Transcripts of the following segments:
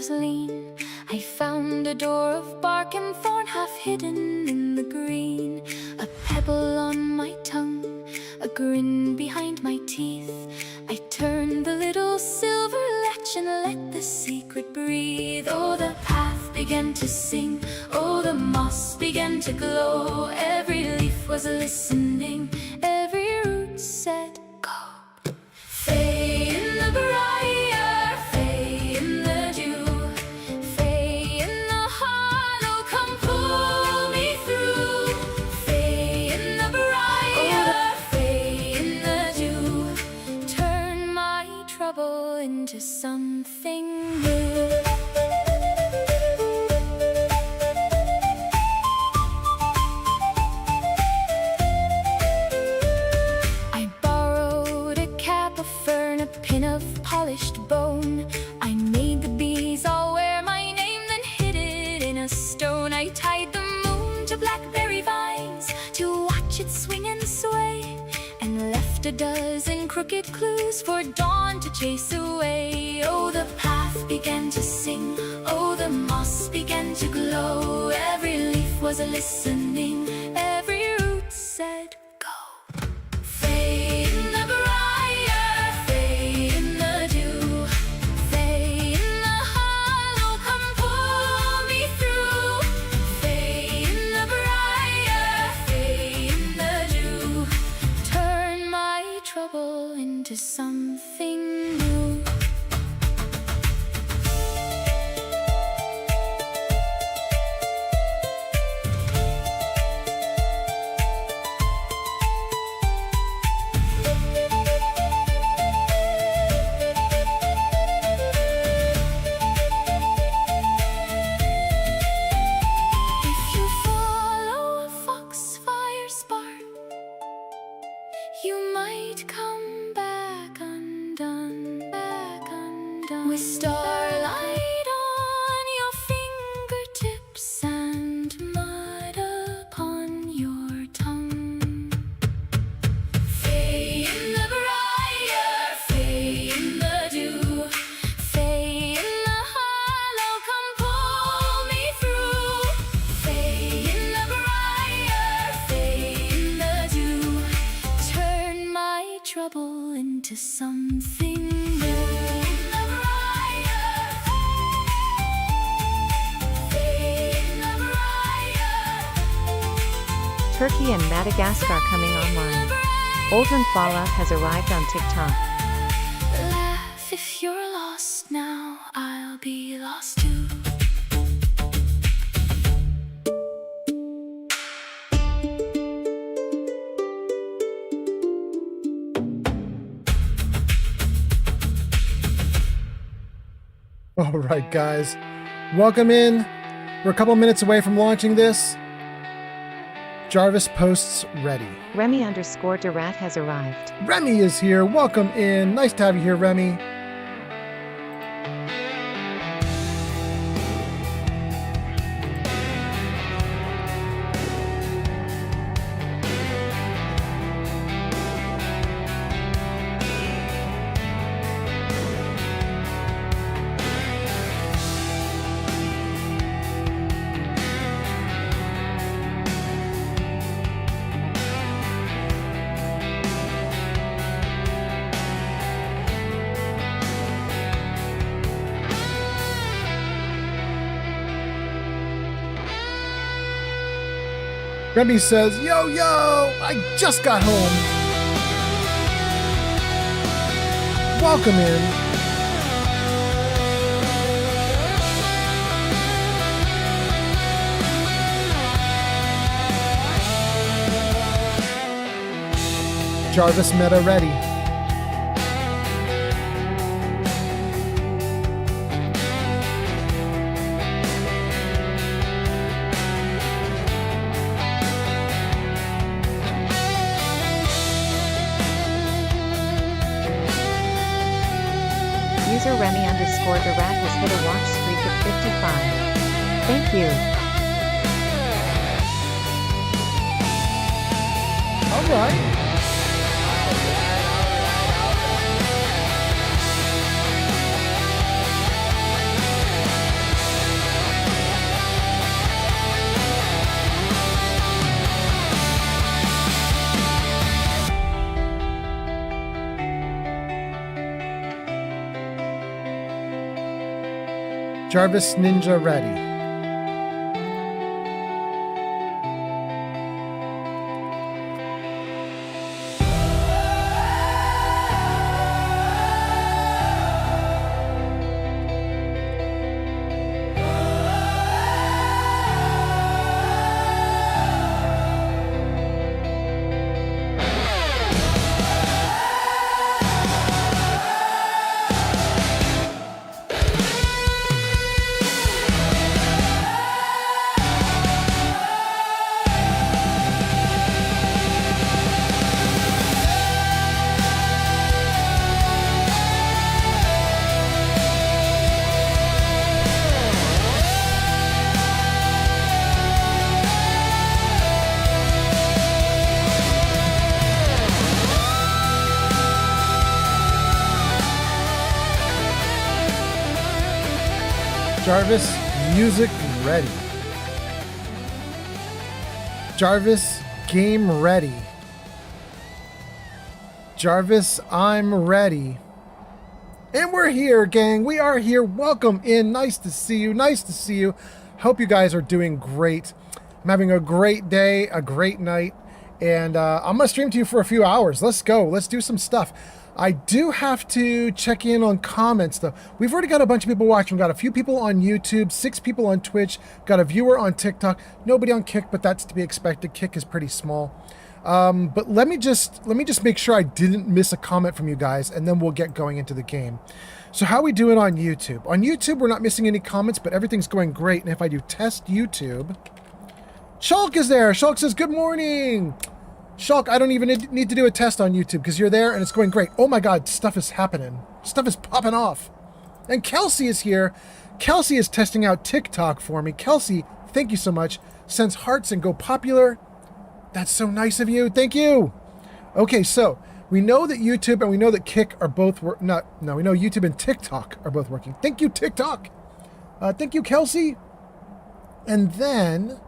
was lean. I found a door of bark and thorn half hidden in the green. A pebble on my tongue, a grin behind my teeth. I turned the little silver latch and let the secret breathe. Oh, the path began to sing, oh, the moss began to glow. Every leaf was listening, every root said go. Fay in the briar, fay in the dew, fay in the hollow, come pull me through. Fay in the briar, fay in the dew, turn my trouble into something new. Bone. I made the bees all wear my name, then hid it in a stone. I tied the moon to blackberry vines to watch it swing and sway, and left a dozen crooked clues for dawn to chase away. Oh, the path began to sing, oh, the moss began to glow. Every leaf was a listening, every root said go. Fay in the briar, fay in the dew, fay in the hollow, come pull me through. Fay in the briar, fay in the dew, turn my trouble into something new. You might come back undone, with starlight on your fingertips and mud upon your tongue. Fay in the briar, fay in the dew, fay in the hollow, come pull me through. Fay in the briar, fay in the dew, turn my trouble into something new. In the briar, fay in the briar, Turkey and Madagascar coming online. Oldren Fallout has arrived on TikTok. laugh if you're lost now, I'll be lost too. All right, guys, welcome in. We're a couple minutes away from launching this. Jarvis posts ready. Remy_Durat has arrived. Remy is here. Welcome in. Nice to have you here, Remy. Remy says, yo, I just got home. Welcome in. Jarvis Meta ready. User Remy_Durat has hit a watch streak of 55. Thank you. All right. Jarvis Ninja ready. Jarvis, music ready. Jarvis, game ready. Jarvis, I'm ready. And we're here, gang. We are here. Welcome in. Nice to see you. Nice to see you. Hope you guys are doing great. I'm having a great day, a great night. And I'm going to stream to you for a few hours. Let's go. Let's do some stuff. I do have to check in on comments, though. We've already got a bunch of people watching. We've got a few people on YouTube, 6 people on Twitch, got a viewer on TikTok, nobody on Kick, but that's to be expected. Kick is pretty small. But let me just make sure I didn't miss a comment from you guys, and then we'll get going into the game. So how are we doing on YouTube? On YouTube, we're not missing any comments, but everything's going great. And if I do test YouTube, Shulk is there. Shulk says, good morning. Shulk, I don't even need to do a test on YouTube because you're there and it's going great. Oh my God, stuff is happening. Stuff is popping off. And Kelsey is here. Kelsey is testing out TikTok for me. Kelsey, thank you so much. Sends hearts and go popular. That's so nice of you. Thank you. Okay, so we know that YouTube and we know that Kick are both we know YouTube and TikTok are both working. Thank you, TikTok. Thank you, Kelsey. And then,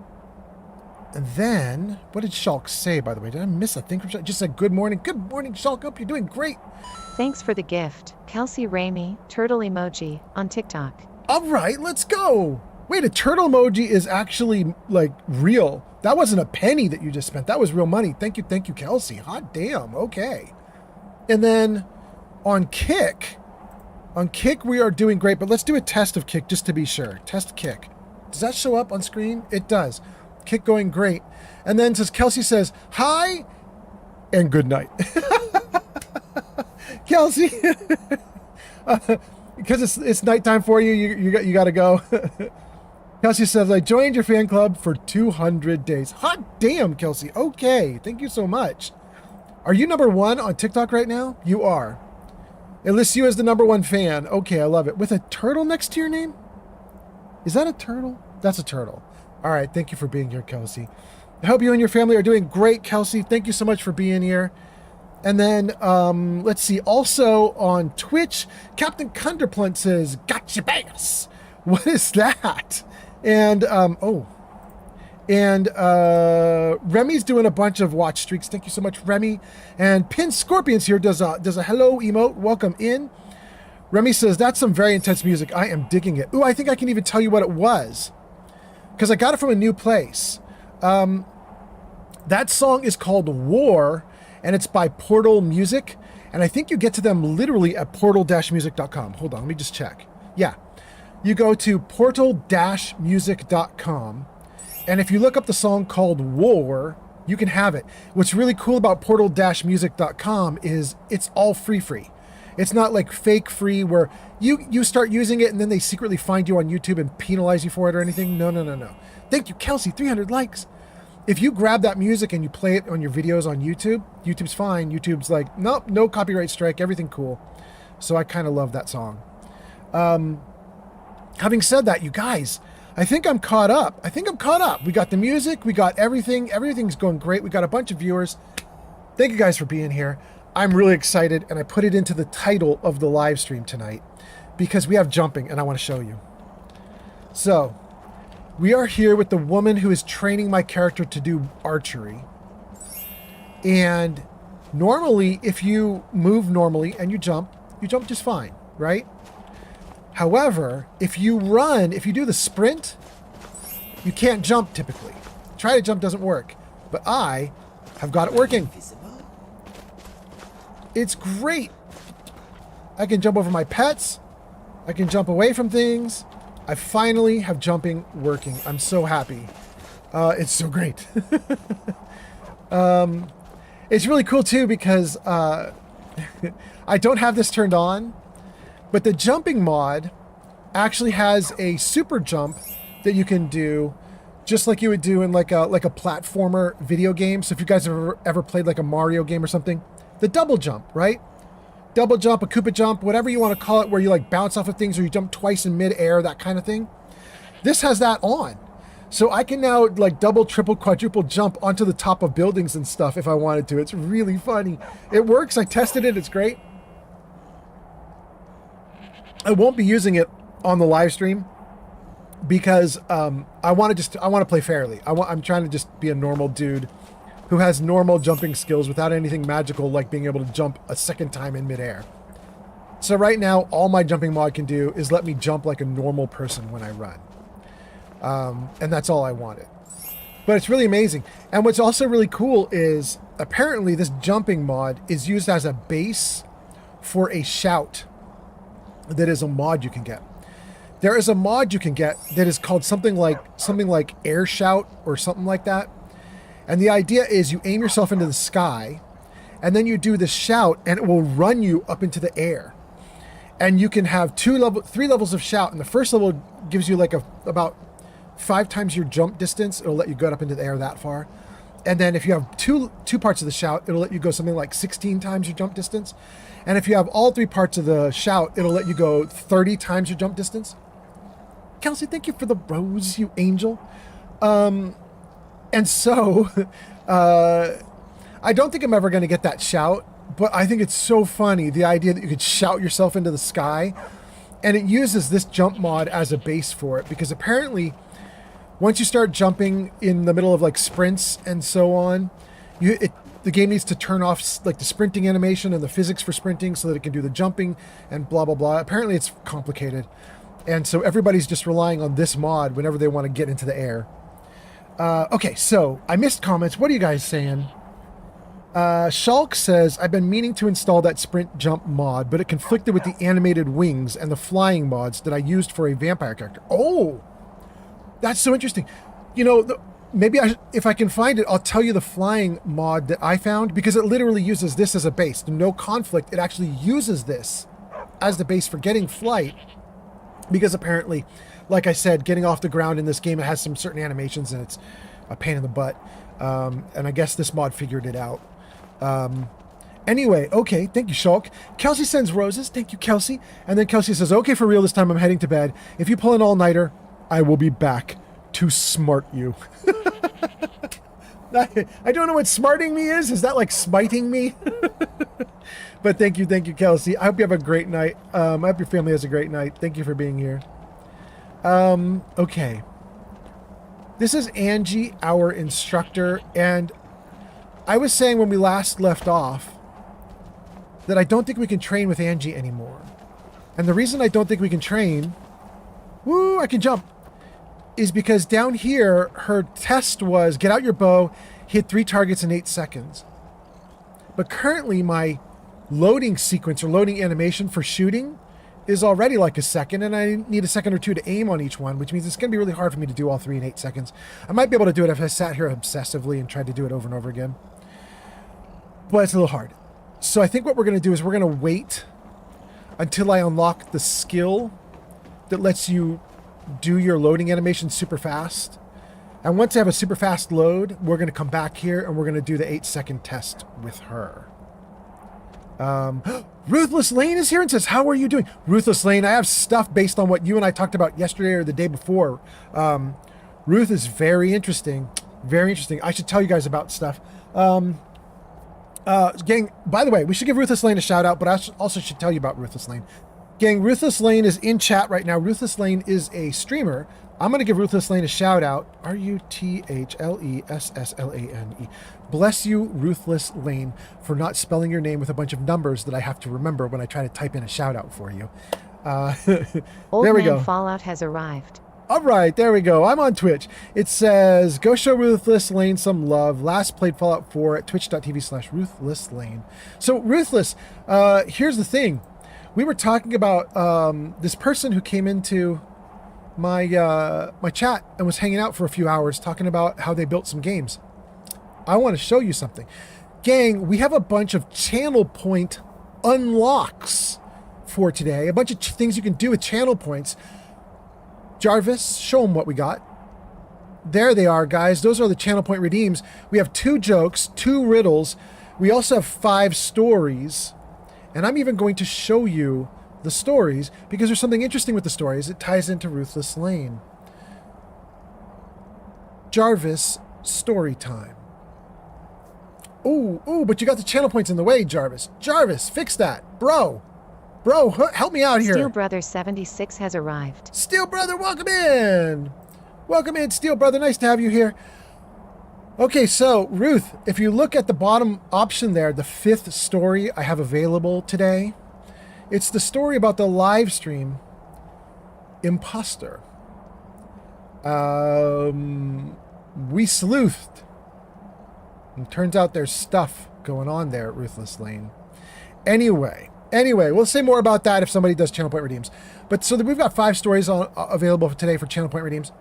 what did Shulk say, by the way? Did I miss a thing from Shulk? Just said, good morning. Good morning, Shulk. Hope you're doing great. Thanks for the gift. Kelsey Ramey, turtle emoji on TikTok. All right, let's go. Wait, a turtle emoji is actually, like, real. That wasn't a penny that you just spent. That was real money. Thank you, Kelsey. Hot damn. Okay. And then on Kick, we are doing great, but let's do a test of Kick just to be sure. Test Kick. Does that show up on screen? It does. Kick going great. And then Kelsey says, hi and good night. Kelsey, because it's nighttime for you, you got to go. Kelsey says, I joined your fan club for 200 days. Hot damn, Kelsey. Okay, thank you so much. Are you #1 on TikTok right now? You are. It lists you as the #1 fan. Okay, I love it. With a turtle next to your name? Is that a turtle? That's a turtle. All right, thank you for being here, Kelsey. I hope you and your family are doing great, Kelsey. Thank you so much for being here. And then, let's see, also on Twitch, Captain Cunderplunt says, gotcha bass. What is that? And, Remy's doing a bunch of watch streaks. Thank you so much, Remy. And Pin Scorpions here does a hello emote. Welcome in. Remy says, that's some very intense music. I am digging it. Ooh, I think I can even tell you what it was, because I got it from a new place. That song is called War, and it's by Portal Music. And I think you get to them literally at portal-music.com. Hold on, let me just check. Yeah. You go to portal-music.com, and if you look up the song called War, you can have it. What's really cool about portal-music.com is it's all free. It's not like fake free where you start using it and then they secretly find you on YouTube and penalize you for it or anything. No. Thank you, Kelsey, 300 likes. If you grab that music and you play it on your videos on YouTube, YouTube's fine. YouTube's like, nope, no copyright strike, everything cool. So I kind of love that song. Having said that, you guys, I think I'm caught up. We got the music, we got everything. Everything's going great. We got a bunch of viewers. Thank you guys for being here. I'm really excited, and I put it into the title of the live stream tonight because we have jumping, and I want to show you. So, we are here with the woman who is training my character to do archery. And normally, if you move normally and you jump just fine, right? However, if you do the sprint, you can't jump typically. Try to jump doesn't work, but I have got it working. It's great. I can jump over my pets. I can jump away from things. I finally have jumping working. I'm so happy. It's so great. It's really cool too because I don't have this turned on, but the jumping mod actually has a super jump that you can do just like you would do in like a platformer video game. So if you guys have ever played like a Mario game or something, the double jump, right? Double jump, a Koopa jump, whatever you want to call it, where you like bounce off of things or you jump twice in midair, that kind of thing. This has that on. So I can now like double, triple, quadruple jump onto the top of buildings and stuff if I wanted to. It's really funny. It works. I tested it. It's great. I won't be using it on the live stream because I want to play fairly. I'm trying to just be a normal dude who has normal jumping skills without anything magical like being able to jump a second time in midair. So right now, all my jumping mod can do is let me jump like a normal person when I run. And that's all I wanted. But it's really amazing. And what's also really cool is apparently this jumping mod is used as a base for a shout that is a mod you can get. There is a mod you can get that is called something like air shout or something like that. And the idea is you aim yourself into the sky and then you do the shout and it will run you up into the air. And you can have 3 levels of shout. And the first level gives you like about 5 times your jump distance. It'll let you go up into the air that far. And then if you have two parts of the shout, it'll let you go something like 16 times your jump distance. And if you have all 3 parts of the shout, it'll let you go 30 times your jump distance. Kelsey, thank you for the rose, you angel. And so, I don't think I'm ever going to get that shout, but I think it's so funny, the idea that you could shout yourself into the sky. And it uses this jump mod as a base for it, because apparently, once you start jumping in the middle of like sprints and so on, the game needs to turn off like the sprinting animation and the physics for sprinting so that it can do the jumping and blah, blah, blah. Apparently it's complicated. And so everybody's just relying on this mod whenever they want to get into the air. Okay, so I missed comments. What are you guys saying? Shulk says, I've been meaning to install that sprint jump mod, but it conflicted with the animated wings and the flying mods that I used for a vampire character. Oh, that's so interesting. You know, maybe if I can find it, I'll tell you the flying mod that I found, because it literally uses this as a base. No conflict. It actually uses this as the base for getting flight, because apparently, like I said, getting off the ground in this game, it has some certain animations and it's a pain in the butt. And I guess this mod figured it out. Anyway, okay, thank you, Shulk. Kelsey sends roses. Thank you, Kelsey. And then Kelsey says, okay, for real this time, I'm heading to bed. If you pull an all-nighter, I will be back to smart you. I don't know what smarting me is. Is that like smiting me? But thank you, Kelsey. I hope you have a great night. I hope your family has a great night. Thank you for being here. Okay. This is Angie, our instructor, and I was saying when we last left off that I don't think we can train with Angie anymore. And the reason I don't think we can train, I can jump, is because down here, her test was get out your bow, hit 3 targets in 8 seconds. But currently my loading sequence or loading animation for shooting is already like a second, and I need a second or 2 to aim on each one, which means it's going to be really hard for me to do all 3 in 8 seconds. I might be able to do it if I sat here obsessively and tried to do it over and over again. But it's a little hard. So I think what we're going to do is we're going to wait until I unlock the skill that lets you do your loading animation super fast. And once I have a super fast load, we're going to come back here and we're going to do the 8-second test with her. Ruthless Lane is here and says, how are you doing? Ruthless Lane, I have stuff based on what you and I talked about yesterday or the day before. Ruth is very interesting. Very interesting. I should tell you guys about stuff. Gang, by the way, we should give Ruthless Lane a shout out, but I also should tell you about Ruthless Lane. Gang, Ruthless Lane is in chat right now. Ruthless Lane is a streamer. I'm going to give Ruthless Lane a shout out. RUTHLESSLANE. Bless you, Ruthless Lane, for not spelling your name with a bunch of numbers that I have to remember when I try to type in a shout out for you. Old There we Man go. Fallout has arrived. All right, there we go. I'm on Twitch. It says, go show Ruthless Lane some love. Last played Fallout 4 at twitch.tv/Ruthless Lane. So, Ruthless, here's the thing. We were talking about this person who came into my my chat and was hanging out for a few hours talking about how they built some games. I want to show you something. Gang, we have a bunch of channel point unlocks for today. A bunch of things you can do with channel points. Jarvis, show them what we got. There they are, guys. Those are the channel point redeems. We have 2 jokes, 2 riddles. We also have 5 stories. And I'm even going to show you the stories because there's something interesting with the stories. It ties into Ruthless Lane. Jarvis, story time. Ooh, but you got the channel points in the way, Jarvis. Jarvis, fix that. Bro, help me out here. Steel Brother 76 has arrived. Steel Brother, welcome in. Welcome in, Steel Brother. Nice to have you here. Okay, so, Ruth, if you look at the bottom option there, the 5th story I have available today, it's the story about the live stream Imposter. We sleuthed. And turns out there's stuff going on there at Ruthless Lane. Anyway, we'll say more about that if somebody does channel point redeems. But so we've got 5 stories available today for channel point redeems.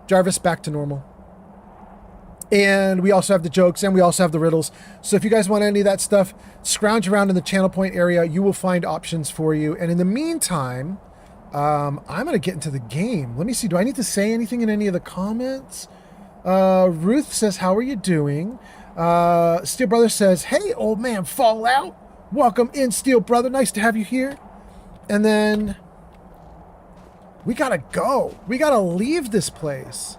Jarvis, back to normal. And we also have the jokes and we also have the riddles. So if you guys want any of that stuff, scrounge around in the channel point area. You will find options for you. And in the meantime, I'm going to get into the game. Let me see. Do I need to say anything in any of the comments? Ruth says, how are you doing? Steel Brother says, hey, old man Fallout. Welcome in, Steel Brother. Nice to have you here. And then we got to go. We got to leave this place.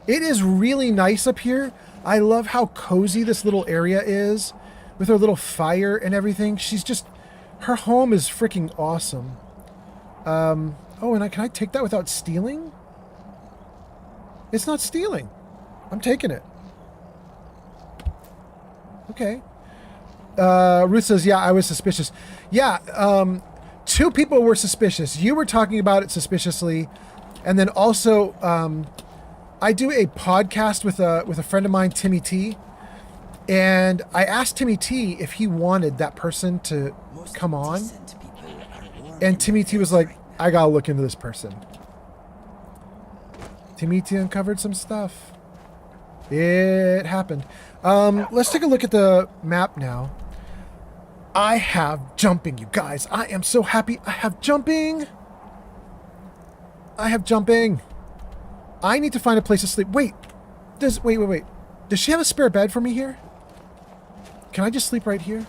It is really nice up here. I love how cozy this little area is with her little fire and everything. Her home is freaking awesome. Oh, and can I take that without stealing? It's not stealing. I'm taking it. Okay. Ruth says, yeah, I was suspicious. Yeah, 2 people were suspicious. You were talking about it suspiciously. And then also, I do a podcast with a friend of mine, Timmy T. And I asked Timmy T if he wanted that person to come on. And Timmy T was like, I gotta look into this person. Timmy T uncovered some stuff. It happened. Let's take a look at the map now. I have jumping, you guys. I am so happy I have jumping. I need to find a place to sleep. Wait. Wait. Does she have a spare bed for me here? Can I just sleep right here?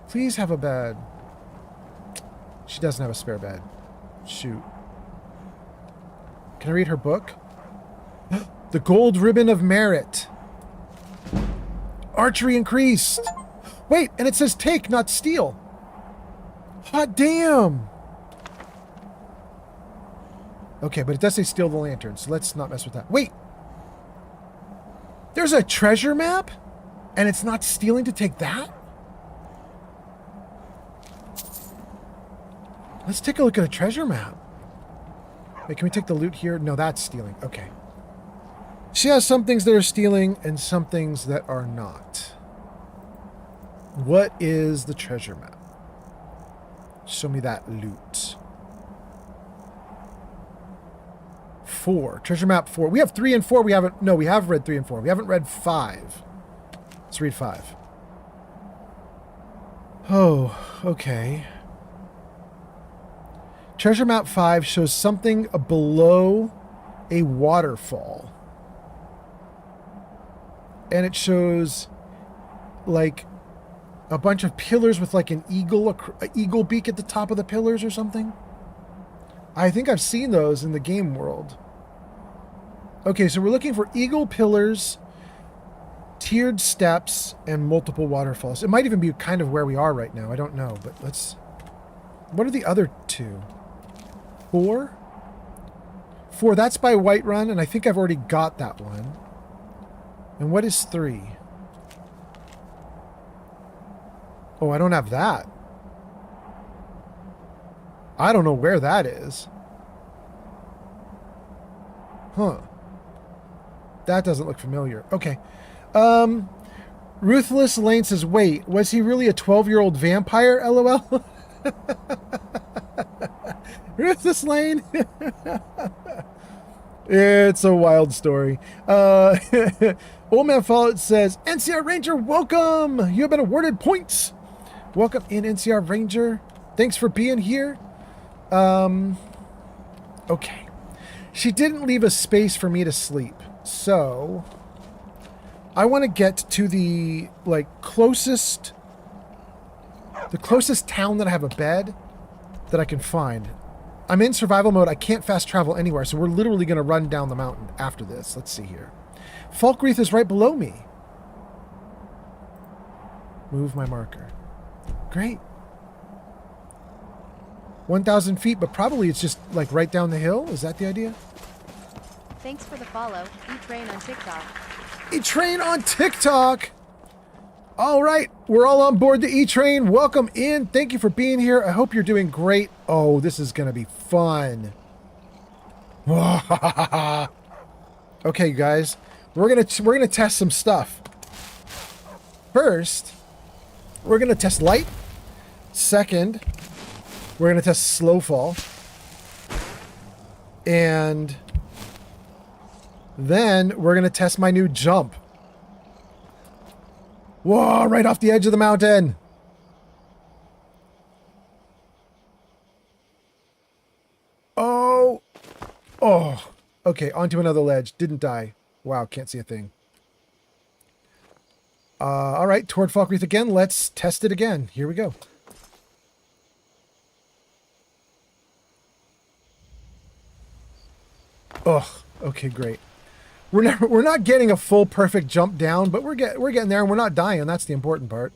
Please have a bed. She doesn't have a spare bed. Shoot. Can I read her book? The Gold Ribbon of Merit. Archery increased. Wait, and it says take, not steal. Hot damn. Okay, but it does say steal the lantern, so let's not mess with that. Wait. There's a treasure map? And it's not stealing to take that? Let's take a look at a treasure map. Wait, can we take the loot here? No, that's stealing. Okay. She has some things that are stealing and some things that are not. What is the treasure map? Show me that loot. 4. Treasure map 4. We have 3 and 4. We have read 3 and 4. We haven't read 5. Let's read 5. Oh, okay. Treasure map 5 shows something below a waterfall. And it shows like a bunch of pillars with like an eagle beak at the top of the pillars or something. I think I've seen those in the game world. Okay, so we're looking for eagle pillars, tiered steps, and multiple waterfalls. It might even be kind of where we are right now. I don't know, but let's... What are the other 2? 4? 4, that's by Whiterun, and I think I've already got that one. And what is 3? Oh, I don't have that. I don't know where that is. Huh. That doesn't look familiar. Okay. Ruthless Lane says, wait, was he really a 12-year-old vampire? LOL. Ruthless Lane. It's a wild story. Old Man Fallout says, NCR Ranger, welcome. You have been awarded points. Welcome in, NCR Ranger. Thanks for being here. Okay. She didn't leave a space for me to sleep. So I want to get to the closest town that I have a bed that I can find. I'm in survival mode. I can't fast travel anywhere, so we're literally going to run down the mountain after this. Let's see here. Falkreath is right below me. Move my marker. Great. 1,000 feet, but probably it's just like right down the hill. Is that the idea? Thanks for the follow. E-Train on TikTok. E-Train on TikTok. All right, we're all on board the E-Train. Welcome in. Thank you for being here. I hope you're doing great. Oh, this is going to be fun. Okay, guys. We're going to test some stuff. First, we're going to test light. Second, we're going to test slow fall. And then we're going to test my new jump. Whoa, right off the edge of the mountain. Oh. Oh. Okay, onto another ledge. Didn't die. Wow, can't see a thing. All right, toward Falkreath again. Let's test it again. Here we go. Oh, okay, great. We're not getting a full perfect jump down, but we're getting there and we're not dying. That's the important part.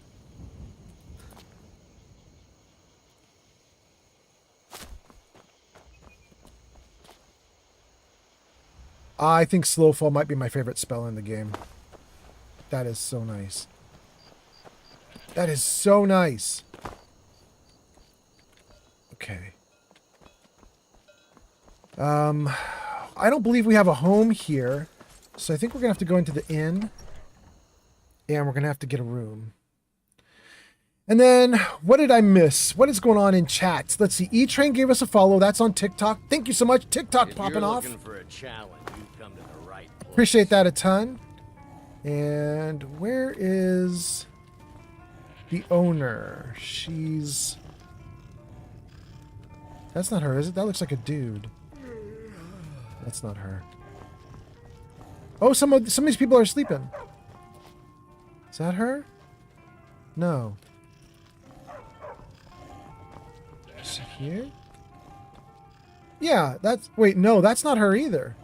I think slow fall might be my favorite spell in the game. That is so nice. That is so nice. Okay. I don't believe we have a home here. So I think we're going to have to go into the inn. And we're going to have to get a room. And then, what did I miss? What is going on in chat? Let's see. E-Train gave us a follow. That's on TikTok. Thank you so much. TikTok popping off. If you're looking for a challenge, you've come to the right place. Appreciate that a ton. And where is the owner? She's... That's not her, is it? That looks like a dude. That's not her. Oh, some of these people are sleeping. Is that her? No. Is it here? Yeah, that's... Wait, no, that's not her either.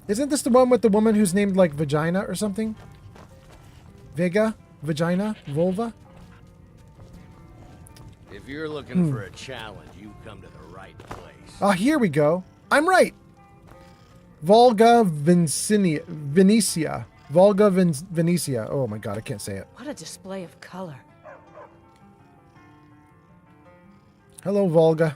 Isn't this the one with the woman who's named, like, Vagina or something? Vega? Vagina? Vulva? If you're looking for a challenge, you've come to the right place. Ah, here we go. I'm right. Volga Venetia. Volga Venetia. Oh my god, I can't say it. What a display of color. Hello, Volga.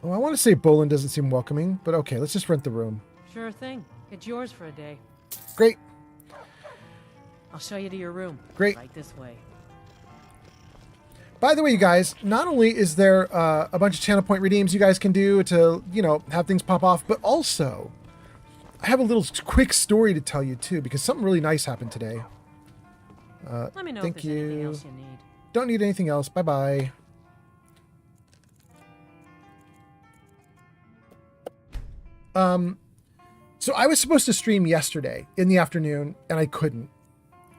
Oh, I want to say Bolin doesn't seem welcoming, but okay, let's just rent the room. Sure thing. It's yours for a day. Great. I'll show you to your room. Great. Right this way. By the way, you guys, not only is there a bunch of channel point redeems you guys can do to, you know, have things pop off, but also I have a little quick story to tell you too, because something really nice happened today. Let me know thank if there's anything you. else you need. Don't need anything else. Bye-bye. So I was supposed to stream yesterday in the afternoon, and I couldn't.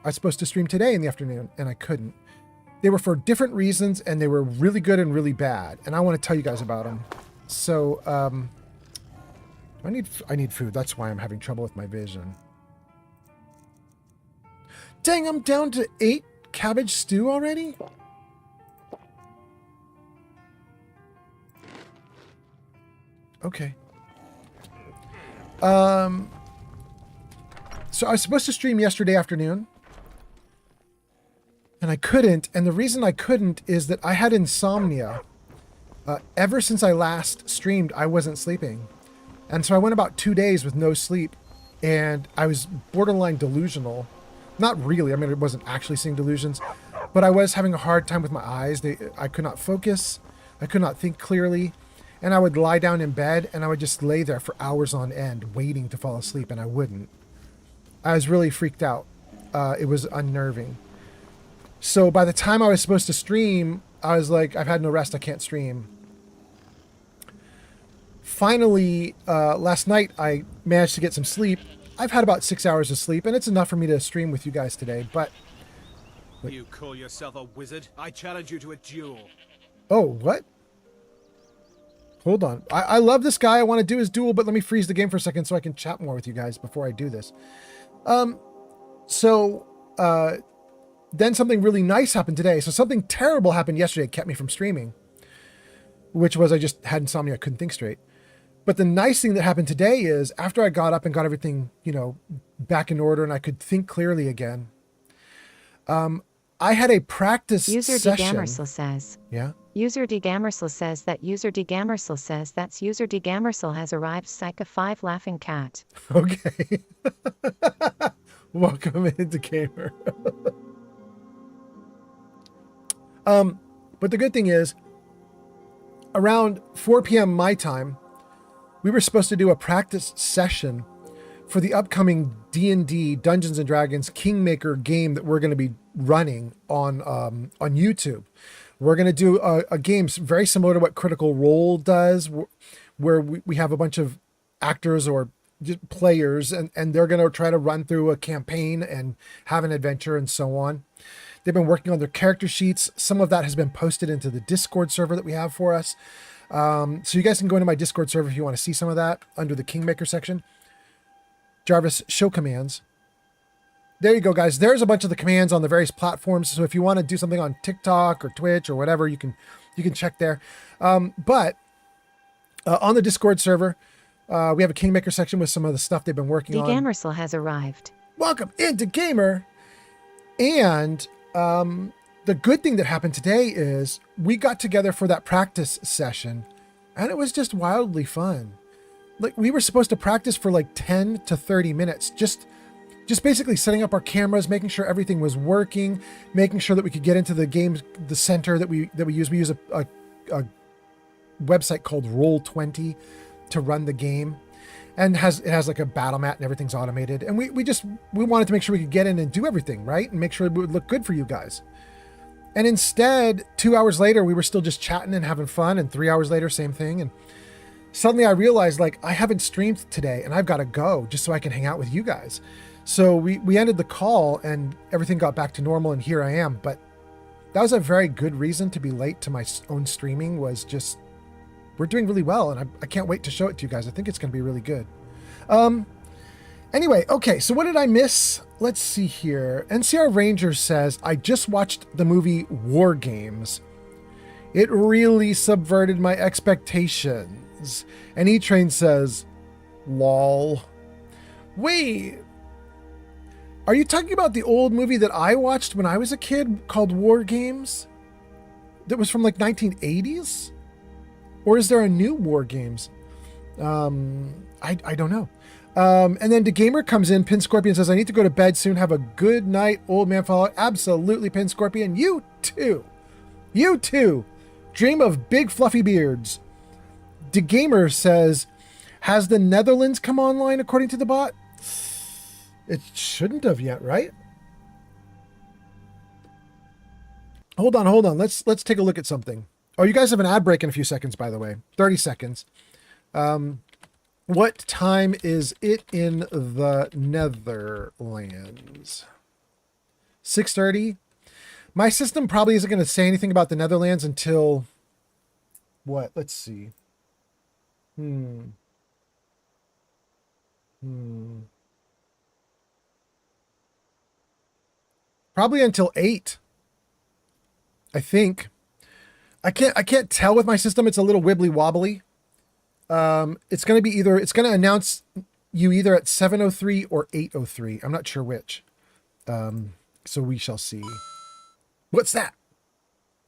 I was supposed to stream today in the afternoon, and I couldn't. They were for different reasons, and they were really good and really bad, and I want to tell you guys about them. So, I need food. That's why I'm having trouble with my vision. Dang, I'm down to 8 cabbage stew already? Okay. So I was supposed to stream yesterday afternoon. and I couldn't. And the reason I couldn't is that I had insomnia. Ever since I last streamed, I wasn't sleeping. And so I went about 2 days with no sleep, and I was borderline delusional. Not really. I mean, I wasn't actually seeing delusions, but I was having a hard time with my eyes. I could not focus. I could not think clearly. And I would lie down in bed, and I would just lay there for hours on end waiting to fall asleep, and I wouldn't. I was really freaked out. It was unnerving. So by the time I was supposed to stream, I was like, I've had no rest. I can't stream. Finally, last night, I managed to get some sleep. I've had about 6 hours of sleep, and it's enough for me to stream with you guys today, but... You call yourself a wizard? I challenge you to a duel. Oh, what? Hold on. I love this guy. I want to do his duel, but let me freeze the game for a second so I can chat more with you guys before I do this. Then something really nice happened today. So something terrible happened yesterday. It kept me from streaming, which was I just had insomnia. I couldn't think straight. But the nice thing that happened today is after I got up and got everything, back in order and I could think clearly again, I had a practice User session. Dgamersel says. Yeah. User Dgamersel says that User Dgamersel says that's User Dgamersel has arrived. Psycha 5 laughing cat. Okay. Welcome into Gamer. But the good thing is, around 4 p.m. my time, we were supposed to do a practice session for the upcoming D&D Dungeons and Dragons Kingmaker game that we're going to be running on YouTube. We're going to do a game very similar to what Critical Role does, where we have a bunch of actors or just players, and they're going to try to run through a campaign and have an adventure and so on. They've been working on their character sheets. Some of that has been posted into the Discord server that we have for us. So you guys can go into my Discord server if you want to see some of that under the Kingmaker section. Jarvis, show commands. There you go, guys. There's a bunch of the commands on the various platforms. So if you want to do something on TikTok or Twitch or whatever, you can check there. But on the Discord server, we have a Kingmaker section with some of the stuff they've been working on. Dgamersel has arrived. Welcome into Gamer. And the good thing that happened today is we got together for that practice session, and it was just wildly fun. Like, we were supposed to practice for like 10 to 30 minutes, just basically setting up our cameras, making sure everything was working, making sure that we could get into the game, the center that we use. We use a website called Roll20 to run the game, and it has like a battle mat and everything's automated. And we wanted to make sure we could get in and do everything right and make sure it would look good for you guys. And instead, 2 hours later, we were still just chatting and having fun. And 3 hours later, same thing. And suddenly I realized, like, I haven't streamed today and I've got to go just so I can hang out with you guys. So we ended the call and everything got back to normal, and here I am. But that was a very good reason to be late to my own streaming. Was just, we're doing really well, and I can't wait to show it to you guys. I think it's going to be really good. Anyway, okay, so what did I miss? Let's see here. NCR Ranger says, I just watched the movie War Games. It really subverted my expectations. And E-Train says, lol. Wait, are you talking about the old movie that I watched when I was a kid called War Games? That was from like 1980s? Or is there a new War Games? I don't know. And then the gamer comes in. Pin Scorpion says, I need to go to bed soon. Have a good night, old man Fallout. Absolutely, Pin Scorpion. You too. You too. Dream of big fluffy beards. The gamer says, has the Netherlands come online according to the bot? It shouldn't have yet, right? Hold on. Let's take a look at something. Oh, you guys have an ad break in a few seconds, by the way. 30 seconds. What time is it in the Netherlands? 6:30. My system probably isn't going to say anything about the Netherlands until what? Let's see. Probably until 8. I think. I can't tell with my system. It's a little wibbly wobbly. It's going to be it's going to announce you either at 7:03 or 8:03. I'm not sure which. So we shall see. What's that?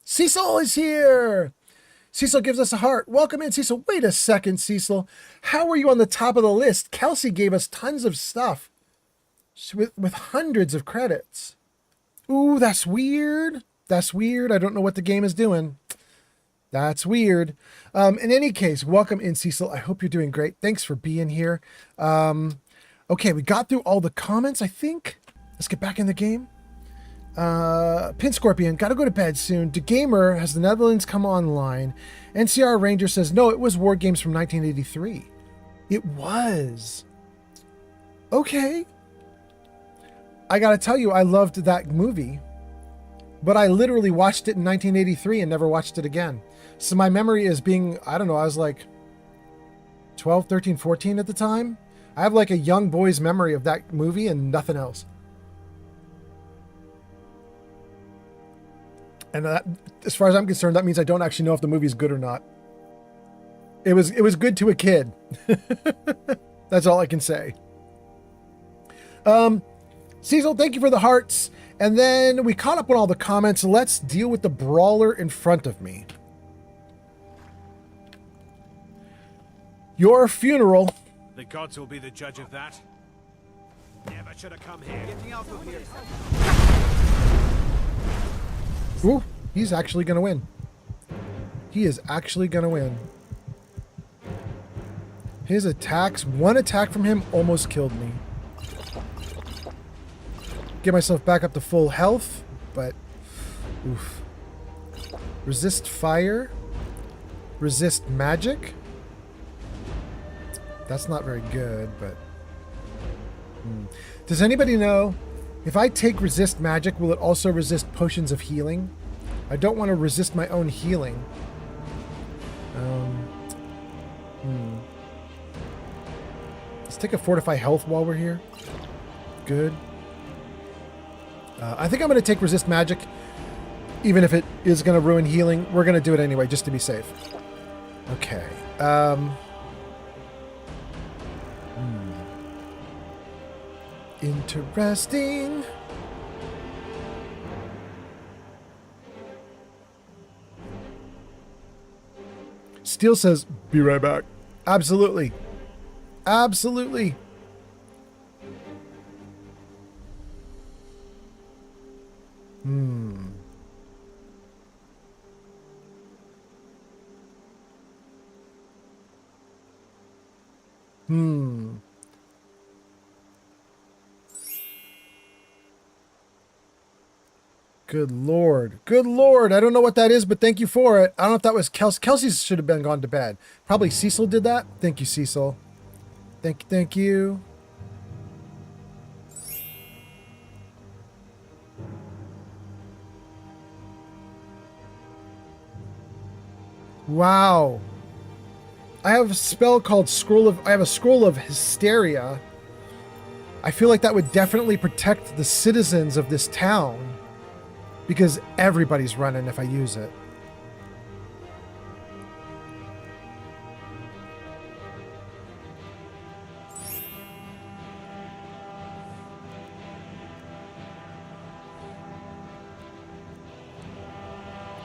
Cecil is here. Cecil gives us a heart. Welcome in, Cecil. Wait a second, Cecil. How are you on the top of the list? Kelsey gave us tons of stuff with hundreds of credits. Ooh, that's weird. That's weird. I don't know what the game is doing. That's weird. In any case, welcome in, Cecil. I hope you're doing great. Thanks for being here. Okay, we got through all the comments, I think. Let's get back in the game. Pin Scorpion, gotta go to bed soon. The Gamer, has the Netherlands come online? NCR Ranger says, no, it was War Games from 1983. It was. Okay. I gotta tell you, I loved that movie. But I literally watched it in 1983 and never watched it again. So my memory is being, I don't know, I was like 12, 13, 14 at the time. I have like a young boy's memory of that movie and nothing else. And as far as I'm concerned, that means I don't actually know if the movie's good or not. It was good to a kid. That's all I can say. Cecil, thank you for the hearts. And then we caught up on all the comments. Let's deal with the brawler in front of me. Your funeral. The gods will be the judge of that. Never should have come here. Get me out of here. Ooh, he's actually going to win. He is actually going to win. His attacks, one attack from him almost killed me. Get myself back up to full health, but oof. Resist fire. Resist magic. That's not very good, but Does anybody know if I take resist magic, will it also resist potions of healing? I don't want to resist my own healing. Let's take a fortify health while we're here. Good. I think I'm going to take resist magic, even if it is going to ruin healing. We're going to do it anyway, just to be safe. Okay. Interesting. Steel says, be right back. Absolutely. Absolutely. Good Lord. Good Lord. I don't know what that is, but thank you for it. I don't know if that was Kelsey. Kelsey should have been gone to bed. Probably Cecil did that. Thank you, Cecil. Thank you. Wow. I have a spell called I have a Scroll of Hysteria. I feel like that would definitely protect the citizens of this town, because everybody's running if I use it.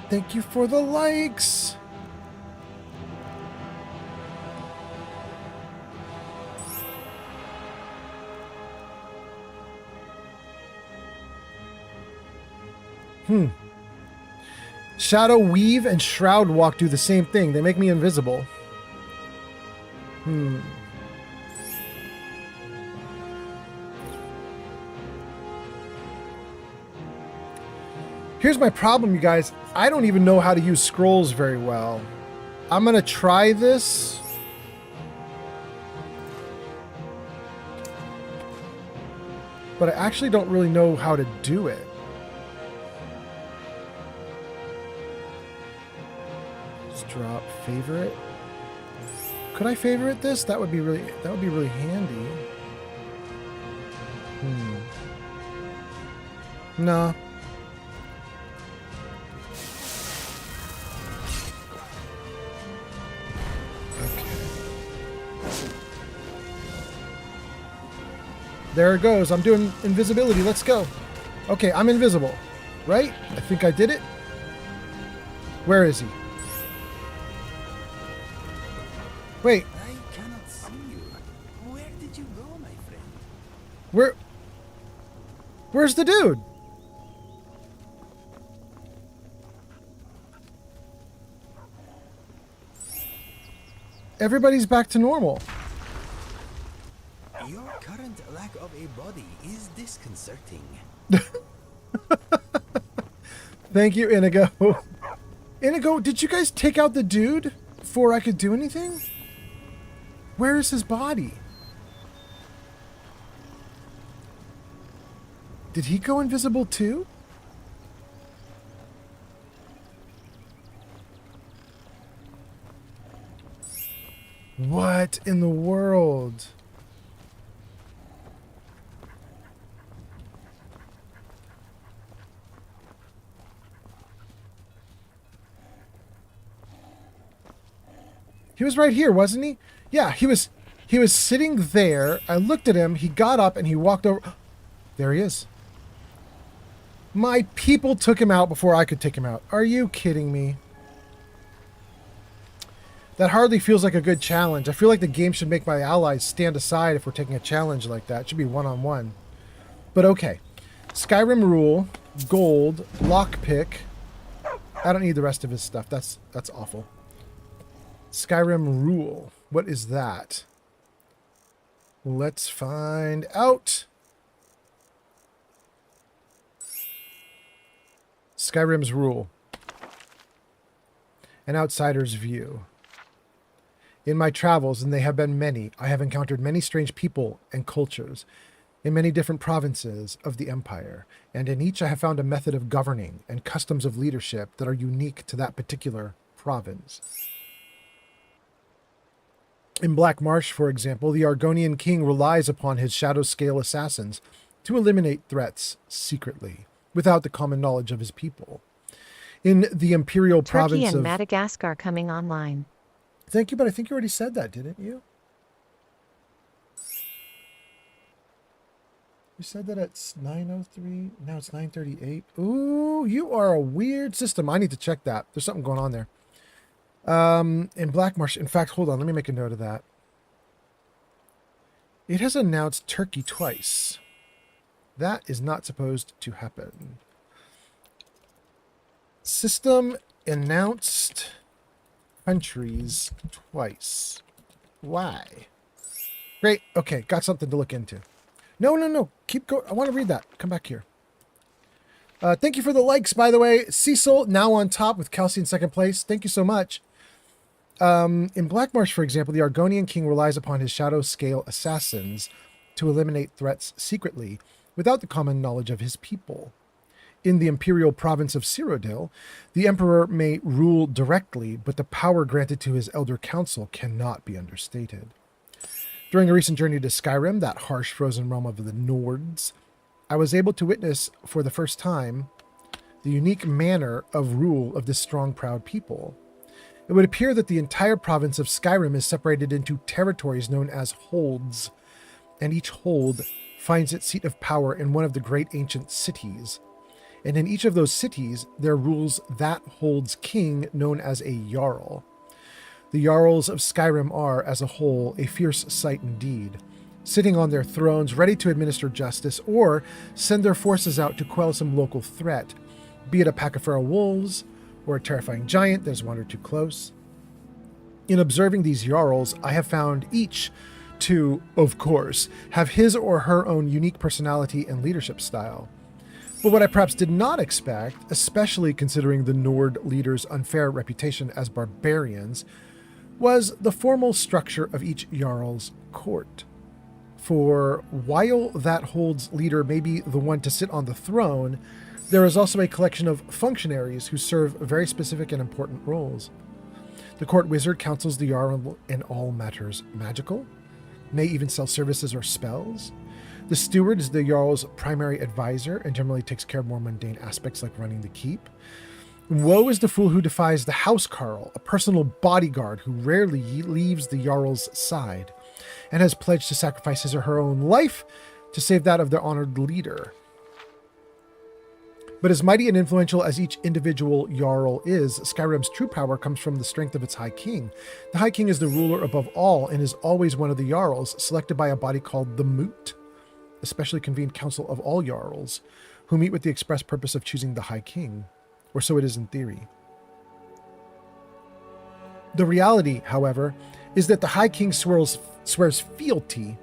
Thank you for the likes. Shadow Weave and Shroud Walk do the same thing. They make me invisible. Here's my problem, you guys. I don't even know how to use scrolls very well. I'm gonna try this. But I actually don't really know how to do it. Drop favorite. Could I favorite this? That would be really handy. No. Okay. There it goes. I'm doing invisibility. Let's go. Okay, I'm invisible. right? I think I did it. Where is he? Wait. I cannot see you. Where did you go, my friend? Where's the dude? Everybody's back to normal. Your current lack of a body is disconcerting. Thank you, Inigo. Inigo, did you guys take out the dude before I could do anything? Where is his body? Did he go invisible too? What in the world? He was right here, wasn't he? Yeah, he was sitting there. I looked at him, he got up and he walked over. There he is. My people took him out before I could take him out. Are you kidding me? That hardly feels like a good challenge. I feel like the game should make my allies stand aside if we're taking a challenge like that. It should be one-on-one. But okay. Skyrim rule, gold, lockpick. I don't need the rest of his stuff. That's awful. Skyrim rule. What is that? Let's find out. Skyrim's rule. An outsider's view. In my travels, and they have been many, I have encountered many strange people and cultures in many different provinces of the Empire, and in each I have found a method of governing and customs of leadership that are unique to that particular province. In Black Marsh, for example, the Argonian king relies upon his shadow scale assassins to eliminate threats secretly, without the common knowledge of his people. In the imperial province Turkey and of... Madagascar coming online. Thank you, but I think you already said that, didn't you? You said that at 9:03. Now it's 9:38. Ooh, you are a weird system. I need to check that. There's something going on there. In Black Marsh, in fact, hold on. Let me make a note of that. It has announced Turkey twice. That is not supposed to happen. System announced countries twice. Why? Great. Okay, got something to look into. No. Keep going. I want to read that. Come back here. Thank you for the likes, by the way. Cecil, now on top with Kelsey in second place. Thank you so much. In Black Marsh, for example, the Argonian king relies upon his shadow scale assassins to eliminate threats secretly, without the common knowledge of his people. In the imperial province of Cyrodiil, the emperor may rule directly, but the power granted to his elder council cannot be understated. During a recent journey to Skyrim, that harsh frozen realm of the Nords, I was able to witness for the first time the unique manner of rule of this strong, proud people. It would appear that the entire province of Skyrim is separated into territories known as holds, and each hold finds its seat of power in one of the great ancient cities. And in each of those cities, there rules that hold's king known as a Jarl. The Jarls of Skyrim are, as a whole, a fierce sight indeed, sitting on their thrones, ready to administer justice or send their forces out to quell some local threat, be it a pack of feral wolves or a terrifying giant that has wandered too close. In observing these Jarls, I have found each to, of course, have his or her own unique personality and leadership style. But what I perhaps did not expect, especially considering the Nord leaders' unfair reputation as barbarians, was the formal structure of each Jarl's court. For while that hold's leader may be the one to sit on the throne, there is also a collection of functionaries who serve very specific and important roles. The court wizard counsels the Jarl in all matters magical, may even sell services or spells. The steward is the Jarl's primary advisor and generally takes care of more mundane aspects like running the keep. Woe is the fool who defies the housecarl, a personal bodyguard who rarely leaves the Jarl's side, and has pledged to sacrifice his or her own life to save that of their honored leader. But as mighty and influential as each individual Jarl is, Skyrim's true power comes from the strength of its High King. The High King is the ruler above all and is always one of the Jarls, selected by a body called the Moot, a specially convened council of all Jarls, who meet with the express purpose of choosing the High King, or so it is in theory. The reality, however, is that the High King swears fealty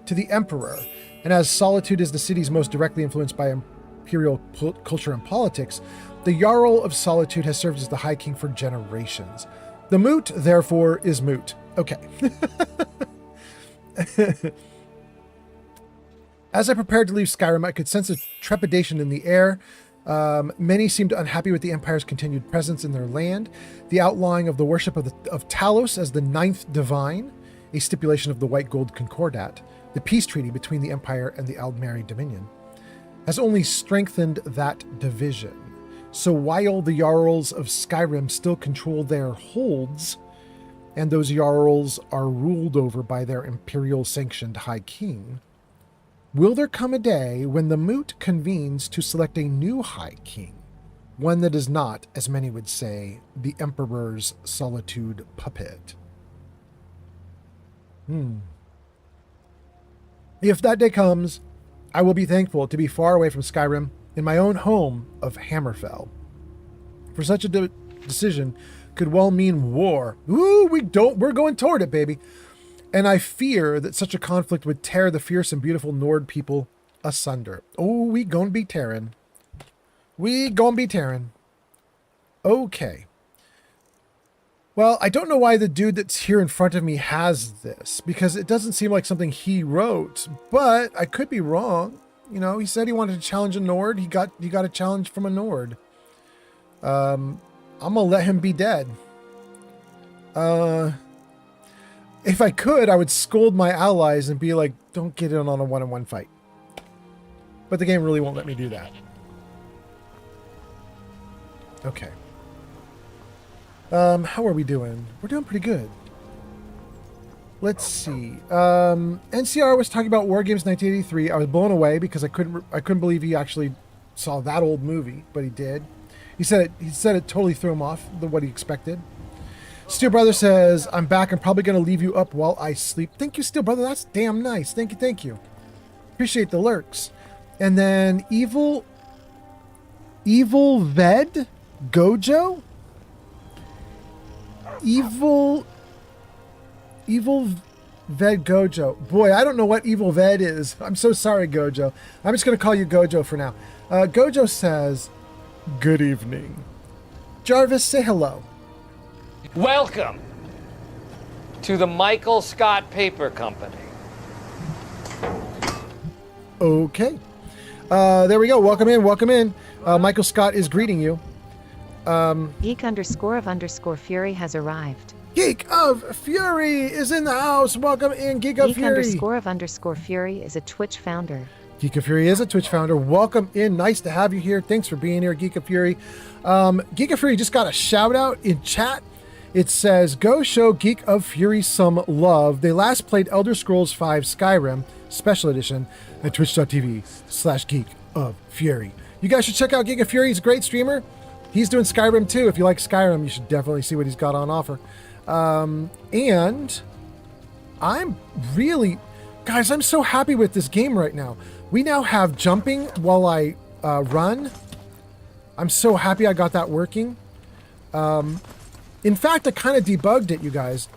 to the Emperor, and as Solitude is the city's most directly influenced by imperial culture and politics, the Jarl of Solitude has served as the High King for generations. The Moot, therefore, is moot. Okay. As I prepared to leave Skyrim, I could sense a trepidation in the air. Many seemed unhappy with the Empire's continued presence in their land, the outlawing of the worship of Talos as the ninth divine, a stipulation of the White Gold Concordat, the peace treaty between the Empire and the Aldmeri Dominion, has only strengthened that division. So while the Jarls of Skyrim still control their holds, and those Jarls are ruled over by their imperial-sanctioned High King, will there come a day when the Moot convenes to select a new High King? One that is not, as many would say, the Emperor's Solitude puppet. If that day comes, I will be thankful to be far away from Skyrim in my own home of Hammerfell. For such a decision could well mean war. Ooh, we're going toward it, baby. And I fear that such a conflict would tear the fierce and beautiful Nord people asunder. Oh, we gonna be tearing. We gonna be tearing. Okay. Well, I don't know why the dude that's here in front of me has this, because it doesn't seem like something he wrote, but I could be wrong. You know, he said he wanted to challenge a Nord. He got a challenge from a Nord. I'm gonna let him be dead. If I could, I would scold my allies and be like, don't get in on a one-on-one fight. But the game really won't let me do that. Okay. How are we doing? We're doing pretty good. Let's see. NCR was talking about War Games 1983. I was blown away because I couldn't believe he actually saw that old movie, but he did. He said it totally threw him off what he expected. Steel Brother says, I'm back. I'm probably going to leave you up while I sleep. Thank you, Steel Brother. That's damn nice. Thank you. Appreciate the lurks. And then Evil Ved Gojo? Evil Ved Gojo. Boy, I don't know what Evil Ved is. I'm so sorry, Gojo. I'm just going to call you Gojo for now. Gojo says, good evening. Jarvis, say hello. Welcome to the Michael Scott Paper Company. Okay. There we go. Welcome in. Michael Scott is greeting you. Geek_of_Fury has arrived. Geek of Fury is in the house. Welcome in, Geek of Fury. Geek_of_Fury is a Twitch founder. Geek of Fury is a Twitch founder. Welcome in. Nice to have you here. Thanks for being here, Geek of Fury. Geek of Fury just got a shout out in chat. It says, go show Geek of Fury some love. They last played Elder Scrolls V Skyrim Special Edition at twitch.tv/Geek of Fury. You guys should check out Geek of Fury. He's a great streamer. He's doing Skyrim too. If you like Skyrim, you should definitely see what he's got on offer. And I'm really, guys, I'm so happy with this game right now. We now have jumping while I run. I'm so happy I got that working. In fact, I kind of debugged it, you guys.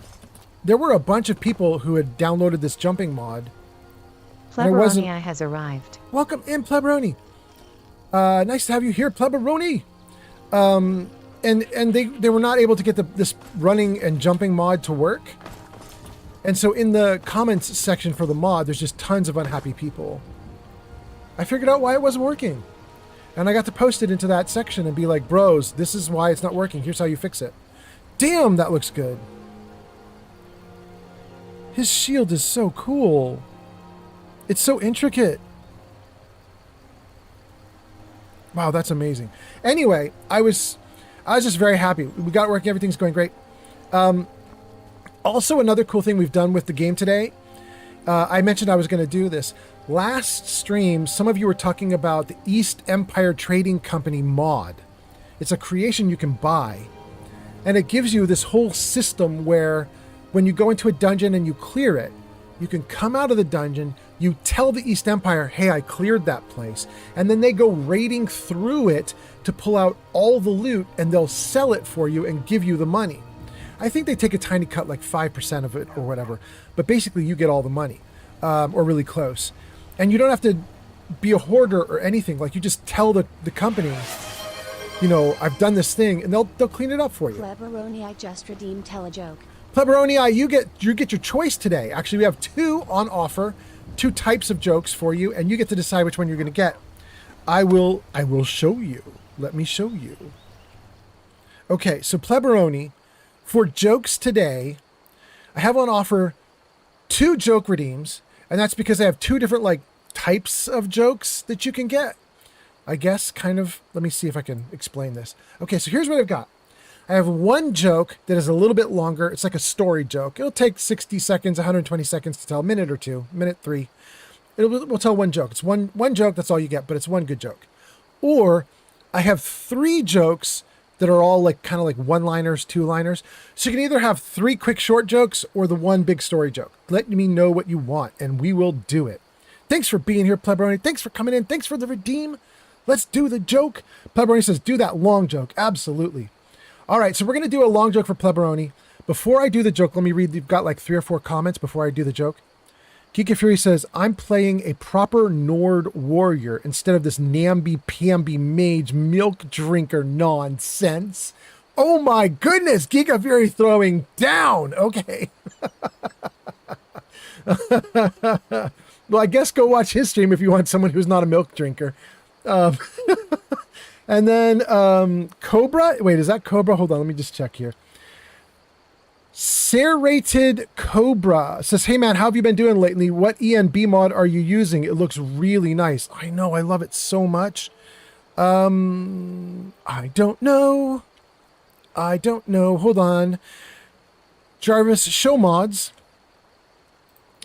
There were a bunch of people who had downloaded this jumping mod. Pleberonia has arrived. Welcome in, Pleberoni. Nice to have you here, Pleberoni. And they were not able to get this running and jumping mod to work. And so in the comments section for the mod, there's just tons of unhappy people. I figured out why it wasn't working. And I got to post it into that section and be like, bros, this is why it's not working. Here's how you fix it. Damn, that looks good. His shield is so cool. It's so intricate. Wow, that's amazing. Anyway, I was just very happy. We got it working. Everything's going great. Also, another cool thing we've done with the game today I mentioned I was going to do this. Last stream, some of you were talking about the East Empire Trading Company mod. It's a creation you can buy. And it gives you this whole system where when you go into a dungeon and you clear it, you can come out of the dungeon, you tell the East Empire, hey, I cleared that place. And then they go raiding through it to pull out all the loot, and they'll sell it for you and give you the money. I think they take a tiny cut, like 5% of it or whatever. But basically you get all the money, or really close. And you don't have to be a hoarder or anything. Like, you just tell the company, you know, I've done this thing, and they'll clean it up for you. Pleberoni, I just redeemed Telejoke. Pleberoni, you get your choice today. Actually, we have 2 on offer, 2 types of jokes for you, and you get to decide which one you're going to get. I will show you. Let me show you. Okay, so Pleberoni, for jokes today, I have on offer 2 joke redeems, and that's because I have 2 different like types of jokes that you can get. I guess kind of, let me see if I can explain this. Okay, so here's what I've got. I have 1 joke that is a little bit longer. It's like a story joke. It'll take 60 seconds, 120 seconds to tell, a minute or 2, minute 3. We'll tell 1 joke. It's one joke, that's all you get, but it's 1 good joke. Or I have 3 jokes that are all like kind of like 1-liners, 2-liners. So you can either have 3 quick short jokes or the 1 big story joke. Let me know what you want and we will do it. Thanks for being here, Pleberoni. Thanks for coming in. Thanks for the redeem. Let's do the joke. Pleberoni says, do that long joke. Absolutely. All right, so we're going to do a long joke for Pleberoni. Before I do the joke, let me read. You've got like 3 or 4 comments before I do the joke. Geeka Fury says, I'm playing a proper Nord warrior instead of this namby-pamby mage milk drinker nonsense. Oh my goodness, Geeka Fury throwing down. Okay. Well, I guess go watch his stream if you want someone who's not a milk drinker. And then Cobra. Wait, is that Cobra? Hold on, let me just check here. Serrated Cobra says, hey man, how have you been doing lately? What ENB mod are you using? It looks really nice. I know, I love it so much. I don't know. Hold on. Jarvis, show mods.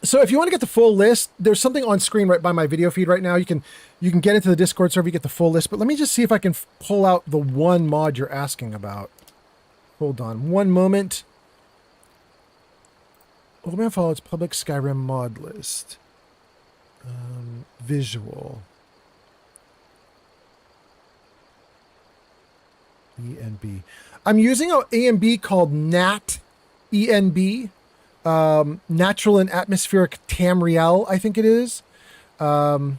So if you want to get the full list, there's something on screen right by my video feed right now. You can get into the Discord server, you get the full list. But let me just see if I can pull out the 1 mod you're asking about. Hold on 1 moment. Old Man Fallout's public Skyrim mod list. Visual. ENB. I'm using an ENB called NAT ENB. Natural and Atmospheric Tamriel, I think it is. So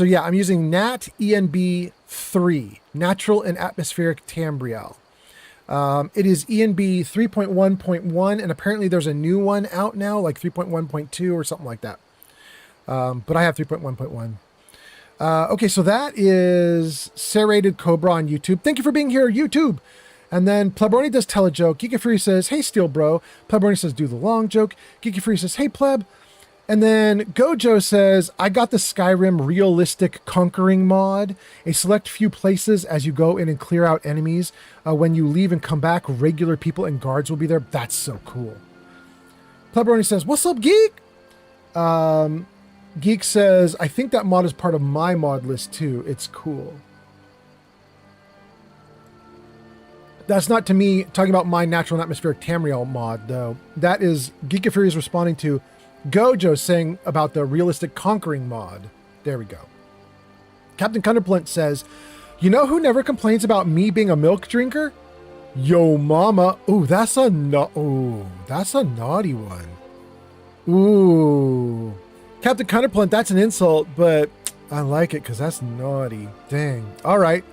yeah, I'm using NAT ENB 3, Natural and Atmospheric Tamriel. It is ENB 3.1.1, and apparently there's a new one out now, like 3.1.2 or something like that. But I have 3.1.1. Okay, so that is Serrated Cobra on YouTube. Thank you for being here, YouTube. And then Pleberoni does tell a joke. Geeka Fury says, hey, Steel Bro. Pleberoni says, do the long joke. Geeka Fury says, hey, Pleb. And then Gojo says, I got the Skyrim realistic conquering mod. A select few places as you go in and clear out enemies. When you leave and come back, regular people and guards will be there. That's so cool. Pleberoni says, what's up, Geek? Geek says, I think that mod is part of my mod list too. It's cool. That's not to me talking about my Natural and Atmospheric Tamriel mod, though. That is Geeka Fury is responding to Gojo saying about the realistic conquering mod. There we go. Captain Cunderplint says, you know who never complains about me being a milk drinker? Yo mama. Ooh, that's a naughty one. Ooh. Captain Cunderplint, that's an insult, but I like it because that's naughty. Dang. All right.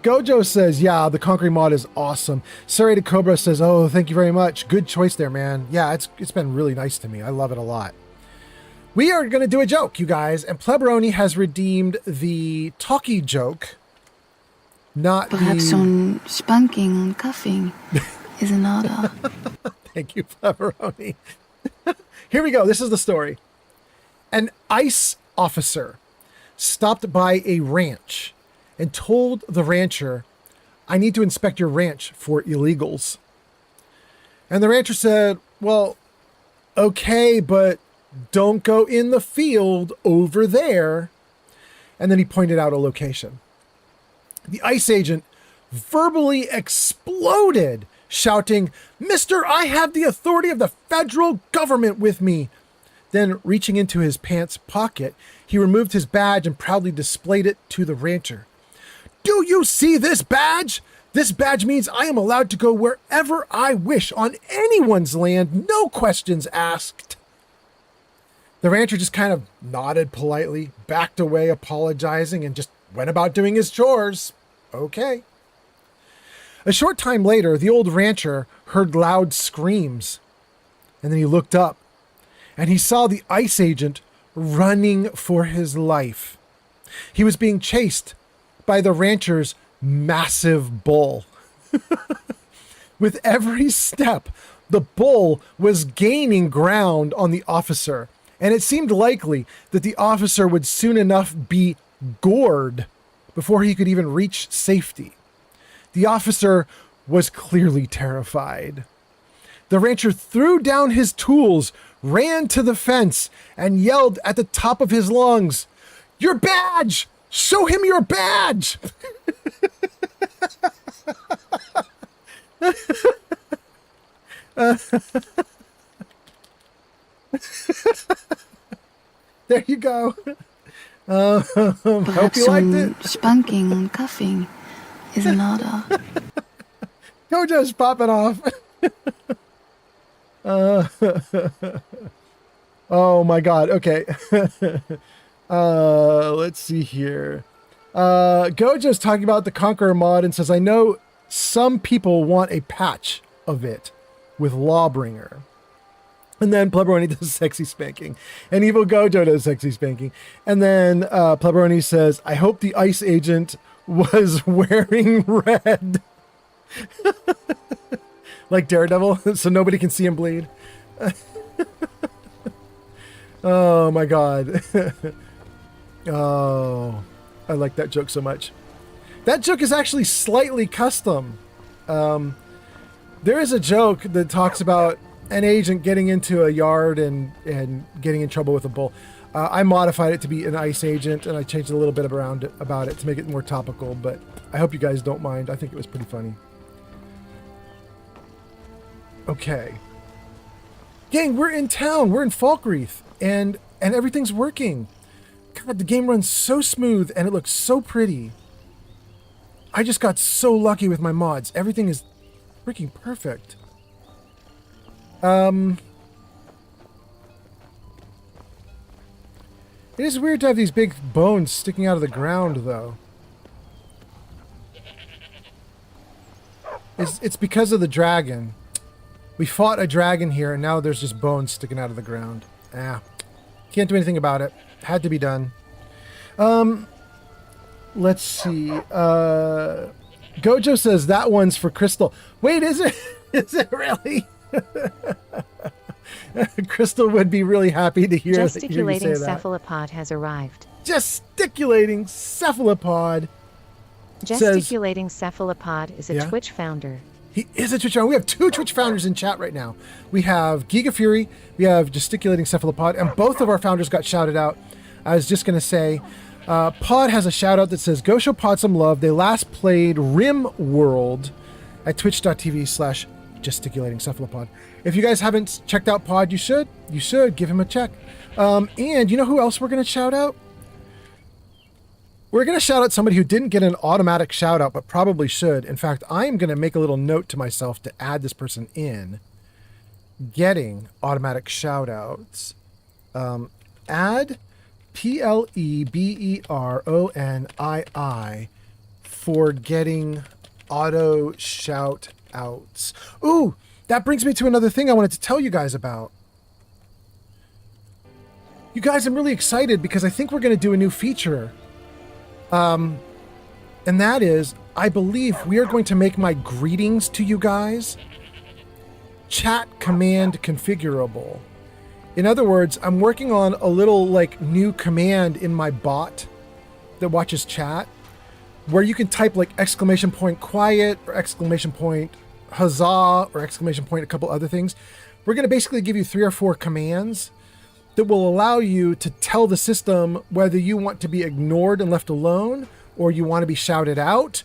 Gojo says, yeah, the Conquering mod is awesome. Serrated Cobra says, oh, thank you very much. Good choice there, man. Yeah, it's been really nice to me. I love it a lot. We are going to do a joke, you guys, and Pleberoni has redeemed the talkie joke, not Perhaps some spanking and cuffing is in order. Thank you, Pleberoni. Here we go. This is the story. An ICE officer stopped by a ranch and told the rancher, I need to inspect your ranch for illegals. And the rancher said, well, okay, but don't go in the field over there. And then he pointed out a location. The ICE agent verbally exploded, shouting, "Mister, I have the authority of the federal government with me." Then, reaching into his pants pocket, he removed his badge and proudly displayed it to the rancher. "Do you see this badge? This badge means I am allowed to go wherever I wish on anyone's land, no questions asked." The rancher just kind of nodded politely, backed away apologizing, and just went about doing his chores. Okay. A short time later, the old rancher heard loud screams, and then he looked up, and he saw the ICE agent running for his life. He was being chased by the rancher's massive bull. With every step, the bull was gaining ground on the officer, and it seemed likely that the officer would soon enough be gored before he could even reach safety. The officer was clearly terrified. The rancher threw down his tools, ran to the fence, and yelled at the top of his lungs, "Your badge! Show him your badge!" There you go. Hope you liked it. Spanking and cuffing is in order. Gojo's popping off. Oh my god. Okay. Let's see here. Gojo's talking about the Conqueror mod and says, "I know some people want a patch of it with Lawbringer." And then Pleberoni does sexy spanking. And Evil Gojo does sexy spanking. And then Pleberoni says, "I hope the ICE agent was wearing red." Like Daredevil, so nobody can see him bleed. Oh my god. Oh, I like that joke so much. That joke is actually slightly custom. There is a joke that talks about an agent getting into a yard and getting in trouble with a bull. I modified it to be an ICE agent, and I changed a little bit around about it to make it more topical, but I hope you guys don't mind. I think it was pretty funny. Okay. Gang, we're in town. We're in Falkreath, and everything's working. God, the game runs so smooth, and it looks so pretty. I just got so lucky with my mods. Everything is freaking perfect. It is weird to have these big bones sticking out of the ground, though. It's because of the dragon. We fought a dragon here, and now there's just bones sticking out of the ground. Can't do anything about it. Had to be done. Let's see. Gojo says that one's for Crystal. Wait, is it? Is it really? Crystal would be really happy to hear Gesticulating you say that. cephalopod has arrived. Gesticulating cephalopod. Gesticulating cephalopod is a Twitch founder. He is a Twitch founder. We have 2 Twitch founders in chat right now. We have Giga Fury, we have Gesticulating Cephalopod, and both of our founders got shouted out. I was just going to say, Pod has a shout out that says, "Go show Pod some love. They last played Rim World at twitch.tv/gesticulating cephalopod." If you guys haven't checked out Pod, you should. You should give him a check. And you know who else we're going to shout out? We're going to shout out somebody who didn't get an automatic shout out, but probably should. In fact, I'm going to make a little note to myself to add this person in. Getting automatic shout outs. Add PLEBERONII for getting auto shout outs. Ooh, that brings me to another thing I wanted to tell you guys about. You guys, I'm really excited because I think we're going to do a new feature. And that is, I believe we are going to make my greetings to you guys chat command configurable. In other words, I'm working on a little like new command in my bot that watches chat where you can type like !quiet or !huzzah or !a couple other things. We're going to basically give you 3 or 4 commands that will allow you to tell the system whether you want to be ignored and left alone, or you want to be shouted out,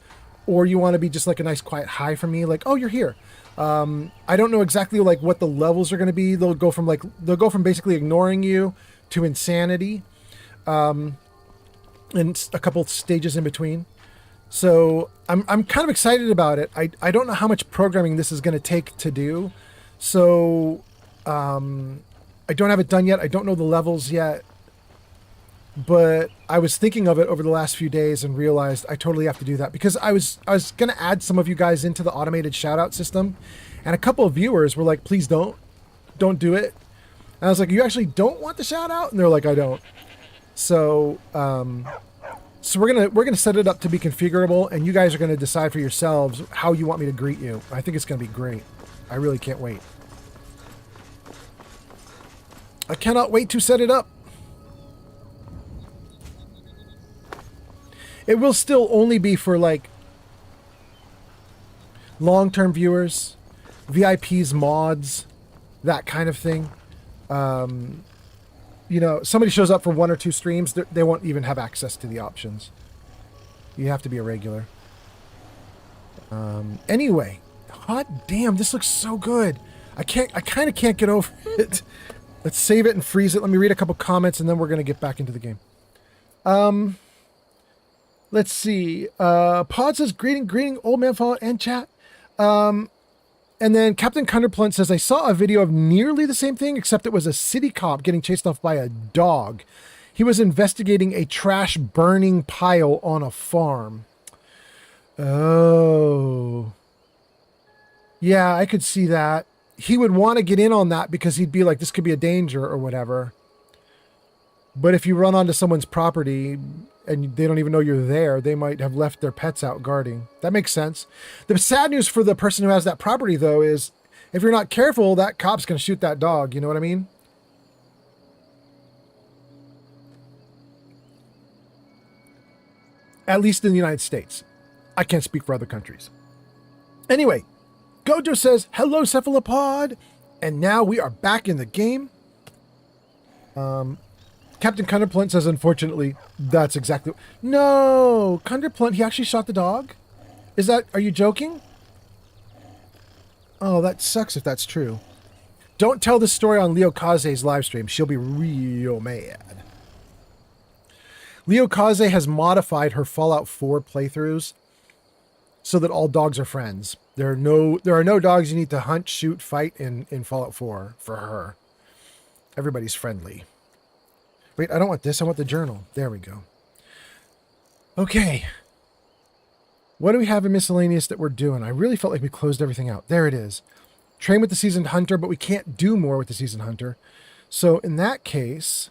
or you want to be just like a nice quiet hi from me, like, oh, you're here. I don't know exactly like what the levels are going to be. They'll go from basically ignoring you to insanity, and a couple stages in between. So I'm kind of excited about it. I don't know how much programming this is going to take to do. So I don't have it done yet. I don't know the levels yet. But I was thinking of it over the last few days and realized I totally have to do that, because I was going to add some of you guys into the automated shout out system, and a couple of viewers were like, please don't do it. And I was like, you actually don't want the shout out? And they're like, I don't. So we're gonna set it up to be configurable, and you guys are gonna decide for yourselves how you want me to greet you. I think it's gonna be great. I really can't wait. I cannot wait to set it up. It will still only be for like long-term viewers, VIPs, mods, that kind of thing. You know, somebody shows up for 1 or 2 streams, they won't even have access to the options. You have to be a regular. Anyway, hot damn, this looks so good. I kind of can't get over it. Let's save it and freeze it. Let me read a couple comments, and then we're going to get back into the game. Let's see. Pod says, greeting, old man Fallout and chat. And then Captain Cunderplunt says, I saw a video of nearly the same thing, except it was a city cop getting chased off by a dog. He was investigating a trash burning pile on a farm. Oh. Yeah, I could see that. He would want to get in on that because he'd be like, this could be a danger or whatever. But if you run onto someone's property and they don't even know you're there, they might have left their pets out guarding. That makes sense. The sad news for the person who has that property, though, is if you're not careful, that cop's going to shoot that dog. You know what I mean? At least in the United States. I can't speak for other countries. Anyway, Gojo says, hello, Cephalopod. And now we are back in the game. Captain Cunderplunt says, unfortunately, that's exactly... No! Cunderplunt, he actually shot the dog? Are you joking? Oh, that sucks if that's true. Don't tell this story on Leo Kaze's live stream. She'll be real mad. Leo Kaze has modified her Fallout 4 playthroughs so that all dogs are friends. There are no dogs you need to hunt, shoot, fight in Fallout 4 for her. Everybody's friendly. Wait, I don't want this. I want the journal. There we go. Okay. What do we have in miscellaneous that we're doing? I really felt like we closed everything out. There it is. Train with the Seasoned Hunter, but we can't do more with the Seasoned Hunter. So in that case...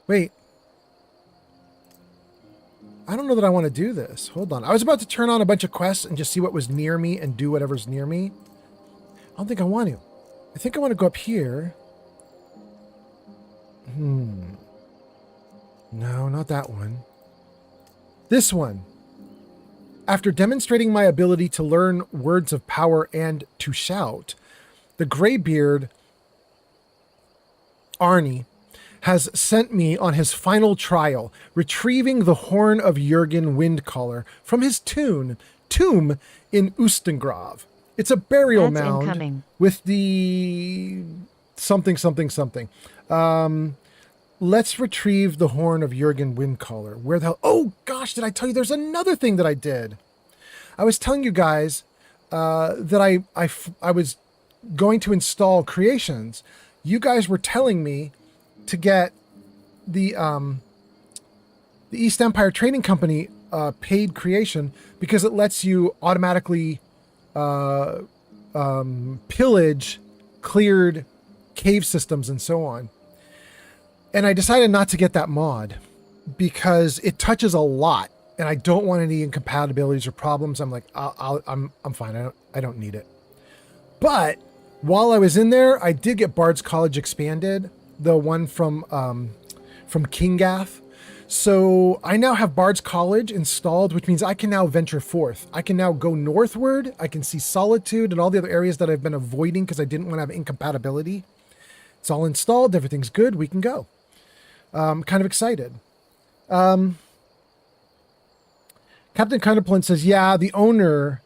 Wait. I don't know that I want to do this. Hold on. I was about to turn on a bunch of quests and just see what was near me and do whatever's near me. I don't think I want to. I think I want to go up here. No, not that one. This one. After demonstrating my ability to learn words of power and to shout, the Greybeard, Arnie, has sent me on his final trial, retrieving the horn of Jürgen Windcaller from his tomb in Ustengrav. It's a burial mound incoming. With the something. Let's retrieve the horn of Jürgen Windcaller. Where the hell? Oh gosh, did I tell you there's another thing that I did? I was telling you guys that I was going to install creations. You guys were telling me to get the East Empire Trading Company paid creation because it lets you automatically pillage cleared cave systems and so on. And I decided not to get that mod because it touches a lot and I don't want any incompatibilities or problems. I'm like, I'm fine. I don't need it. But while I was in there, I did get Bard's College Expanded, the one from Kingath. So I now have Bard's College installed, which means I can now venture forth. I can now go northward. I can see Solitude and all the other areas that I've been avoiding because I didn't want to have incompatibility. It's all installed. Everything's good. We can go. Kind of excited. Captain Counterpoint says, yeah, the owner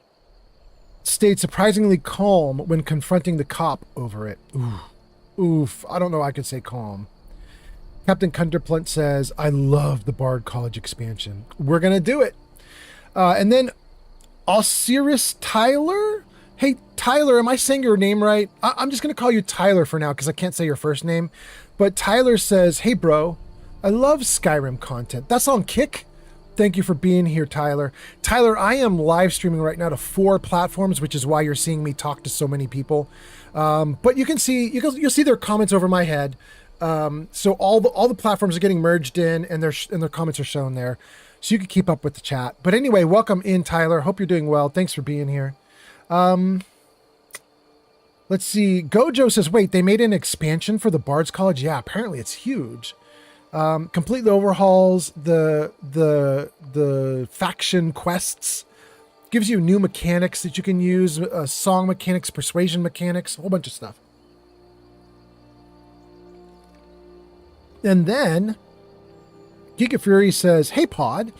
stayed surprisingly calm when confronting the cop over it. Oof. I don't know. I could say calm. Captain Counterpoint says, I love the Bard College expansion. We're going to do it. And then Osiris Tyler. Hey, Tyler, am I saying your name right? I'm just going to call you Tyler for now because I can't say your first name. But Tyler says, hey, bro, I love Skyrim content. That's on Kick. Thank you for being here, Tyler. Tyler, I am live streaming right now to 4 platforms, which is why you're seeing me talk to so many people. But you can see, you'll see their comments over my head. So all the platforms are getting merged in, and their comments are shown there, so you can keep up with the chat. But anyway, welcome in, Tyler. Hope you're doing well. Thanks for being here. Let's see. Gojo says, wait, they made an expansion for the Bard's College? Yeah, apparently it's huge. Completely overhauls the faction quests, gives you new mechanics that you can use, song mechanics, persuasion mechanics, a whole bunch of stuff. And then Giga Fury says, hey, Pod.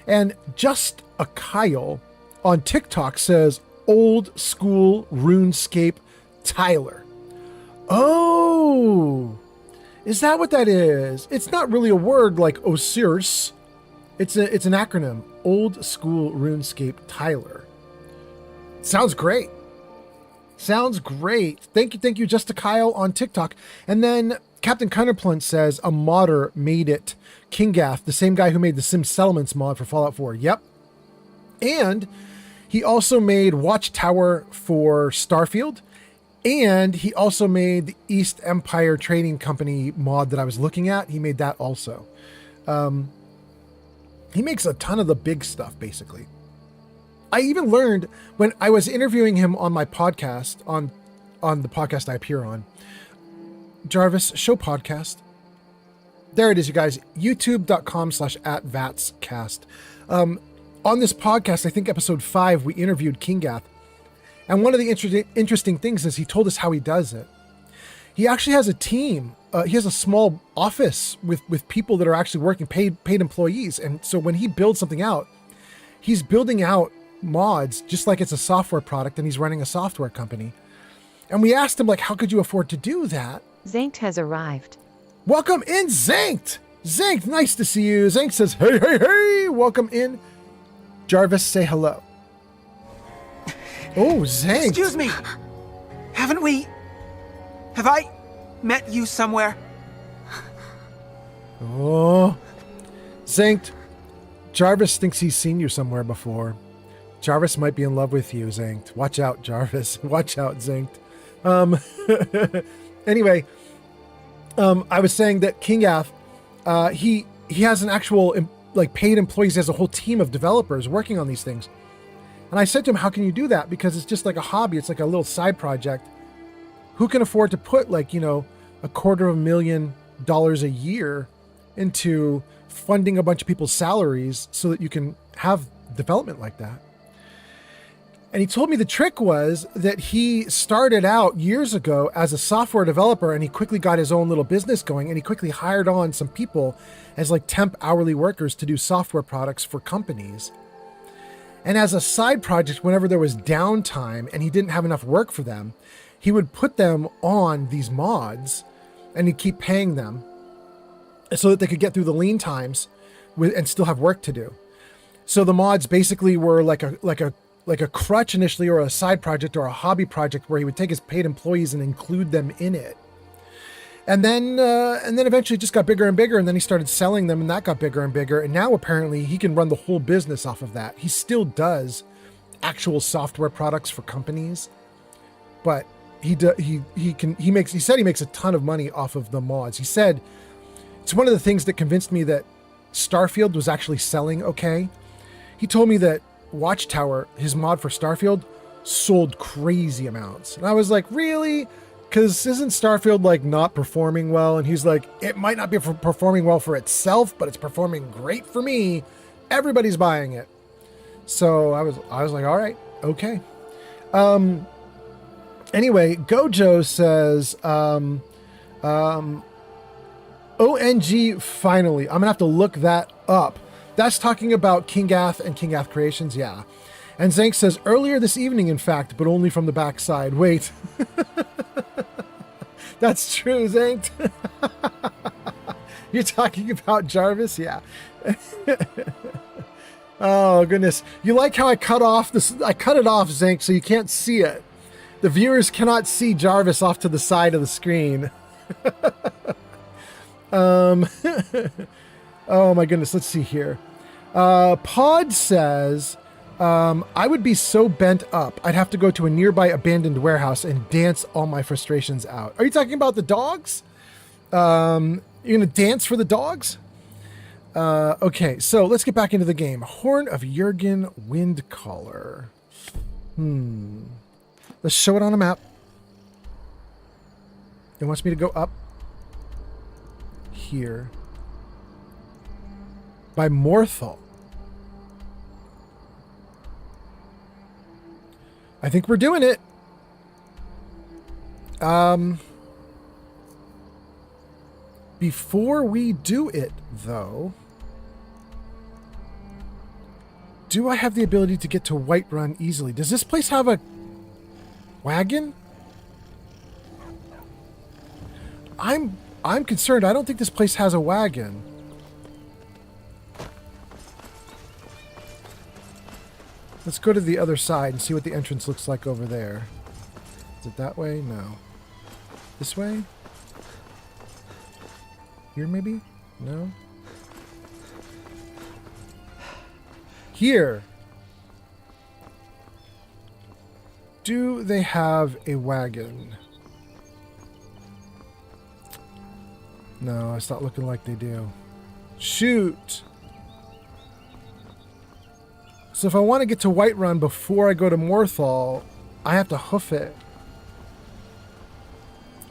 And Just a Kyle on TikTok says, old school RuneScape Tyler. Oh, is that what that is? It's not really a word like Osiris. It's an acronym. Old school RuneScape Tyler. Sounds great. Sounds great. Thank you, Just a Kyle on TikTok. And then Captain Counterpoint says a modder made it. Kingath, the same guy who made the Sim Settlements mod for Fallout 4. Yep. And he also made Watchtower for Starfield. And he also made the East Empire Trading Company mod that I was looking at. He made that also. He makes a ton of the big stuff, basically. I even learned when I was interviewing him on my podcast, on the podcast I appear on, Jarvis Show Podcast. There it is, you guys. YouTube.com/@VatsCast. On this podcast, I think episode 5, we interviewed Kingath. And one of the interesting things is he told us how he does it. He actually has a team. He has a small office with people that are actually working, paid employees. And so when he builds something out, he's building out mods just like it's a software product, and he's running a software company. And we asked him, like, how could you afford to do that? Zankt has arrived. Welcome in, Zankt! Zankt, nice to see you. Zankt says, hey, hey, hey, welcome in. Jarvis, say hello. Oh, Zankt. Excuse me. Have I met you somewhere? Oh. Zankt, Jarvis thinks he's seen you somewhere before. Jarvis might be in love with you, Zankt. Watch out, Jarvis. Watch out, Zankt. Anyway, I was saying that Kingath, he has an actual paid employees. He has a whole team of developers working on these things. And I said to him, how can you do that? Because it's just like a hobby. It's like a little side project. Who can afford to put $250,000 a year into funding a bunch of people's salaries so that you can have development like that? And he told me the trick was that he started out years ago as a software developer, and he quickly got his own little business going, and he quickly hired on some people as like temp hourly workers to do software products for companies. And as a side project, whenever there was downtime and he didn't have enough work for them, he would put them on these mods and he'd keep paying them so that they could get through the lean times and still have work to do. So the mods basically were like a crutch initially, or a side project or a hobby project where he would take his paid employees and include them in it. And then eventually it just got bigger and bigger, and then he started selling them, and that got bigger and bigger. And now apparently he can run the whole business off of that. He still does actual software products for companies, but he said he makes a ton of money off of the mods. He said it's one of the things that convinced me that Starfield was actually selling okay. He told me that Watchtower, his mod for Starfield, sold crazy amounts. And I was like, really? because isn't Starfield like not performing well? And he's like, it might not be performing well for itself, but it's performing great for me. Everybody's buying it. So I was like, all right, okay. Anyway, Gojo says, ONG, finally. I'm gonna have to look that up. That's talking about King Ath and King Ath Creations, yeah. And Zank says, earlier this evening, in fact, but only from the backside. Wait. That's true, Zank. You're talking about Jarvis? Yeah. Oh, goodness. You like how I cut off this? I cut it off, Zank, so you can't see it. The viewers cannot see Jarvis off to the side of the screen. Oh, my goodness. Let's see here. Pod says... I would be so bent up, I'd have to go to a nearby abandoned warehouse and dance all my frustrations out. Are you talking about the dogs? You're going to dance for the dogs? Okay, so let's get back into the game. Horn of Jurgen Windcaller. Let's show it on a map. It wants me to go up here by Morthal. I think we're doing it. Before we do it, though, do I have the ability to get to Whiterun easily? Does this place have a wagon? I'm concerned. I don't think this place has a wagon. Let's go to the other side and see what the entrance looks like over there. Is it that way? No. This way? Here, maybe? No? Here! Do they have a wagon? No, it's not looking like they do. Shoot! So if I want to get to Whiterun before I go to Morthal, I have to hoof it.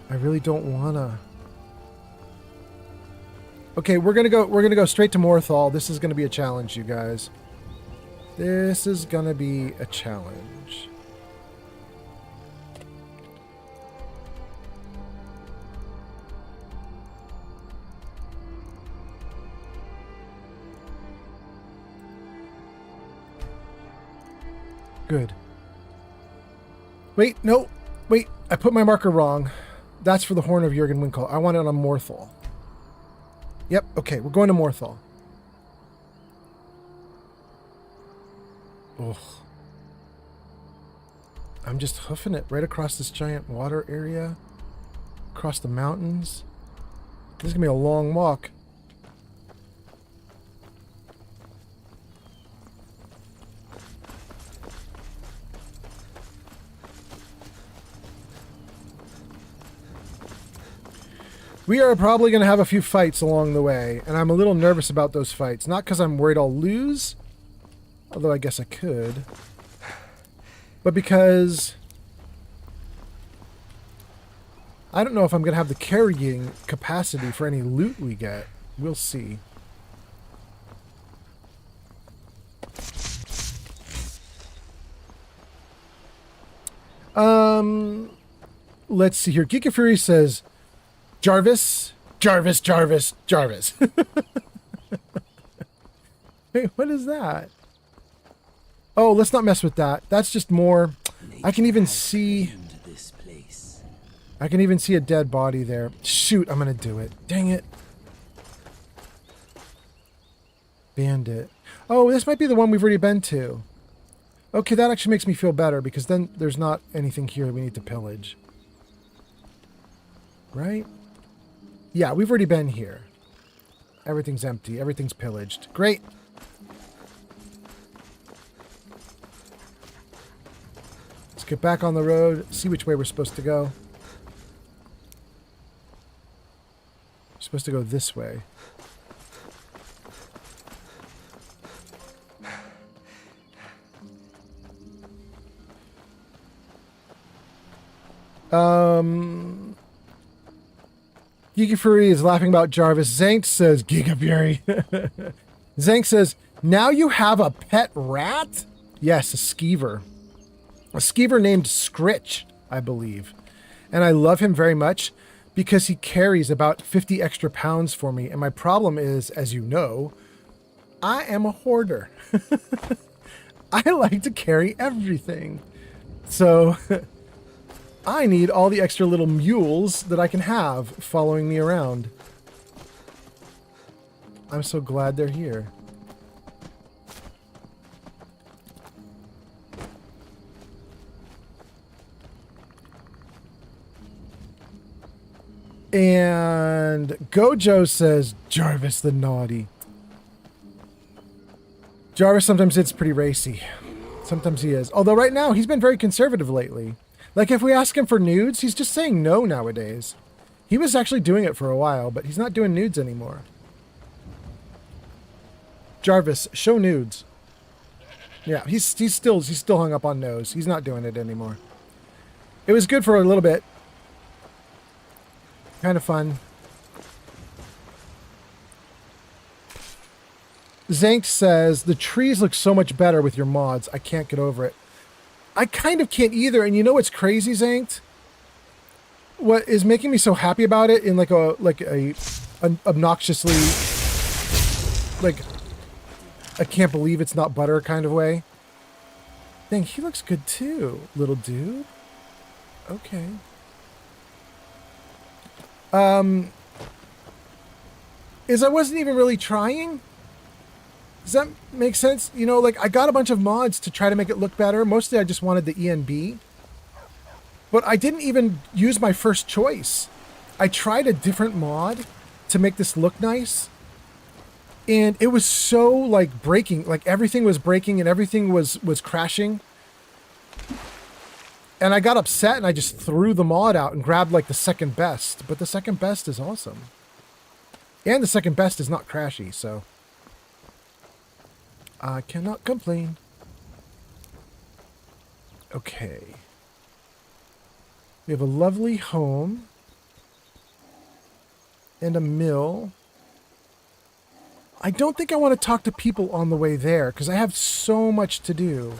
I really don't wanna. Okay, we're gonna go straight to Morthal. This is gonna be a challenge, you guys. This is gonna be a challenge. Good. Wait, no. Wait, I put my marker wrong. That's for the Horn of Jurgen Windcaller. I want it on Morthal. Yep, okay, we're going to Morthal. Ugh. I'm just hoofing it right across this giant water area. Across the mountains. This is going to be a long walk. We are probably going to have a few fights along the way, and I'm a little nervous about those fights. Not because I'm worried I'll lose, although I guess I could, but because I don't know if I'm going to have the carrying capacity for any loot we get. We'll see. Let's see here. Geek of Fury says... Jarvis, Jarvis, Jarvis, Jarvis. Hey, what is that? Oh, let's not mess with that. That's just more. I can even see. I can even see a dead body there. Shoot, I'm gonna do it. Dang it. Bandit. Oh, this might be the one we've already been to. Okay, that actually makes me feel better because then there's not anything here we need to pillage. Right? Yeah, we've already been here. Everything's empty. Everything's pillaged. Great. Let's get back on the road, see which way we're supposed to go. We're supposed to go this way. Giga Fury is laughing about Jarvis. Zank says, Giga Fury. Zank says, now you have a pet rat? Yes, a skeever. A skeever named Scritch, I believe. And I love him very much because he carries about 50 extra pounds for me. And my problem is, as you know, I am a hoarder. I like to carry everything. So I need all the extra little mules that I can have following me around. I'm so glad they're here. And Gojo says, Jarvis the naughty. Jarvis sometimes it's pretty racy. Sometimes he is. Although right now, he's been very conservative lately. Like if we ask him for nudes, he's just saying no nowadays. He was actually doing it for a while, but he's not doing nudes anymore. Jarvis, show nudes. Yeah, he's still hung up on no's. He's not doing it anymore. It was good for a little bit. Kind of fun. Zank says, the trees look so much better with your mods. I can't get over it. I kind of can't either. And you know what's crazy, Zank? What is making me so happy about it in like a obnoxiously, like, I can't believe it's not butter kind of way. Dang, he looks good too, little dude. Okay. Is I wasn't even really trying. Does that make sense? You know, like I got a bunch of mods to try to make it look better. Mostly I just wanted the ENB. But I didn't even use my first choice. I tried a different mod to make this look nice. And it was so like breaking, like everything was breaking and everything was crashing. And I got upset and I just threw the mod out and grabbed like the second best. But the second best is awesome. And the second best is not crashy, so I cannot complain. Okay. We have a lovely home. And a mill. I don't think I want to talk to people on the way there because I have so much to do.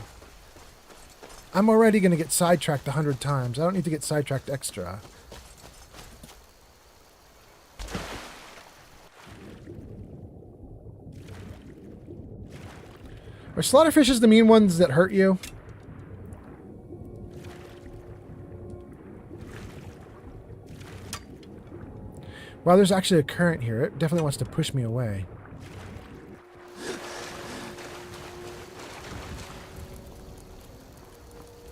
I'm already going to get sidetracked 100 times. I don't need to get sidetracked extra. Are slaughterfishes the mean ones that hurt you? Wow, there's actually a current here. It definitely wants to push me away.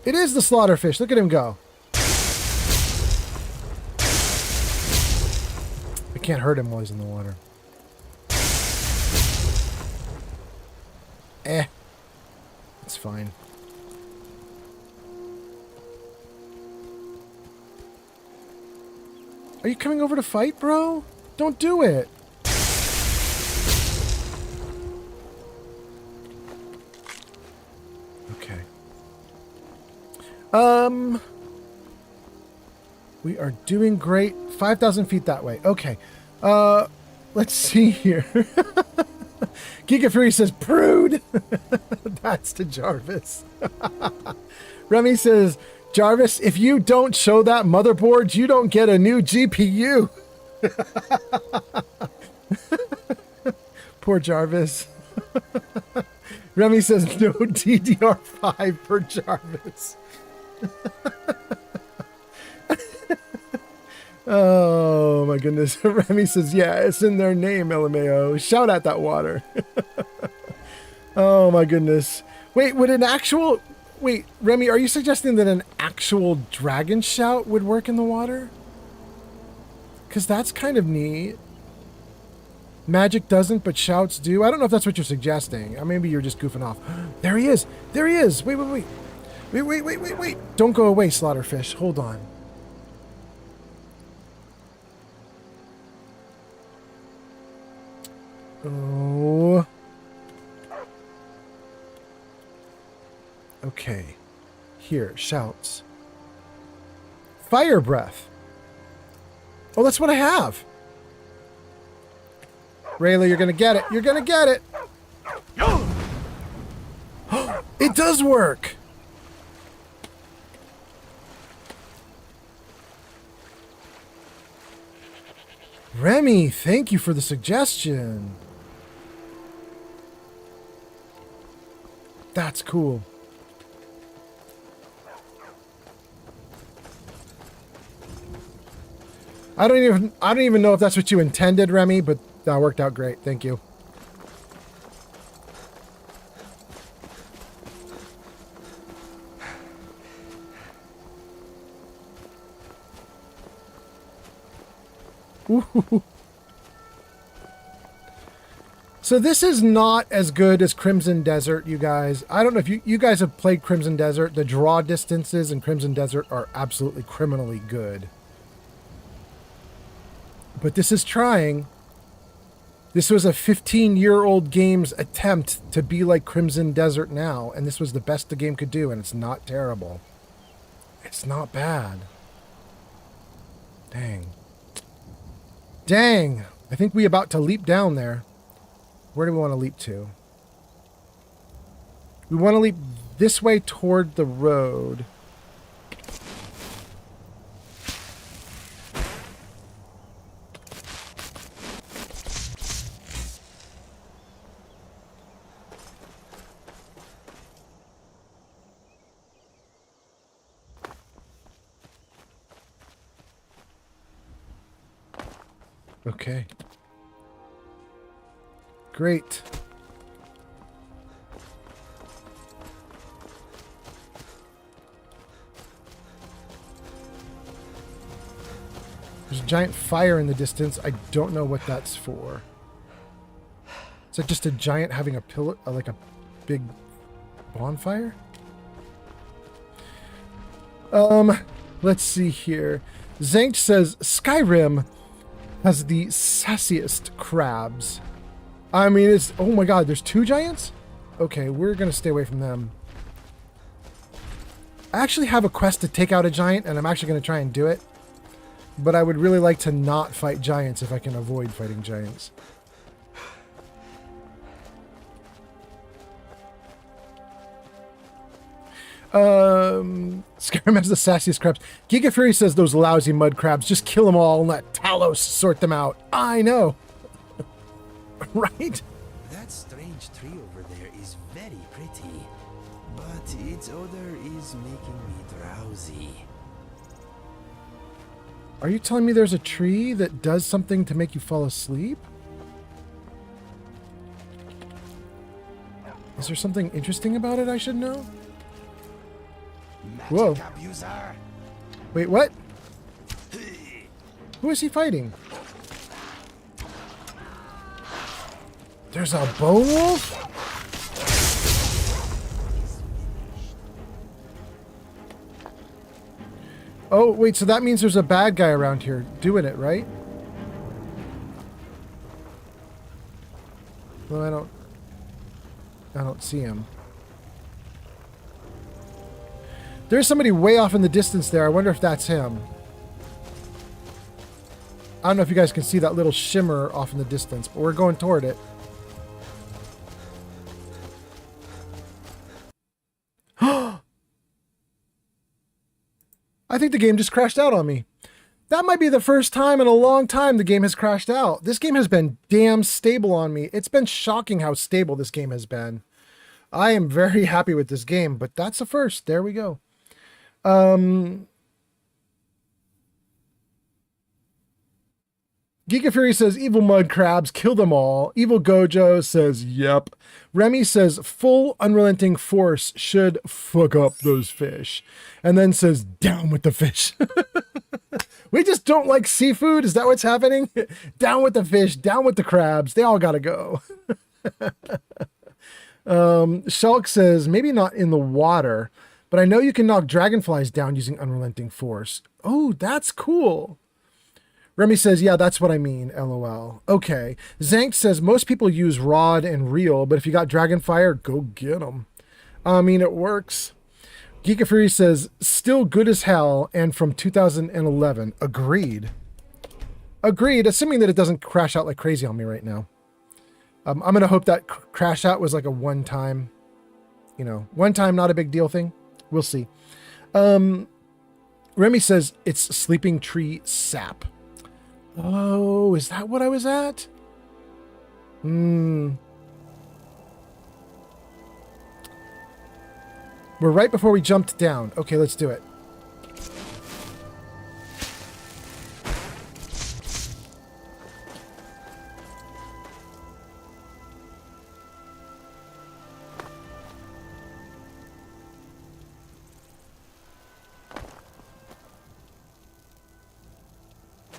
It is the slaughterfish. Look at him go. I can't hurt him while he's in the water. It's fine. Are you coming over to fight, bro? Don't do it. Okay. We are doing great. 5,000 feet that way. Okay. Let's see here. Giga Fury says, prude. That's to Jarvis. Remy says, Jarvis, if you don't show that motherboard, you don't get a new GPU. Poor Jarvis. Remy says, no DDR5 for Jarvis. Oh my goodness. Remy says, yeah, it's in their name, LMAO. Shout at that water. Oh my goodness. Wait, would an actual... Wait, Remy, are you suggesting that an actual dragon shout would work in the water? Because that's kind of neat. Magic doesn't, but shouts do. I don't know if that's what you're suggesting. Or maybe you're just goofing off. There he is. There he is. Wait, wait, wait. Wait, wait, wait, wait, wait. Don't go away, Slaughterfish. Hold on. Oh. Okay. Here, shouts. Fire breath. Oh, that's what I have. Rayla, you're gonna get it. You're gonna get it. It does work. Remy, thank you for the suggestion. That's cool. I don't even know if that's what you intended, Remy, but that worked out great. Thank you. Ooh. So this is not as good as Crimson Desert, you guys. I don't know if you guys have played Crimson Desert. The draw distances in Crimson Desert are absolutely criminally good. But this is trying. This was a 15-year-old game's attempt to be like Crimson Desert now, and this was the best the game could do, and it's not terrible. It's not bad. Dang. Dang. I think we about to leap down there. Where do we want to leap to? We want to leap this way toward the road. Okay. Great. There's a giant fire in the distance. I don't know what that's for. Is that just a giant having a pillar, like a big bonfire? Let's see here. Zankt says Skyrim has the sassiest crabs. I mean, it's... Oh my god, there's two giants? Okay, we're gonna stay away from them. I actually have a quest to take out a giant, and I'm actually gonna try and do it. But I would really like to not fight giants if I can avoid fighting giants. Skyrim has the sassiest crabs. Giga Fury says those lousy mud crabs, just kill them all and let Talos sort them out. I know. Right? That strange tree over there is very pretty, but its odor is making me drowsy. Are you telling me there's a tree that does something to make you fall asleep? Is there something interesting about it I should know? Whoa. Abuser. Wait, what? Who is he fighting? There's a bone wolf? Oh, wait, so that means there's a bad guy around here doing it, right? Well, I don't see him. There's somebody way off in the distance there. I wonder if that's him. I don't know if you guys can see that little shimmer off in the distance, but we're going toward it. I think the game just crashed out on me. That might be the first time in a long time the game has crashed out. This game has been damn stable on me. It's been shocking how stable this game has been. I am very happy with this game, but that's a first. There we go. Giga Fury says, evil mud crabs, kill them all. Evil Gojo says, yep. Remy says, full unrelenting force should fuck up those fish. And then says, down with the fish. We just don't like seafood? Is that what's happening? Down with the fish, down with the crabs. They all gotta go. Shulk says, maybe not in the water, but I know you can knock dragonflies down using unrelenting force. Oh, that's cool. Remy says, yeah, that's what I mean, LOL. Okay. Zankt says, most people use rod and reel, but if you got dragonfire, go get them. I mean, it works. Giga Fury says, still good as hell, and from 2011. Agreed. Agreed, assuming that it doesn't crash out like crazy on me right now. I'm going to hope that crash out was like a one-time, one-time, not a big deal thing. We'll see. Remy says it's sleeping tree sap. Oh, is that what I was at? We're right before we jumped down. Okay, let's do it.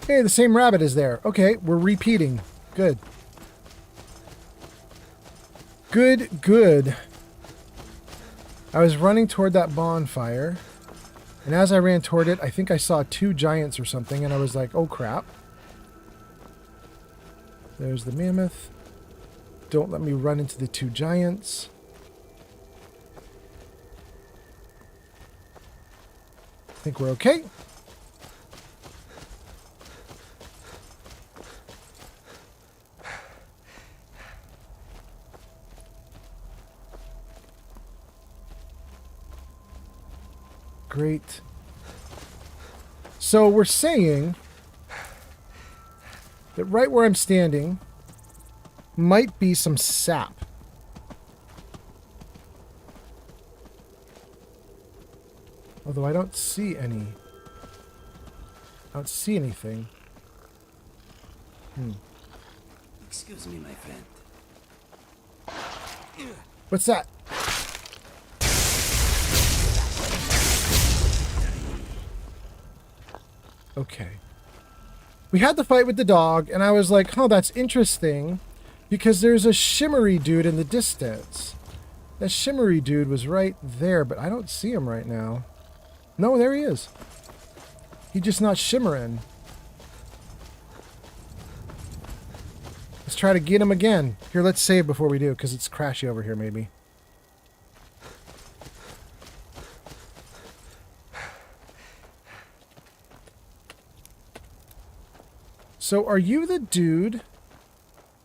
Hey, the same rabbit is there. Okay, we're repeating. Good. Good, good. I was running toward that bonfire, and as I ran toward it, I think I saw 2 giants or something, and I was like, oh crap. There's the mammoth. Don't let me run into the 2 giants. I think we're okay. Great. So we're saying that right where I'm standing might be some sap. Although I don't see any. I don't see anything. Excuse me, my friend. What's that? Okay. We had the fight with the dog, and I was like, oh, that's interesting, because there's a shimmery dude in the distance. That shimmery dude was right there, but I don't see him right now. No, there he is. He's just not shimmering. Let's try to get him again. Here, let's save before we do, because it's crashy over here, maybe. So are you the dude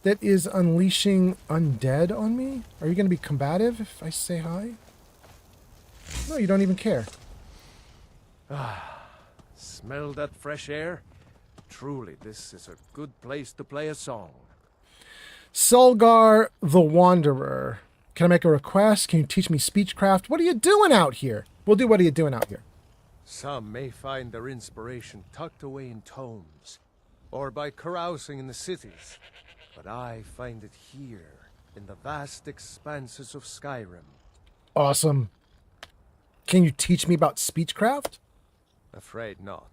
that is unleashing undead on me? Are you going to be combative if I say hi? No, you don't even care. Smell that fresh air? Truly, this is a good place to play a song. Solgar the Wanderer. Can I make a request? Can you teach me speechcraft? What are you doing out here? We'll do what are you doing out here. Some may find their inspiration tucked away in tomes, or by carousing in the cities, but I find it here, in the vast expanses of Skyrim. Awesome. Can you teach me about speechcraft? Afraid not.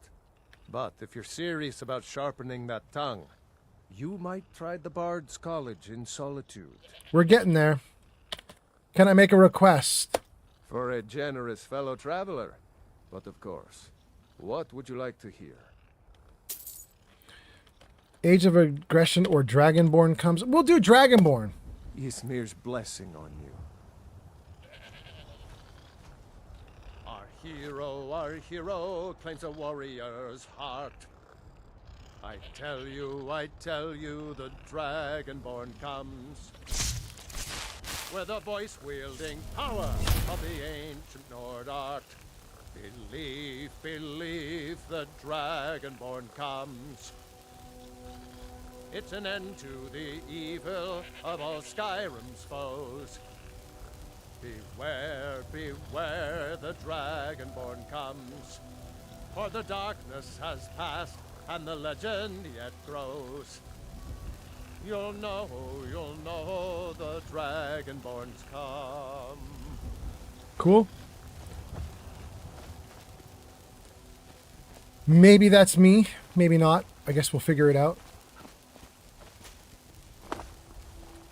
But if you're serious about sharpening that tongue, you might try the Bard's College in Solitude. We're getting there. Can I make a request? For a generous fellow traveler. But of course, what would you like to hear? Age of Aggression or Dragonborn comes. We'll do Dragonborn. Ysmir's blessing on you. Our hero claims a warrior's heart. I tell you, the Dragonborn comes. With a voice-wielding power of the ancient Nord art. Believe, the Dragonborn comes. It's an end to the evil of all Skyrim's foes. Beware, the Dragonborn comes. For the darkness has passed, and the legend yet grows. You'll know the Dragonborn's come. Cool. Maybe that's me, maybe not. I guess we'll figure it out.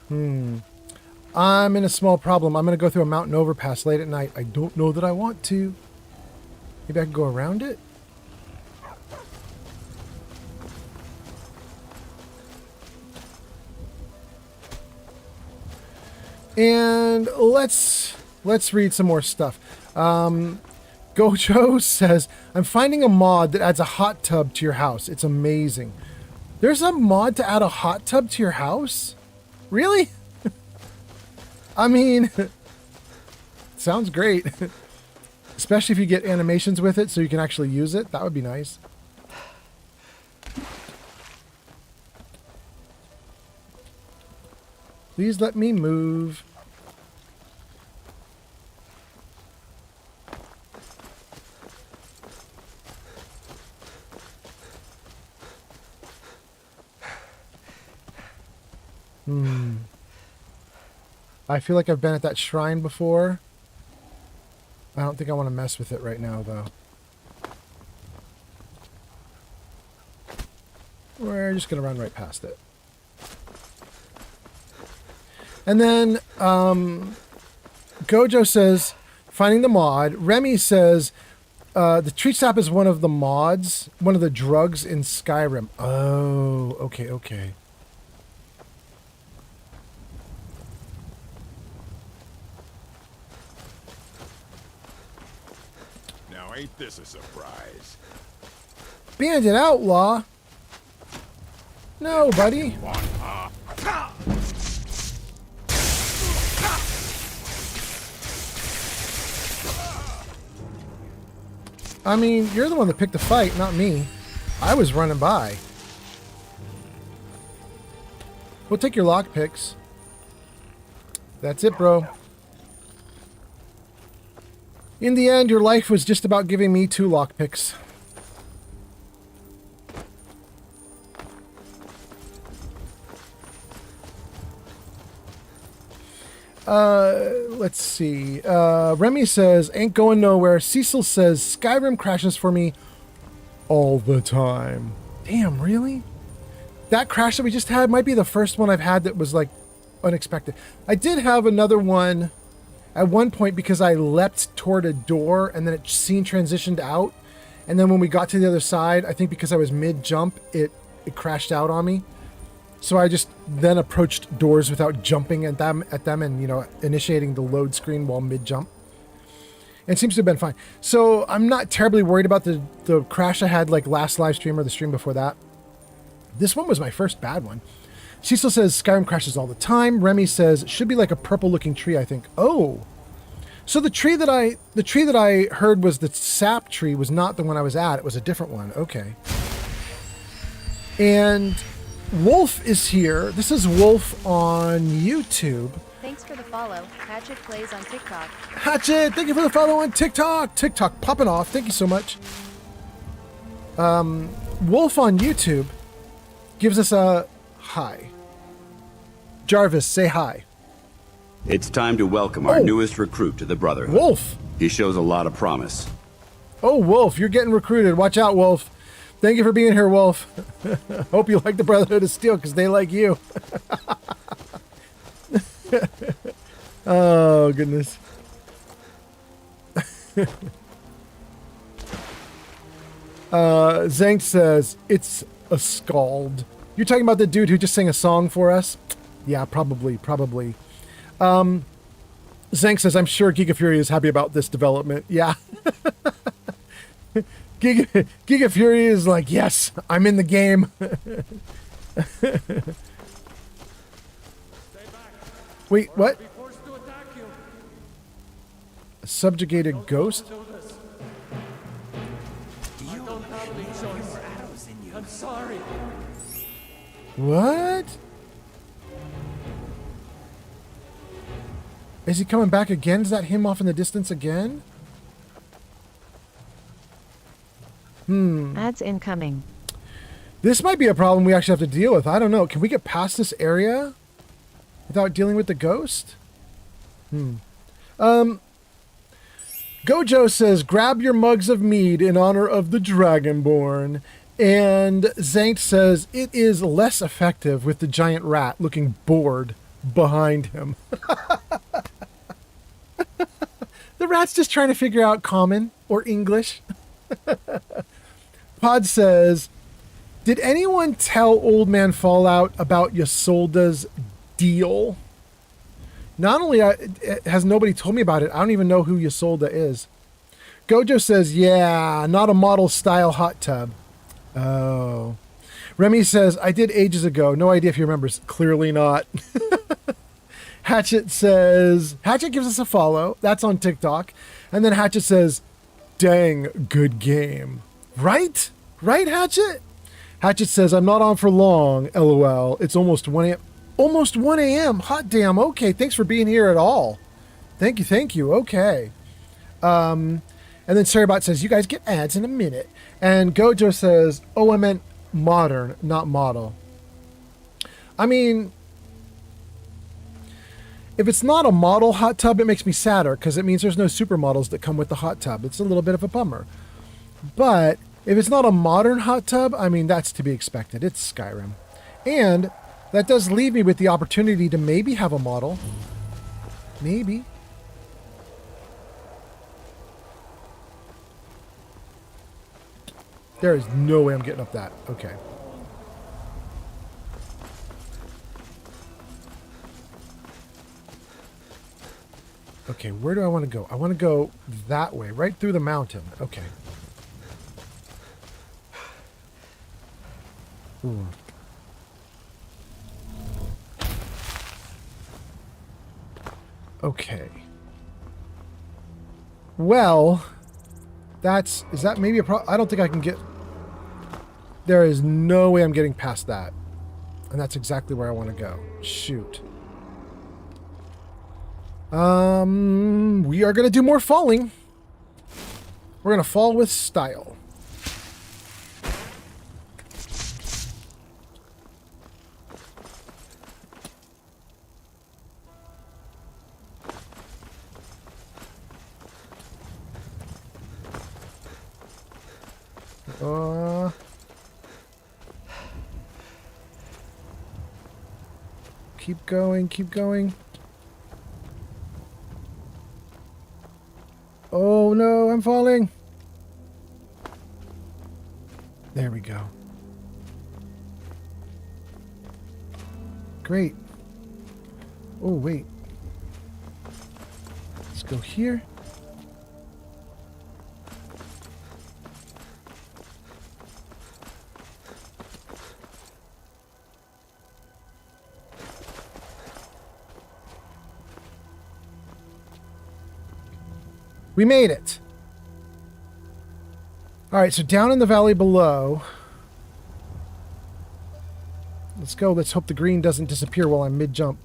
I'm in a small problem. I'm going to go through a mountain overpass late at night. I don't know that I want to. Maybe I can go around it? And let's read some more stuff. Gojo says, I'm finding a mod that adds a hot tub to your house. It's amazing. There's a mod to add a hot tub to your house? Really? I mean, sounds great. Especially if you get animations with it so you can actually use it. That would be nice. Please let me move. I feel like I've been at that shrine before. I don't think I want to mess with it right now, though. We're just going to run right past it. And then Gojo says, finding the mod. Remy says, the tree sap is one of the mods, one of the drugs in Skyrim. Oh, okay, okay. Now ain't this a surprise? Bandit outlaw? No, buddy. I mean, you're the one that picked the fight, not me. I was running by. We'll take your lockpicks. That's it, bro. In the end, your life was just about giving me 2 lockpicks. Let's see. Remy says, ain't going nowhere. Cecil says, Skyrim crashes for me all the time. Damn, really? That crash that we just had might be the first one I've had that was, like, unexpected. I did have another one at one point because I leapt toward a door and then it scene transitioned out. And then when we got to the other side, I think because I was mid-jump, it crashed out on me. So I just then approached doors without jumping at them and, you know, initiating the load screen while mid-jump. And it seems to have been fine. So I'm not terribly worried about the crash I had like last live stream or the stream before that. This one was my first bad one. Cecil says Skyrim crashes all the time. Remy says it should be like a purple looking tree, I think. Oh. So the tree that I heard was the sap tree was not the one I was at. It was a different one. Okay. And Wolf is here. This is Wolf on YouTube. Thanks for the follow. Hatchet plays on TikTok. Hatchet, thank you for the follow on TikTok. TikTok popping off. Thank you so much. Wolf on YouTube gives us a hi. Jarvis, say hi. It's time to welcome our newest recruit to the Brotherhood. Wolf. He shows a lot of promise. Oh, Wolf, you're getting recruited. Watch out, Wolf. Thank you for being here, Wolf. Hope you like the Brotherhood of Steel because they like you. Oh, goodness. Zank says, it's a scald. You're talking about the dude who just sang a song for us? Yeah, probably. Zank says, I'm sure Giga Fury is happy about this development. Yeah. Giga Fury is like, yes, I'm in the game. Wait, what? A subjugated ghost? I'm sorry. What? Is he coming back again? Is that him off in the distance again? Ads incoming. This might be a problem we actually have to deal with. I don't know. Can we get past this area without dealing with the ghost? Gojo says, grab your mugs of mead in honor of the Dragonborn. And Zank says, it is less effective with the giant rat looking bored behind him. The rat's just trying to figure out common or English. Pod says, did anyone tell Old Man Fallout about Ysolda's deal? Not only has nobody told me about it, I don't even know who Ysolda is. Gojo says, yeah, not a model style hot tub. Oh. Remy says, I did ages ago. No idea if he remembers. Clearly not. Hatchet says, Hatchet gives us a follow. That's on TikTok. And then Hatchet says, dang, good game. Right? Right, Hatchet? Hatchet says, I'm not on for long, LOL. It's almost 1 a.m. Almost 1 a.m. Hot damn. Okay, thanks for being here at all. Thank you. Okay. And then Sarabot says, you guys get ads in a minute. And Gojo says, oh, I meant modern, not model. I mean, if it's not a model hot tub, it makes me sadder because it means there's no supermodels that come with the hot tub. It's a little bit of a bummer. But if it's not a modern hot tub, I mean, that's to be expected. It's Skyrim. And that does leave me with the opportunity to maybe have a model. Maybe. There is no way I'm getting up that. Okay. Okay, where do I want to go? I want to go that way, right through the mountain. Okay. Ooh. Okay. Well, is that maybe a problem? I don't think I can get... There is no way I'm getting past that. And that's exactly where I want to go. Shoot. We are going to do more falling. We're going to fall with style. Keep going. Oh no, I'm falling. There we go. Great. Oh, wait. Let's go here. We made it. All right, so down in the valley below. Let's go. Let's hope the green doesn't disappear while I'm mid-jump.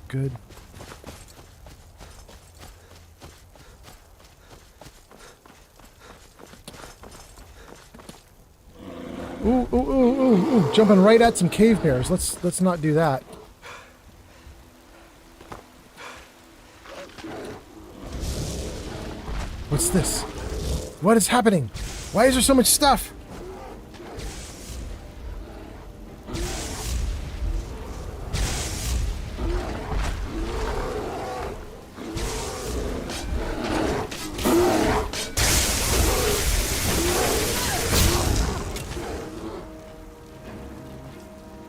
Good. Ooh. Jumping right at some cave bears. Let's not do that. What's this? What is happening? Why is there so much stuff?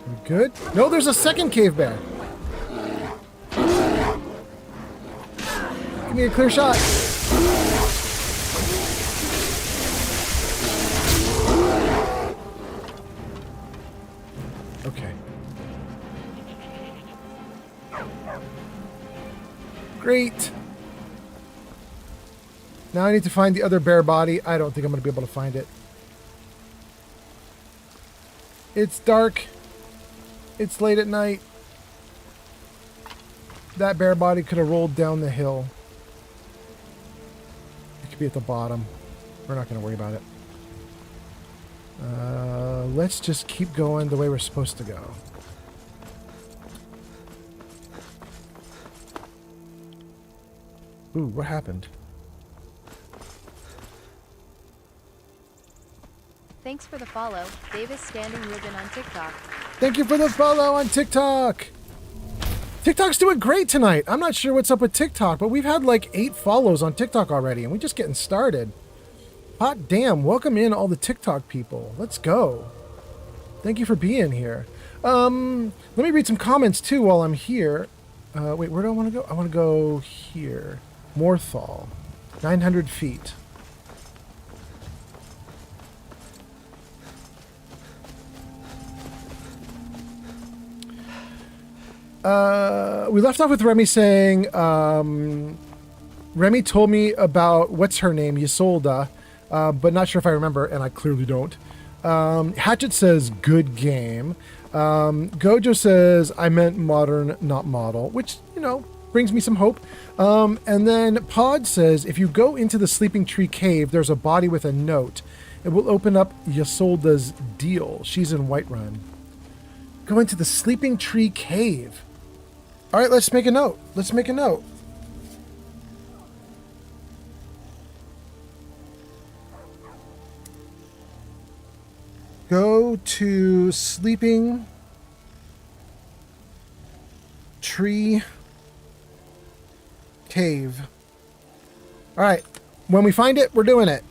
We good? No, there's a second cave bear. Give me a clear shot. Great. Now I need to find the other bear body. I don't think I'm going to be able to find it. It's dark. It's late at night. That bear body could have rolled down the hill. It could be at the bottom. We're not going to worry about it. Let's just keep going the way we're supposed to go. Ooh, what happened? Thanks for the follow, Davis Standing Ribbon on TikTok. Thank you for the follow on TikTok. TikTok's doing great tonight. I'm not sure what's up with TikTok, but we've had like 8 follows on TikTok already, and we're just getting started. Hot damn, welcome in all the TikTok people. Let's go. Thank you for being here. Let me read some comments too while I'm here. Wait, where do I want to go? I want to go here. Morthal, 900 feet. We left off with Remy saying, Remy told me about, what's her name, Ysolda, but not sure if I remember, and I clearly don't. Hatchet says, good game. Gojo says, I meant modern, not model, which, you know, brings me some hope. And then Pod says, if you go into the Sleeping Tree Cave, there's a body with a note. It will open up Ysolda's deal. She's in Whiterun. Go into the Sleeping Tree Cave. All right, let's make a note. Let's make a note. Go to Sleeping Tree Cave. All right. When we find it, we're doing it.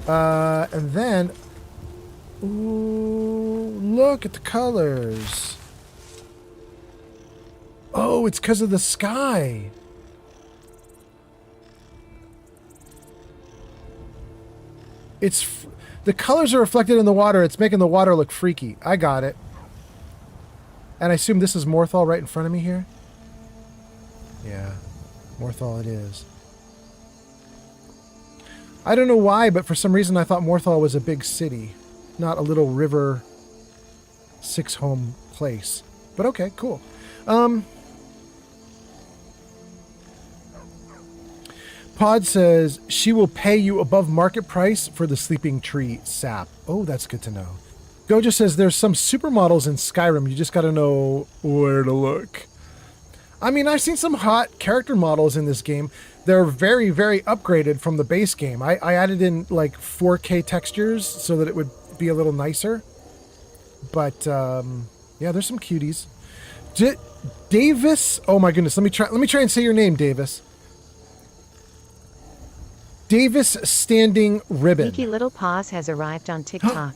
And then, ooh, look at the colors. Oh, it's because of the sky. The colors are reflected in the water. It's making the water look freaky. I got it. And I assume this is Morthal right in front of me here? Yeah, Morthal it is. I don't know why, but for some reason I thought Morthal was a big city, not a little river six-home place. But okay, cool. Pod says, she will pay you above market price for the Sleeping Tree sap. Oh, that's good to know. Gojo says, there's some supermodels in Skyrim. You just got to know where to look. I mean, I've seen some hot character models in this game. They're very, very upgraded from the base game. I added in like 4K textures so that it would be a little nicer. But yeah, there's some cuties. Davis. Oh my goodness. Let me try and say your name, Davis. Davis Standing Ribbon. Sneaky Little Paws has arrived on TikTok.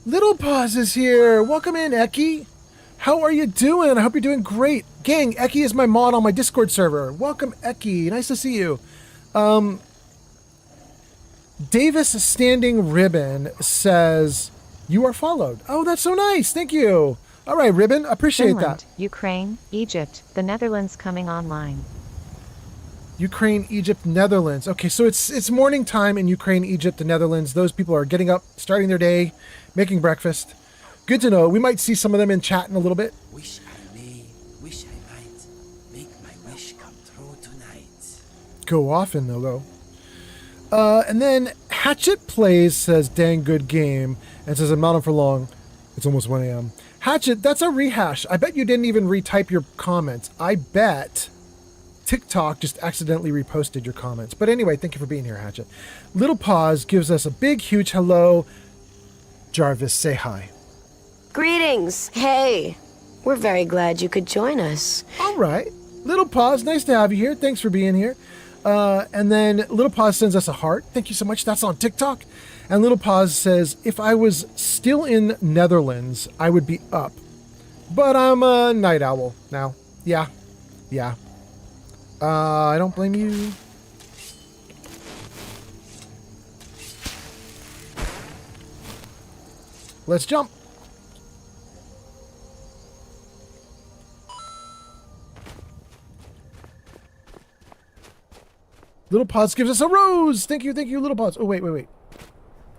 Little Paws is here. Welcome in, Eki. How are you doing? I hope you're doing great. Gang, Eki is my mod on my Discord server. Welcome, Eki. Nice to see you. Davis Standing Ribbon says, you are followed. Oh, that's so nice. Thank you. All right, Ribbon. Appreciate Finland, that. Ukraine, Egypt, the Netherlands coming online. Ukraine, Egypt, Netherlands. Okay, so it's morning time in Ukraine, Egypt, the Netherlands. Those people are getting up, starting their day, making breakfast. Good to know. We might see some of them in chat in a little bit. Wish I may, wish I might, make my wish come true tonight. Go often, though, go. And then Hatchet Plays says, dang good game, and says, I'm not on for long. It's almost 1 a.m. Hatchet, that's a rehash. I bet you didn't even retype your comments. I bet TikTok just accidentally reposted your comments. But anyway, thank you for being here, Hatchet. Little Paws gives us a big, huge hello. Jarvis, say hi. Greetings. Hey. We're very glad you could join us. All right. Little Paws, nice to have you here. Thanks for being here. And then Little Paws sends us a heart. Thank you so much. That's on TikTok. And Little Paws says, if I was still in Netherlands, I would be up. But I'm a night owl now. Yeah. I don't blame you. Let's jump. Little Paws gives us a rose. Thank you, Little Paws. Oh, wait.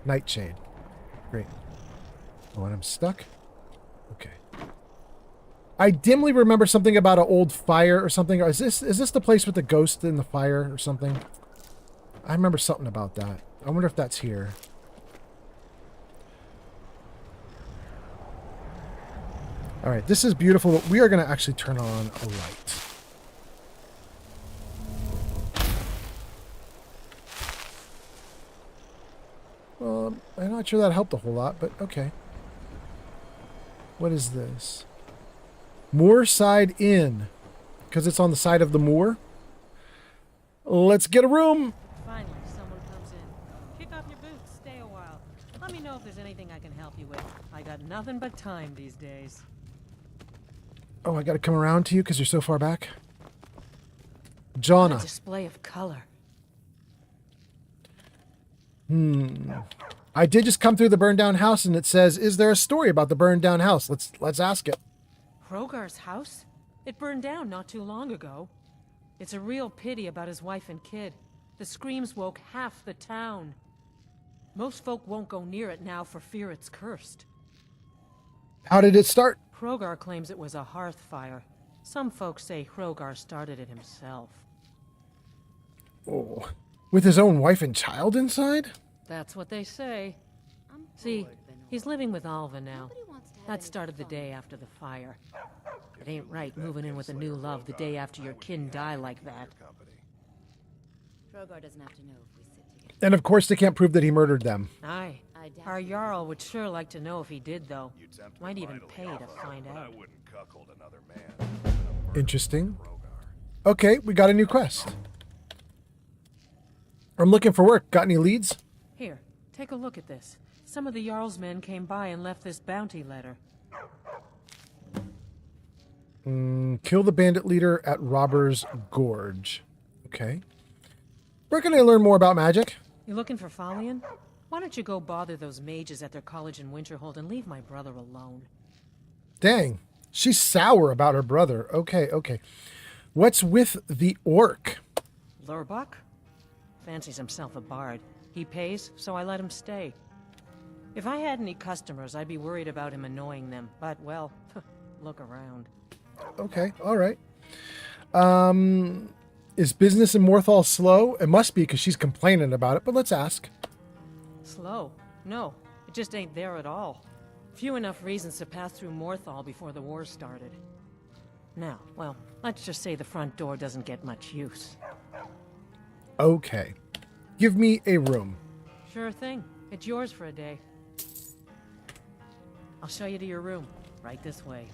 Nightshade. Great. Oh, and I'm stuck? Okay. I dimly remember something about an old fire or something. Is this the place with the ghost in the fire or something? I remember something about that. I wonder if that's here. All right, this is beautiful. We are going to actually turn on a light. Well, I'm not sure that helped a whole lot, but okay. What is this? Moorside Inn. Because it's on the side of the moor. Let's get a room. Finally, someone comes in. Kick off your boots. Stay a while. Let me know if there's anything I can help you with. I got nothing but time these days. Oh, I got to come around to you because you're so far back. What a Jonna. display of color. I did just come through the burned down house and it says, is there a story about the burned down house? Let's ask it. Hrogar's house? It burned down not too long ago. It's a real pity about his wife and kid. The screams woke half the town. Most folk won't go near it now for fear it's cursed. How did it start? Hrogar claims it was a hearth fire. Some folks say Hrogar started it himself. Oh, with his own wife and child inside? That's what they say. See, he's living with Alva now. That started the day after the fire. It ain't right moving in with a new love the day after your kin die like that. Hrogar doesn't have to know if we sit together. And of course they can't prove that he murdered them. Aye. Our Jarl would sure like to know if he did, though. Might even pay to find out. Interesting. Okay, we got a new quest. I'm looking for work. Got any leads? Here, take a look at this. Some of the Jarl's men came by and left this bounty letter. Kill the bandit leader at Robber's Gorge. Okay. Where can I learn more about magic? You looking for Falion? Why don't you go bother those mages at their college in Winterhold and leave my brother alone? Dang. She's sour about her brother. Okay, okay. What's with the orc? Lurbach? Fancies himself a bard. He pays, so I let him stay. If I had any customers, I'd be worried about him annoying them. But, well, look around. Okay, all right. Is business in Morthal slow? It must be because she's complaining about it, but let's ask. Slow? No, it just ain't there at all. Few enough reasons to pass through Morthal before the war started. Now, well, let's just say the front door doesn't get much use. Okay. Give me a room. Sure thing. It's yours for a day. I'll show you to your room. Right this way.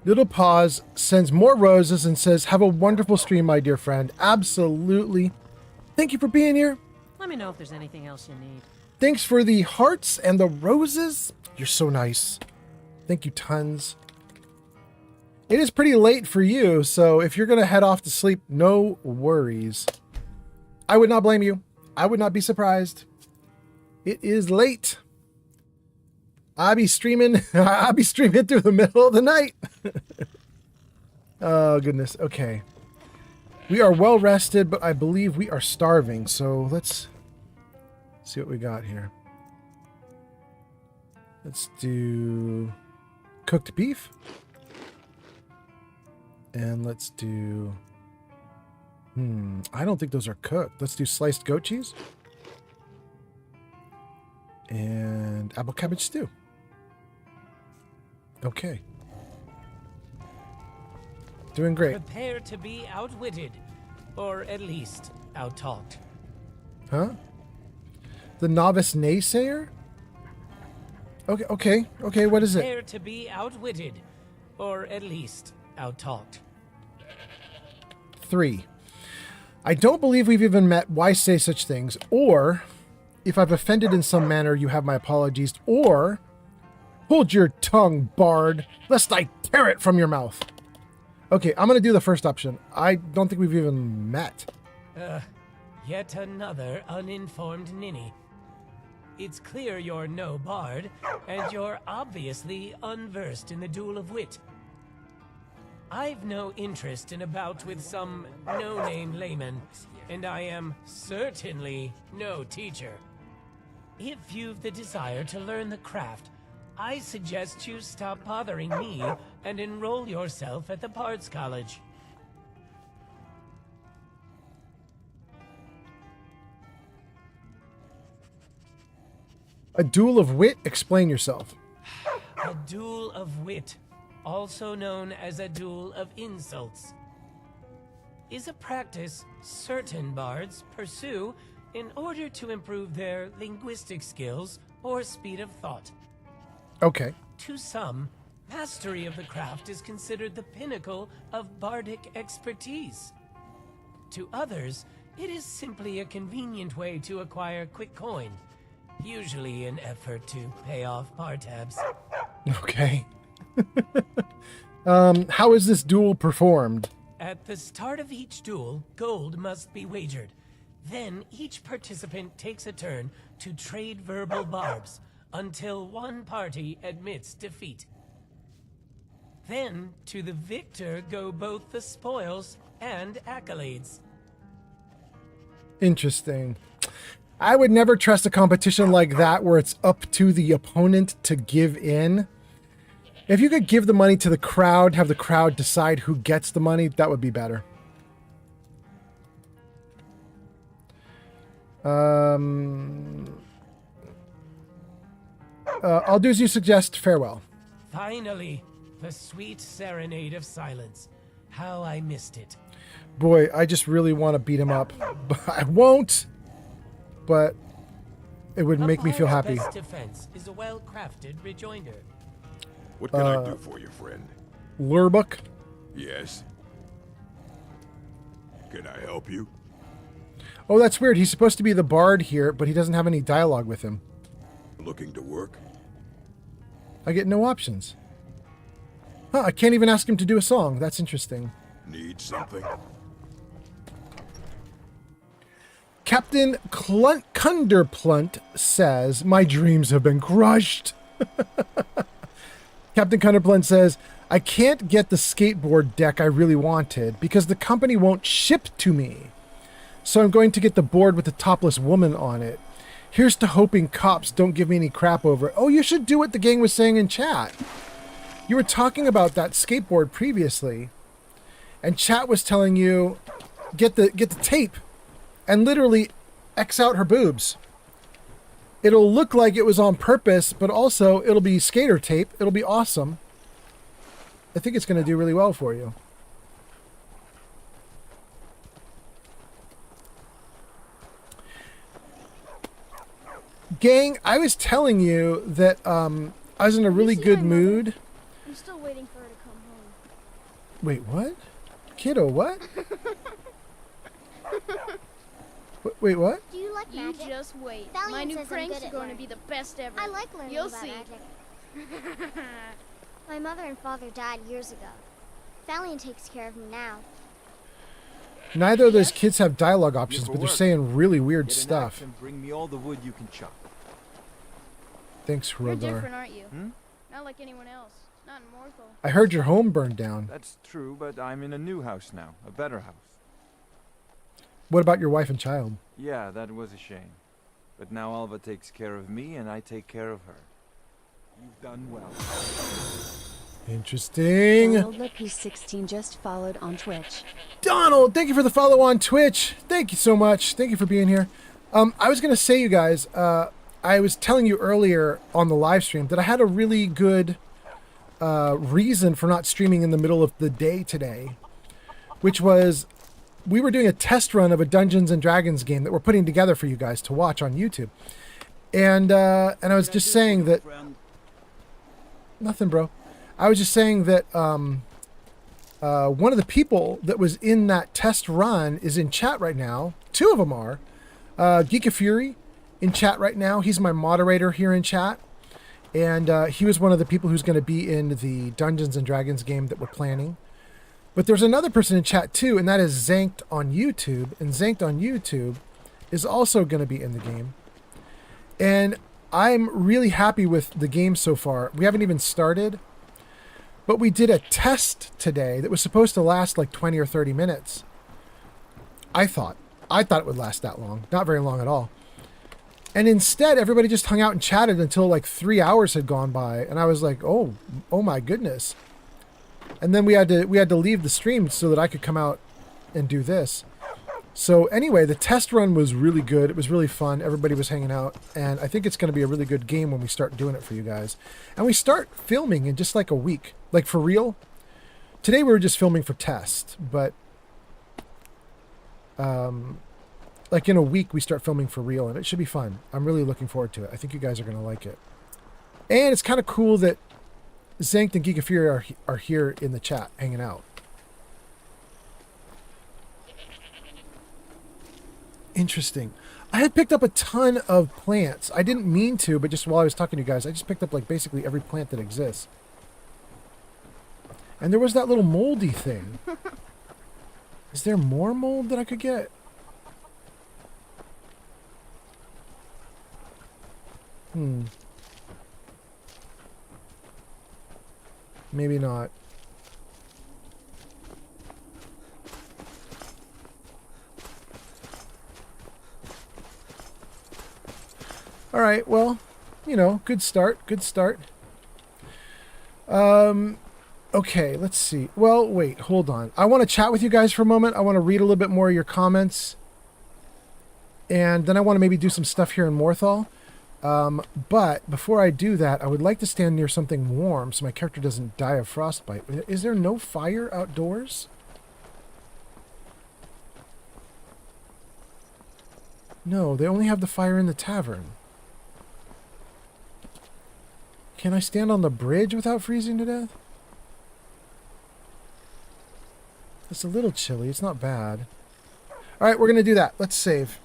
Little Paws sends more roses and says, have a wonderful stream, my dear friend. Absolutely. Thank you for being here. Let me know if there's anything else you need. Thanks for the hearts and the roses. You're so nice. Thank you tons. It is pretty late for you, so if you're going to head off to sleep, no worries. I would not blame you. I would not be surprised. It is late. I'll be streaming through the middle of the night. Oh, goodness. Okay. We are well rested, but I believe we are starving. So let's see what we got here. Let's do cooked beef. And let's do... I don't think those are cooked. Let's do sliced goat cheese. And apple cabbage stew. Okay. Doing great. Prepare to be outwitted, or at least outtalked. Huh? The novice naysayer? Okay, what is it? Prepare to be outwitted, or at least outtalked. 3. I don't believe we've even met. Why say such things? Or, if I've offended in some manner, you have my apologies. Or, hold your tongue, bard, lest I tear it from your mouth. Okay, I'm going to do the first option. I don't think we've even met. Yet another uninformed ninny. It's clear you're no bard, and you're obviously unversed in the duel of wit. I've no interest in a bout with some no-name layman, and I am certainly no teacher. If you've the desire to learn the craft, I suggest you stop bothering me and enroll yourself at the Bard's College. A duel of wit? Explain yourself. A duel of wit, also known as a duel of insults, is a practice certain bards pursue in order to improve their linguistic skills or speed of thought. Okay. To some, mastery of the craft is considered the pinnacle of bardic expertise. To others, it is simply a convenient way to acquire quick coin, usually an effort to pay off bar tabs. Okay. How is this duel performed? At the start of each duel, gold must be wagered. Then each participant takes a turn to trade verbal barbs until one party admits defeat. Then, to the victor go both the spoils and accolades. Interesting. I would never trust a competition like that where it's up to the opponent to give in. If you could give the money to the crowd, have the crowd decide who gets the money, that would be better. I'll do as you suggest. Farewell. Finally, the sweet serenade of silence. How I missed it. Boy, I just really want to beat him up. I won't, but it would make me feel happy. Best defense is a well-crafted rejoinder. What can I do for you, friend? Lure book? Yes. Can I help you? Oh, that's weird. He's supposed to be the bard here, but he doesn't have any dialogue with him. Looking to work? I get no options. Huh, I can't even ask him to do a song. That's interesting. Need something? Captain Cunderplunt says, my dreams have been crushed. Captain Cunderplunt says, I can't get the skateboard deck I really wanted because the company won't ship to me. So I'm going to get the board with the topless woman on it. Here's to hoping cops don't give me any crap over it. Oh, you should do what the gang was saying in chat. You were talking about that skateboard previously, and chat was telling you, get the tape and literally X out her boobs. It'll look like it was on purpose, but also it'll be skater tape. It'll be awesome. I think it's going to do really well for you. Gang, I was telling you that I was in a really good mood. I'm still waiting for her to come home. Wait, what? Kiddo, what? Wait, what? Do you like magic? You just wait. Valiant My new says I'm pranks good are at going to learning. be the best ever. I like learning You'll about see. magic. My mother and father died years ago. Valiant takes care of me now. Neither of those kids have dialogue options, but they're saying really weird stuff. And bring me all the wood you can chop. Thanks, You're Rodar. different, aren't you? Not like anyone else. Not in Morthal. I heard your home burned down. That's true, but I'm in a new house now, a better house. What about your wife and child? Yeah, that was a shame. But now Alva takes care of me and I take care of her. You've done well. Interesting. Donald P16 just followed on Twitch. Donald, thank you for the follow on Twitch. Thank you so much. Thank you for being here. I was going to say, you guys, I was telling you earlier on the live stream that I had a really good reason for not streaming in the middle of the day today, which was we were doing a test run of a Dungeons and Dragons game that we're putting together for you guys to watch on YouTube. And I was just saying that... Nothing, bro. I was just saying that one of the people that was in that test run is in chat right now. Two of them are. Geek of Fury in chat right now. He's my moderator here in chat. And he was one of the people who's going to be in the Dungeons and Dragons game that we're planning. But there's another person in chat too, and that is Zanked on YouTube. And Zanked on YouTube is also going to be in the game. And I'm really happy with the game so far. We haven't even started. But we did a test today that was supposed to last like 20 or 30 minutes. I thought it would last that long. Not very long at all. And instead, everybody just hung out and chatted until like 3 hours had gone by. And I was like, oh my goodness. And then we had to leave the stream so that I could come out and do this. So anyway, the test run was really good. It was really fun. Everybody was hanging out. And I think it's going to be a really good game when we start doing it for you guys. And we start filming in just like a week. Like for real. Today we were just filming for test. But like in a week we start filming for real. And it should be fun. I'm really looking forward to it. I think you guys are going to like it. And it's kind of cool that Zanked and Geek of Fury are here in the chat hanging out. Interesting. I had picked up a ton of plants. I didn't mean to, but just while I was talking to you guys, I just picked up like basically every plant that exists. And there was that little moldy thing. Is there more mold that I could get? Maybe not. All right, well, you know, good start, good start. Okay, let's see. Well, wait, hold on. I want to chat with you guys for a moment. I want to read a little bit more of your comments. And then I want to maybe do some stuff here in Morthal. But before I do that, I would like to stand near something warm so my character doesn't die of frostbite. Is there no fire outdoors? No, they only have the fire in the tavern. Can I stand on the bridge without freezing to death? It's a little chilly. It's not bad. All right, we're going to do that. Let's save.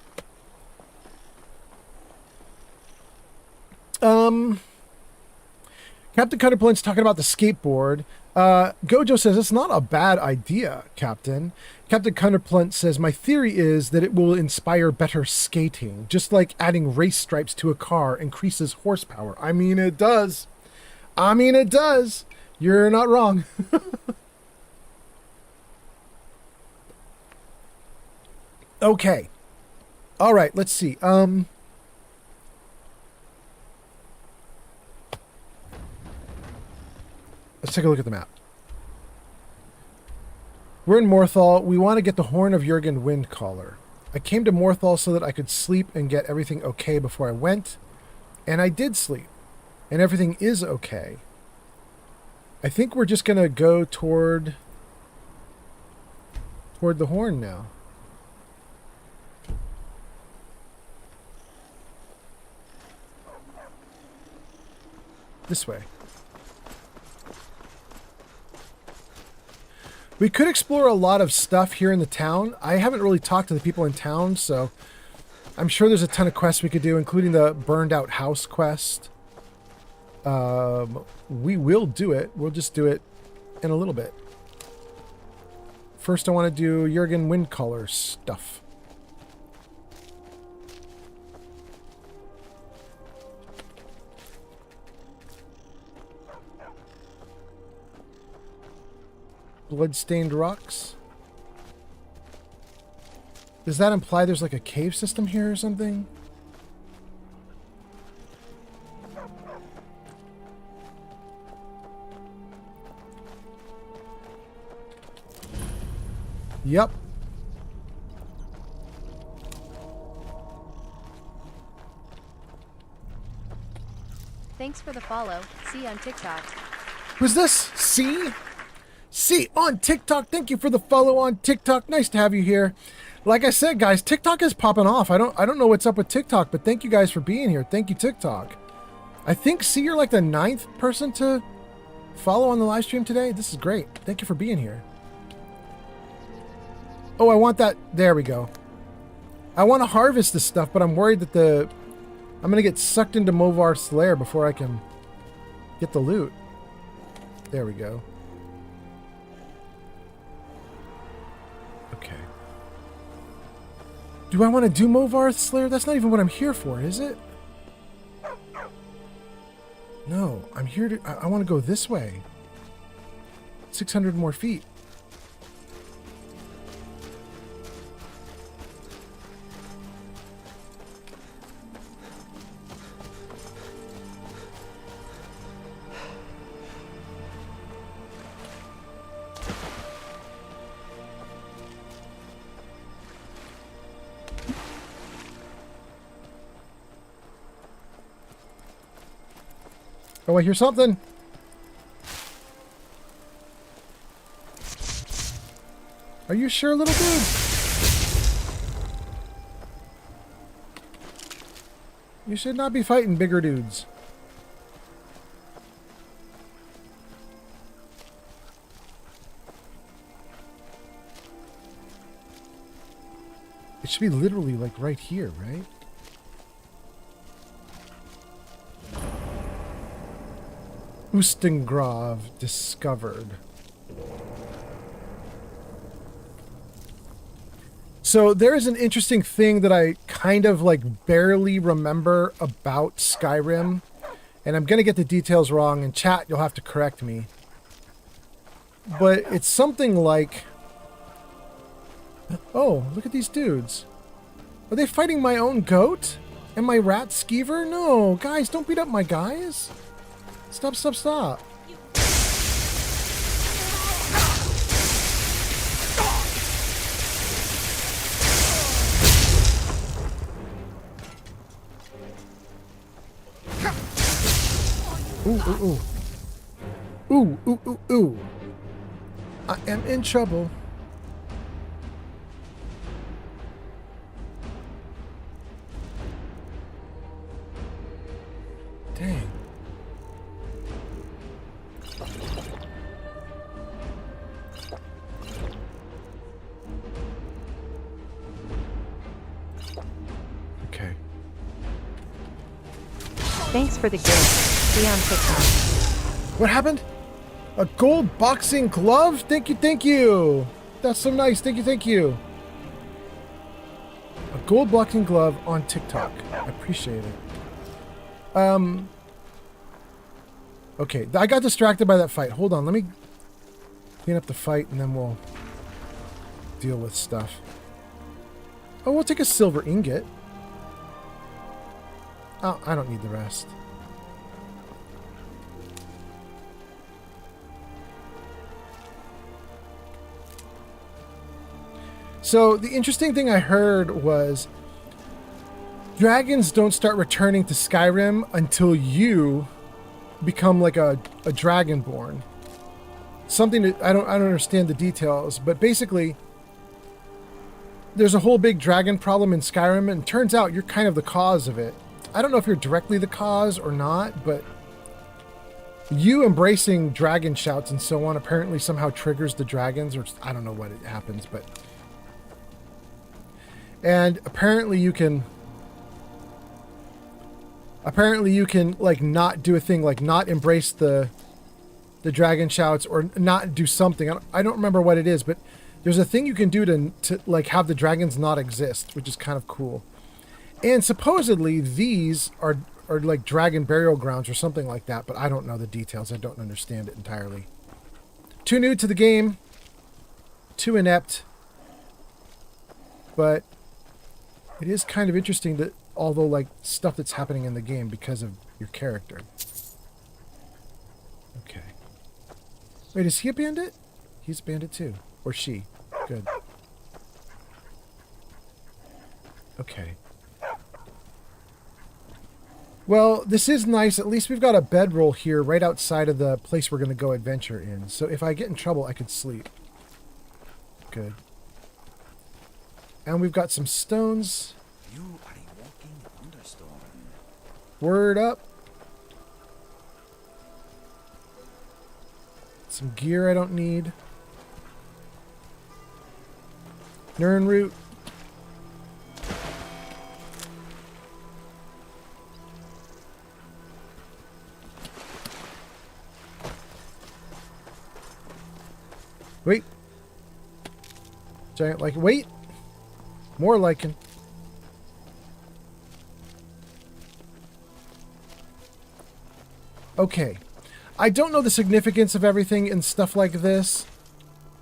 Captain Cutterplant's talking about the skateboard. Gojo says, it's not a bad idea, Captain. Captain Cutterplant says, my theory is that it will inspire better skating. Just like adding race stripes to a car increases horsepower. I mean, it does. I mean, it does. You're not wrong. Okay. All right, let's see. Let's take a look at the map. We're in Morthal. We want to get the Horn of Jurgen Windcaller. I came to Morthal so that I could sleep and get everything okay before I went. And I did sleep. And everything is okay. I think we're just going to go toward the Horn now. This way. We could explore a lot of stuff here in the town. I haven't really talked to the people in town, so I'm sure there's a ton of quests we could do, including the burned out house quest. We will do it. We'll just do it in a little bit. First, I want to do Jurgen Windcaller stuff. Bloodstained rocks. Does that imply there's like a cave system here or something? Yep. Thanks for the follow. See you on TikTok. Who's this? C on TikTok. Thank you for the follow on TikTok. Nice to have you here. Like I said, guys, TikTok is popping off. I don't know what's up with TikTok, but thank you guys for being here. Thank you, TikTok. I think C, you're like the 9th person to follow on the live stream today. This is great. Thank you for being here. Oh, I want that. There we go. I want to harvest this stuff, but I'm worried that I'm going to get sucked into Movarth's lair before I can get the loot. There we go. Okay. Do I want to do Movarth's lair? That's not even what I'm here for, is it? No, I'm here to... I want to go this way. 600 more feet. Oh, I hear something. Are you sure, little dude? You should not be fighting bigger dudes. It should be literally like right here, right? Ustengrav discovered. So there is an interesting thing that I kind of like barely remember about Skyrim, and I'm going to get the details wrong. In chat, you'll have to correct me. But it's something like... Oh, look at these dudes. Are they fighting my own goat? And my rat skeever? No, guys, don't beat up my guys. Stop, stop, stop. Ooh, ooh, ooh. Ooh, ooh, ooh, ooh. I am in trouble. Dang. Okay. Thanks for the gift. See on TikTok. What happened? A gold boxing glove? Thank you, thank you. That's so nice. Thank you, thank you. A gold boxing glove on TikTok. I appreciate it. Okay, I got distracted by that fight. Hold on, let me clean up the fight and then we'll deal with stuff. Oh, we'll take a silver ingot. Oh, I don't need the rest. So the interesting thing I heard was dragons don't start returning to Skyrim until you become like a dragonborn. Something that I don't understand the details, but basically there's a whole big dragon problem in Skyrim, and it turns out you're kind of the cause of it. I don't know if you're directly the cause or not, but you embracing dragon shouts and so on apparently somehow triggers the dragons, or I don't know what it happens, but... And apparently you can like not do a thing, like not embrace the dragon shouts or not do something. I don't remember what it is, but there's a thing you can do to like have the dragons not exist, which is kind of cool. And supposedly these are like dragon burial grounds or something like that, but I don't know the details. I don't understand it entirely. Too new to the game, too inept, but it is kind of interesting that although like stuff that's happening in the game because of your character. Okay. Wait, is he a bandit? He's a bandit too. Or she. Good. Okay. Well, this is nice. At least we've got a bedroll here right outside of the place we're going to go adventure in. So if I get in trouble, I could sleep. Good. And we've got some stones. You are a walking thunderstorm. Word up. Some gear I don't need. Nern root. Wait. Giant lichen. Wait. More lichen. Okay. I don't know the significance of everything and stuff like this.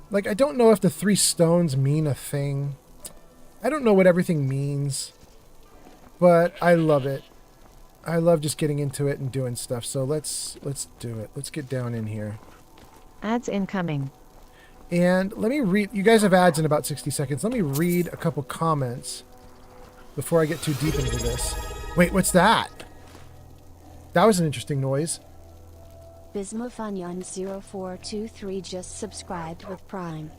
Like, I don't know if the 3 stones mean a thing. I don't know what everything means. But I love it. I love just getting into it and doing stuff. So let's do it. Let's get down in here. Ads incoming. And let me read... You guys have ads in about 60 seconds. Let me read a couple comments before I get too deep into this. Wait, what's that? That was an interesting noise. Bismofanyon0423 just subscribed with Prime.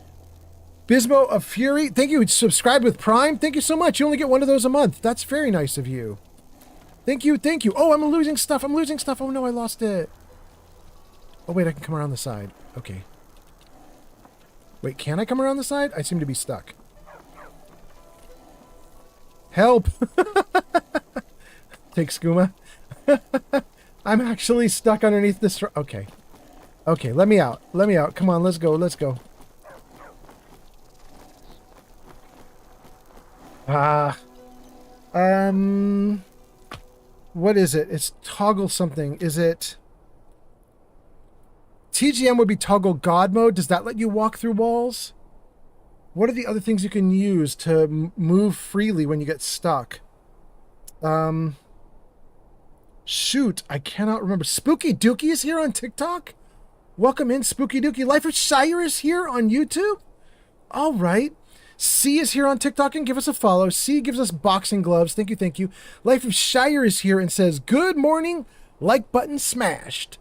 Bismo of Fury, thank you. Subscribe with Prime. Thank you so much. You only get one of those a month. That's very nice of you. Thank you, thank you. Oh, I'm losing stuff. I'm losing stuff. Oh no, I lost it. Oh wait, I can come around the side. Okay. Wait, can I come around the side? I seem to be stuck. Help! Take skooma. I'm actually stuck underneath this. Okay. Okay, let me out. Let me out. Come on, let's go. Let's go. What is it? It's toggle something. Is it... TGM would be toggle God mode. Does that let you walk through walls? What are the other things you can use to move freely when you get stuck? Shoot, I cannot remember. Spooky Dookie is here on TikTok? Welcome in, Spooky Dookie. Life of Shire is here on YouTube? All right. C is here on TikTok and give us a follow. C gives us boxing gloves. Thank you, thank you. Life of Shire is here and says, good morning, like button smashed.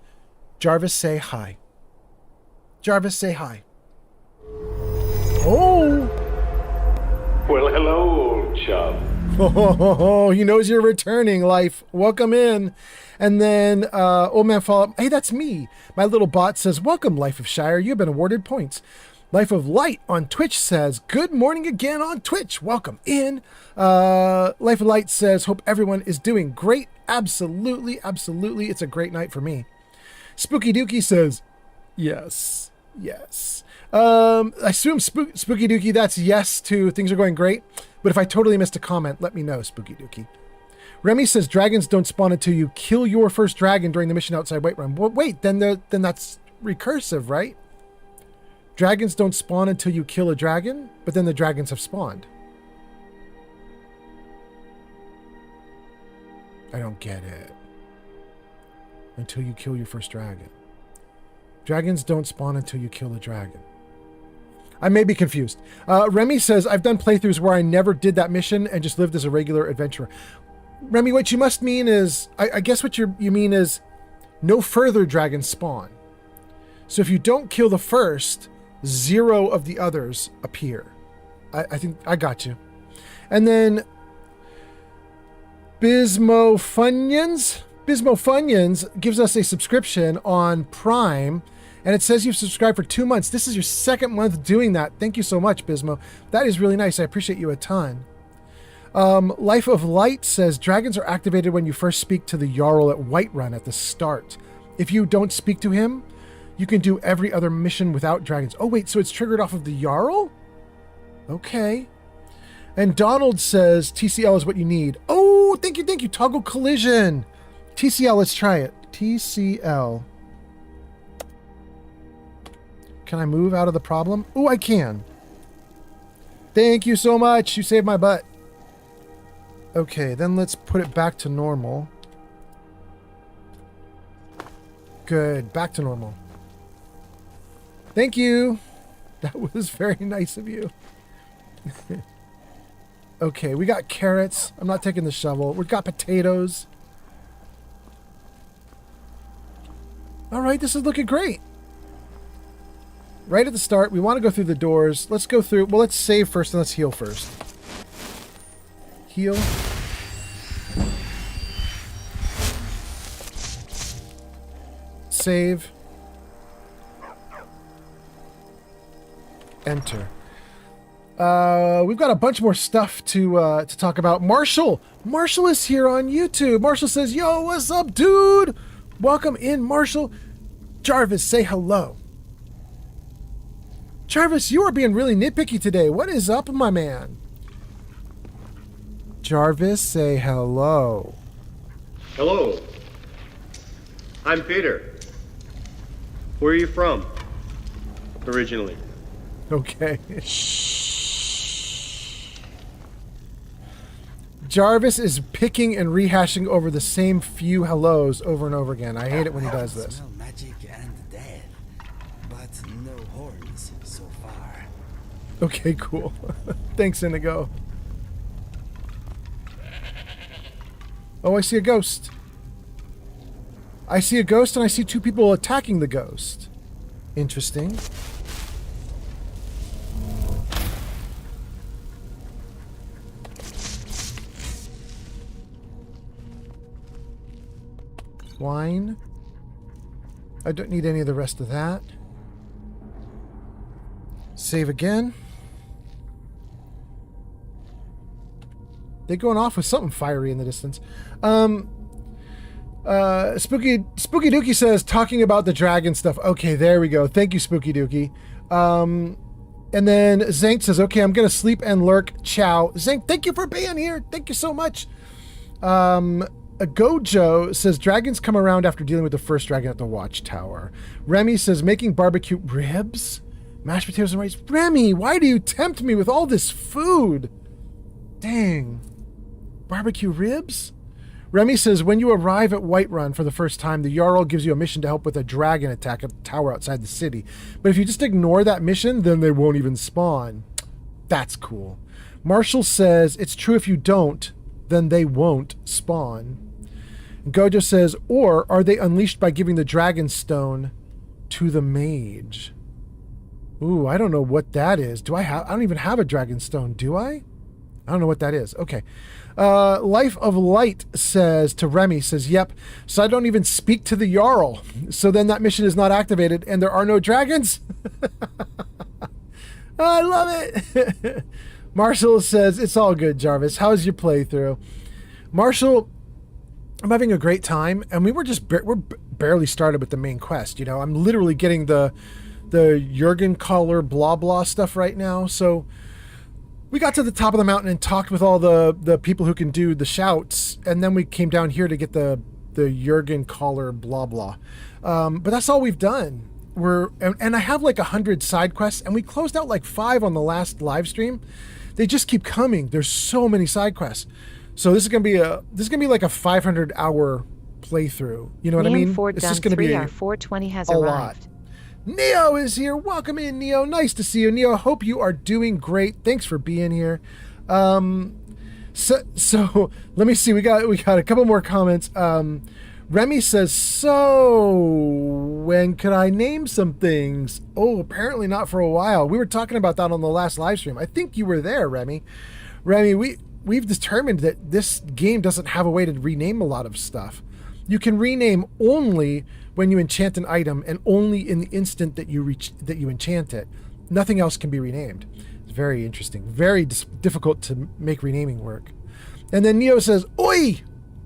Jarvis, say hi. Jarvis, say hi. Oh! Well, hello, old chum. Oh, he knows you're returning, Life. Welcome in. And then, Old Man Fallout. Hey, that's me. My little bot says, welcome, Life of Shire. You've been awarded points. Life of Light on Twitch says, good morning again on Twitch. Welcome in. Life of Light says, hope everyone is doing great. Absolutely, absolutely. It's a great night for me. Spooky Dookie says, yes, yes. I assume Spooky Dookie, that's yes to things are going great. But if I totally missed a comment, let me know, Spooky Dookie. Remy says, dragons don't spawn until you kill your first dragon during the mission outside Whiterun. Well, wait, then that's recursive, right? Dragons don't spawn until you kill a dragon, but then the dragons have spawned. I don't get it. Until you kill your first dragon. Dragons don't spawn until you kill a dragon. I may be confused. Remy says, I've done playthroughs where I never did that mission and just lived as a regular adventurer. Remy, what you must mean is, I guess what you mean is no further dragons spawn. So if you don't kill the first, 0 of the others appear. I think I got you. And then Bismo Funyuns gives us a subscription on Prime, and it says you've subscribed for 2 months. This is your second month doing that. Thank you so much, Bismo. That is really nice. I appreciate you a ton. Life of Light says dragons are activated when you first speak to the Jarl at Whiterun at the start. If you don't speak to him, you can do every other mission without dragons. Oh, wait, so it's triggered off of the Jarl? Okay. And Donald says TCL is what you need. Oh, thank you. Toggle collision. TCL, let's try it. TCL. Can I move out of the problem? Oh, I can. Thank you so much. You saved my butt. Okay, then let's put it back to normal. Good, back to normal. Thank you. That was very nice of you. Okay, we got carrots. I'm not taking the shovel. We've got potatoes. All right, this is looking great. Right at the start, we want to go through the doors. Let's go through. Well, let's save first and let's heal first. Heal. Save. Enter. We've got a bunch more stuff to talk about. Marshall is here on YouTube. Marshall says, yo, what's up, dude? Welcome in, Marshall. Jarvis, say hello. Jarvis, you are being really nitpicky today. What is up, my man? Jarvis, say hello. Hello. I'm Peter. Where are you from? Originally. Okay. Jarvis is picking and rehashing over the same few hellos over and over again. I hate it when he does this. Smell magic and death, but no horns so far. Okay, cool. Thanks, Indigo. Oh, I see a ghost. I see a ghost and I see 2 people attacking the ghost. Interesting. Wine. I don't need any of the rest of that. Save again. They're going off with something fiery in the distance. Spooky Dookie says, talking about the dragon stuff. Okay, there we go. Thank you, Spooky Dookie. And then Zank says, okay, I'm going to sleep and lurk. Ciao. Zank, thank you for being here. Thank you so much. Gojo says, dragons come around after dealing with the first dragon at the watchtower. Remy says, making barbecue ribs? Mashed potatoes and rice. Remy, why do you tempt me with all this food? Dang. Barbecue ribs? Remy says, when you arrive at Whiterun for the first time, the Jarl gives you a mission to help with a dragon attack at the tower outside the city. But if you just ignore that mission, then they won't even spawn. That's cool. Marshall says, it's true if you don't, then they won't spawn. Gojo says, or are they unleashed by giving the dragon stone to the mage? Ooh, I don't know what that is. I don't even have a dragon stone, do I? I don't know what that is. Okay. Life of Light says to Remy, says, yep, so I don't even speak to the Jarl. So then that mission is not activated and there are no dragons? I love it. Marshall says, it's all good, Jarvis. How's your playthrough? Marshall, I'm having a great time, and we're barely started with the main quest. You know, I'm literally getting the Jurgen Collar blah blah stuff right now. So we got to the top of the mountain and talked with all the people who can do the shouts, and then we came down here to get the Jurgen Collar blah blah. But that's all we've done. And I have like 100 side quests, and we closed out like 5 on the last live stream. They just keep coming. There's so many side quests. So this is gonna be like a 500-hour playthrough. You know what I mean? It's just gonna be 420 has a arrived. lot. Neo is here. Welcome in, Neo. Nice to see you, Neo. Hope you are doing great. Thanks for being here. So let me see. We got a couple more comments. Remy says, so when could I name some things? Oh, apparently not for a while. We were talking about that on the last live stream. I think you were there, Remy. Remy, we've determined that this game doesn't have a way to rename a lot of stuff. You can rename only when you enchant an item and only in the instant that you enchant it. Nothing else can be renamed. It's very interesting. Very difficult to make renaming work. And then Neo says, oi,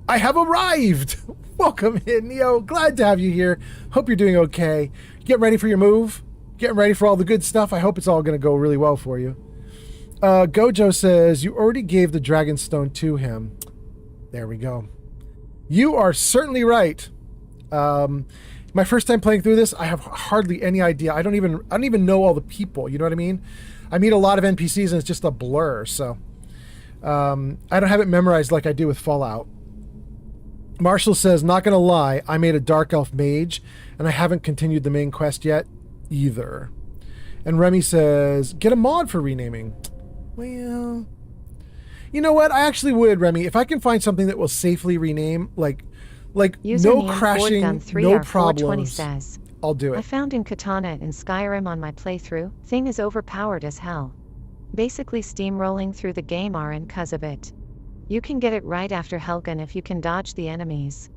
I have arrived. Welcome in, Neo. Glad to have you here. Hope you're doing okay. Get ready for your move. Getting ready for all the good stuff. I hope it's all going to go really well for you. Gojo says, you already gave the dragon stone to him. There we go. You are certainly right. My first time playing through this, I have hardly any idea. I don't even know all the people. You know what I mean? I meet a lot of NPCs and it's just a blur. So I don't have it memorized like I do with Fallout. Marshall says, not gonna lie, I made a dark elf mage and I haven't continued the main quest yet either. And Remy says, get a mod for renaming. Well, you know what? I actually would, Remy. If I can find something that will safely rename, like no crashing, no problems, says, I'll do it. I found in Katana in Skyrim on my playthrough. Thing is overpowered as hell. Basically steamrolling through the game RN cause of it. You can get it right after Helgen if you can dodge the enemies.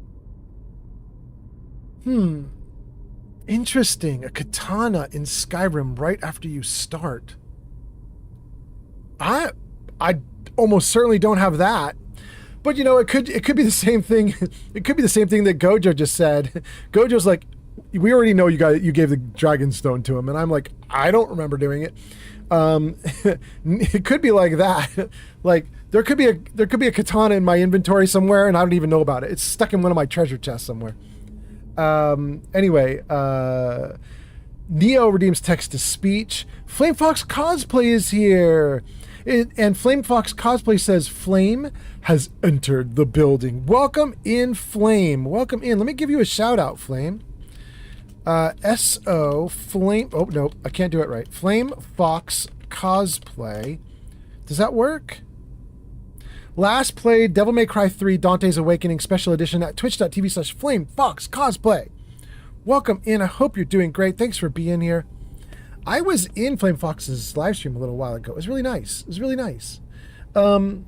Interesting. A katana in Skyrim right after you start. I almost certainly don't have that. But you know, it could be the same thing. It could be the same thing that Gojo just said. Gojo's like, we already know you gave the dragon stone to him, and I'm like, I don't remember doing it. It could be like that. Like there could be a katana in my inventory somewhere, and I don't even know about it. It's stuck in one of my treasure chests somewhere. Anyway, Neo redeems text to speech. Flame Fox Cosplay is here. And Flame Fox Cosplay says, Flame has entered the building. Welcome in, Flame. Welcome in. Let me give you a shout out, Flame. S-O, Flame, oh, no, I can't do it right. Flame Fox Cosplay. Does that work? Last played Devil May Cry 3 Dante's Awakening Special Edition at twitch.tv/Flame Fox Cosplay. Welcome in. I hope you're doing great. Thanks for being here. I was in Flame Fox's live stream a little while ago. It was really nice. It was really nice. And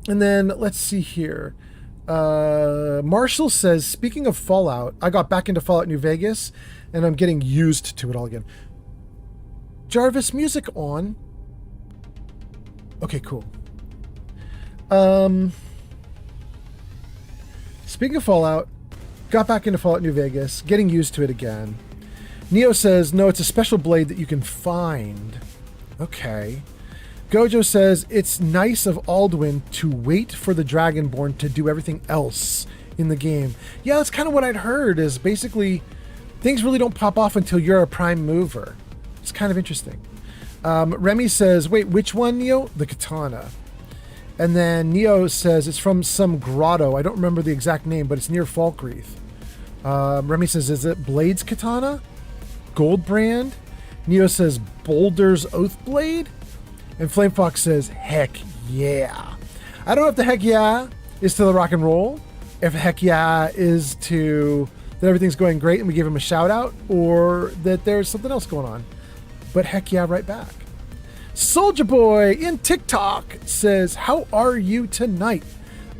then let's see here. Marshall says, speaking of Fallout, I got back into Fallout New Vegas and I'm getting used to it all again. Jarvis, music on. Okay, cool. Speaking of Fallout, got back into Fallout New Vegas, getting used to it again. Neo says, no, it's a special blade that you can find. Okay. Gojo says, it's nice of Alduin to wait for the Dragonborn to do everything else in the game. Yeah, that's kind of what I'd heard, is basically things really don't pop off until you're a prime mover. It's kind of interesting. Remy says, wait, which one, Neo? The katana. And then Neo says it's from some grotto. I don't remember the exact name, but it's near Falkreath. Remy says, is it Blade's katana? Gold brand? Neo says, Boulder's Oath Blade? And Flame Fox says, heck yeah. I don't know if the heck yeah is to the rock and roll, if heck yeah is to that everything's going great and we give him a shout out, or that there's something else going on. But heck yeah right back. Soldier Boy in TikTok says, how are you tonight?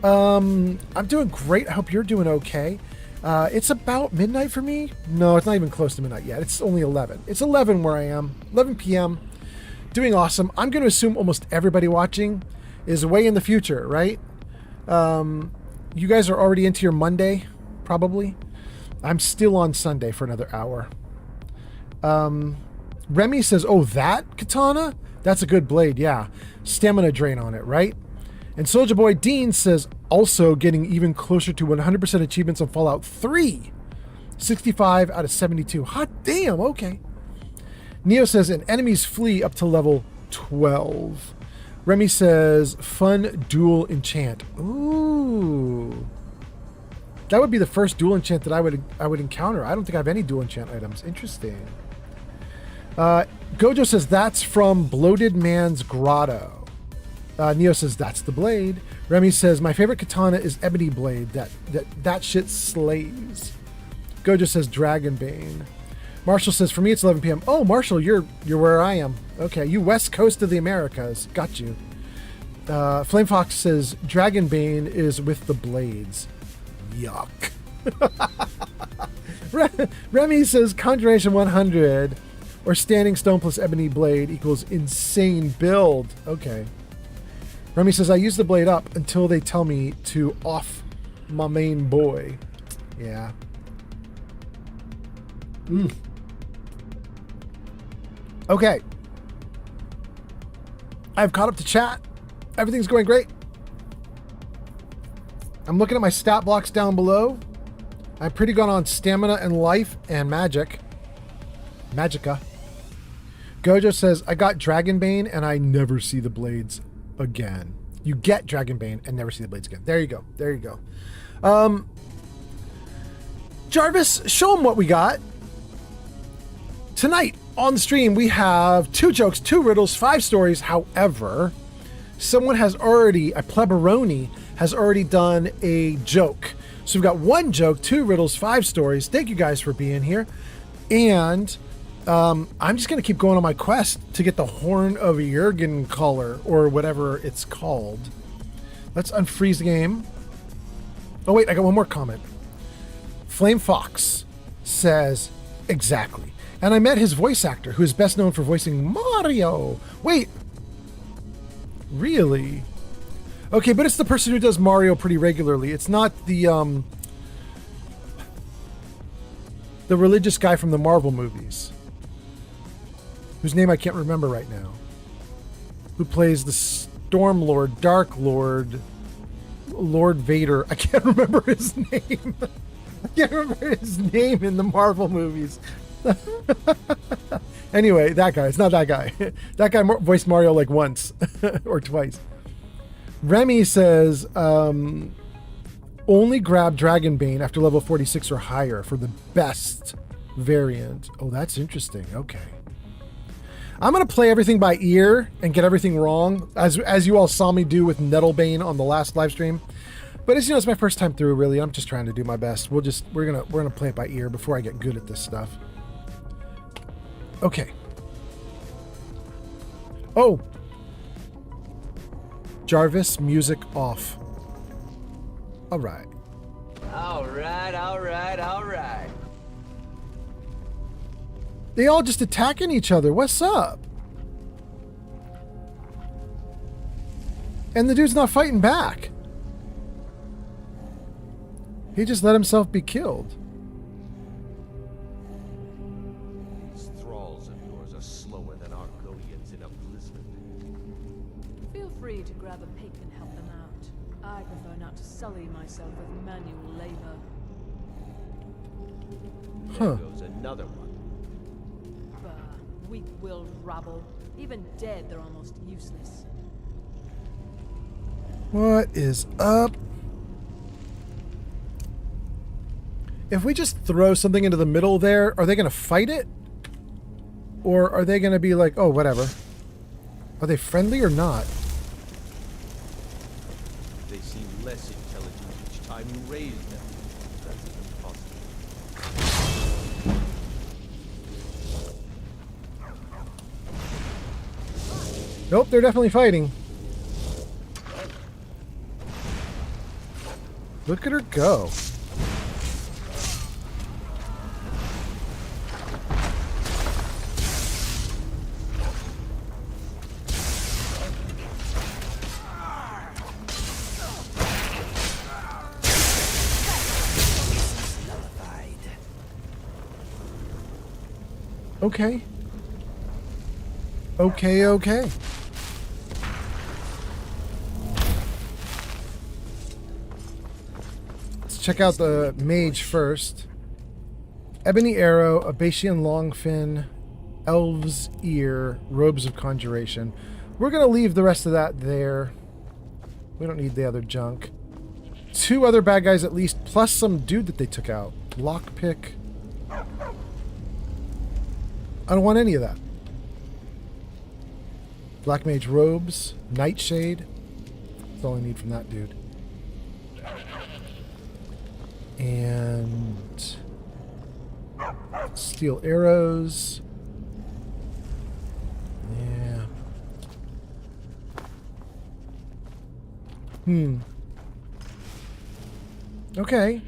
I'm doing great. I hope you're doing okay. It's about midnight for me. No, it's not even close to midnight yet. It's only 11. It's 11 where I am. 11 p.m. Doing awesome. I'm going to assume almost everybody watching is way in the future, right? You guys are already into your Monday, probably. I'm still on Sunday for another hour. Remy says, oh, that katana? That's a good blade, yeah. Stamina drain on it, right? And Soldier Boy Dean says, also getting even closer to 100% achievements on Fallout 3. 65 out of 72. Hot damn, okay. Neo says, and enemies flee up to level 12. Remy says, fun dual enchant. Ooh. That would be the first dual enchant that I would encounter. I don't think I have any dual enchant items. Interesting. Gojo says, that's from Bloated Man's Grotto. Neo says, that's the blade. Remy says, my favorite katana is Ebony Blade. That shit slays. Gojo says, Dragonbane. Marshall says, for me, it's 11 p.m. Oh, Marshall, you're where I am. Okay, you west coast of the Americas. Got you. Flame Fox says, Dragonbane is with the blades. Yuck. Remy says, Conjuration 100 or Standing Stone plus Ebony Blade equals insane build. Okay. Remy says, I use the blade up until they tell me to off my main boy. Yeah. Okay. I've caught up to chat. Everything's going great. I'm looking at my stat blocks down below. I'm pretty good on stamina and life and magic. Magica. Gojo says, I got Dragonbane and I never see the blades again. You get Dragonbane and never see the blades again. There you go. There you go. Jarvis, show them what we got. Tonight on the stream, we have 2 jokes, 2 riddles, 5 stories. However, someone has already, a pleberoni, has already done a joke. So we've got 1 joke, 2 riddles, 5 stories. Thank you guys for being here. And I'm just going to keep going on my quest to get the Horn of Jurgen collar, or whatever it's called. Let's unfreeze the game. Oh, wait, I got one more comment. Flame Fox says, exactly. And I met his voice actor, who is best known for voicing Mario. Wait. Really? Okay, but it's the person who does Mario pretty regularly. It's not the religious guy from the Marvel movies, whose name I can't remember right now, who plays the Storm Lord, Dark Lord, Lord Vader. I can't remember his name. I can't remember his name in the Marvel movies. Anyway, that guy. It's not that guy. That guy voiced Mario like once or twice. Remy says, only grab Dragonbane after level 46 or higher for the best variant. Oh, that's interesting. Okay. I'm going to play everything by ear and get everything wrong, as you all saw me do with Nettlebane on the last live stream. But as you know, it's my first time through, really. I'm just trying to do my best. We're gonna play it by ear before I get good at this stuff. Okay. Oh. Jarvis, music off. All right. All right. They all just attacking each other. What's up? And the dude's not fighting back. He just let himself be killed. thralls of yours are slower than Argonians in upliftment. Feel free to grab a pick and help them out. I prefer not to sully myself with manual labor. There goes another one. Bah, weak-willed rabble. Even dead, they're almost useless. What is up? If we just throw something into the middle there, are they going to fight it? Or are they going to be like, oh, whatever? Are they friendly or not? They seem less intelligent each time you raise them. That's impossible. Nope, they're definitely fighting. Look at her go. Okay. Okay. Let's check out the mage first. Ebony Arrow, Abatian Longfin, Elf's Ear, Robes of Conjuration. We're going to leave the rest of that there. We don't need the other junk. 2 other bad guys at least, plus some dude that they took out. Lockpick. I don't want any of that. Black Mage Robes, Nightshade. That's all I need from that dude. And Steel Arrows. Yeah. Okay.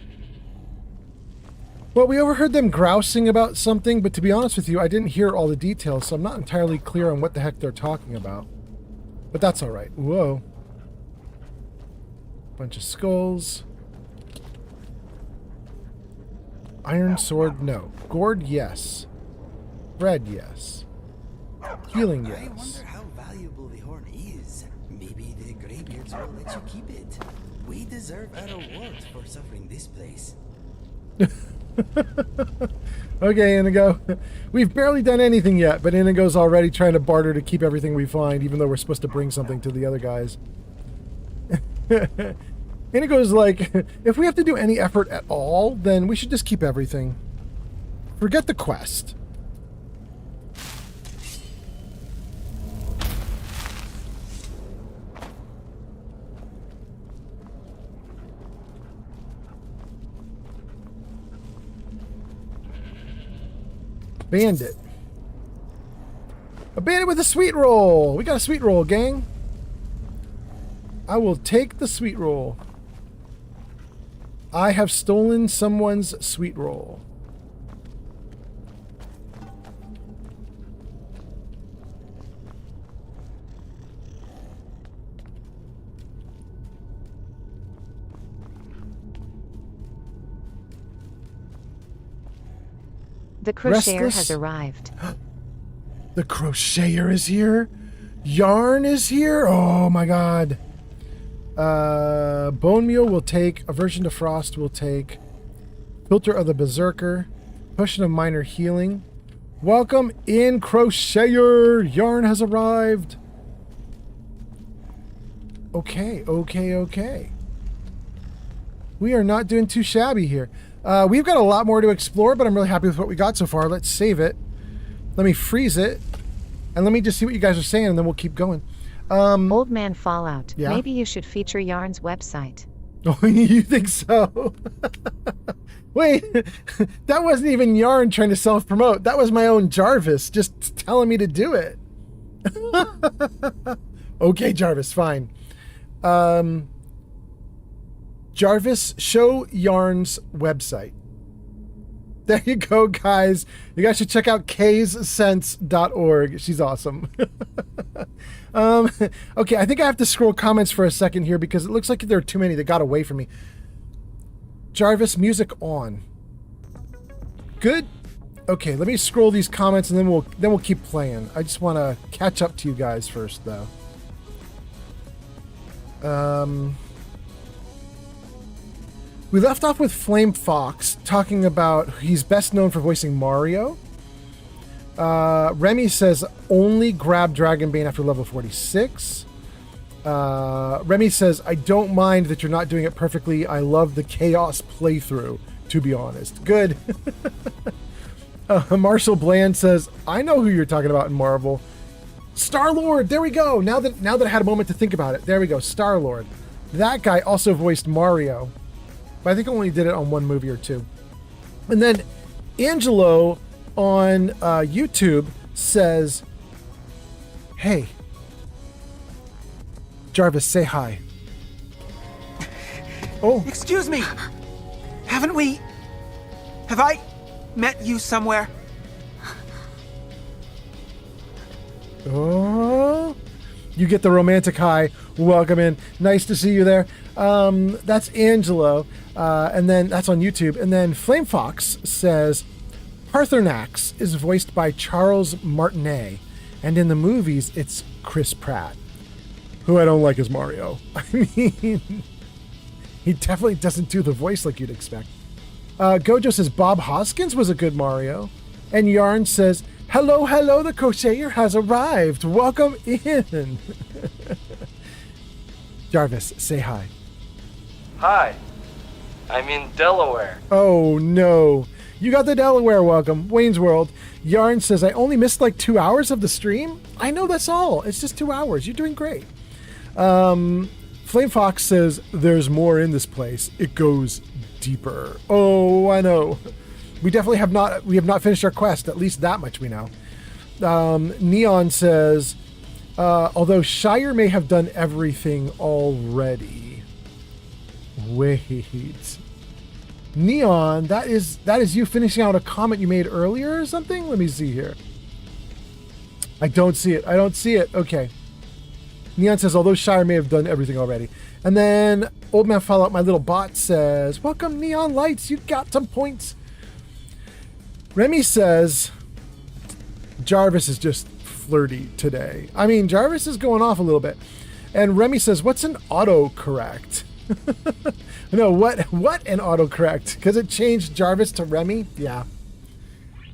Well, we overheard them grousing about something, but to be honest with you, I didn't hear all the details, so I'm not entirely clear on what the heck they're talking about. But that's all right. Whoa. Bunch of skulls. Iron sword, no. Gourd, yes. Bread, yes. Healing, yes. I wonder how valuable the horn is. Maybe the Greybeards will let you keep it. We deserve a reward for suffering this place. Okay, Inigo. We've barely done anything yet, but Inigo's already trying to barter to keep everything we find, even though we're supposed to bring something to the other guys. Inigo's like, if we have to do any effort at all, then we should just keep everything. Forget the quest. Bandit. A bandit with a sweet roll. We got a sweet roll, gang. I will take the sweet roll. I have stolen someone's sweet roll. The crocheter has arrived. The crocheter is here? Yarn is here? Oh my god. Bone Meal will take. Aversion to Frost will take. Filter of the Berserker. Potion of Minor Healing. Welcome in, crocheter. Yarn has arrived. Okay. We are not doing too shabby here. We've got a lot more to explore, but I'm really happy with what we got so far. Let's save it. Let me freeze it. And let me just see what you guys are saying, and then we'll keep going. Old Man Fallout. Yeah? Maybe you should feature Yarn's website. Oh, you think so? Wait, that wasn't even Yarn trying to self-promote. That was my own Jarvis just telling me to do it. Okay, Jarvis, fine. Jarvis, show Yarn's website. There you go, guys. You guys should check out kayssense.org. She's awesome. Okay, I think I have to scroll comments for a second here because it looks like there are too many that got away from me. Jarvis, music on. Good. Okay, let me scroll these comments and then we'll keep playing. I just want to catch up to you guys first, though. We left off with Flame Fox talking about he's best known for voicing Mario. Remy says only grab Dragonbane after level 46. Remy says, I don't mind that you're not doing it perfectly. I love the chaos playthrough, to be honest. Good. Marshall Bland says, I know who you're talking about in Marvel. Star-Lord, there we go. Now that I had a moment to think about it, there we go, Star-Lord. That guy also voiced Mario, but I think I only did it on one movie or two. And then Angelo on YouTube says, hey, Jarvis, say hi. Oh. Excuse me. Have I met you somewhere? Oh, you get the romantic high. Welcome in. Nice to see you there. That's Angelo. And then that's on YouTube. And then Flame Fox says, Parthenax is voiced by Charles Martinet. And in the movies, it's Chris Pratt, who I don't like as Mario. I mean, he definitely doesn't do the voice like you'd expect. Gojo says Bob Hoskins was a good Mario. And Yarn says, hello, the crocheter has arrived. Welcome in. Jarvis, say hi. Hi. I'm in Delaware. Oh, no. You got the Delaware welcome. Wayne's World. Yarn says, I only missed like 2 hours of the stream. I know that's all. It's just 2 hours. You're doing great. Flame Fox says, there's more in this place. It goes deeper. Oh, I know. We definitely have not finished our quest. At least that much we know. Neon says, although Shire may have done everything already. Wait. Neon, that is you finishing out a comment you made earlier or something? Let me see here. I don't see it. Okay. Neon says, although Shire may have done everything already. And then Old Man Fallout, my little bot, says, welcome, Neon Lights. You got some points. Remy says, Jarvis is just flirty today. I mean, Jarvis is going off a little bit. And Remy says, what's an autocorrect? No, what an autocorrect? Because it changed Jarvis to Remy? Yeah.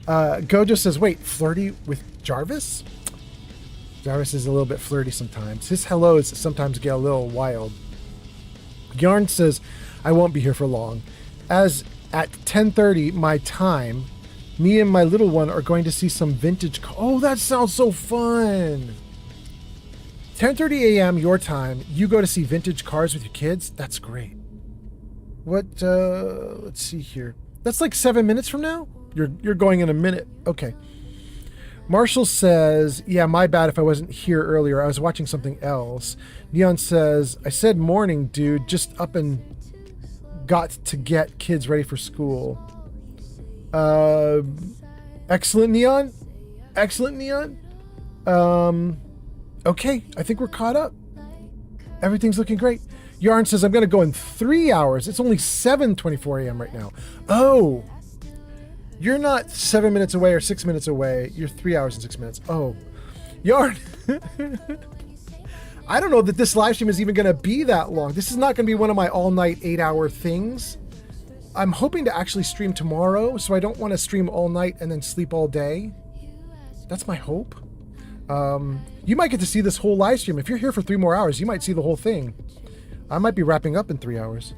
Gojo says, wait, flirty with Jarvis? Jarvis is a little bit flirty sometimes. His hellos sometimes get a little wild. Yarn says, I won't be here for long. As at 10:30 my time, me and my little one are going to see some vintage Oh, that sounds so fun. 10:30 a.m. your time, you go to see vintage cars with your kids? That's great. What, let's see here. That's like 7 minutes from now? You're going in a minute. Okay. Marshall says, yeah, my bad if I wasn't here earlier. I was watching something else. Neon says, I said morning, dude. Just up and got to get kids ready for school. Excellent, Neon. Okay, I think we're caught up. Everything's looking great. Yarn says, I'm going to go in 3 hours. It's only 7:24 a.m. right now. Oh, you're not 7 minutes away or 6 minutes away. You're 3 hours and 6 minutes. Oh, Yarn. I don't know that this live stream is even going to be that long. This is not going to be one of my all-night 8-hour things. I'm hoping to actually stream tomorrow, so I don't want to stream all night and then sleep all day. That's my hope. You might get to see this whole live stream. If you're here for 3 more hours, you might see the whole thing. I might be wrapping up in 3 hours.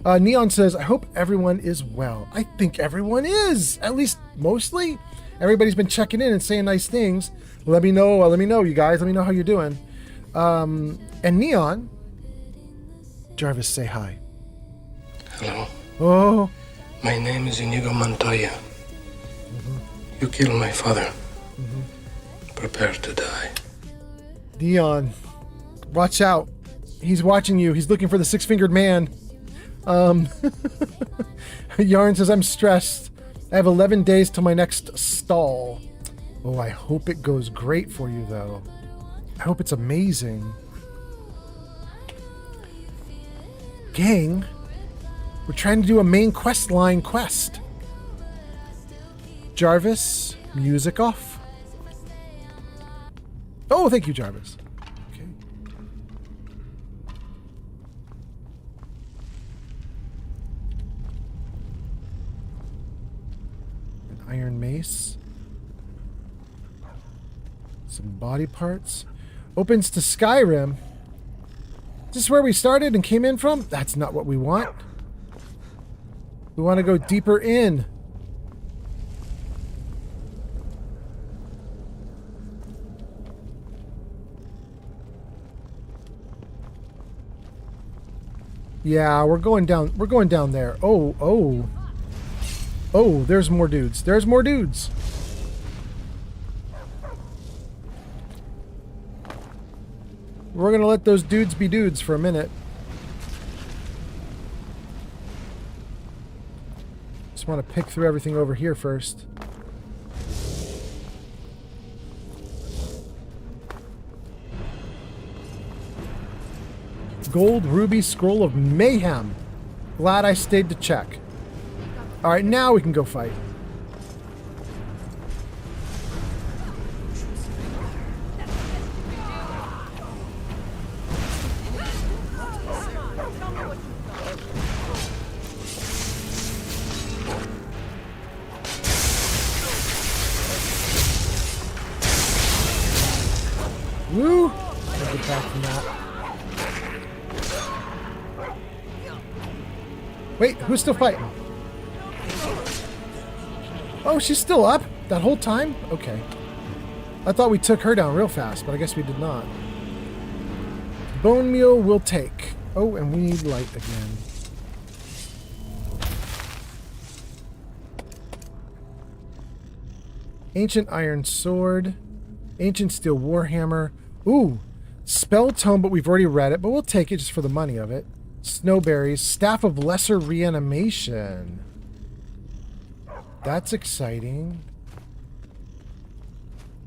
Neon says, I hope everyone is well. I think everyone is, at least mostly. Everybody's been checking in and saying nice things. Let me know, you guys. Let me know how you're doing. And Neon, Jarvis, say hi. Hello. Oh. My name is Inigo Montoya. You killed my father. Prepare to die. Neon, watch out. He's watching you. He's looking for the six-fingered man. Yarn says, I'm stressed. I have 11 days till my next stall. Oh, I hope it goes great for you, though. I hope it's amazing. Gang, we're trying to do a main quest line quest. Jarvis, music off. Oh, thank you, Jarvis. Okay. An iron mace. Some body parts. Opens to Skyrim. Is this where we started and came in from? That's not what we want. We want to go deeper in. Yeah, we're going down. We're going down there. Oh, oh. Oh, there's more dudes. There's more dudes. We're going to let those dudes be dudes for a minute. Just want to pick through everything over here first. Gold ruby scroll of mayhem. Glad I stayed to check. All right, now we can go fight. Woo! I'll get back from that. Wait, who's still fighting? Oh, she's still up? That whole time? Okay. I thought we took her down real fast, but I guess we did not. Bone meal we'll take. Oh, and we need light again. Ancient iron sword. Ancient steel warhammer. Ooh, spell tome, but we've already read it, but we'll take it just for the money of it. Snowberries. Staff of lesser reanimation. That's exciting.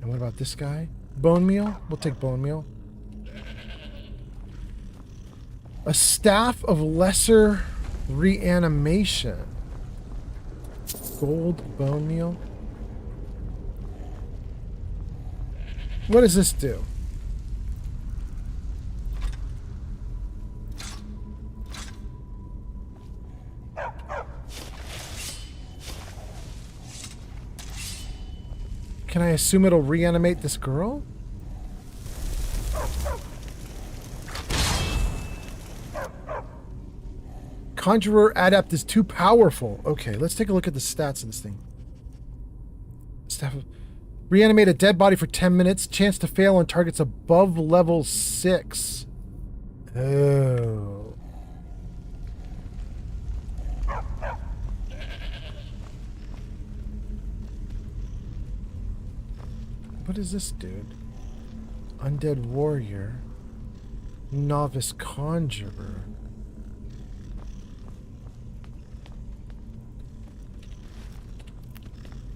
And what about this guy? Bone meal? We'll take bone meal. A staff of lesser reanimation. Gold bone meal. What does this do? Can I assume it'll reanimate this girl? Conjurer Adept is too powerful. Okay, let's take a look at the stats of this thing. Staff of... Reanimate a dead body for 10 minutes. Chance to fail on targets above level 6. Oh. What is this dude? Undead warrior. Novice conjurer.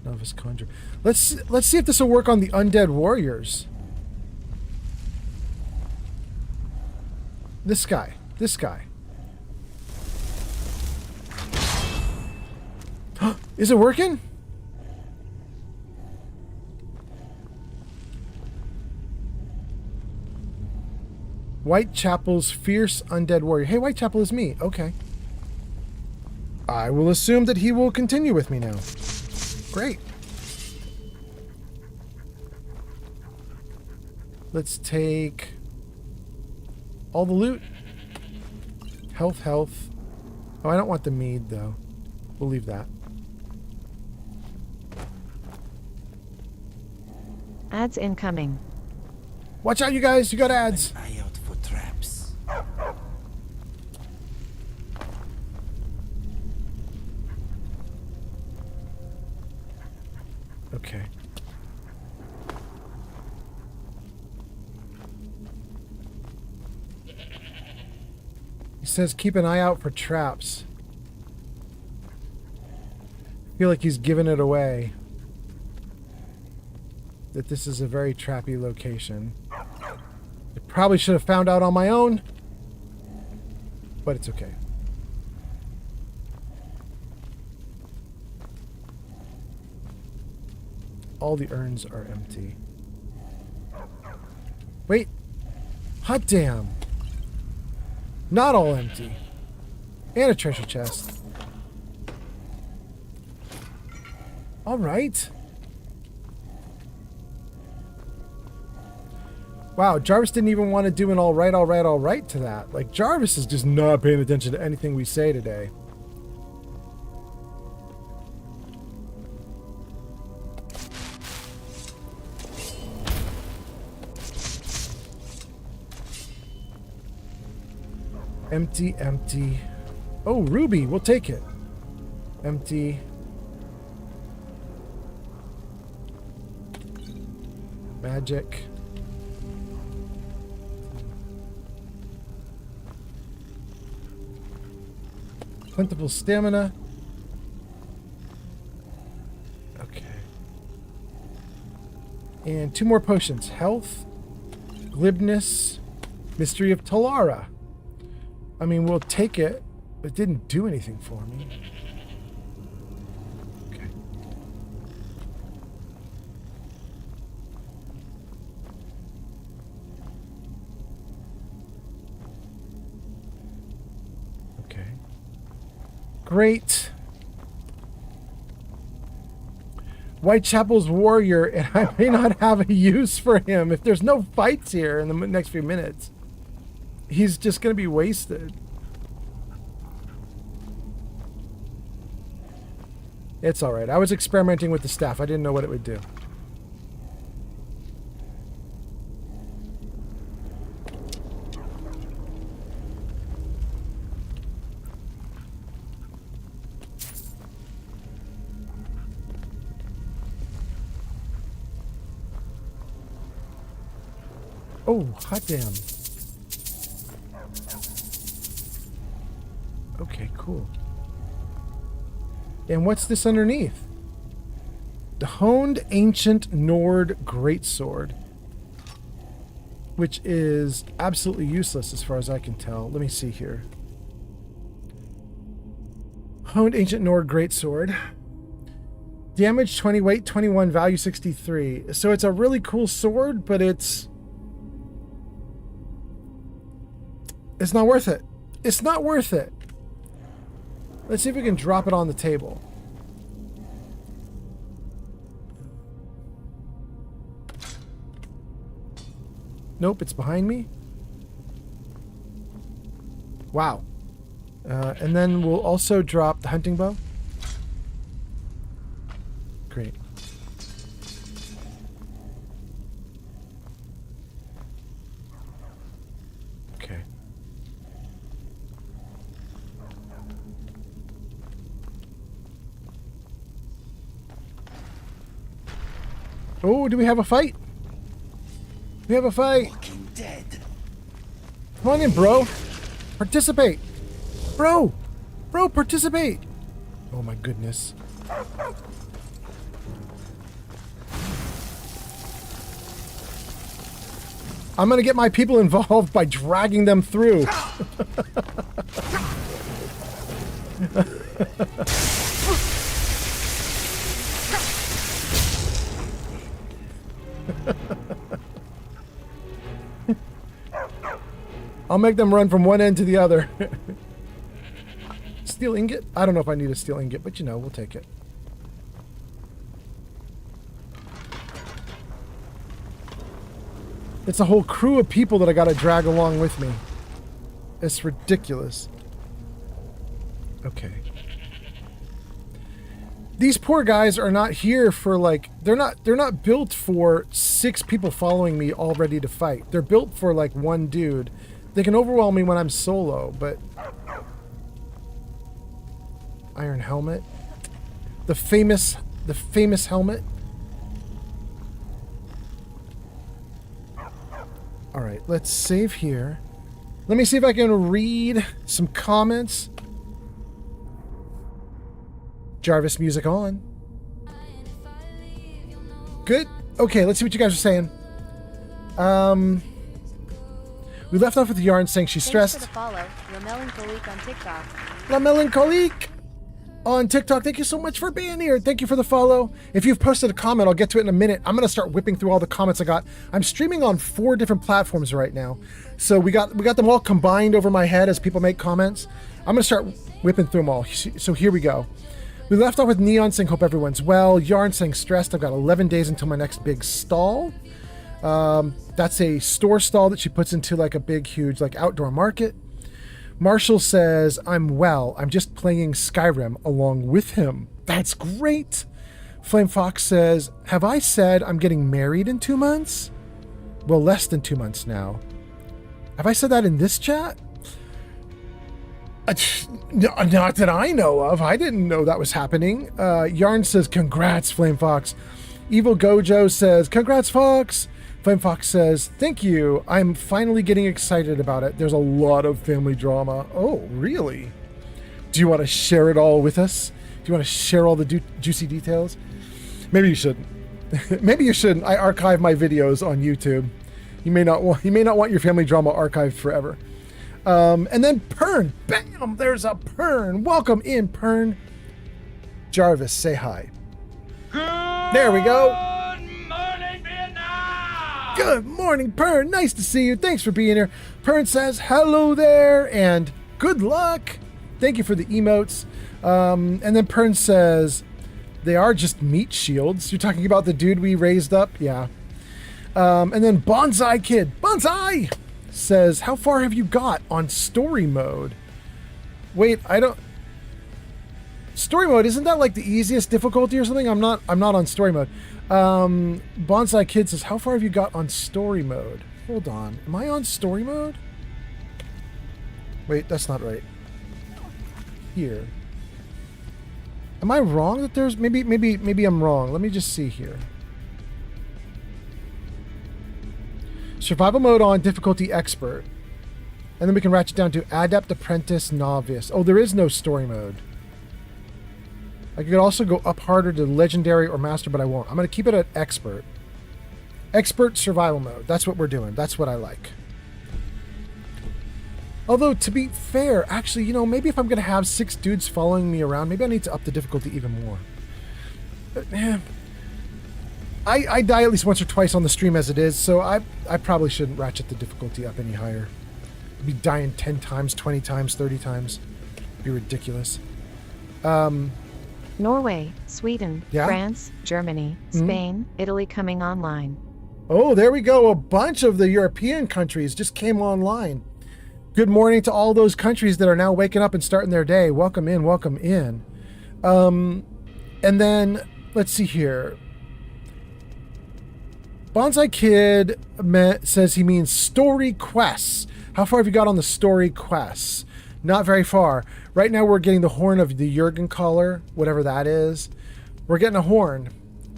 Novice conjurer. Let's see if this will work on the undead warriors. This guy. This guy. Is it working? Whitechapel's fierce undead warrior. Hey, Whitechapel is me. Okay. I will assume that he will continue with me now. Great. Let's take all the loot. Health, health. Oh, I don't want the mead, though. We'll leave that. Ads incoming. Watch out, you guys. You got ads. Eye out for traps. Okay. He says keep an eye out for traps. I feel like he's giving it away. That this is a very trappy location. I probably should have found out on my own. But it's okay. All the urns are empty. Wait. Hot damn. Not all empty. And a treasure chest. Alright. Wow, Jarvis didn't even want to do an alright to that. Like, Jarvis is just not paying attention to anything we say today. Empty, empty. Oh, ruby, we'll take it. Empty. Magic. Plentiful stamina. Okay. And 2 more potions. Health, glibness, mystery of Talara. I mean, we'll take it. It didn't do anything for me. Okay. Okay. Great. Whitechapel's warrior, and I may not have a use for him if there's no fights here in the next few minutes. He's just going to be wasted. It's alright. I was experimenting with the staff. I didn't know what it would do. Oh, hot damn. Okay, cool. And what's this underneath? The Honed Ancient Nord Greatsword. Which is absolutely useless as far as I can tell. Let me see here. Honed Ancient Nord Greatsword. Damage 20, weight 21, value 63. So it's a really cool sword, but it's not worth it. It's not worth it. Let's see if we can drop it on the table. Nope, it's behind me. Wow. And then we'll also drop the hunting bow. Great. Okay. Oh, do we have a fight? We have a fight. Walking Dead. Come on in, bro. Participate. Bro, participate. Oh my goodness. I'm gonna get my people involved by dragging them through. I'll make them run from one end to the other. Steel ingot? I don't know if I need a steel ingot, but you know, we'll take it. It's a whole crew of people that I gotta drag along with me. It's ridiculous. Okay. These poor guys are not here for like, they're not built for 6 people following me all ready to fight. They're built for like one dude. They can overwhelm me when I'm solo, but iron helmet. The famous helmet. All right, let's save here. Let me see if I can read some comments. Jarvis music on. Good. Okay, let's see what you guys are saying. We left off with Yarn saying she's stressed. Thanks for the follow, La Melancholique on TikTok. La Melancholique! on TikTok. Thank you so much for being here. Thank you for the follow. If you've posted a comment, I'll get to it in a minute. I'm going to start whipping through all the comments I got. I'm streaming on 4 different platforms right now. So we got them all combined over my head as people make comments. I'm going to start whipping through them all. So here we go. We left off with Neon saying, hope everyone's well. Yarn saying, stressed. I've got 11 days until my next big stall. That's a store stall that she puts into like a big, huge, like outdoor market. Marshall says, I'm well. I'm just playing Skyrim along with him. That's great. Flame Fox says, have I said I'm getting married in 2 months? Well, less than 2 months now. Have I said that in this chat? Not that I know of. I didn't know that was happening. Yarn says, congrats, Flame Fox. Evil Gojo says, congrats, Fox. Flame Fox says, thank you. I'm finally getting excited about it. There's a lot of family drama. Oh, really? Do you want to share it all with us? Do you want to share all the juicy details? Maybe you shouldn't. Maybe you shouldn't. I archive my videos on YouTube. You may not want your family drama archived forever. And then Pern. Bam! There's a Pern. Welcome in, Pern. Jarvis, say hi. There we go. Good morning, Pern. Nice to see you. Thanks for being here. Pern says, hello there, and good luck. Thank you for the emotes. And then Pern says, they are just meat shields. You're talking about the dude we raised up? Yeah. And then Bonsai Kid. Bonsai! Says, how far have you got on story mode? Wait, story mode, isn't that like the easiest difficulty or something? I'm not on story mode. Bonsai Kid says, how far have you got on story mode? Hold on. Am I on story mode? Wait, that's not right. Here. Am I wrong that there's maybe I'm wrong. Let me just see here. Survival mode on, difficulty expert. And then we can ratchet down to adept, apprentice, novice. Oh, there is no story mode. I could also go up harder to legendary or master, but I won't. I'm going to keep it at expert. Expert survival mode. That's what we're doing. That's what I like. Although, to be fair, actually, you know, maybe if I'm going to have 6 dudes following me around, maybe I need to up the difficulty even more. But, man, I die at least once or twice on the stream as it is, so I probably shouldn't ratchet the difficulty up any higher. I'd be dying 10 times, 20 times, 30 times. It'd be ridiculous. Norway, Sweden, Yeah? France, Germany, Spain, Italy coming online. Oh, there we go. A bunch of the European countries just came online. Good morning to all those countries that are now waking up and starting their day. Welcome in, welcome in. And then, let's see here. Bonsai Kid says he means story quests. How far have you got on the story quests? Not very far. Right now we're getting the horn of the Jurgen collar, whatever that is. We're getting a horn.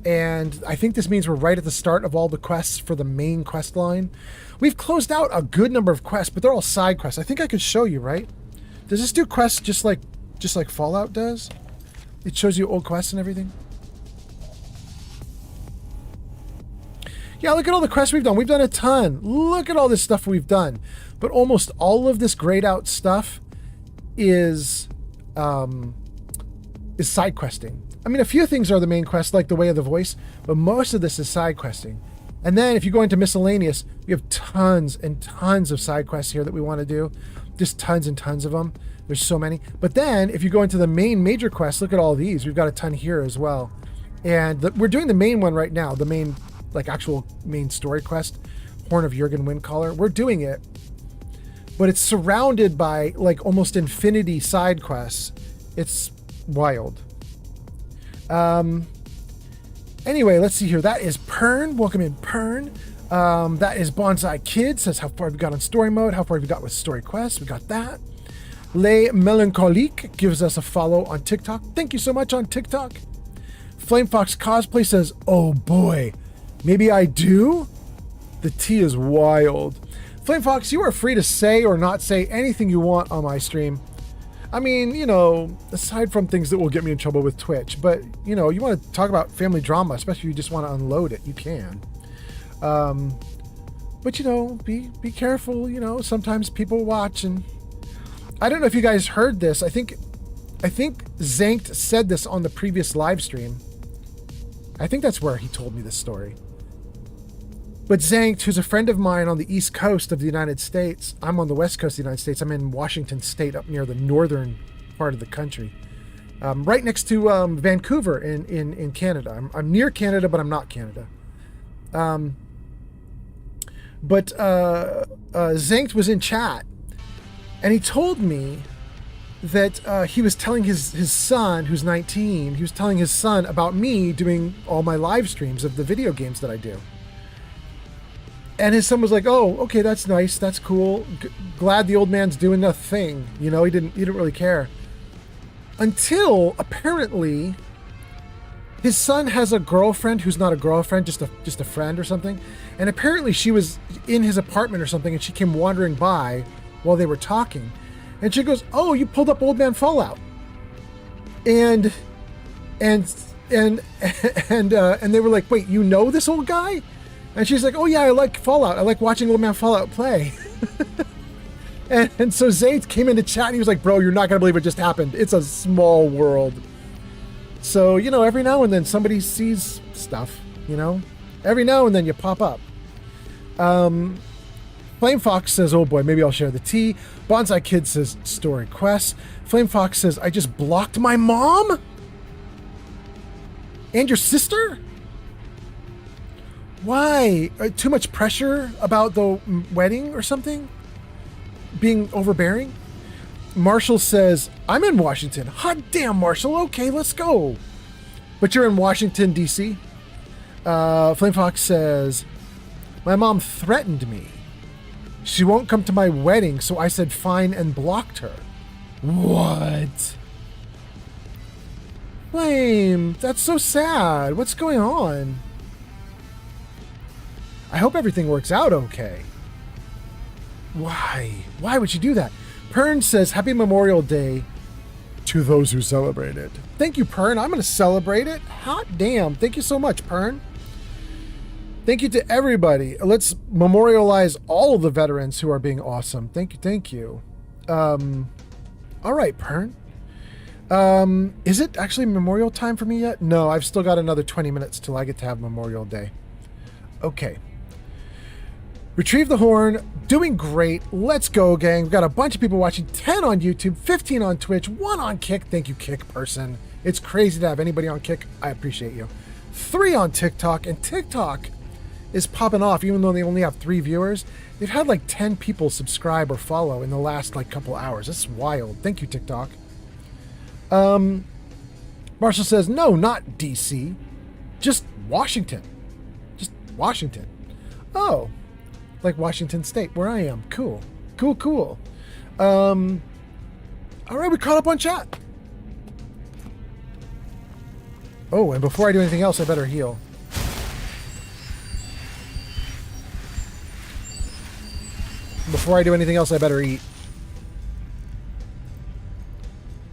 And I think this means we're right at the start of all the quests for the main quest line. We've closed out a good number of quests, but they're all side quests. I think I could show you, right? Does this do quests just like Fallout does? It shows you old quests and everything. Yeah, look at all the quests we've done. We've done a ton. Look at all this stuff we've done. But almost all of this grayed out stuff is side questing. I mean, a few things are the main quest, like the Way of the Voice, but most of this is side questing. And then if you go into miscellaneous, we have tons and tons of side quests here that we want to do. Just tons and tons of them. There's so many. But then if you go into the main major quests, look at all these. We've got a ton here as well. And we're doing the main one right now, the main, like actual main story quest, Horn of Jurgen Windcaller. We're doing it, but it's surrounded by like almost infinity side quests. It's wild. Anyway, let's see here. That is Pern. Welcome in, Pern. That is Bonsai Kid. Says, how far have you got on story mode? How far have you got with story quests? We got that. Les Melancholiques gives us a follow on TikTok. Thank you so much on TikTok. Flame Fox Cosplay says, oh boy, maybe I do? The tea is wild. Flame Fox, you are free to say or not say anything you want on my stream. I mean, you know, aside from things that will get me in trouble with Twitch, but, you know, you want to talk about family drama, especially if you just want to unload it, you can. But, you know, be careful, you know, sometimes people watch, and I don't know if you guys heard this. I think I think Zankt said this on the previous live stream. I think that's where he told me this story. But Zankt, who's a friend of mine on the East Coast of the United States, I'm on the West Coast of the United States. I'm in Washington State, up near the northern part of the country. Right next to Vancouver in Canada. I'm near Canada, but I'm not Canada. But Zankt was in chat, and he told me that he was telling his son, who's 19, he was telling his son about me doing all my live streams of the video games that I do. And his son was like, "Oh, okay, that's nice, that's cool. Glad the old man's doing a thing." You know, he didn't really care. Until apparently his son has a girlfriend who's not a girlfriend, just a friend or something. And apparently she was in his apartment or something, and she came wandering by while they were talking. And she goes, "Oh, you pulled up Old Man Fallout." And they were like, "Wait, you know this old guy?" And she's like, "Oh yeah, I like Fallout. I like watching Old Man Fallout play." and so Zayd came into chat and he was like, "Bro, you're not gonna believe what just happened. It's a small world." So, you know, every now and then somebody sees stuff, you know? Every now and then you pop up. Flame Fox says, "Oh boy, maybe I'll share the tea." Bonsai Kid says, "Story quests." Flame Fox says, "I just blocked my mom? And your sister? Why? Too much pressure about the wedding or something? Being overbearing?" Marshall says, "I'm in Washington." Hot damn, Marshall. Okay, let's go. But you're in Washington, D.C.? Flame Fox says, "My mom threatened me. She won't come to my wedding, so I said fine and blocked her." What? Flame, that's so sad. What's going on? I hope everything works out okay. Why? Why would you do that? Pern says, "Happy Memorial Day to those who celebrate it." Thank you, Pern. I'm going to celebrate it. Hot damn. Thank you so much, Pern. Thank you to everybody. Let's memorialize all of the veterans who are being awesome. Thank you. Thank you. All right, Pern. Is it actually Memorial time for me yet? No, I've still got another 20 minutes till I get to have Memorial Day. Okay. Retrieve the horn. Doing great. Let's go, gang. We've got a bunch of people watching. 10 on YouTube, 15 on Twitch, 1 on Kick. Thank you, Kick person. It's crazy to have anybody on Kick. I appreciate you. 3 on TikTok, and TikTok is popping off even though they only have 3 viewers. They've had like 10 people subscribe or follow in the last like couple hours. That's wild. Thank you, TikTok. Marshall says, "No, not DC. Just Washington. Just Washington." Oh. Like Washington State, where I am. Cool. Cool, cool. All right, we caught up on chat. Oh, and before I do anything else, I better heal. Before I do anything else, I better eat.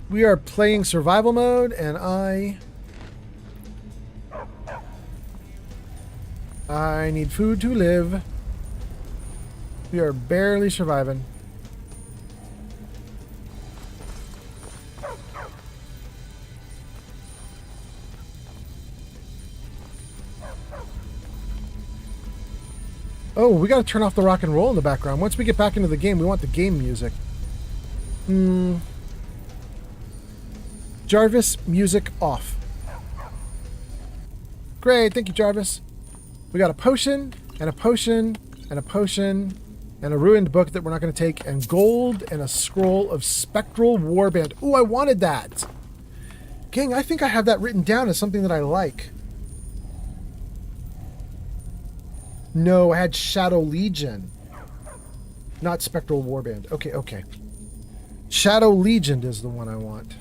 We are playing survival mode, and I need food to live. We are barely surviving. Oh, we gotta turn off the rock and roll in the background. Once we get back into the game, we want the game music. Jarvis, music off. Great, thank you, Jarvis. We got a potion, and a potion, and a potion, and a ruined book that we're not going to take, and gold, and a scroll of spectral warband. Ooh, I wanted that. Gang, I think I have that written down as something that I like. No, I had Shadow Legion. Not spectral warband. Okay, okay. Shadow Legion is the one I want.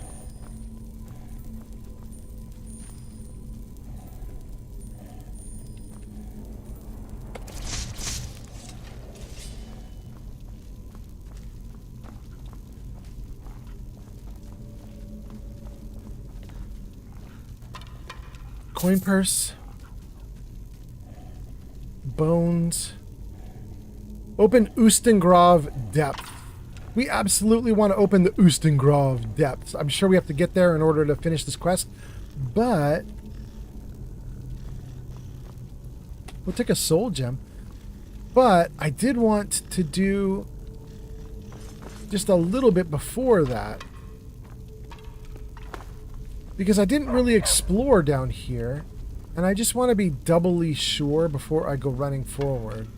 Coin purse. Bones. Open Ustengrav Depth. We absolutely want to open the Oostengrove depths. I'm sure we have to get there in order to finish this quest, but we'll take a soul gem. But I did want to do just a little bit before that, because I didn't really explore down here, and I just want to be doubly sure before I go running forward.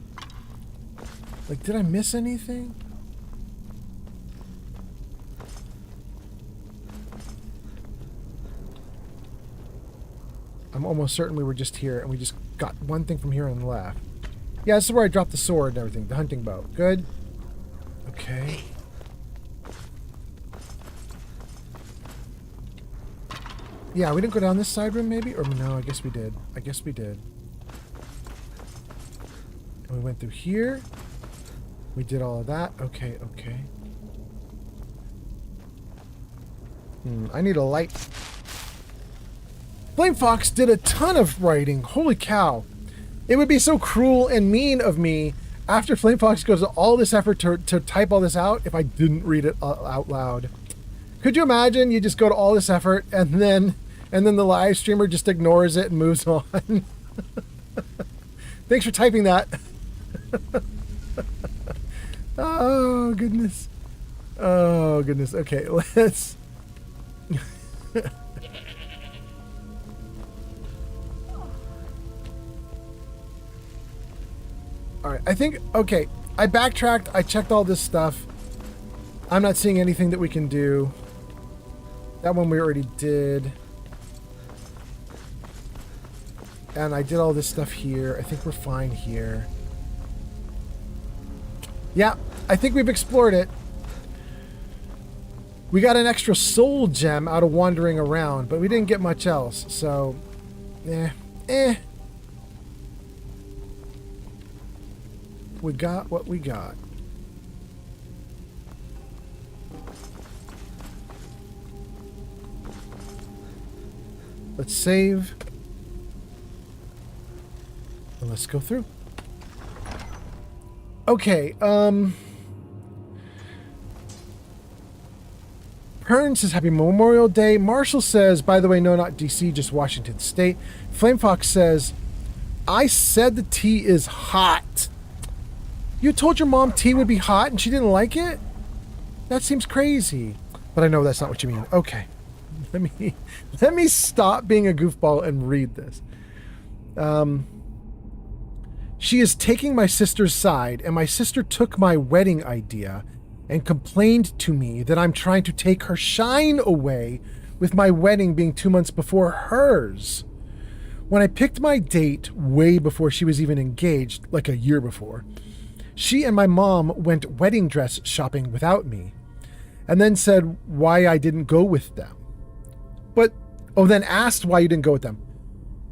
Like, did I miss anything? I'm almost certain we were just here, and we just got one thing from here and left. Yeah, this is where I dropped the sword and everything. The hunting bow. Good. Okay. Yeah, we didn't go down this side room, maybe? Or no, I guess we did. I guess we did. And we went through here. We did all of that. Okay, okay. I need a light. Flame Fox did a ton of writing. Holy cow. It would be so cruel and mean of me after Flame Fox goes to all this effort to type all this out if I didn't read it out loud. Could you imagine? You just go to all this effort and then the live streamer just ignores it and moves on. Thanks for typing that. Oh, goodness. Oh, goodness. Okay, let's... Alright, I think... Okay, I backtracked. I checked all this stuff. I'm not seeing anything that we can do. That one we already did. And I did all this stuff here. I think we're fine here. Yeah, I think we've explored it. We got an extra soul gem out of wandering around, but we didn't get much else, so... We got what we got. Let's save. And let's go through. Okay, Pern says Happy Memorial Day. Marshall says, by the way, no, not DC, just Washington State. Flame Fox says, I said the tea is hot. You told your mom tea would be hot and she didn't like it? That seems crazy. But I know that's not what you mean. Okay. Let me stop being a goofball and read this. She is taking my sister's side, and my sister took my wedding idea and complained to me that I'm trying to take her shine away with my wedding being 2 months before hers. When I picked my date way before she was even engaged, like a year before, she and my mom went wedding dress shopping without me, and then said why I didn't go with them. Then asked why you didn't go with them.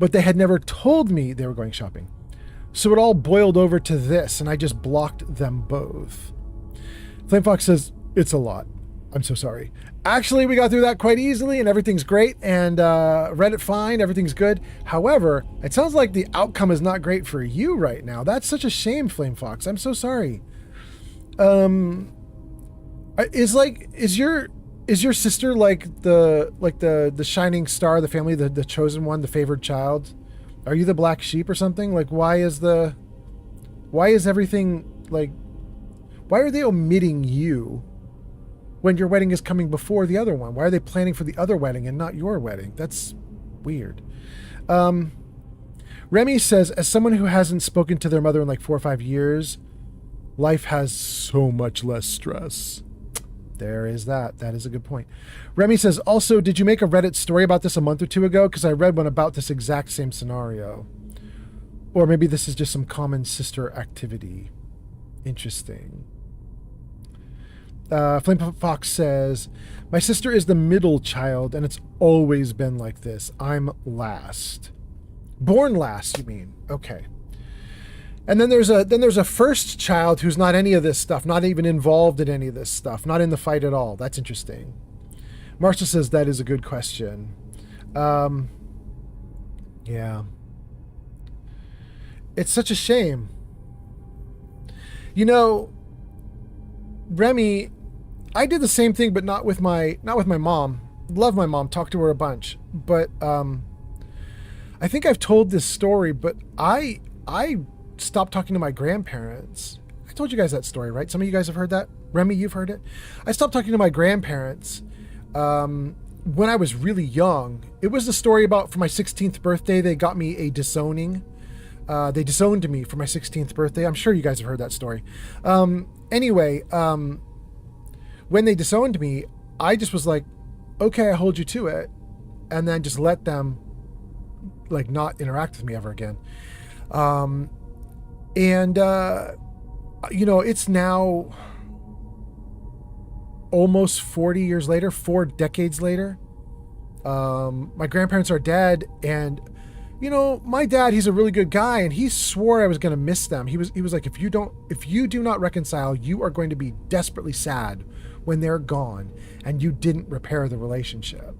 But they had never told me they were going shopping. So it all boiled over to this, and I just blocked them both. Flame Fox says, it's a lot. I'm so sorry. Actually, we got through that quite easily, and everything's great, and read it fine, everything's good. However, it sounds like the outcome is not great for you right now. That's such a shame, Flame Fox. I'm so sorry. Is your sister like the shining star of the family, the chosen one, the favored child? Are you the black sheep or something? Like, why is everything, like, why are they omitting you when your wedding is coming before the other one? Why are they planning for the other wedding and not your wedding? That's weird. Remy says, as someone who hasn't spoken to their mother in like 4 or 5 years, life has so much less stress. There is that. That is a good point. Remy says, also, did you make a Reddit story about this a month or 2 ago? Because I read one about this exact same scenario. Or maybe this is just some common sister activity. Interesting. Flame Fox says, my sister is the middle child, and it's always been like this. I'm last. Born last, you mean? Okay. And then there's a first child who's not any of this stuff, not even involved in any of this stuff, not in the fight at all. That's interesting. Marcia says that is a good question. Yeah. It's such a shame. You know, Remy, I did the same thing, but not with my mom. Love my mom, talked to her a bunch, but I think I've told this story, but I stopped talking to my grandparents. I told you guys that story, right? Some of you guys have heard that. Remy, you've heard it. I stopped talking to my grandparents when I was really young. It was the story about for my 16th birthday, they got me a disowning. They disowned me for my 16th birthday. I'm sure you guys have heard that story. Anyway, when they disowned me, I just was like, okay, I hold you to it. And then just let them like not interact with me ever again. You know, it's now almost 40 years later, 4 decades later. My grandparents are dead, and you know, my dad, he's a really good guy, and he swore I was going to miss them. He was like, if you do not reconcile, you are going to be desperately sad when they're gone and you didn't repair the relationship.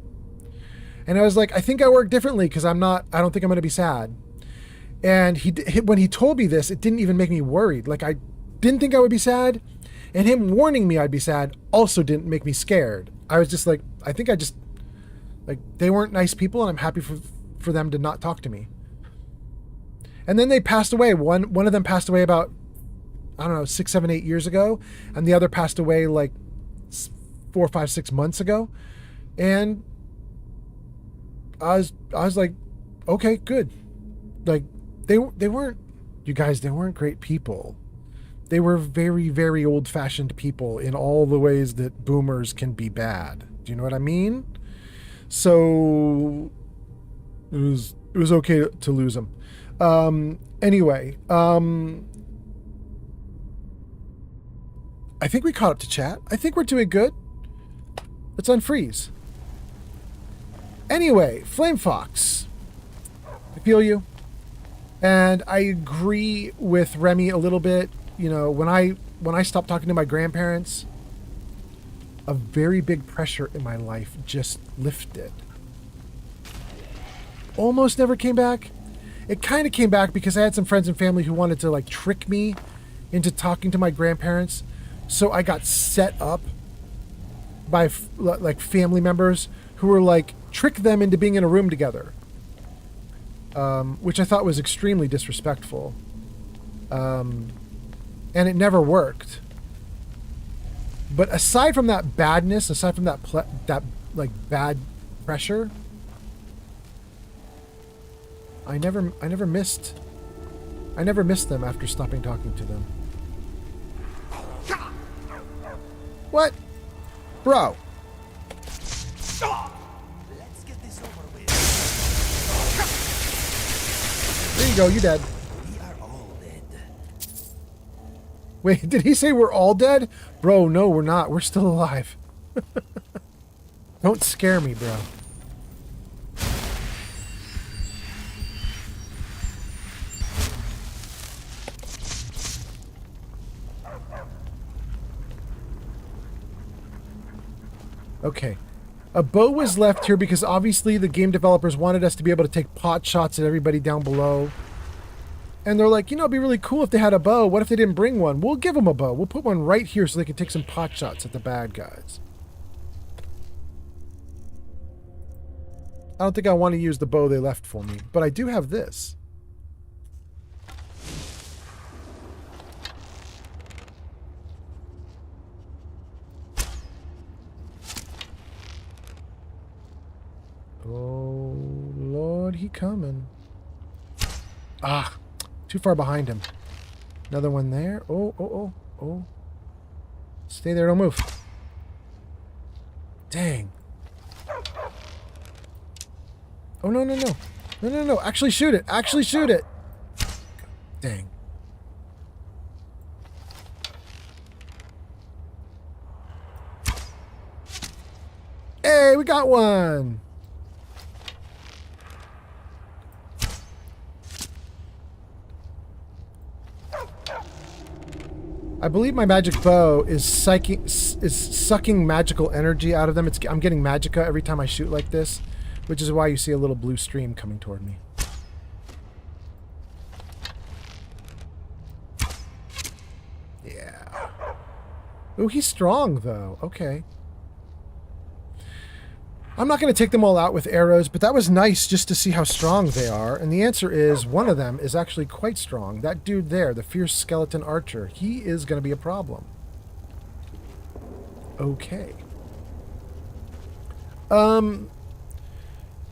And I was like, I think I work differently because I don't think I'm going to be sad. And when he told me this, it didn't even make me worried. Like, I didn't think I would be sad, and him warning me I'd be sad also didn't make me scared. I was just like, I think I just, like, they weren't nice people, and I'm happy for them to not talk to me. And then they passed away. One of them passed away about, I don't know, 6, 7, 8 years ago, and the other passed away like 4, 5, 6 months ago. And I was like, okay, good. Like, they weren't, you guys, they weren't great people. They were very, very old-fashioned people in all the ways that boomers can be bad. Do you know what I mean? So it was okay to lose them. Anyway, I think we caught up to chat. I think we're doing good. Let's unfreeze. Anyway, Flame Fox, I feel you. And I agree with Remy a little bit. You know, when I stopped talking to my grandparents, a very big pressure in my life just lifted. Almost never came back. It kind of came back because I had some friends and family who wanted to like trick me into talking to my grandparents. So I got set up by like family members who were like, trick them into being in a room together. Which I thought was extremely disrespectful. And it never worked. But aside from that badness, aside from that like bad pressure, I never missed them after stopping talking to them. What? Bro. Let's get this over with. There you go, you dead. We are all dead. Wait, did he say we're all dead? Bro, no, we're not. We're still alive. Don't scare me, bro. Okay. A bow was left here because obviously the game developers wanted us to be able to take pot shots at everybody down below. And they're like, you know, it'd be really cool if they had a bow. What if they didn't bring one? We'll give them a bow. We'll put one right here so they can take some pot shots at the bad guys. I don't think I want to use the bow they left for me, but I do have this. Oh, Lord, he coming. Ah, too far behind him. Another one there. Oh. Stay there, don't move. Dang. Oh, no. Actually shoot it. Actually shoot it. Dang. Hey, we got one. I believe my magic bow is sucking magical energy out of them. I'm getting magicka every time I shoot like this, which is why you see a little blue stream coming toward me. Yeah. Oh, he's strong, though. Okay. I'm not going to take them all out with arrows, but that was nice just to see how strong they are. And the answer is one of them is actually quite strong. That dude there, the fierce skeleton archer, he is going to be a problem. Okay.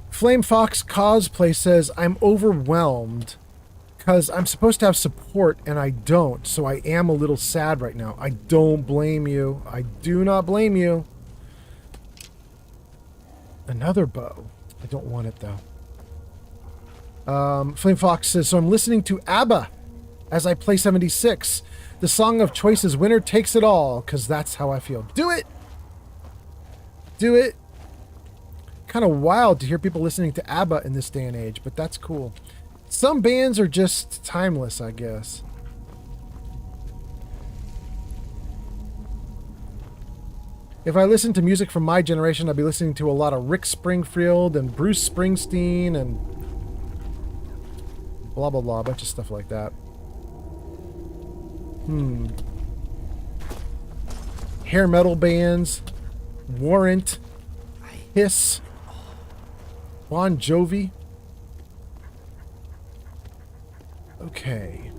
Flame Fox Cosplay says, I'm overwhelmed because I'm supposed to have support and I don't, so I am a little sad right now. I don't blame you. I do not blame you. Another bow. I don't want it, though. Flame Fox says, so I'm listening to ABBA as I play 76. The song of choice is Winner Takes It All, because that's how I feel. Do it! Do it! Kind of wild to hear people listening to ABBA in this day and age, but that's cool. Some bands are just timeless, I guess. If I listened to music from my generation, I'd be listening to a lot of Rick Springfield and Bruce Springsteen and blah, blah, blah. A bunch of stuff like that. Hair metal bands. Warrant. Hiss. Bon Jovi. Okay.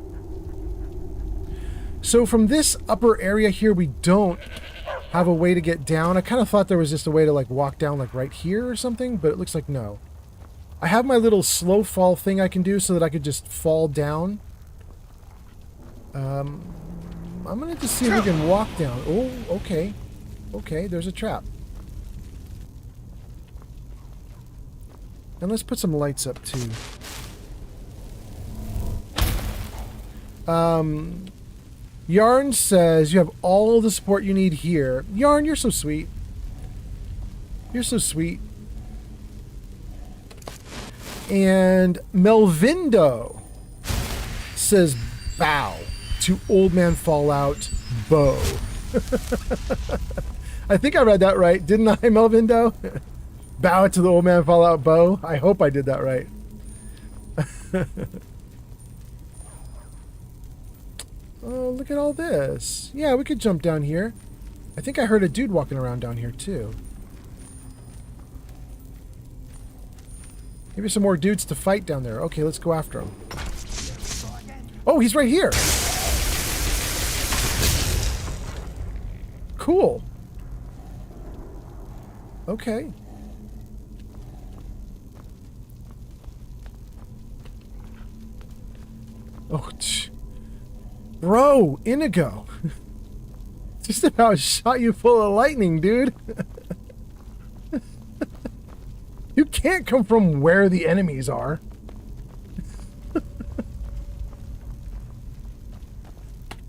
So from this upper area here, we don't have a way to get down. I kind of thought there was just a way to like walk down like right here or something, but it looks like no. I have my little slow fall thing I can do so that I could just fall down. I'm gonna just see if we can walk down. Oh, okay. Okay, there's a trap. And let's put some lights up too. Yarn says you have all the support you need here. Yarn, you're so sweet. You're so sweet. And Melvindo says bow to Old Man Fallout bow. I think I read that right, didn't I, Melvindo? Bow to the Old Man Fallout bow. I hope I did that right. Oh, look at all this. Yeah, we could jump down here. I think I heard a dude walking around down here, too. Maybe some more dudes to fight down there. Okay, let's go after him. Oh, he's right here. Cool. Okay. Oh, bro, Inigo. Just about shot you full of lightning, dude. You can't come from where the enemies are.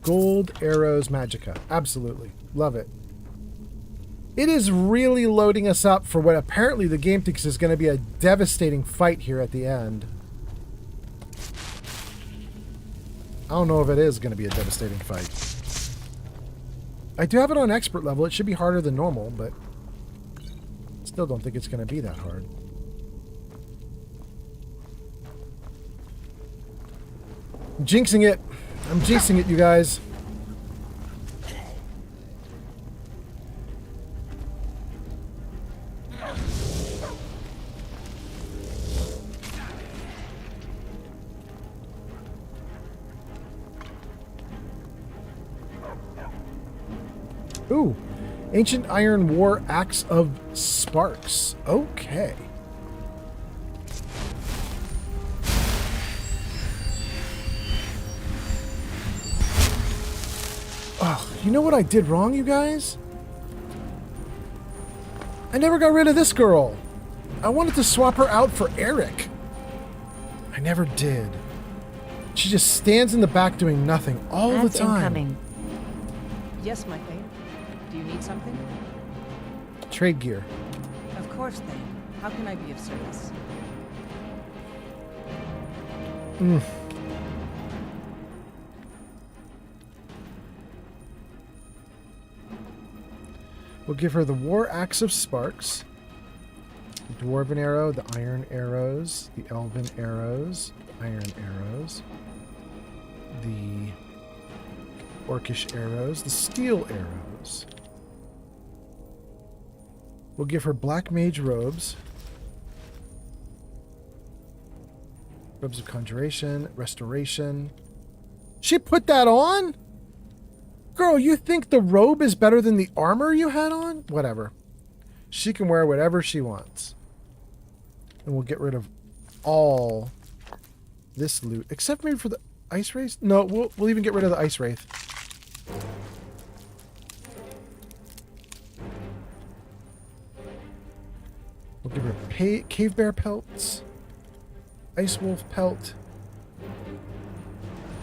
Gold Arrows Magica. Absolutely. Love it. It is really loading us up for what apparently the game thinks is going to be a devastating fight here at the end. I don't know if it is going to be a devastating fight. I do have it on expert level. It should be harder than normal, but still don't think it's going to be that hard. I'm jinxing it. I'm jinxing it, you guys. Ooh, Ancient Iron War Axe of Sparks. Okay. Oh, you know what I did wrong, you guys? I never got rid of this girl. I wanted to swap her out for Eric. I never did. She just stands in the back doing nothing all the time. Incoming. Yes, my thing. Do you need something? Trade gear. Of course, Thane. How can I be of service? We'll give her the War Axe of Sparks, the Dwarven Arrow, the Iron Arrows, the Elven Arrows, Iron Arrows, the orcish arrows, the steel arrows. We'll give her black mage robes. Robes of conjuration, restoration. She put that on? Girl, you think the robe is better than the armor you had on? Whatever. She can wear whatever she wants. And we'll get rid of all this loot. Except maybe for the ice wraith? No, we'll even get rid of the ice wraith. We'll give her cave bear pelts. Ice wolf pelt.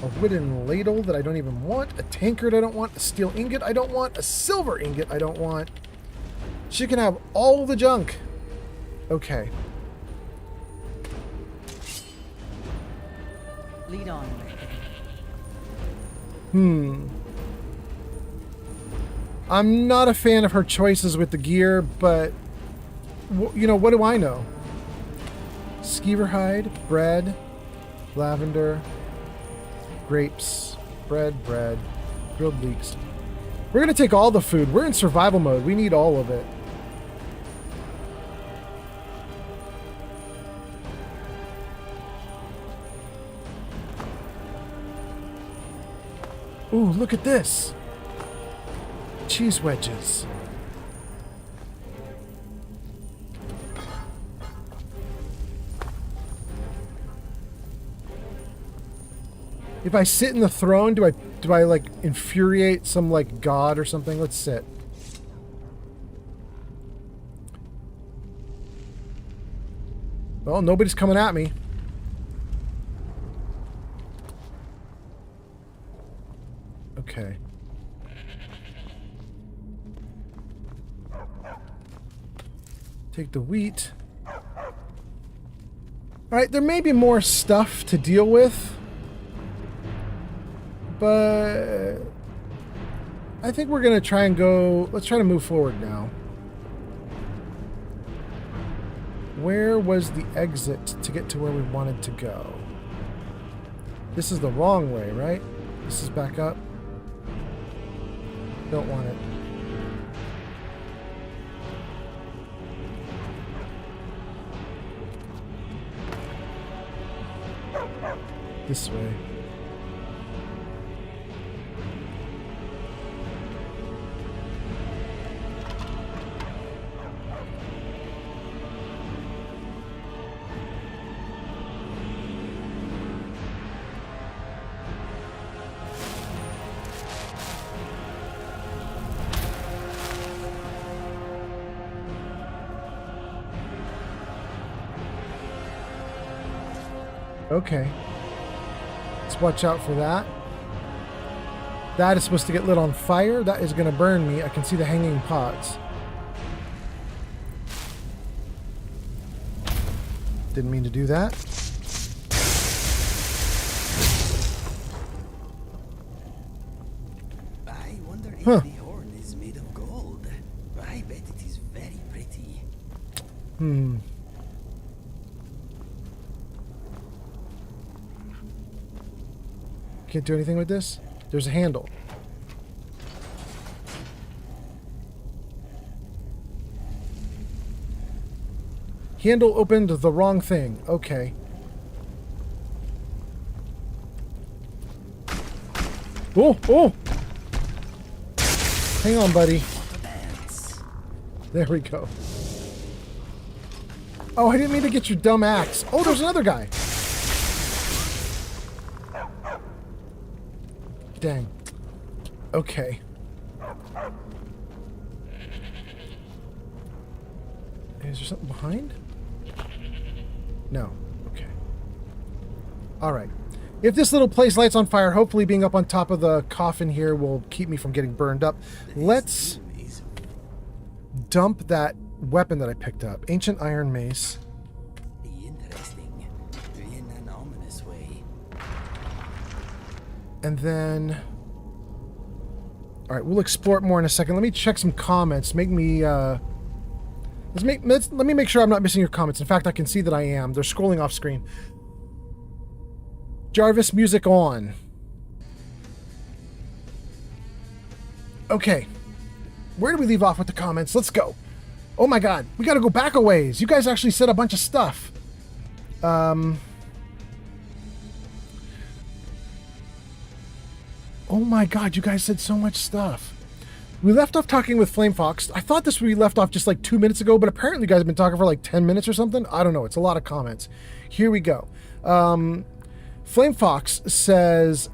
A wooden ladle that I don't even want. A tankard I don't want. A steel ingot I don't want. A silver ingot I don't want. She can have all the junk. Okay. Lead on. I'm not a fan of her choices with the gear, but you know, what do I know? Skeever hide, bread, lavender, grapes, bread, grilled leeks. We're going to take all the food. We're in survival mode. We need all of it. Ooh, look at this. Cheese wedges. If I sit in the throne, do I like infuriate some like god or something? Let's sit. Well, nobody's coming at me. Okay. Take the wheat. All right, there may be more stuff to deal with. But I think we're going to try and go... Let's try to move forward now. Where was the exit to get to where we wanted to go? This is the wrong way, right? This is back up. Don't want it. This way. Okay. Let's watch out for that. That is supposed to get lit on fire. That is going to burn me. I can see the hanging pots. Didn't mean to do that. I wonder if the horn is made of gold. I bet it is very pretty. Can't do anything with this? There's a handle. Handle opened the wrong thing. Okay. Oh, oh! Hang on, buddy. There we go. Oh, I didn't mean to get your dumb axe. Oh, there's another guy. Dang. Okay. Is there something behind? No. Okay. Alright. If this little place lights on fire, hopefully being up on top of the coffin here will keep me from getting burned up. Let's dump that weapon that I picked up. Ancient iron mace. Interesting. In an ominous way. And then... Alright, we'll explore it more in a second. Let me check some comments. Make me, let me make sure I'm not missing your comments. In fact, I can see that I am. They're scrolling off screen. Jarvis, music on. Okay. Where did we leave off with the comments? Let's go. Oh my god, we gotta go back a ways. You guys actually said a bunch of stuff. Oh my god, you guys said so much stuff. We left off talking with Flame Fox. I thought we left off just like 2 minutes ago, but apparently you guys have been talking for like 10 minutes or something. I don't know. It's a lot of comments. Here we go. Flame Fox says,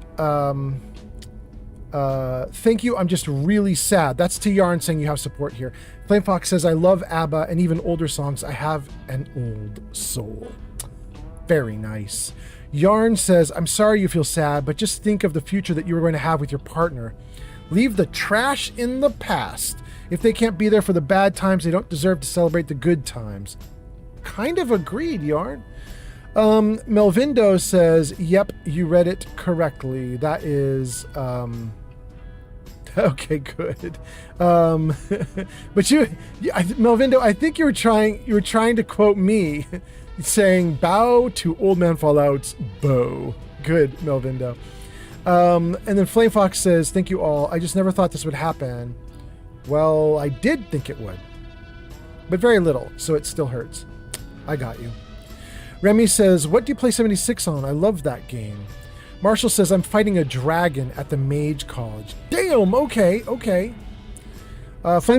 thank you. I'm just really sad. That's to Yarn saying you have support here. Flame Fox says, I love ABBA and even older songs. I have an old soul. Very nice. Yarn says, I'm sorry you feel sad, but just think of the future that you were going to have with your partner. Leave the trash in the past. If they can't be there for the bad times, they don't deserve to celebrate the good times. Kind of agreed, Yarn. Melvindo says, yep, you read it correctly. That is, okay, good. But Melvindo, I think you were trying to quote me saying, bow to Old Man Fallout's bow. Good, Melvindo. And then Flame Fox says, thank you all. I just never thought this would happen. Well, I did think it would, but very little, so it still hurts. I got you. Remy says, what do you play 76 on? I love that game. Marshall says, I'm fighting a dragon at the Mage College. Damn, okay. Flame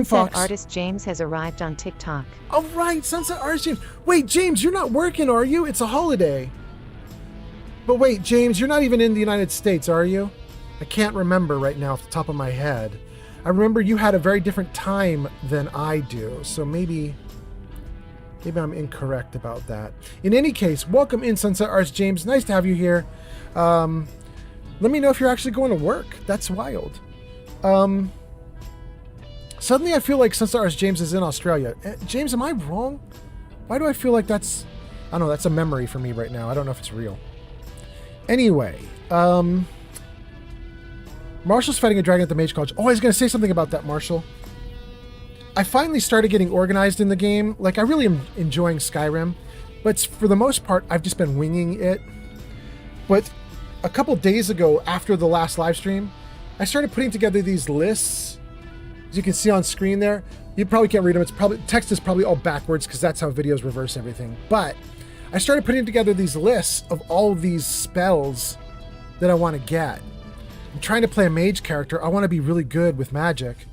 Fox. Artist James has arrived on TikTok. All right, Sunset Artist James. Wait, James, you're not working, are you? It's a holiday. But wait, James, you're not even in the United States, are you? I can't remember right now off the top of my head. I remember you had a very different time than I do, so maybe I'm incorrect about that. In any case, welcome in, Sunset Arts James. Nice to have you here. Let me know if you're actually going to work. That's wild. Suddenly I feel like Sunset Arts James is in Australia. James, am I wrong? Why do I feel like that's... I don't know, that's a memory for me right now. I don't know if it's real. Anyway, Marshall's fighting a dragon at the Mage College. Oh, I was going to say something about that, Marshall. I finally started getting organized in the game. Like, I really am enjoying Skyrim, but for the most part, I've just been winging it. But a couple days ago, after the last live stream, I started putting together these lists. As you can see on screen there, you probably can't read them. It's probably text is probably all backwards because that's how videos reverse everything. But I started putting together these lists of all of these spells that I want to get. I'm trying to play a mage character. I want to be really good with magic.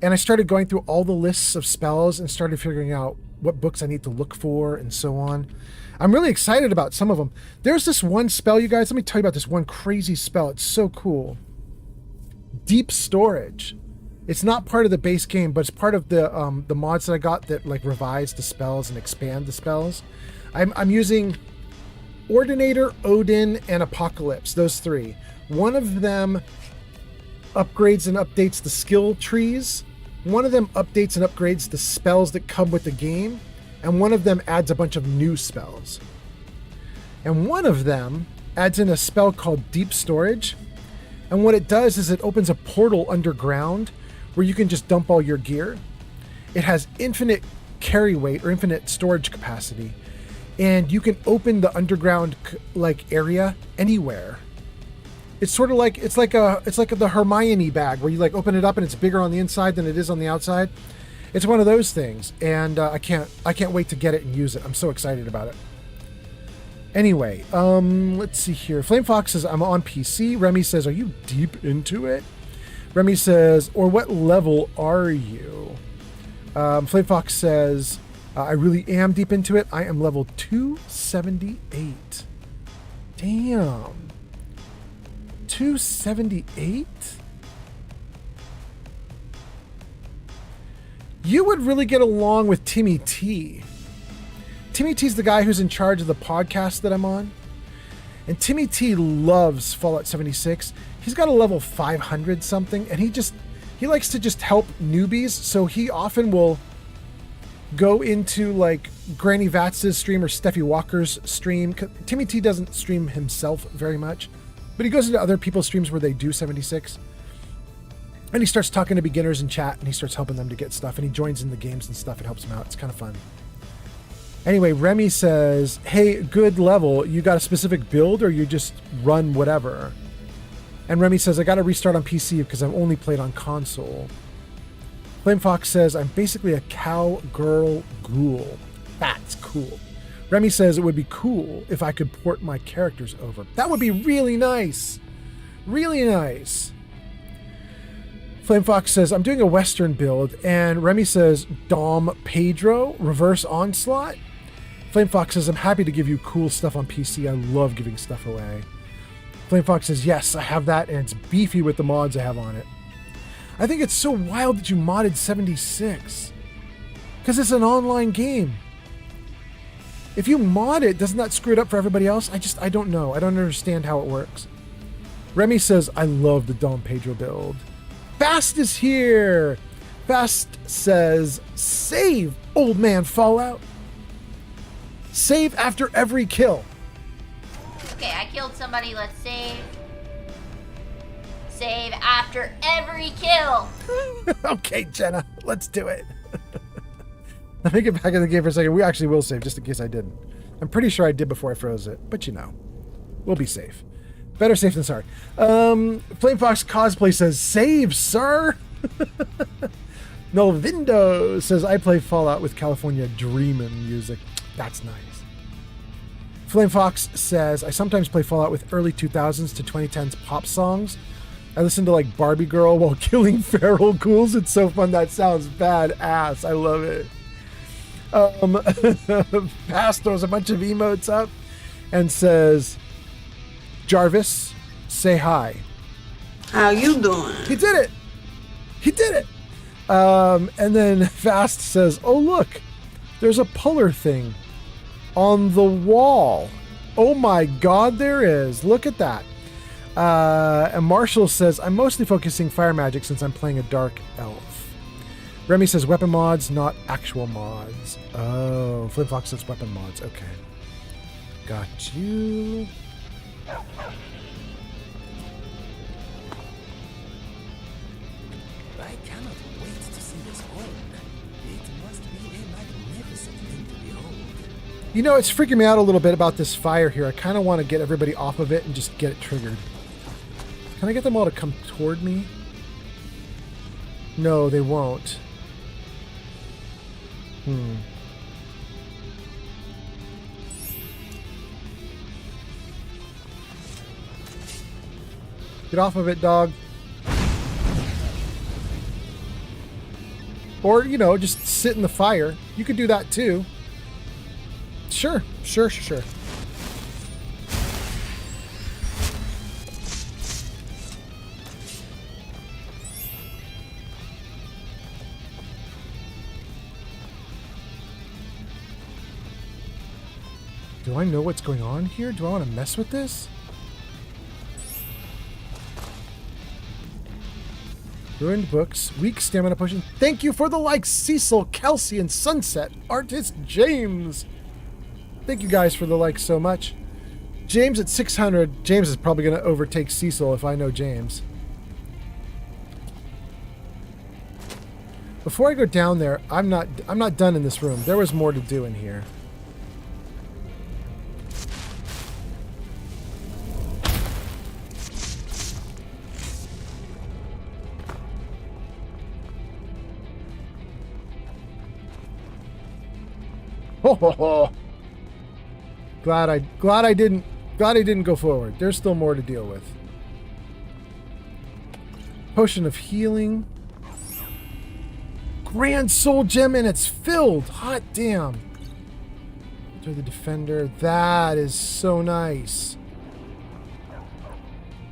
And I started going through all the lists of spells and started figuring out what books I need to look for and so on. I'm really excited about some of them. There's this one spell, you guys. Let me tell you about this one crazy spell. It's so cool. Deep Storage. It's not part of the base game, but it's part of the mods that I got that like revise the spells and expand the spells. I'm using Ordinator, Odin, and Apocalypse, those three. One of them upgrades and updates the skill trees. One of them updates and upgrades the spells that come with the game. And one of them adds a bunch of new spells. And one of them adds in a spell called Deep Storage. And what it does is it opens a portal underground where you can just dump all your gear. It has infinite carry weight or infinite storage capacity. And you can open the underground like area anywhere. It's sort of like it's like the Hermione bag where you like open it up and it's bigger on the inside than it is on the outside. It's one of those things, and I can't wait to get it and use it. I'm so excited about it. Anyway, let's see here. Flame Fox says I'm on PC. Remy says, are you deep into it? Remy says, or what level are you? Flame Fox says, I really am deep into it. I am level 278. Damn. 278? You would really get along with Timmy T. Timmy T's the guy who's in charge of the podcast that I'm on. And Timmy T loves Fallout 76. He's got a level 500 something, and he likes to just help newbies, so he often will go into like Granny Vatz's stream or Steffi Walker's stream. Timmy T doesn't stream himself very much, but he goes into other people's streams where they do 76. And he starts talking to beginners in chat, and he starts helping them to get stuff, and he joins in the games and stuff and helps them out. It's kind of fun. Anyway, Remy says, hey, good level. You got a specific build or you just run whatever? And Remy says, I gotta restart on PC because I've only played on console. Flame Fox says, I'm basically a cowgirl ghoul. That's cool. Remy says it would be cool if I could port my characters over. That would be really nice. Really nice. Flame Fox says, I'm doing a Western build. And Remy says, Dom Pedro, reverse onslaught. Flame Fox says, I'm happy to give you cool stuff on PC. I love giving stuff away. Flame Fox says, yes, I have that, and it's beefy with the mods I have on it. I think it's so wild that you modded 76. Because it's an online game. If you mod it, doesn't that screw it up for everybody else? I don't know. I don't understand how it works. Remy says, I love the Dom Pedro build. Fast is here. Fast says, save, old man Fallout. Save after every kill. Okay, I killed somebody. Let's save. Save after every kill. Okay, Jenna, let's do it. Let me get back in the game for a second. We actually will save, just in case I didn't. I'm pretty sure I did before I froze it, but you know, we'll be safe. Better safe than sorry. Flame Fox Cosplay says, save, sir. Nolvindo says, I play Fallout with California Dreamin' music. That's nice. Flame Fox says, I sometimes play Fallout with early 2000s to 2010s pop songs. I listen to like Barbie Girl while killing feral ghouls. It's so fun. That sounds badass. I love it. Pass throws a bunch of emotes up and says, Jarvis, say hi. How you doing? He did it. He did it. And then Fast says, oh, look, there's a puller thing on the wall. Oh my God, there is. Look at that. And Marshall says, I'm mostly focusing fire magic since I'm playing a dark elf. Remy says weapon mods, not actual mods. Oh, Flint Fox says weapon mods. Okay. Got you. I cannot wait to see this home. It must be a magnificent thing to behold. You know, it's freaking me out a little bit about this fire here. I kind of want to get everybody off of it and just get it triggered. Can I get them all to come toward me? No, they won't. Get off of it, dog. Or, you know, just sit in the fire. You could do that too. Sure. Do I know what's going on here? Do I want to mess with this? Ruined books, weak stamina potion. Thank you for the likes, Cecil, Kelsey, and Sunset. Artist James. Thank you guys for the likes so much. James at 600. James is probably going to overtake Cecil if I know James. Before I go down there, I'm not done in this room. There was more to do in here. Glad I didn't go forward. There's still more to deal with. Potion of healing. Grand soul gem and it's filled. Hot damn. To the defender. That is so nice.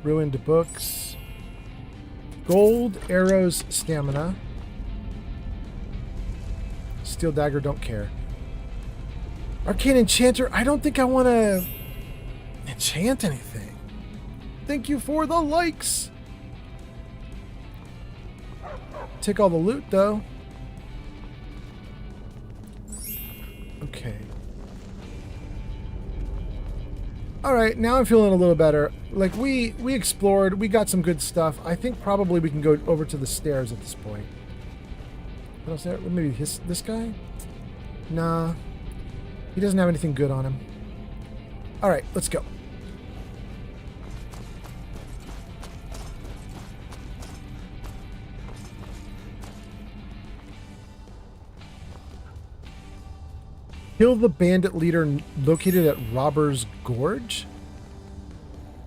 Ruined books. Gold arrows stamina. Steel dagger, don't care. Arcane Enchanter, I don't think I want to enchant anything. Thank you for the likes. Take all the loot, though. Okay. Alright, now I'm feeling a little better. Like, we explored, we got some good stuff. I think probably we can go over to the stairs at this point. What else there? Maybe this guy? Nah. He doesn't have anything good on him. All right, let's go. Kill the bandit leader located at Robber's Gorge?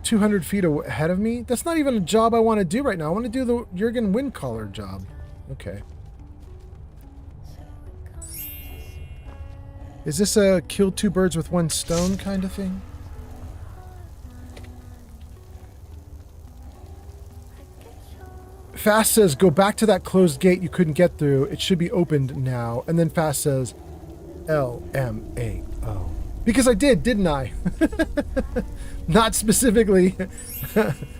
200 feet ahead of me? That's not even a job I want to do right now. I want to do the Jurgen Windcaller job. Okay. Is this a kill two birds with one stone kind of thing? Fast says, go back to that closed gate you couldn't get through. It should be opened now. And then Fast says, LMAO. Because I did, didn't I? Not specifically.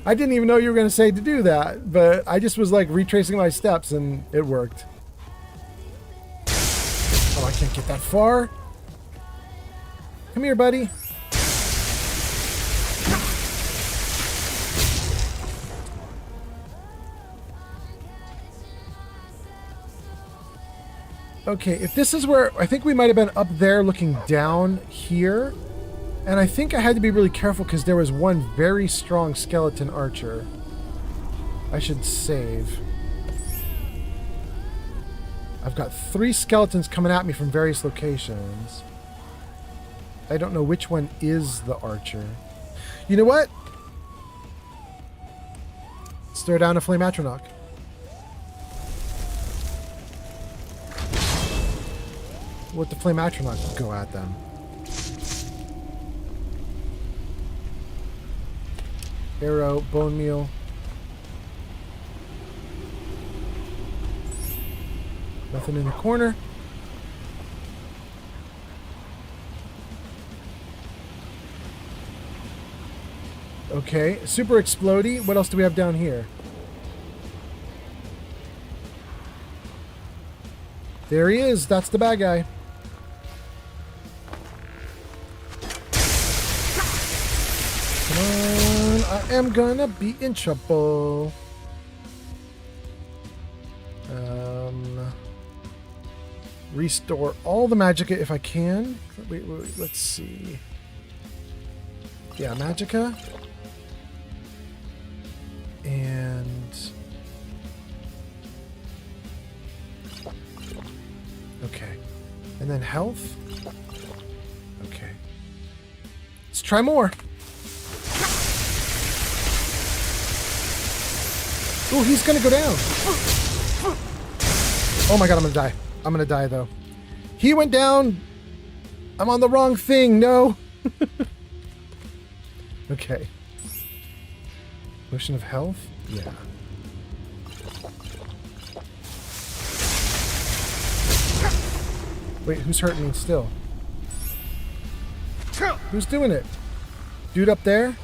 I didn't even know you were going to say to do that, but I just was like retracing my steps and it worked. Oh, I can't get that far. Come here, buddy. Okay, if this is where, I think we might have been up there looking down here. And I think I had to be really careful because there was one very strong skeleton archer. I should save. I've got 3 skeletons coming at me from various locations. I don't know which one is the archer. You know what? Let's throw down a flame atronach. Let the flame atronach go at them. Arrow, bone meal. Nothing in the corner. Okay, super explodey. What else do we have down here? There he is. That's the bad guy. Come on, I am gonna be in trouble. Restore all the magicka if I can. Wait, let's see. Yeah, magicka. And... okay. And then health. Okay. Let's try more. Ooh, he's gonna go down. Oh my god, I'm gonna die. I'm gonna die though. He went down. I'm on the wrong thing. No. Okay. Potion of health? Yeah. Wait, who's hurting me still? Who's doing it? Dude up there?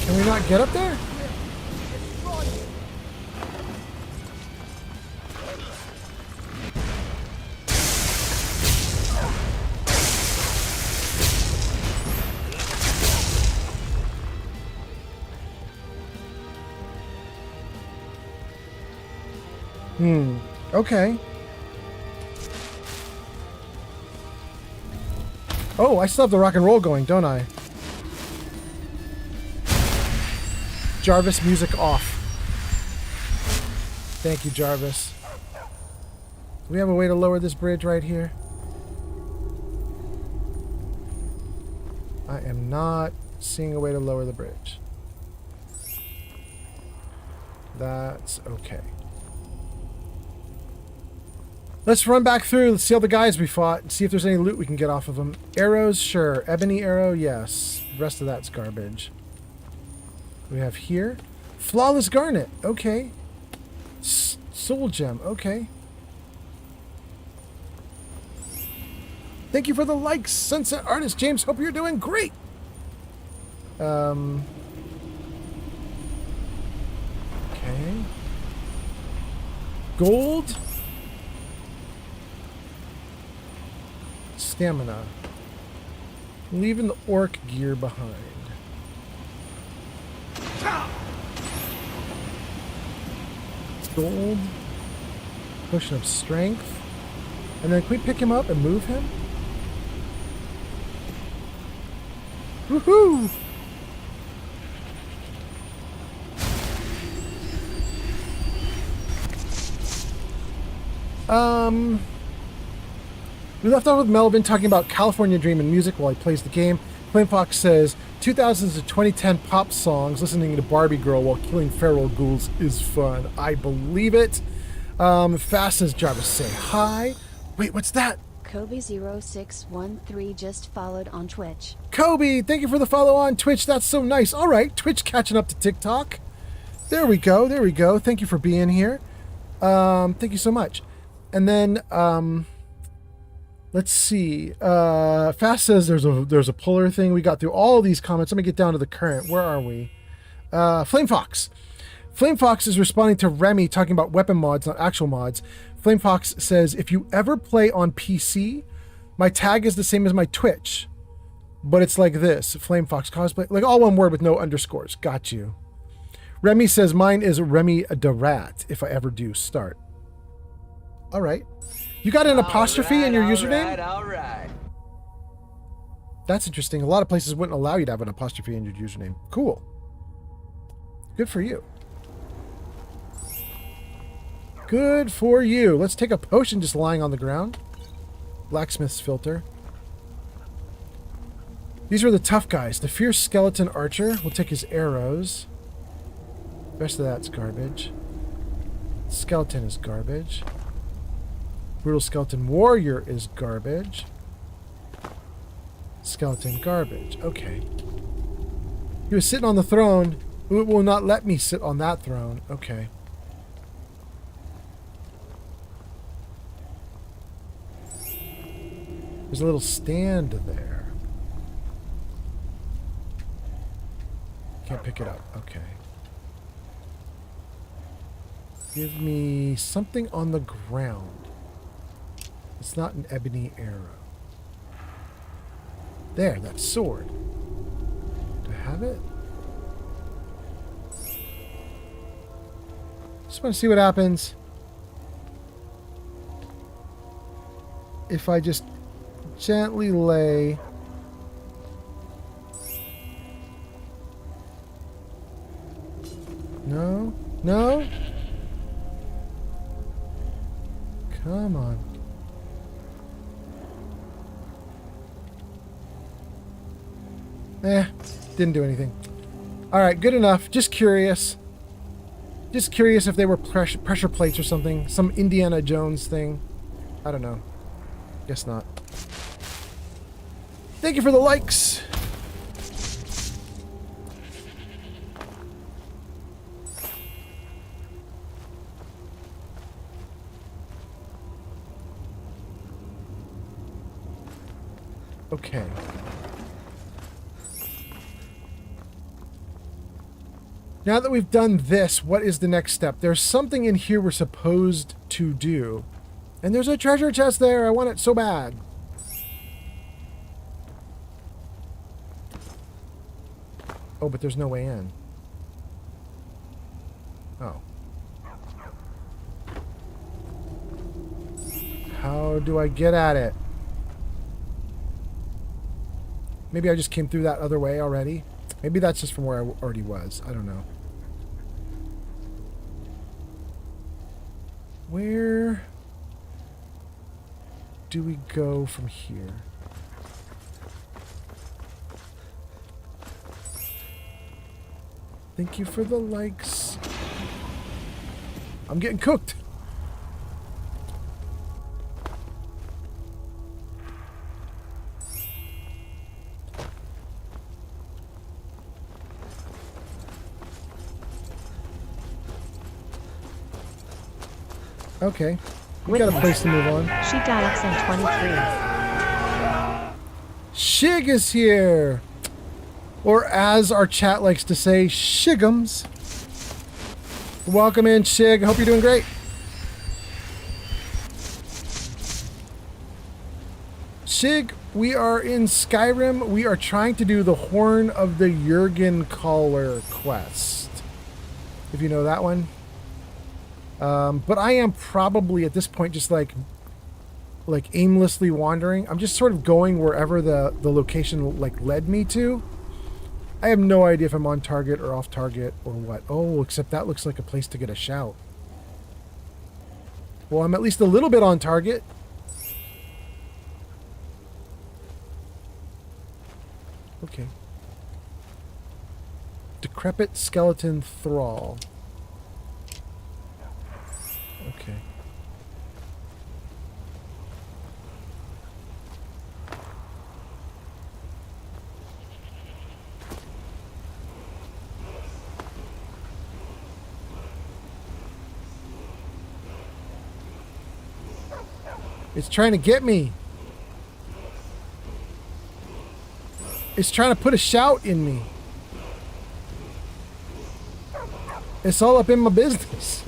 Can we not get up there? Okay. Oh, I still have the rock and roll going, don't I? Jarvis, music off. Thank you, Jarvis. Do we have a way to lower this bridge right here? I am not seeing a way to lower the bridge. That's okay. Let's run back through, let's see all the guys we fought, and see if there's any loot we can get off of them. Arrows, sure. Ebony arrow, yes. The rest of that's garbage. What do we have here? Flawless garnet, okay. Soul gem, okay. Thank you for the likes, Sunset Artist James. Hope you're doing great. Okay. Gold. Stamina. Leaving the orc gear behind. Gold. Potion of strength. And then can we pick him up and move him? We left off with Melvin talking about California Dream and music while he plays the game. Flame Fox says, 2000s to 2010 pop songs, listening to Barbie Girl while killing feral ghouls is fun. I believe it. Fast says, Jarvis, say hi. Wait, what's that? Kobe0613 just followed on Twitch. Kobe, thank you for the follow on Twitch. That's so nice. All right, Twitch catching up to TikTok. There we go. There we go. Thank you for being here. Thank you so much. And then, let's see. Fast says there's a puller thing. We got through all these comments. Let me get down to the current. Where are we? Flame Fox. Flame Fox is responding to Remy talking about weapon mods, not actual mods. Flame Fox says, if you ever play on PC, my tag is the same as my Twitch, but it's like this: Flame Fox cosplay, like all one word with no underscores. Got you. Remy says mine is Remy the Rat. If I ever do start. All right. You got an apostrophe in your username? All right. That's interesting. A lot of places wouldn't allow you to have an apostrophe in your username. Cool. Good for you. Good for you. Let's take a potion just lying on the ground. Blacksmith's filter. These are the tough guys. The fierce skeleton archer will take his arrows. The rest of that's garbage. Skeleton is garbage. Brutal skeleton warrior is garbage. Skeleton garbage. Okay. He was sitting on the throne. It will not let me sit on that throne. Okay. There's a little stand there. Can't pick it up. Okay. Give me something on the ground. It's not an ebony arrow. There, that sword. Do I have it? Just want to see what happens if I just gently lay no, no. Come on. Didn't do anything. All right, good enough. Just curious. Just curious if they were pressure plates or something. Some Indiana Jones thing. I don't know. Guess not. Thank you for the likes. Okay. Now that we've done this, what is the next step? There's something in here we're supposed to do. And there's a treasure chest there. I want it so bad. Oh, but there's no way in. Oh. How do I get at it? Maybe I just came through that other way already. Maybe that's just from where I already was. I don't know. Where do we go from here? Thank you for the likes. I'm getting cooked. Okay. We got a place to move on. She dials in 23. Shig is here! Or as our chat likes to say, Shigums. Welcome in, Shig. Hope you're doing great. Shig, we are in Skyrim. We are trying to do the Horn of the Jurgen Caller quest. If you know that one. But I am probably at this point just like aimlessly wandering. I'm just sort of going wherever the location like led me to. I have no idea if I'm on target or off target or what. Oh, except that looks like a place to get a shout. Well, I'm at least a little bit on target. Okay. Decrepit skeleton thrall. Okay. It's trying to get me. It's trying to put a shout in me. It's all up in my business.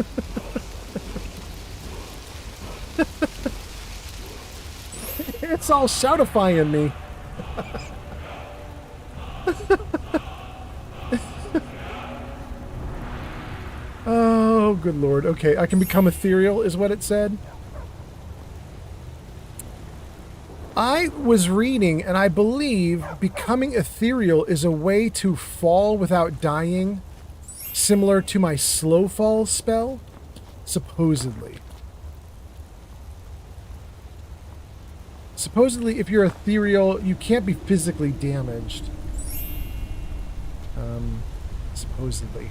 It's all shoutifying me. Oh, good lord. Okay, I can become ethereal, is what it said. I was reading, and I believe becoming ethereal is a way to fall without dying, similar to my slow fall spell, supposedly. Supposedly, if you're ethereal, you can't be physically damaged. Supposedly.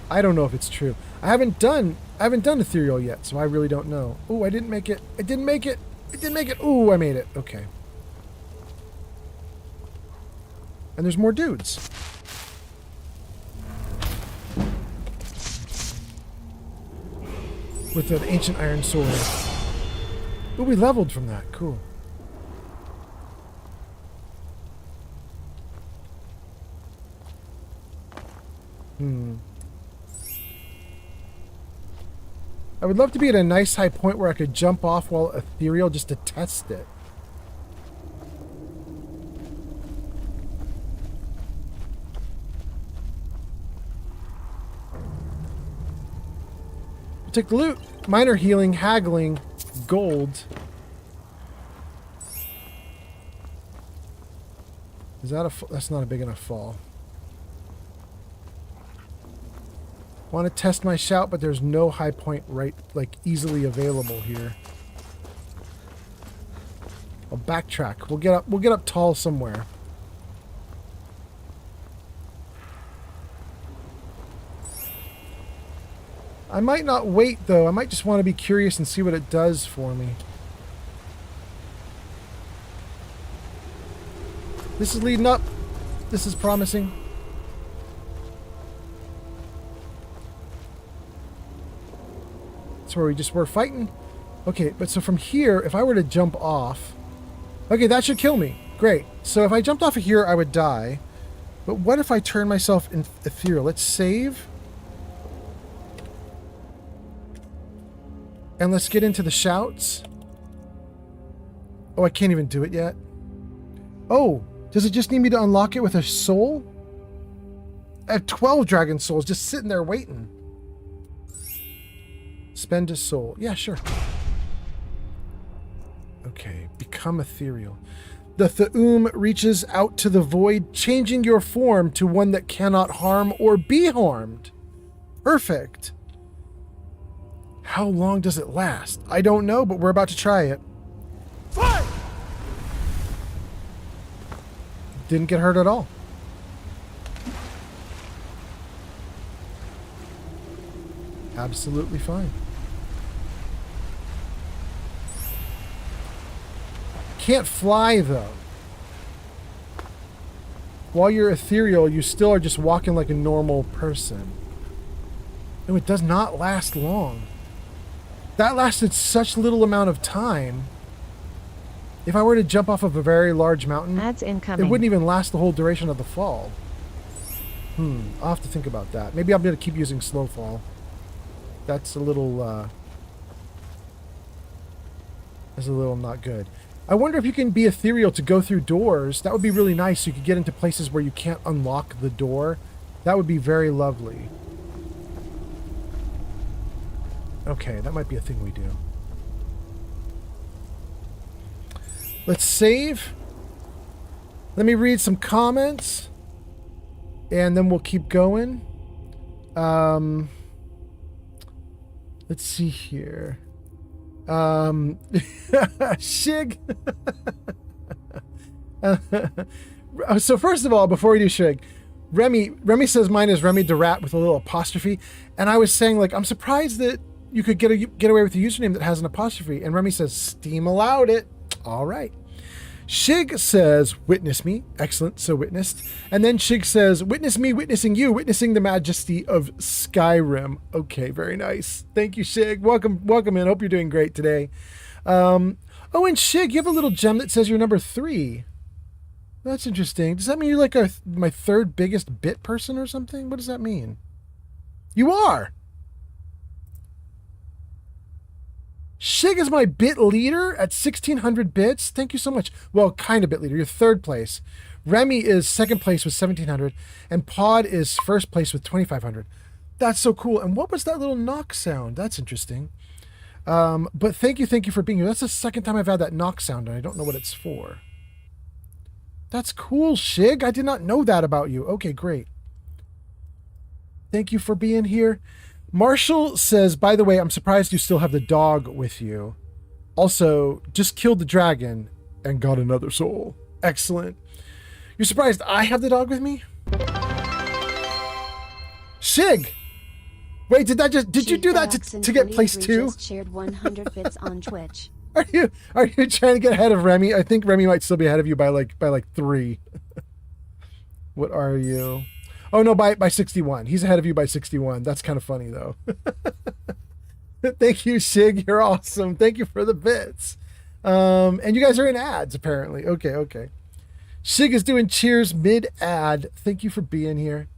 I don't know if it's true. I haven't done ethereal yet, so I really don't know. Oh, I didn't make it. I didn't make it. I didn't make it. Ooh, I made it. Okay. And there's more dudes. With an ancient iron sword. Oh, we leveled from that. Cool. I would love to be at a nice high point where I could jump off while ethereal just to test it. We'll take the loot. Minor healing, haggling, gold. Is that that's not a big enough fall. Want to test my shout, but there's no high point easily available here. I'll backtrack. We'll get up tall somewhere. I might not wait though. I might just want to be curious and see what it does for me. This is leading up. This is promising. That's where we just were fighting. Okay, but so from here, if I were to jump off... Okay, that should kill me. Great. So if I jumped off of here, I would die. But what if I turn myself in ethereal? Let's save. And let's get into the shouts. Oh, I can't even do it yet. Oh, does it just need me to unlock it with a soul? I have 12 dragon souls just sitting there waiting. Spend a soul. Yeah, sure. Okay, become ethereal. The Thu'um reaches out to the void, changing your form to one that cannot harm or be harmed. Perfect. How long does it last? I don't know, but we're about to try it. Fire! Didn't get hurt at all. Absolutely fine. Can't fly though. While you're ethereal, you still are just walking like a normal person. No, it does not last long. That lasted such little amount of time. If I were to jump off of a very large mountain, Ads incoming. It wouldn't even last the whole duration of the fall. I'll have to think about that. Maybe I'm going to keep using slow fall. That's a little not good. I wonder if you can be ethereal to go through doors. That would be really nice. So you could get into places where you can't unlock the door. That would be very lovely. Okay, that might be a thing we do. Let's save. Let me read some comments. And then we'll keep going. Let's see here. Shig. So first of all, before we do Shig, Remy says mine is Remy Durat with a little apostrophe, and I was saying like I'm surprised that you could get away with a username that has an apostrophe, and Remy says Steam allowed it. All right. Shig says, witness me. Excellent, so witnessed. And then Shig says, witness me, witnessing you, witnessing the majesty of Skyrim. Okay, very nice. Thank you, Shig. Welcome in. Hope you're doing great today. Oh, and Shig, you have a little gem that says you're number 3. That's interesting. Does that mean you're like my 3rd biggest bit person or something? What does that mean? You are! Shig is my bit leader at 1,600 bits. Thank you so much. Well, kind of bit leader. You're 3rd place. Remy is 2nd place with 1,700. And Pod is 1st place with 2,500. That's so cool. And what was that little knock sound? That's interesting. But thank you for being here. That's the 2nd time I've had that knock sound, and I don't know what it's for. That's cool, Shig. I did not know that about you. Okay, great. Thank you for being here. Marshall says, by the way, I'm surprised you still have the dog with you. Also, just killed the dragon and got another soul. Excellent. You're surprised I have the dog with me? Shig! Wait, did you do that to get place 2? Just shared 100 bits on Twitch. Are you trying to get ahead of Remy? I think Remy might still be ahead of you by like 3. What are you? Oh no, by 61. He's ahead of you by 61. That's kind of funny though. Thank you, Shig. You're awesome. Thank you for the bits. And you guys are in ads apparently. Okay. Shig is doing cheers mid-ad. Thank you for being here.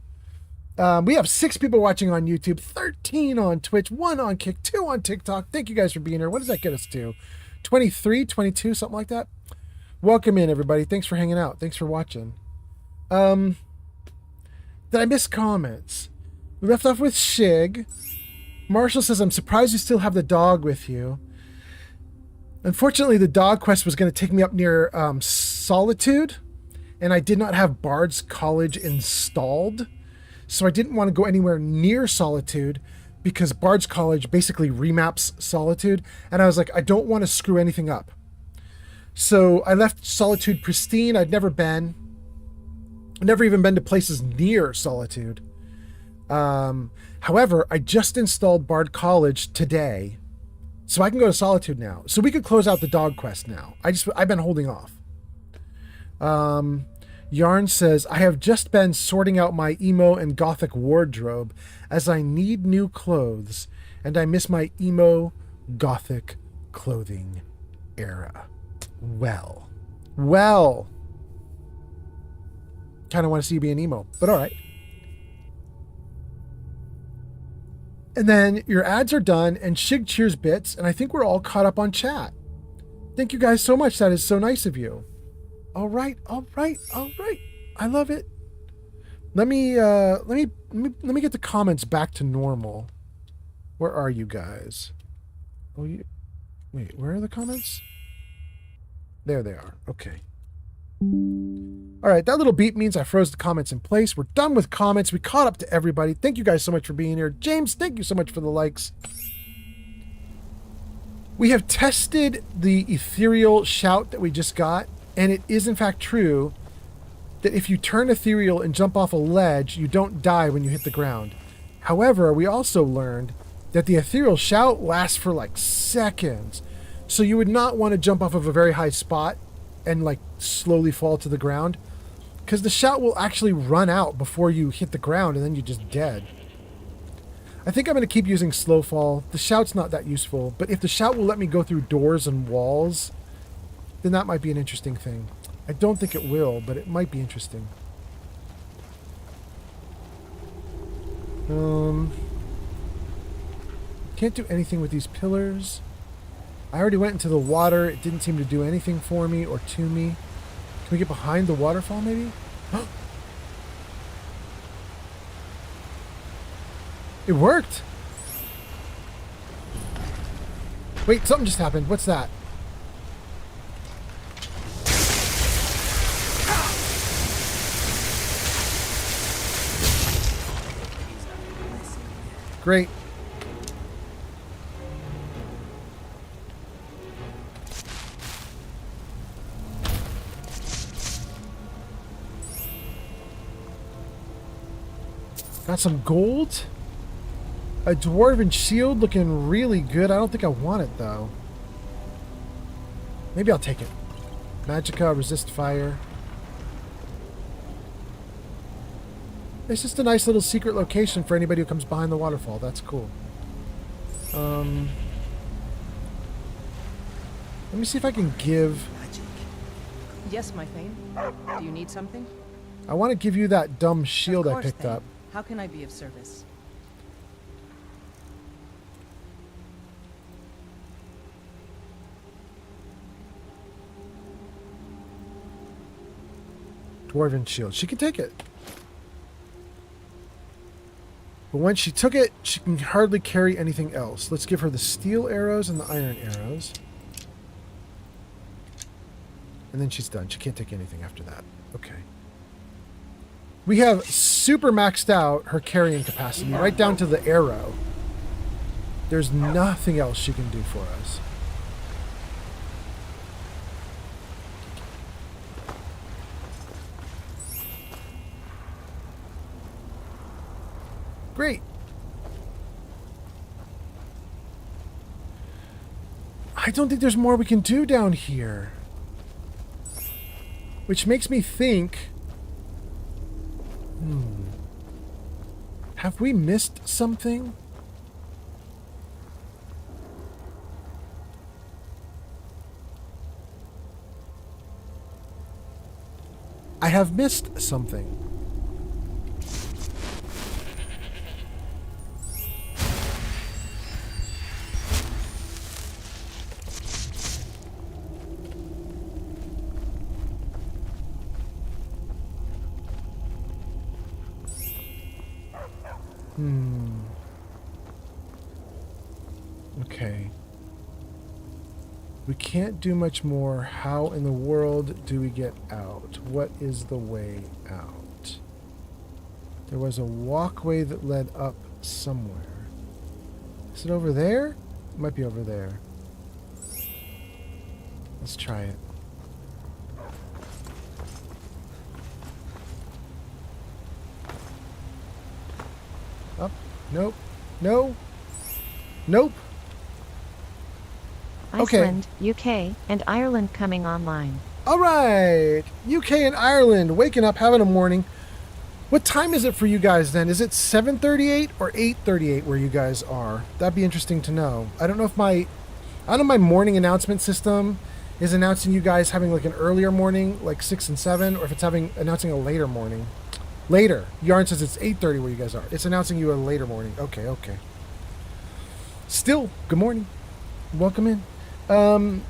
We have 6 people watching on YouTube, 13 on Twitch, 1 on Kick, 2 on TikTok. Thank you guys for being here. What does that get us to? 23, 22, something like that? Welcome in, everybody. Thanks for hanging out. Thanks for watching. Did I miss comments? We left off with Shig. Marshall says, I'm surprised you still have the dog with you. Unfortunately, the dog quest was going to take me up near Solitude, and I did not have Bard's College installed. So I didn't want to go anywhere near Solitude because Bard's College basically remaps Solitude. And I was like, I don't want to screw anything up. So I left Solitude pristine. I'd never even been to places near Solitude. However, I just installed Bard College today. So I can go to Solitude now. So we could close out the dog quest now. I've been holding off. Yarn says, I have just been sorting out my emo and gothic wardrobe as I need new clothes and I miss my emo gothic clothing era. Well. Kind of want to see you be an emo, but all right. And then your ads are done and Shig cheers bits, and I think we're all caught up on chat. Thank you guys so much. That is so nice of you. All right. I love it. Let me get the comments back to normal. Where are you guys? Wait, where are the comments? There they are. Okay. All right, that little beep means I froze the comments in place. We're done with comments. We caught up to everybody. Thank you guys so much for being here. James, thank you so much for the likes. We have tested the ethereal shout that we just got, and it is in fact true that if you turn ethereal and jump off a ledge, you don't die when you hit the ground. However, we also learned that the ethereal shout lasts for like seconds. So you would not want to jump off of a very high spot and like slowly fall to the ground, because the shout will actually run out before you hit the ground and then you're just dead. I think I'm going to keep using slow fall. The shout's not that useful, but if the shout will let me go through doors and walls, then that might be an interesting thing. I don't think it will, but it might be interesting. Can't do anything with these pillars. I already went into the water. It didn't seem to do anything for me or to me. Can we get behind the waterfall maybe? It worked. Wait, something just happened. What's that? Great. Got some gold. A dwarven shield looking really good. I don't think I want it, though. Maybe I'll take it. Magicka, resist fire. It's just a nice little secret location for anybody who comes behind the waterfall. That's cool. Let me see if I can give... Yes, my Thane. Do you need something? I want to give you that dumb shield I picked up. How can I be of service? Dwarven shield. She can take it. But when she took it, she can hardly carry anything else. Let's give her the steel arrows and the iron arrows. And then she's done. She can't take anything after that. Okay. We have super maxed out her carrying capacity, right down to the arrow. There's nothing else she can do for us. Great. I don't think there's more we can do down here. Which makes me think... Have we missed something? I have missed something. Okay. We can't do much more. How in the world do we get out? What is the way out? There was a walkway that led up somewhere. Is it over there? It might be over there. Let's try it. Up? Nope. No. Nope. Iceland, UK, and Ireland coming online. All right. UK and Ireland waking up, having a morning. What time is it for you guys then? Is it 7:38 or 8:38 where you guys are? That'd be interesting to know. I don't know if my morning announcement system is announcing you guys having like an earlier morning, like 6 and 7, or if it's announcing a later morning. Later. Yarn says it's 8:30 where you guys are. It's announcing you a later morning. Okay, okay. Still, good morning. Welcome in. And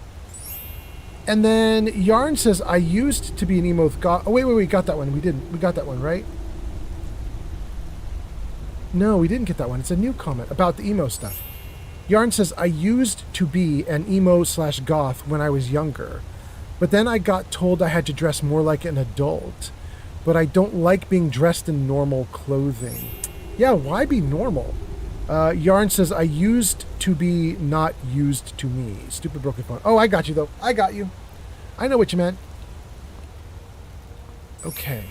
then Yarn says, I used to be an emo goth. Oh, wait, got that one. We didn't. We got that one, right? No, we didn't get that one. It's a new comment about the emo stuff. Yarn says, I used to be an emo/goth when I was younger, but then I got told I had to dress more like an adult, but I don't like being dressed in normal clothing. Yeah, why be normal? Yarn says, I used to be not used to me. Stupid broken phone. Oh, I got you, though. I got you. I know what you meant. Okay.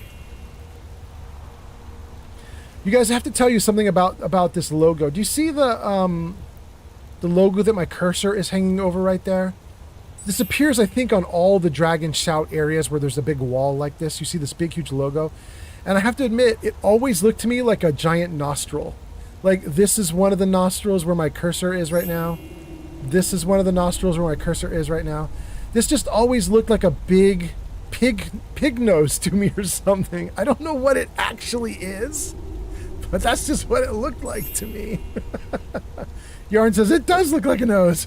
You guys, I have to tell you something about this logo. Do you see the logo that my cursor is hanging over right there? This appears, I think, on all the Dragon Shout areas where there's a big wall like this. You see this big, huge logo. And I have to admit, it always looked to me like a giant nostril. Like, this is one of the nostrils where my cursor is right now. This is one of the nostrils where my cursor is right now. This just always looked like a big pig nose to me or something. I don't know what it actually is, but that's just what it looked like to me. Yarn says, it does look like a nose.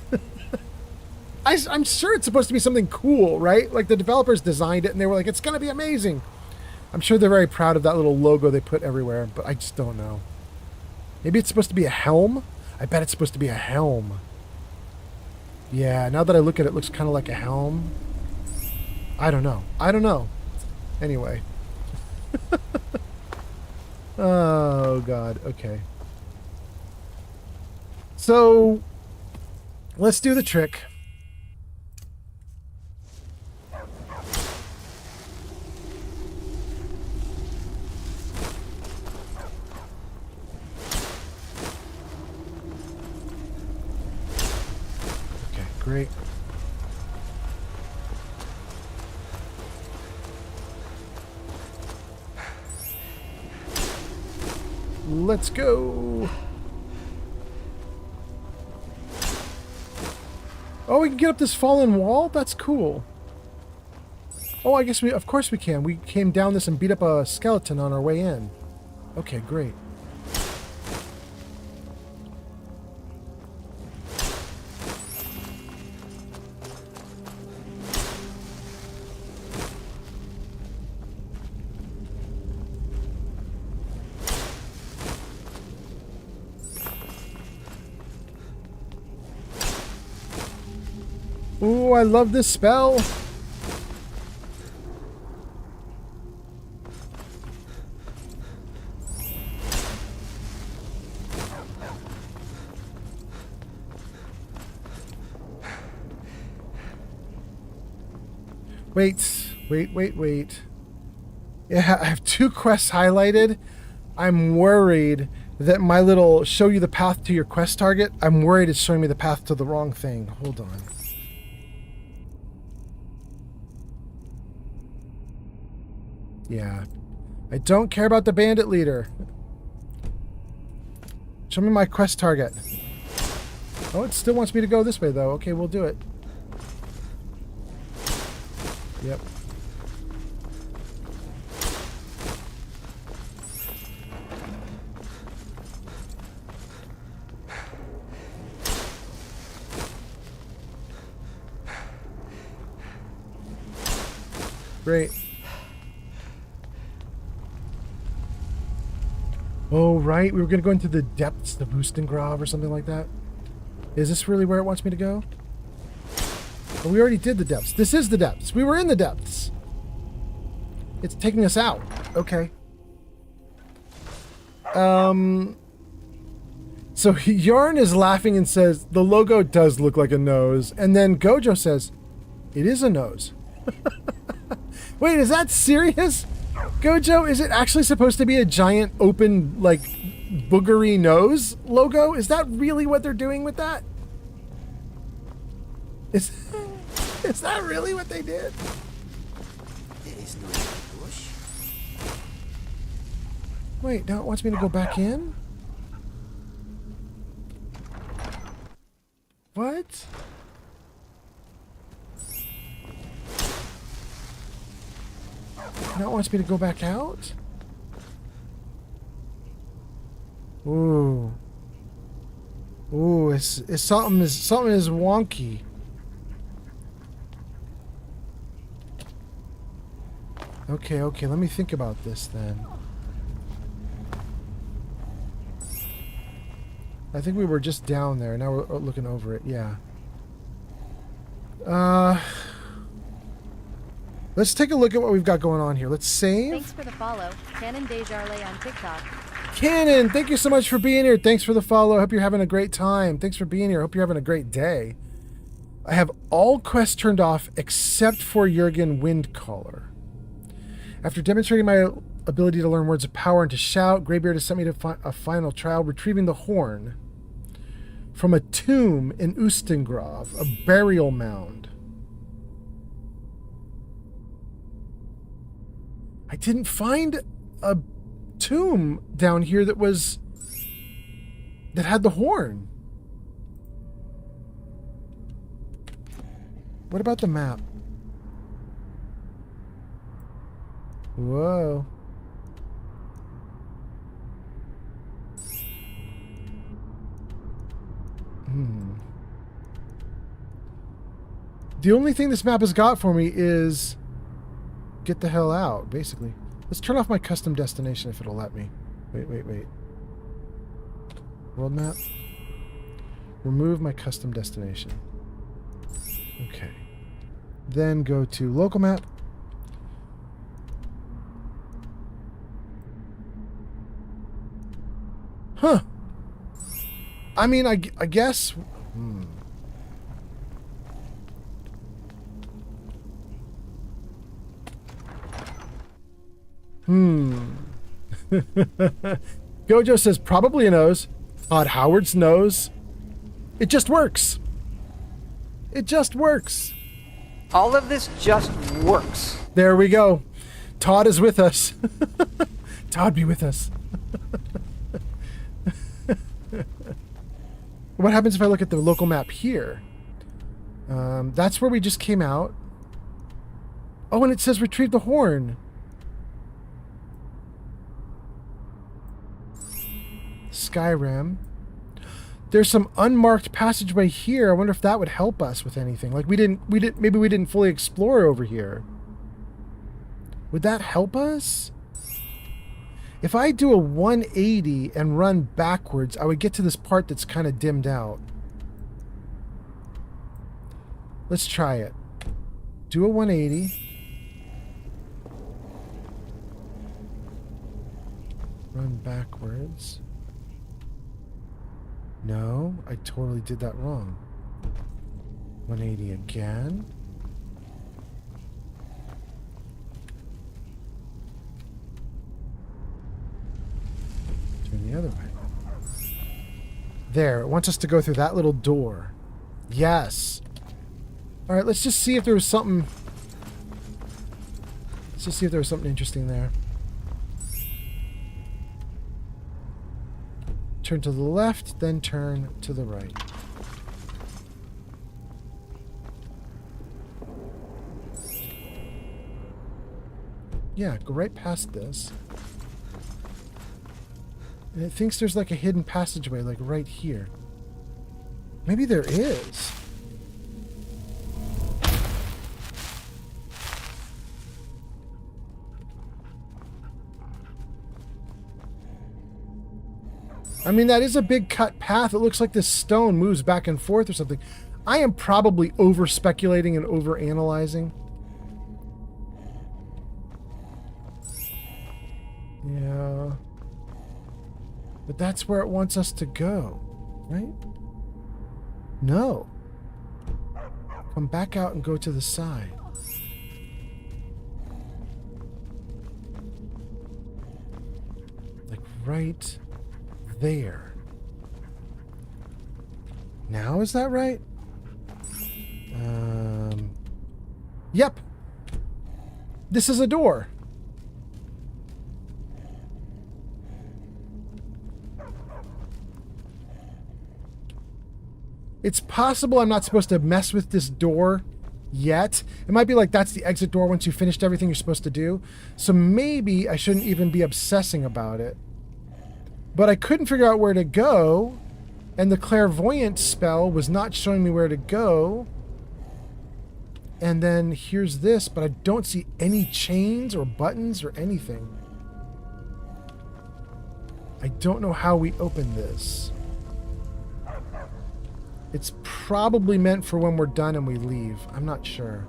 I'm sure it's supposed to be something cool, right? Like, the developers designed it and they were like, it's going to be amazing. I'm sure they're very proud of that little logo they put everywhere, but I just don't know. Maybe it's supposed to be a helm? I bet it's supposed to be a helm. Yeah, now that I look at it, it looks kind of like a helm. I don't know. I don't know. Anyway. Oh, God. Okay. So, let's do the trick. great. Let's go. Oh, we can get up this fallen wall? That's cool. Oh, I guess of course we can. We came down this and beat up a skeleton on our way in. Okay, great. Ooh, I love this spell. Wait. Yeah, I have 2 quests highlighted. I'm worried that my little show you the path to your quest target, I'm worried it's showing me the path to the wrong thing. Hold on. Yeah. I don't care about the bandit leader. Show me my quest target. Oh, it still wants me to go this way, though. Okay, we'll do it. Yep. Great. Oh, right. We were going to go into the depths of Ustengrav or something like that. Is this really where it wants me to go? Oh, we already did the depths. This is the depths. We were in the depths. It's taking us out. Okay. So Yarn is laughing and says, the logo does look like a nose. And then Gojo says, it is a nose. Wait, is that serious? Gojo, is it actually supposed to be a giant open, like, boogery nose logo? Is that really what they're doing with that? Is that really what they did? There is no bush. Wait, now it wants me to go back in? What? Now it wants me to go back out? Ooh. Ooh, it's something is wonky. Okay, let me think about this then. I think we were just down there. Now we're looking over it. Yeah. Let's take a look at what we've got going on here. Let's save. Thanks for the follow. Canon Desjardins on TikTok. Cannon, thank you so much for being here. Thanks for the follow. I hope you're having a great time. Thanks for being here. I hope you're having a great day. I have all quests turned off except for Jurgen Windcaller. After demonstrating my ability to learn words of power and to shout, Greybeard has sent me to a final trial, retrieving the horn from a tomb in Ustengrav, a burial mound. I didn't find a tomb down here that had the horn. What about the map? Whoa. The only thing this map has got for me is get the hell out, basically. Let's turn off my custom destination if it'll let me. Wait. World map. Remove my custom destination. Okay. Then go to local map. Huh. I mean, I guess... Gojo says probably a nose. Todd Howard's nose. It just works. It just works. All of this just works. There we go. Todd is with us. Todd be with us. What happens if I look at the local map here? That's where we just came out. Oh, and it says retrieve the horn. Skyrim. There's some unmarked passageway here. I wonder if that would help us with anything. Like maybe we didn't fully explore over here. Would that help us? If I do a 180 and run backwards, I would get to this part that's kind of dimmed out. Let's try it. Do a 180. Run backwards. No, I totally did that wrong. 180 again. Turn the other way. There, it wants us to go through that little door. Yes. Alright, let's just see if there was something... Let's just see if there was something interesting there. Turn to the left, then turn to the right. Yeah, go right past this. And it thinks there's like a hidden passageway, like right here. Maybe there is. I mean, that is a big cut path. It looks like this stone moves back and forth or something. I am probably over-speculating and over-analyzing. Yeah. But that's where it wants us to go, right? No. Come back out and go to the side. Like right there. Now, is that right? Yep. This is a door. It's possible I'm not supposed to mess with this door yet. It might be like that's the exit door once you've finished everything you're supposed to do. So maybe I shouldn't even be obsessing about it. But I couldn't figure out where to go, and the clairvoyant spell was not showing me where to go. And then here's this, but I don't see any chains or buttons or anything. I don't know how we open this. It's probably meant for when we're done and we leave. I'm not sure.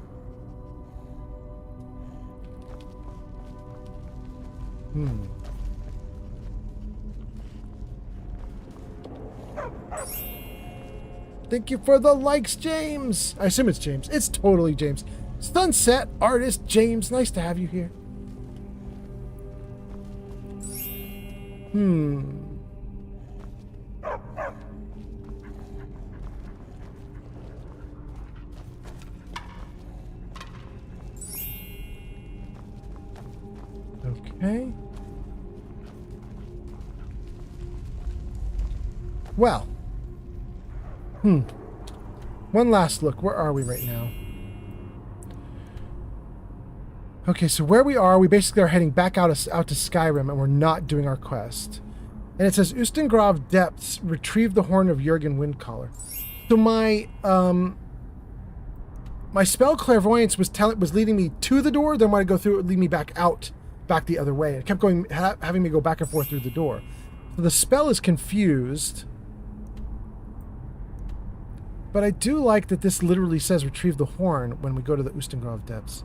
Thank you for the likes, James. I assume it's James. It's totally James. Sunset artist James. Nice to have you here. Okay. Well. One last look. Where are we right now? Okay, so where we are, we basically are heading back out to Skyrim, and we're not doing our quest. And it says, Ustengrav Depths, retrieve the horn of Jurgen Windcaller. So my spell clairvoyance was leading me to the door, then when I go through it would lead me back out, back the other way. It kept going, having me go back and forth through the door. So the spell is confused. But I do like that this literally says retrieve the horn when we go to the Ustengrav Depths.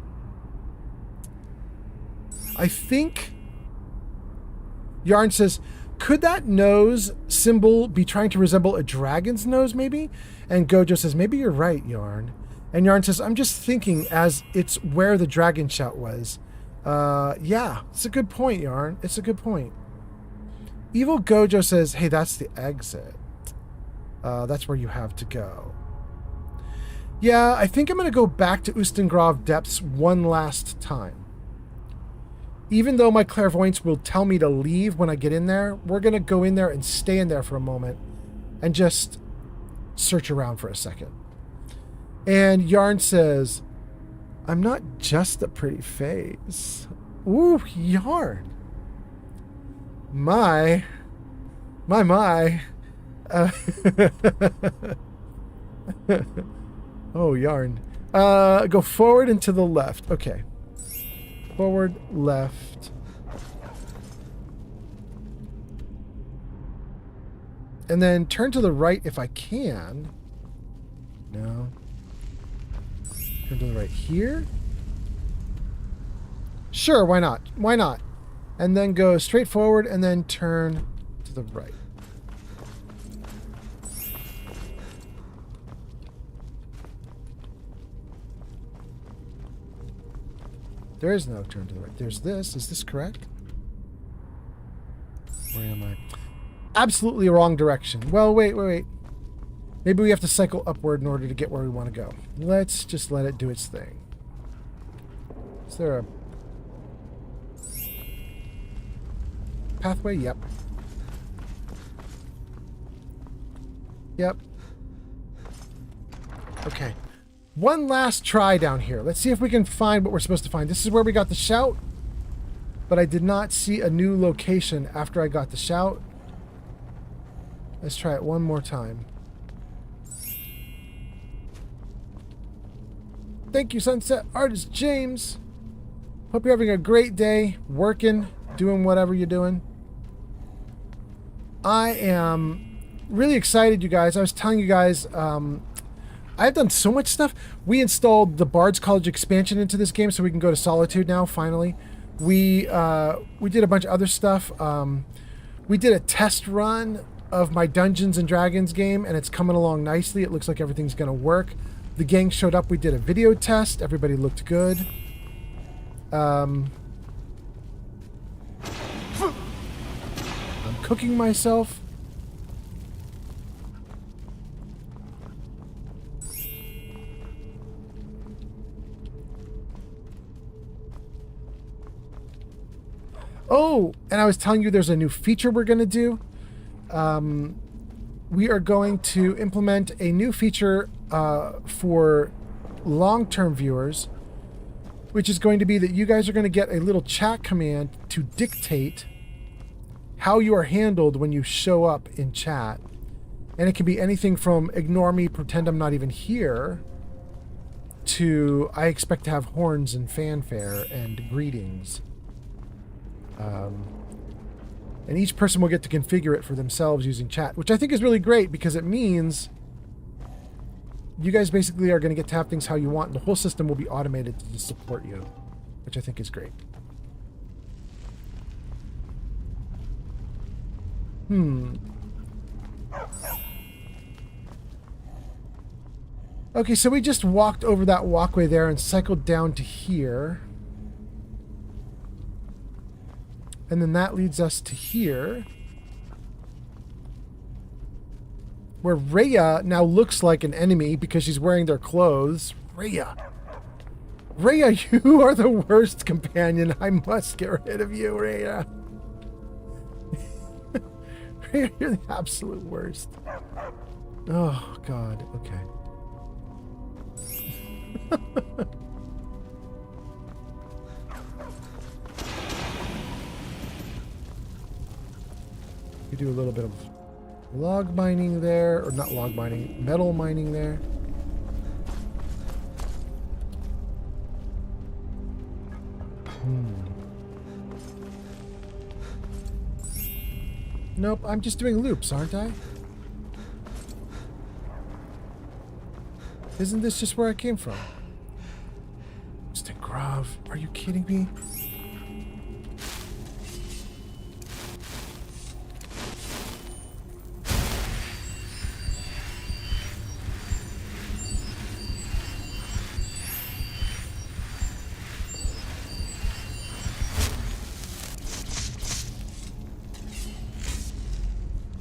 I think Yarn says, could that nose symbol be trying to resemble a dragon's nose, maybe? And Gojo says, maybe you're right, Yarn. And Yarn says, I'm just thinking as it's where the dragon shout was. Yeah, it's a good point, Yarn. It's a good point. Evil Gojo says, hey, that's the exit. That's where you have to go. Yeah, I think I'm going to go back to Ustengrav Depths one last time. Even though my clairvoyance will tell me to leave when I get in there, we're going to go in there and stay in there for a moment and just search around for a second. And Yarn says, I'm not just a pretty face. Ooh, Yarn. My. Oh, Yarn. Go forward and to the left. Okay. Forward, left. And then turn to the right if I can. No. Turn to the right here. Sure, why not? Why not? And then go straight forward and then turn to the right. There is no turn to the right. There's this. Is this correct? Where am I? Absolutely wrong direction. Well, wait. Maybe we have to cycle upward in order to get where we want to go. Let's just let it do its thing. Is there a pathway? Yep. Yep. Okay. One last try down here. Let's see if we can find what we're supposed to find. This is where we got the shout, but I did not see a new location after I got the shout. Let's try it one more time. Thank you, Sunset Artist James. Hope you're having a great day, working, doing whatever you're doing. I am really excited, you guys. I was telling you guys, I've done so much stuff. We installed the Bard's College expansion into this game so we can go to Solitude now, finally. We did a bunch of other stuff. We did a test run of my Dungeons and Dragons game, and it's coming along nicely. It looks like everything's going to work. The gang showed up. We did a video test. Everybody looked good. I'm cooking myself. Oh, and I was telling you there's a new feature we're going to do. We are going to implement a new feature for long-term viewers, which is going to be that you guys are going to get a little chat command to dictate how you are handled when you show up in chat. And it can be anything from ignore me, pretend I'm not even here, to I expect to have horns and fanfare and greetings. And each person will get to configure it for themselves using chat, which I think is really great because it means you guys basically are going to get to have things how you want, and the whole system will be automated to support you, which I think is great. Okay, so we just walked over that walkway there and cycled down to here. And then that leads us to here, where Rhea now looks like an enemy because she's wearing their clothes. Rhea, you are the worst companion. I must get rid of you, Rhea. Rhea, you're the absolute worst. Oh, God. Okay. We do a little bit of log mining there, or not log mining, metal mining there. Nope, I'm just doing loops, aren't I? Isn't this just where I came from? Stingrav, are you kidding me?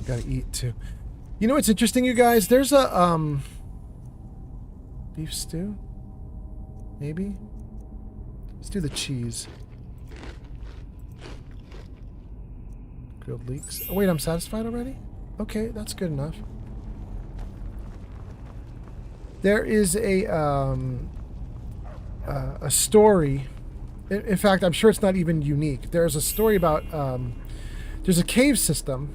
Gotta eat too. You know what's interesting, you guys? There's a Beef stew? Maybe? Let's do the cheese. Grilled leeks. Oh, wait, I'm satisfied already? Okay, that's good enough. There is a story. In fact, I'm sure it's not even unique. There's a story about there's a cave system,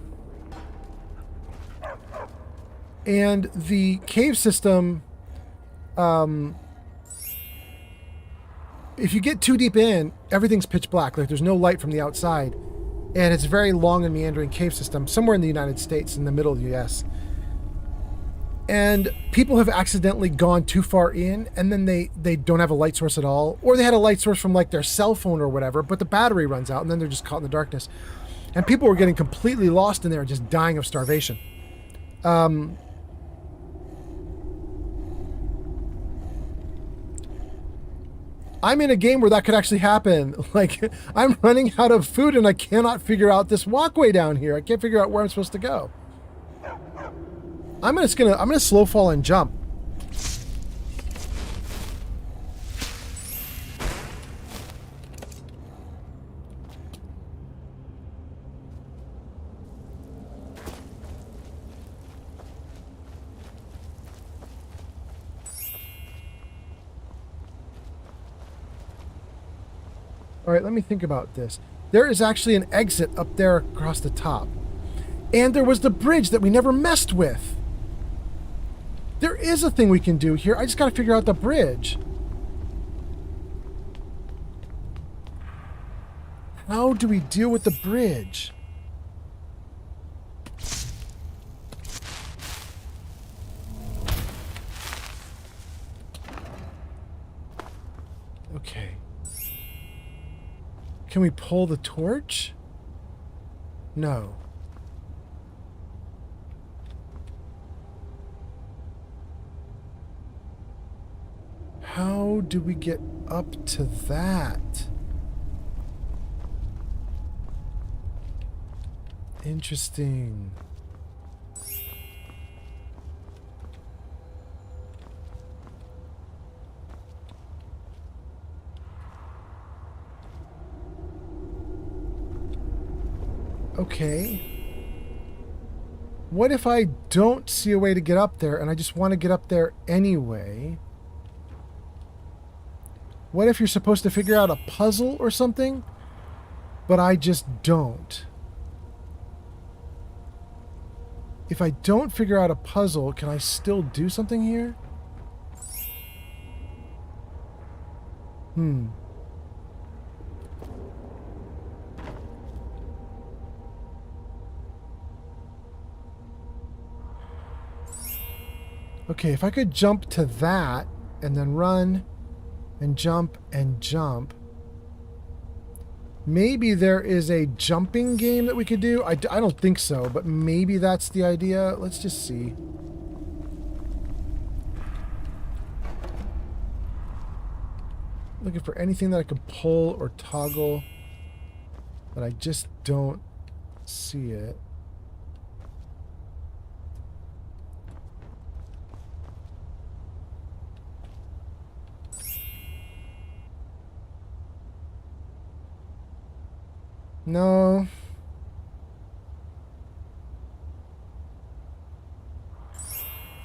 and the cave system, if you get too deep in, everything's pitch black. Like there's no light from the outside, and it's a very long and meandering cave system somewhere in the United States, in the middle of the U.S. And people have accidentally gone too far in, and then they don't have a light source at all, or they had a light source from like their cell phone or whatever, but the battery runs out, and then they're just caught in the darkness. And people were getting completely lost in there, just dying of starvation. I'm in a game where that could actually happen. Like, I'm running out of food, and I cannot figure out this walkway down here. I can't figure out where I'm supposed to go. I'm gonna slow fall and jump. All right, let me think about this. There is actually an exit up there across the top. And there was the bridge that we never messed with. There is a thing we can do here. I just got to figure out the bridge. How do we deal with the bridge? Okay. Can we pull the torch? No. How do we get up to that? Interesting. Okay. What if I don't see a way to get up there and I just want to get up there anyway? What if you're supposed to figure out a puzzle or something, but I just don't? If I don't figure out a puzzle, can I still do something here? Okay, if I could jump to that and then run and jump and jump. Maybe there is a jumping game that we could do. I don't think so, but maybe that's the idea. Let's just see. Looking for anything that I could pull or toggle, but I just don't see it. No.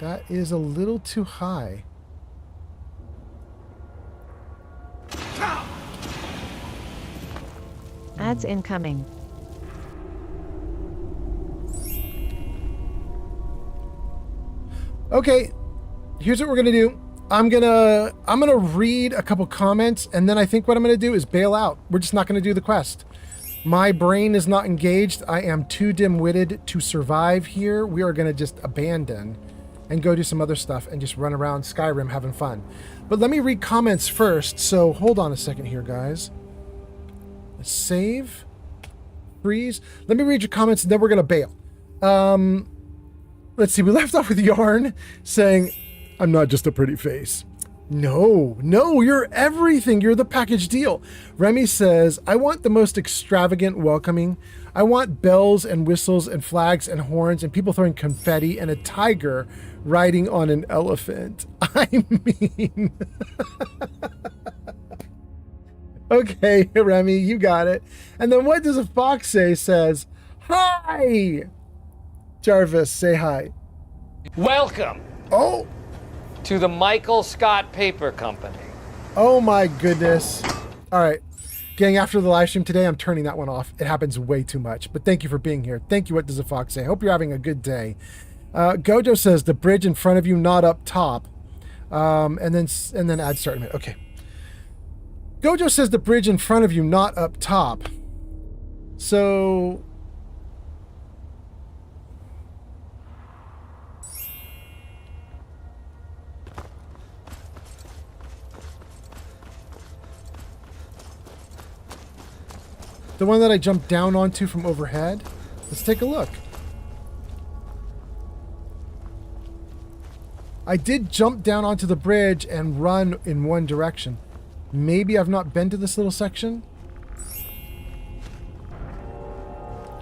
That is a little too high. Ads incoming. Okay, here's what we're gonna do. I'm gonna read a couple comments, and then I think what I'm gonna do is bail out. We're just not gonna do the quest. My brain is not engaged. I am too dim-witted to survive here. We are gonna just abandon and go do some other stuff and just run around Skyrim having fun. But let me read comments first, so hold on a second here, guys. Let's save. Freeze. Let me read your comments, and then we're gonna bail. Let's see, we left off with Yarn saying, I'm not just a pretty face. No, you're everything. You're the package deal. Remy says, I want the most extravagant welcoming. I want bells and whistles and flags and horns and people throwing confetti and a tiger riding on an elephant. I mean... Okay, Remy, you got it. And then what does a fox say? Says, hi! Jarvis, say hi. Welcome. Oh! To the Michael Scott Paper Company. Oh my goodness. All right. Gang, after the live stream today, I'm turning that one off. It happens way too much. But thank you for being here. Thank you, What Does a Fox Say? Hope you're having a good day. Gojo says, the bridge in front of you, not up top. And then add start a minute. Okay. Gojo says the bridge in front of you, not up top. So... the one that I jumped down onto from overhead? Let's take a look. I did jump down onto the bridge and run in one direction. Maybe I've not been to this little section?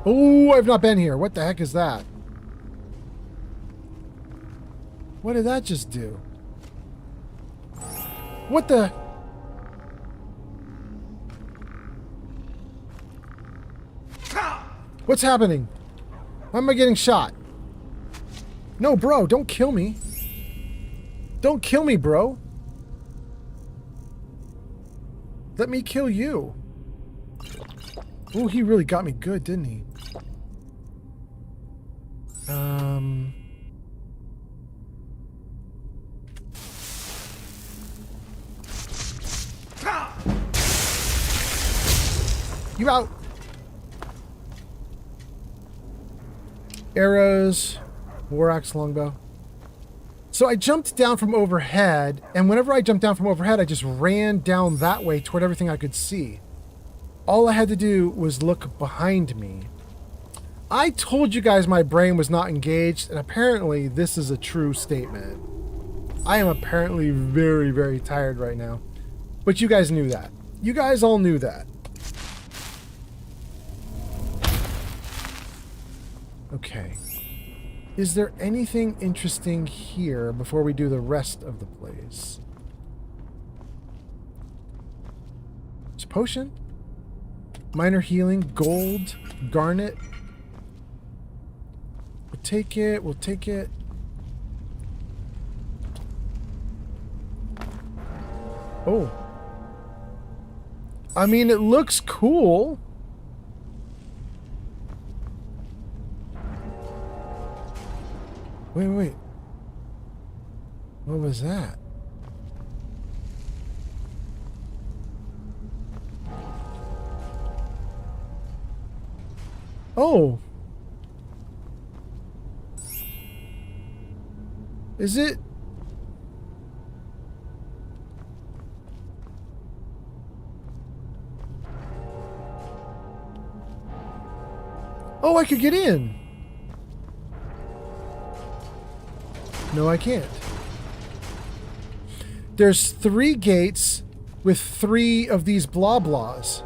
Oh, I've not been here. What the heck is that? What did that just do? What the... What's happening? Why am I getting shot? No, bro, don't kill me. Don't kill me, bro. Let me kill you. Ooh, he really got me good, didn't he? You out. Arrows, war axe, longbow. So I jumped down from overhead, and whenever I jumped down from overhead, I just ran down that way toward everything I could see. All I had to do was look behind me. I told you guys my brain was not engaged, and apparently this is a true statement. I am apparently very, very tired right now. But you guys knew that. You guys all knew that. Okay. Is there anything interesting here before we do the rest of the place? It's a potion. Minor healing, gold, garnet. We'll take it, we'll take it. Oh. I mean, it looks cool. Wait. What was that? Oh. Is it? Oh, I could get in. No, I can't. There's 3 gates with 3 of these blah blahs.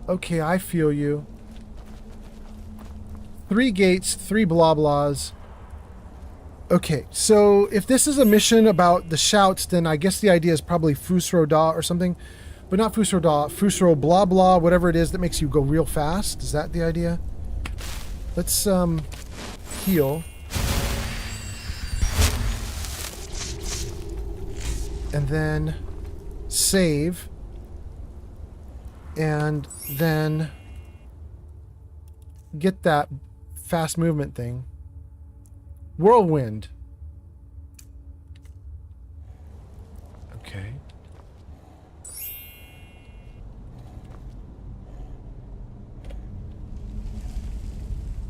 Okay, I feel you. 3 gates, 3 blah blahs. Okay, so if this is a mission about the shouts, then I guess the idea is probably Fusro Da or something. But not Fusro Da, Fusro blah blah, whatever it is that makes you go real fast. Is that the idea? Let's, heal. And then save. And then get that fast movement thing. Whirlwind. Okay.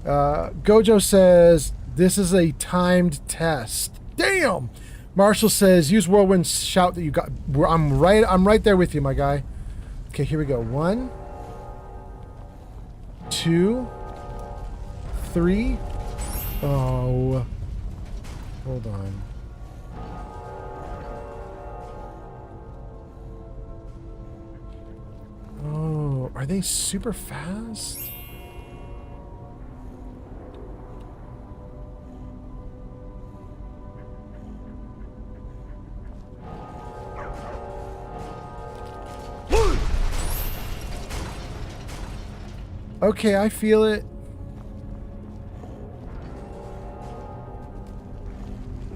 Gojo says this is a timed test. Damn. Marshall says use whirlwind shout that you got. I'm right there with you, my guy. Okay, here we go. 1, 2, 3. Oh, hold on. they super fast? Okay, I feel it.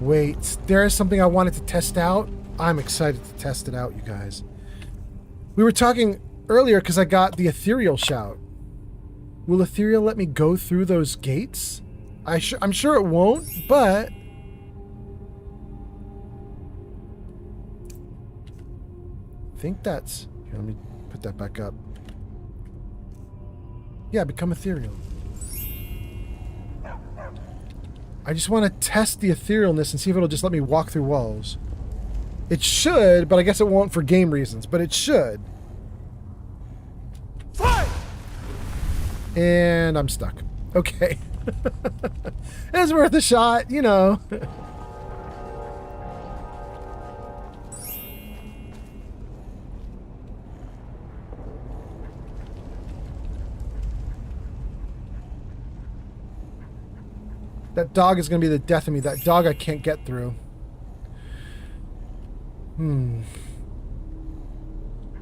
Wait, there is something I wanted to test out. I'm excited to test it out, you guys. We were talking earlier because I got the ethereal shout. Will ethereal let me go through those gates? I'm sure it won't, but... I think that's... Here, let me put that back up. Yeah, become ethereal. I just want to test the etherealness and see if it'll just let me walk through walls. It should, but I guess it won't for game reasons, but it should. Fly! And I'm stuck. Okay. It's worth a shot, you know. That dog is going to be the death of me. That dog I can't get through. I'm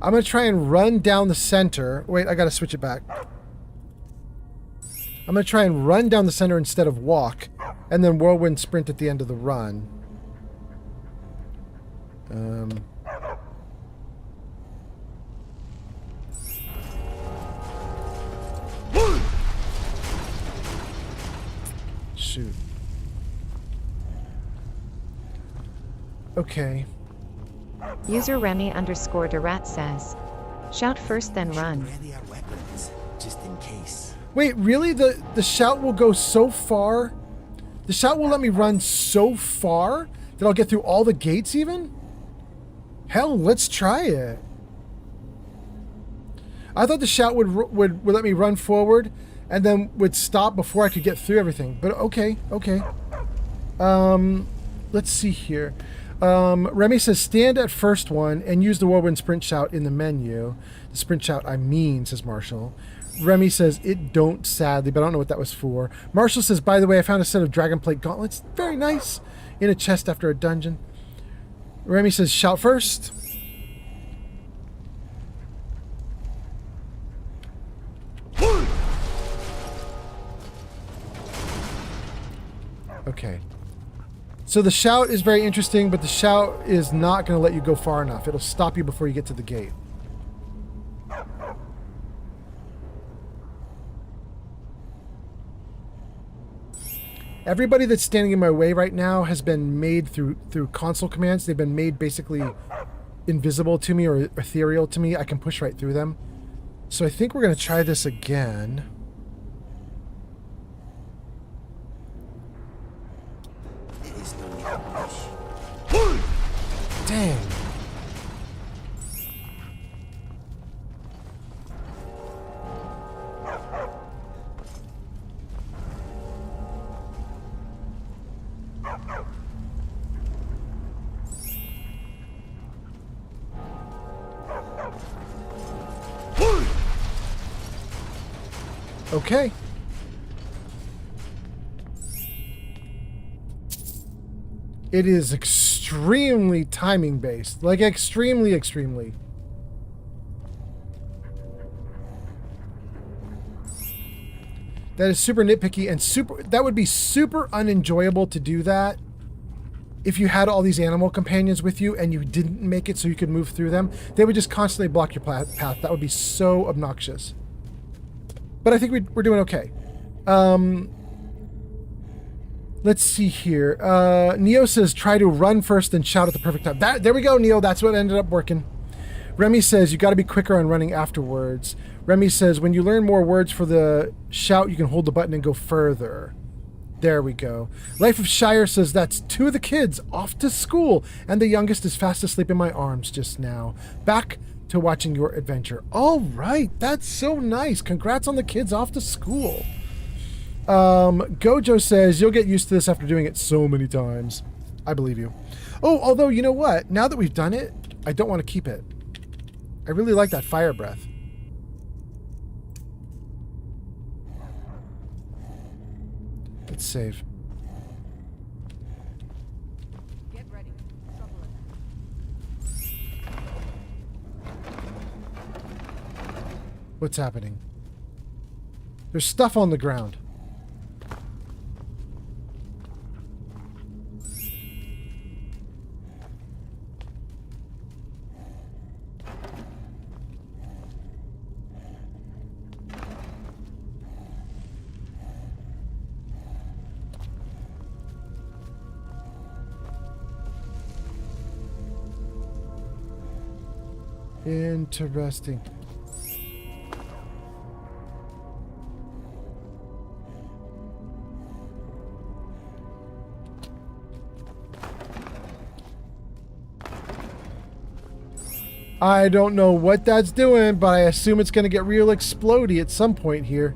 going to try and run down the center. Wait, I got to switch it back. I'm going to try and run down the center instead of walk. And then whirlwind sprint at the end of the run. Shoot. Okay. User Remy_Durat says, shout first then run. Ready our weapons, just in case. Wait, really? The shout will go so far? The shout will let me run so far that I'll get through all the gates even? Hell, let's try it. I thought the shout would let me run forward and then would stop before I could get through everything. But okay. Let's see here. Remy says, stand at first one and use the whirlwind sprint shout in the menu. The sprint shout, I mean, says Marshall. Remy says, it don't, sadly, but I don't know what that was for. Marshall says, by the way, I found a set of Dragonplate gauntlets. Very nice. In a chest after a dungeon. Remy says, shout first. Okay. So the shout is very interesting, but the shout is not going to let you go far enough. It'll stop you before you get to the gate. Everybody that's standing in my way right now has been made through console commands. They've been made basically invisible to me or ethereal to me. I can push right through them. So I think we're going to try this again. Dang. Okay. It is extremely timing based. Like extremely. That is super nitpicky and that would be super unenjoyable to do that if you had all these animal companions with you and you didn't make it so you could move through them. They would just constantly block your path. That would be so obnoxious. But I think we're doing okay. Let's see here. Neo says, try to run first and shout at the perfect time. There we go, Neo. That's what ended up working. Remy says, you got to be quicker on running afterwards. Remy says, when you learn more words for the shout, you can hold the button and go further. There we go. Life of Shire says, that's 2 of the kids off to school, and the youngest is fast asleep in my arms just now. Back to watching your adventure. All right, that's so nice. Congrats on the kids off to school. Gojo says, you'll get used to this after doing it so many times. I believe you. Oh, although, you know what? Now that we've done it, I don't want to keep it. I really like that fire breath. Let's save. Get ready. Trouble ahead. What's happening? There's stuff on the ground. Interesting. I don't know what that's doing, but I assume it's going to get real explodey at some point here.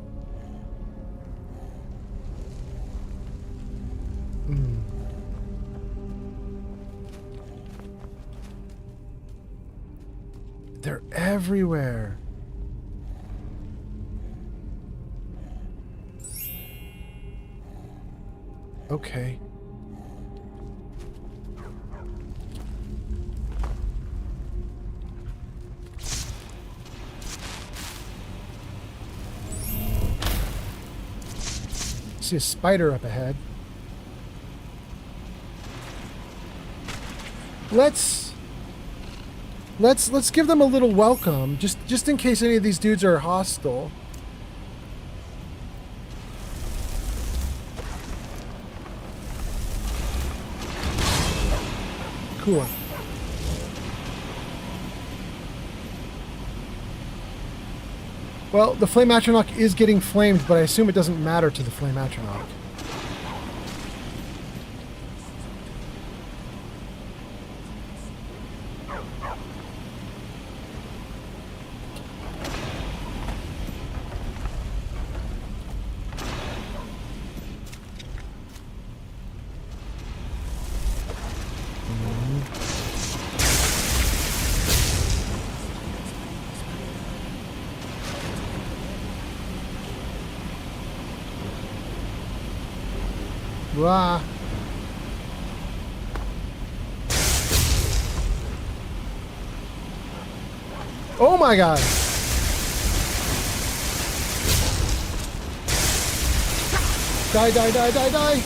They're everywhere. Okay. See a spider up ahead. Let's give them a little welcome, just in case any of these dudes are hostile. Cool. Well, the Flame Atronach is getting flamed, but I assume it doesn't matter to the Flame Atronach. Wah. Oh my god. Die, die, die, die, die.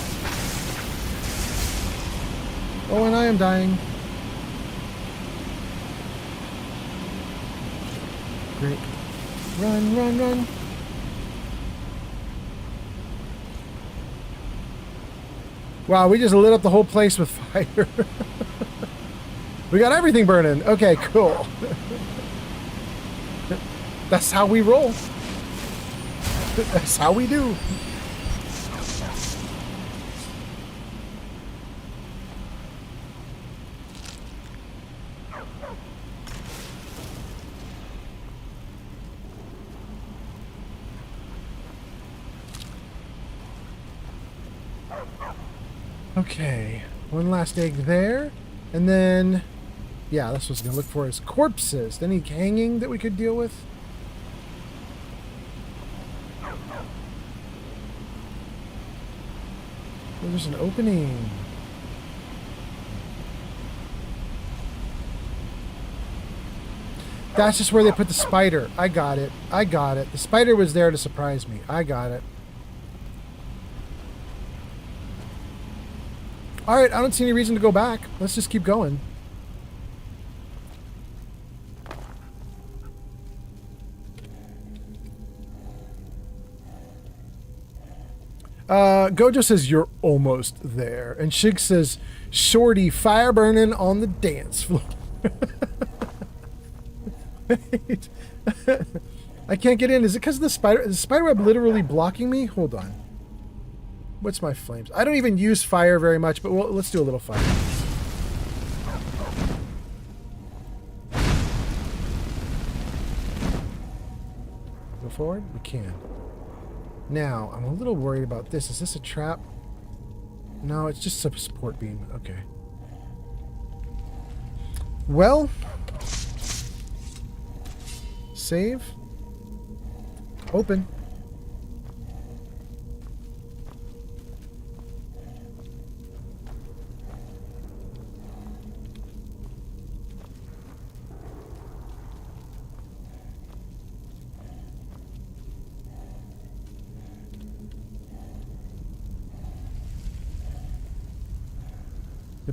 Oh, and I am dying. Great. Run, run, run. Wow, we just lit up the whole place with fire. We got everything burning. Okay, cool. That's how we roll. That's how we do. Okay, one last egg there, and then, yeah, that's what I was going to look for is corpses. Any hanging that we could deal with? Oh, there's an opening. That's just where they put the spider. I got it. I got it. The spider was there to surprise me. I got it. Alright, I don't see any reason to go back. Let's just keep going. Gojo says you're almost there. And Shig says, Shorty, fire burning on the dance floor. Wait. I can't get in. Is it because of the spider? Is the spiderweb literally blocking me? Hold on. What's my flames? I don't even use fire very much, but let's do a little fire. Go forward? We can. Now, I'm a little worried about this. Is this a trap? No, it's just a support beam. Okay. Well. Save.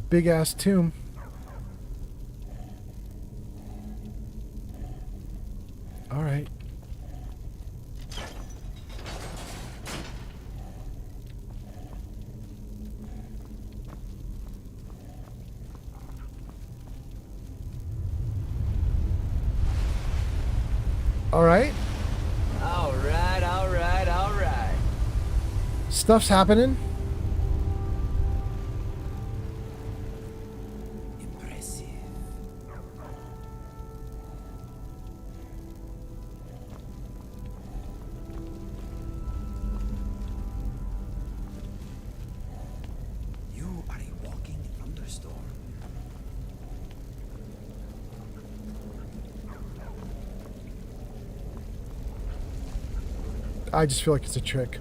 big ass tomb. All right. All right. All right, all right, all right. Stuff's happening. Impressive. You are a walking thunderstorm. I just feel like it's a trick.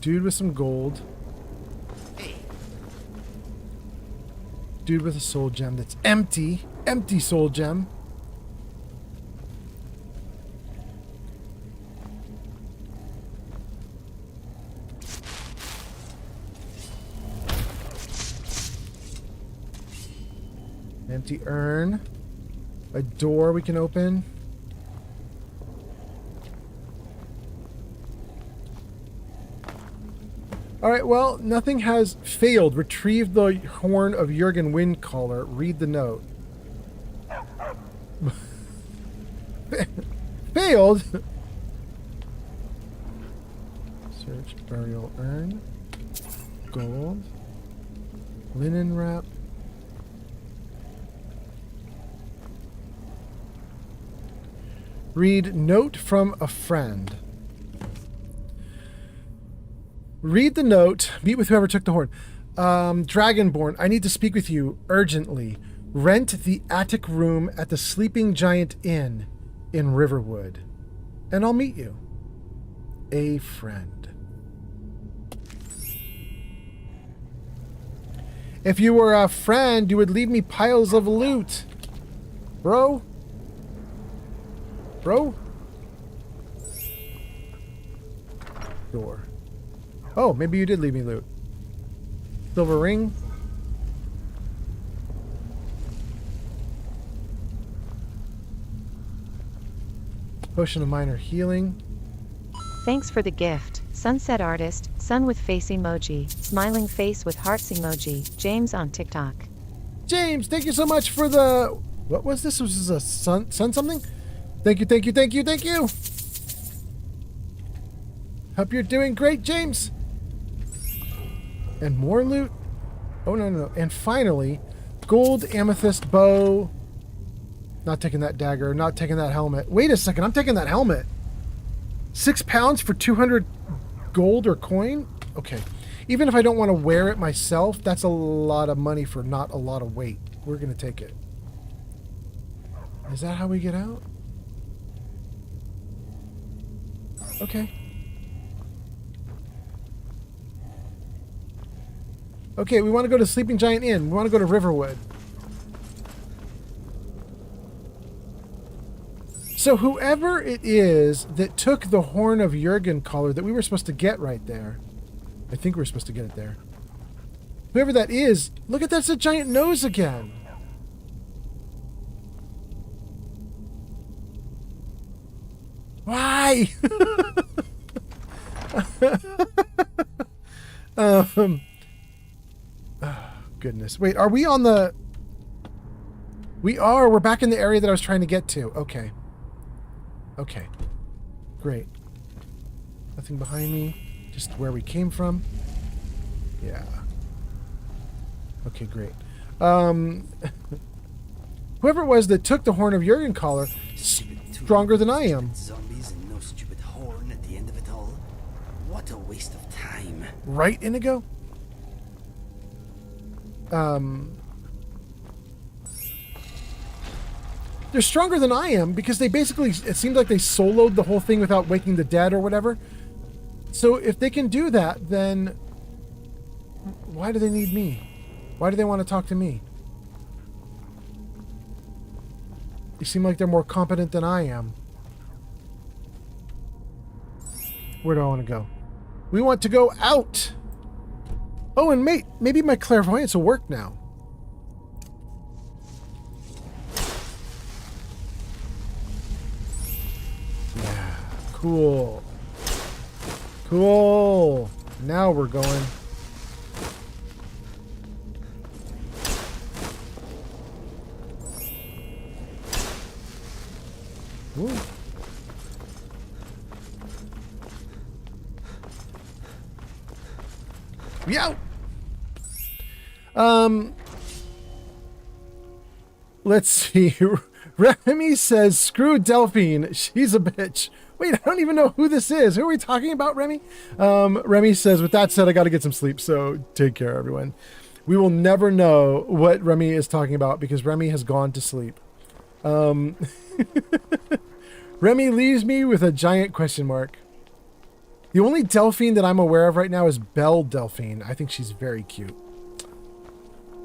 Dude with some gold. Dude with a soul gem that's empty. Empty soul gem. Empty urn. A door we can open. Alright, well, nothing has failed. Retrieve the horn of Jurgen Windcaller. Read the note. Failed? Search burial urn. Gold. Linen wrap. Read note from a friend. Read the note. Meet with whoever took the horn. Dragonborn, I need to speak with you urgently. Rent the attic room at the Sleeping Giant Inn in Riverwood. And I'll meet you. A friend. If you were a friend, you would leave me piles of loot. Bro? Bro? Door. Oh, maybe you did leave me loot. Silver ring. Potion of minor healing. Thanks for the gift. Sunset artist, sun with face emoji, smiling face with hearts emoji, James on TikTok. James, thank you so much for the... What was this? Was this a sun something? Thank you, thank you, thank you, thank you. Hope you're doing great, James. And more loot. Oh, no, no, no. And finally, gold amethyst bow. Not taking that dagger. Not taking that helmet. Wait a second. I'm taking that helmet. 6 pounds for 200 gold or coin? Okay. Even if I don't want to wear it myself, that's a lot of money for not a lot of weight. We're going to take it. Is that how we get out? Okay. Okay, we want to go to Sleeping Giant Inn. We want to go to Riverwood. So whoever it is that took the horn of Jurgen collar that we were supposed to get right there. I think we were supposed to get it there. Whoever that is, look at that's a giant nose again. Why? Oh, goodness. Wait, are we on the... We are. We're back in the area that I was trying to get to. Okay. Okay. Great. Nothing behind me. Just where we came from. Yeah. Okay, great. Whoever it was that took the horn of Jurgen collar, stronger than I am. Zombies and no stupid horn at the end of it all. What a waste of time. Right, Inigo? They're stronger than I am because they basically, it seems like they soloed the whole thing without waking the dead or whatever. So if they can do that, then why do they need me? Why do they want to talk to me? They seem like they're more competent than I am. Where do I want to go? We want to go out. Oh, and maybe my clairvoyance will work now. Yeah, cool. Cool. Now we're going. Ooh. We out. Let's see. Remy says, "Screw Delphine. She's a bitch." Wait, I don't even know who this is. Who are we talking about, Remy? Remy says, "With that said, I got to get some sleep. So take care, everyone." We will never know what Remy is talking about because Remy has gone to sleep. Remy leaves me with a giant question mark. The only Delphine that I'm aware of right now is Belle Delphine. I think she's very cute.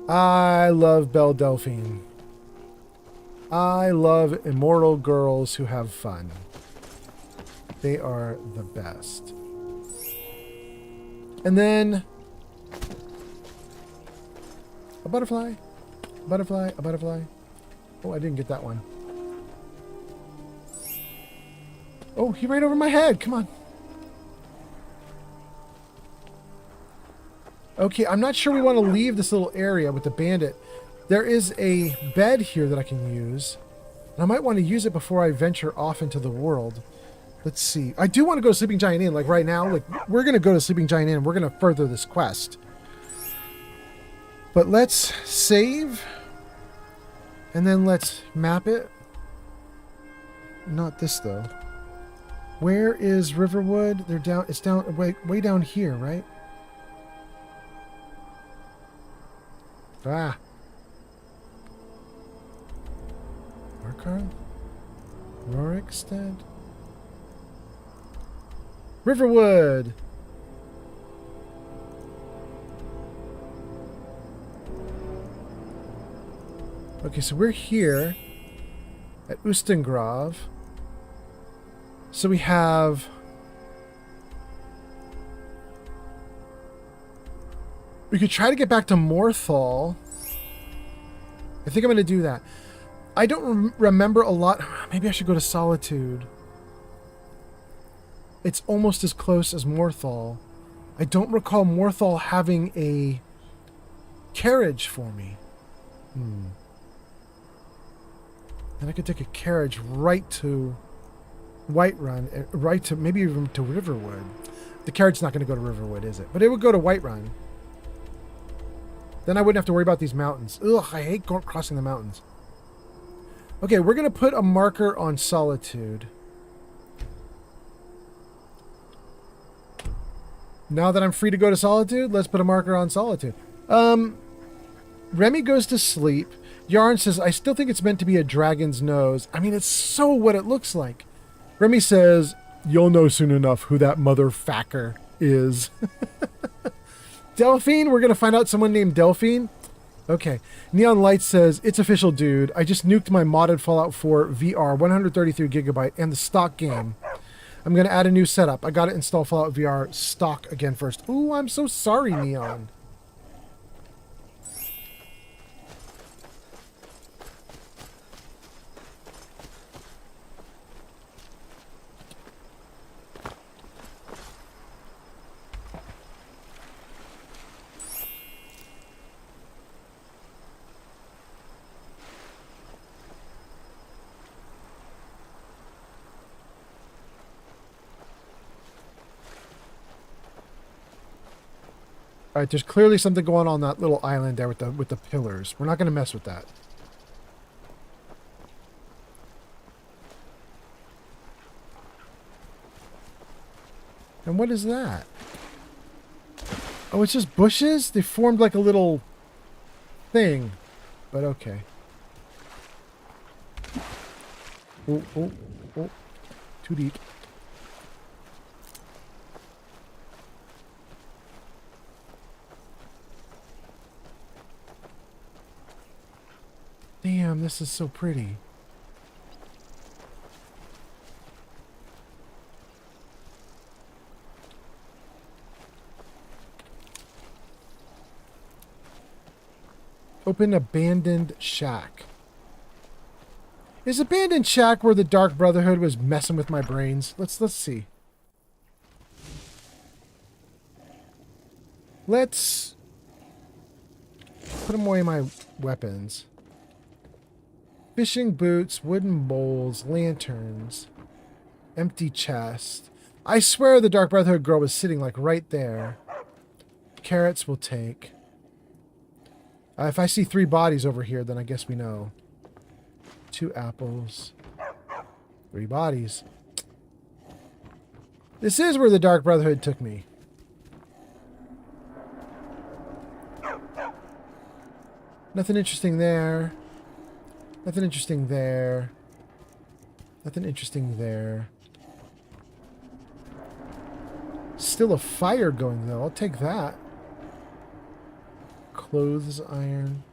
I love Belle Delphine. I love immortal girls who have fun. They are the best. And then a butterfly, butterfly, a butterfly. Oh, I didn't get that one. Oh, he right over my head. Come on. Okay, I'm not sure we want to leave this little area with the bandit. There is a bed here that I can use. And I might want to use it before I venture off into the world. Let's see. I do want to go to Sleeping Giant Inn, like right now. Like, we're going to go to Sleeping Giant Inn. We're going to further this quest. But let's save. And then let's map it. Not this, though. Where is Riverwood? They're down. It's down way down here, right? Ah. Markar? Rorikstead? Riverwood! Okay, so we're here at Ustengrav. So we have we could try to get back to Morthal. I think I'm going to do that. I don't remember a lot. Maybe I should go to Solitude. It's almost as close as Morthal. I don't recall Morthal having a carriage for me. Then I could take a carriage right to Whiterun, right to maybe even to Riverwood. The carriage's not going to go to Riverwood, is it? But it would go to Whiterun. Then I wouldn't have to worry about these mountains. Ugh, I hate crossing the mountains. Okay, we're going to put a marker on Solitude. Now that I'm free to go to Solitude, let's put a marker on Solitude. Remy goes to sleep. Yarn says, "I still think it's meant to be a dragon's nose." I mean, it's so what it looks like. Remy says, "You'll know soon enough who that motherfucker is." Delphine, we're going to find out someone named Delphine. Okay. Neon Light says, "It's official, dude. I just nuked my modded Fallout 4 VR 133 gigabyte and the stock game. I'm going to add a new setup. I got to install Fallout VR stock again first." Ooh, I'm so sorry, Neon. All right, there's clearly something going on that little island there with the pillars. We're not going to mess with that. And what is that? Oh, it's just bushes? They formed like a little thing. But okay. Oh, oh, oh. Too deep. Damn, this is so pretty. Open abandoned shack. Is abandoned shack where the Dark Brotherhood was messing with my brains? Let's see. Let's put away my weapons. Fishing boots, wooden bowls, lanterns, empty chest. I swear the Dark Brotherhood girl was sitting like right there. Carrots we'll take. If I see 3 bodies over here, then I guess we know. 2 apples. 3 bodies. This is where the Dark Brotherhood took me. Nothing interesting there. Nothing interesting there. Nothing interesting there. Still a fire going, though. I'll take that. Clothes iron.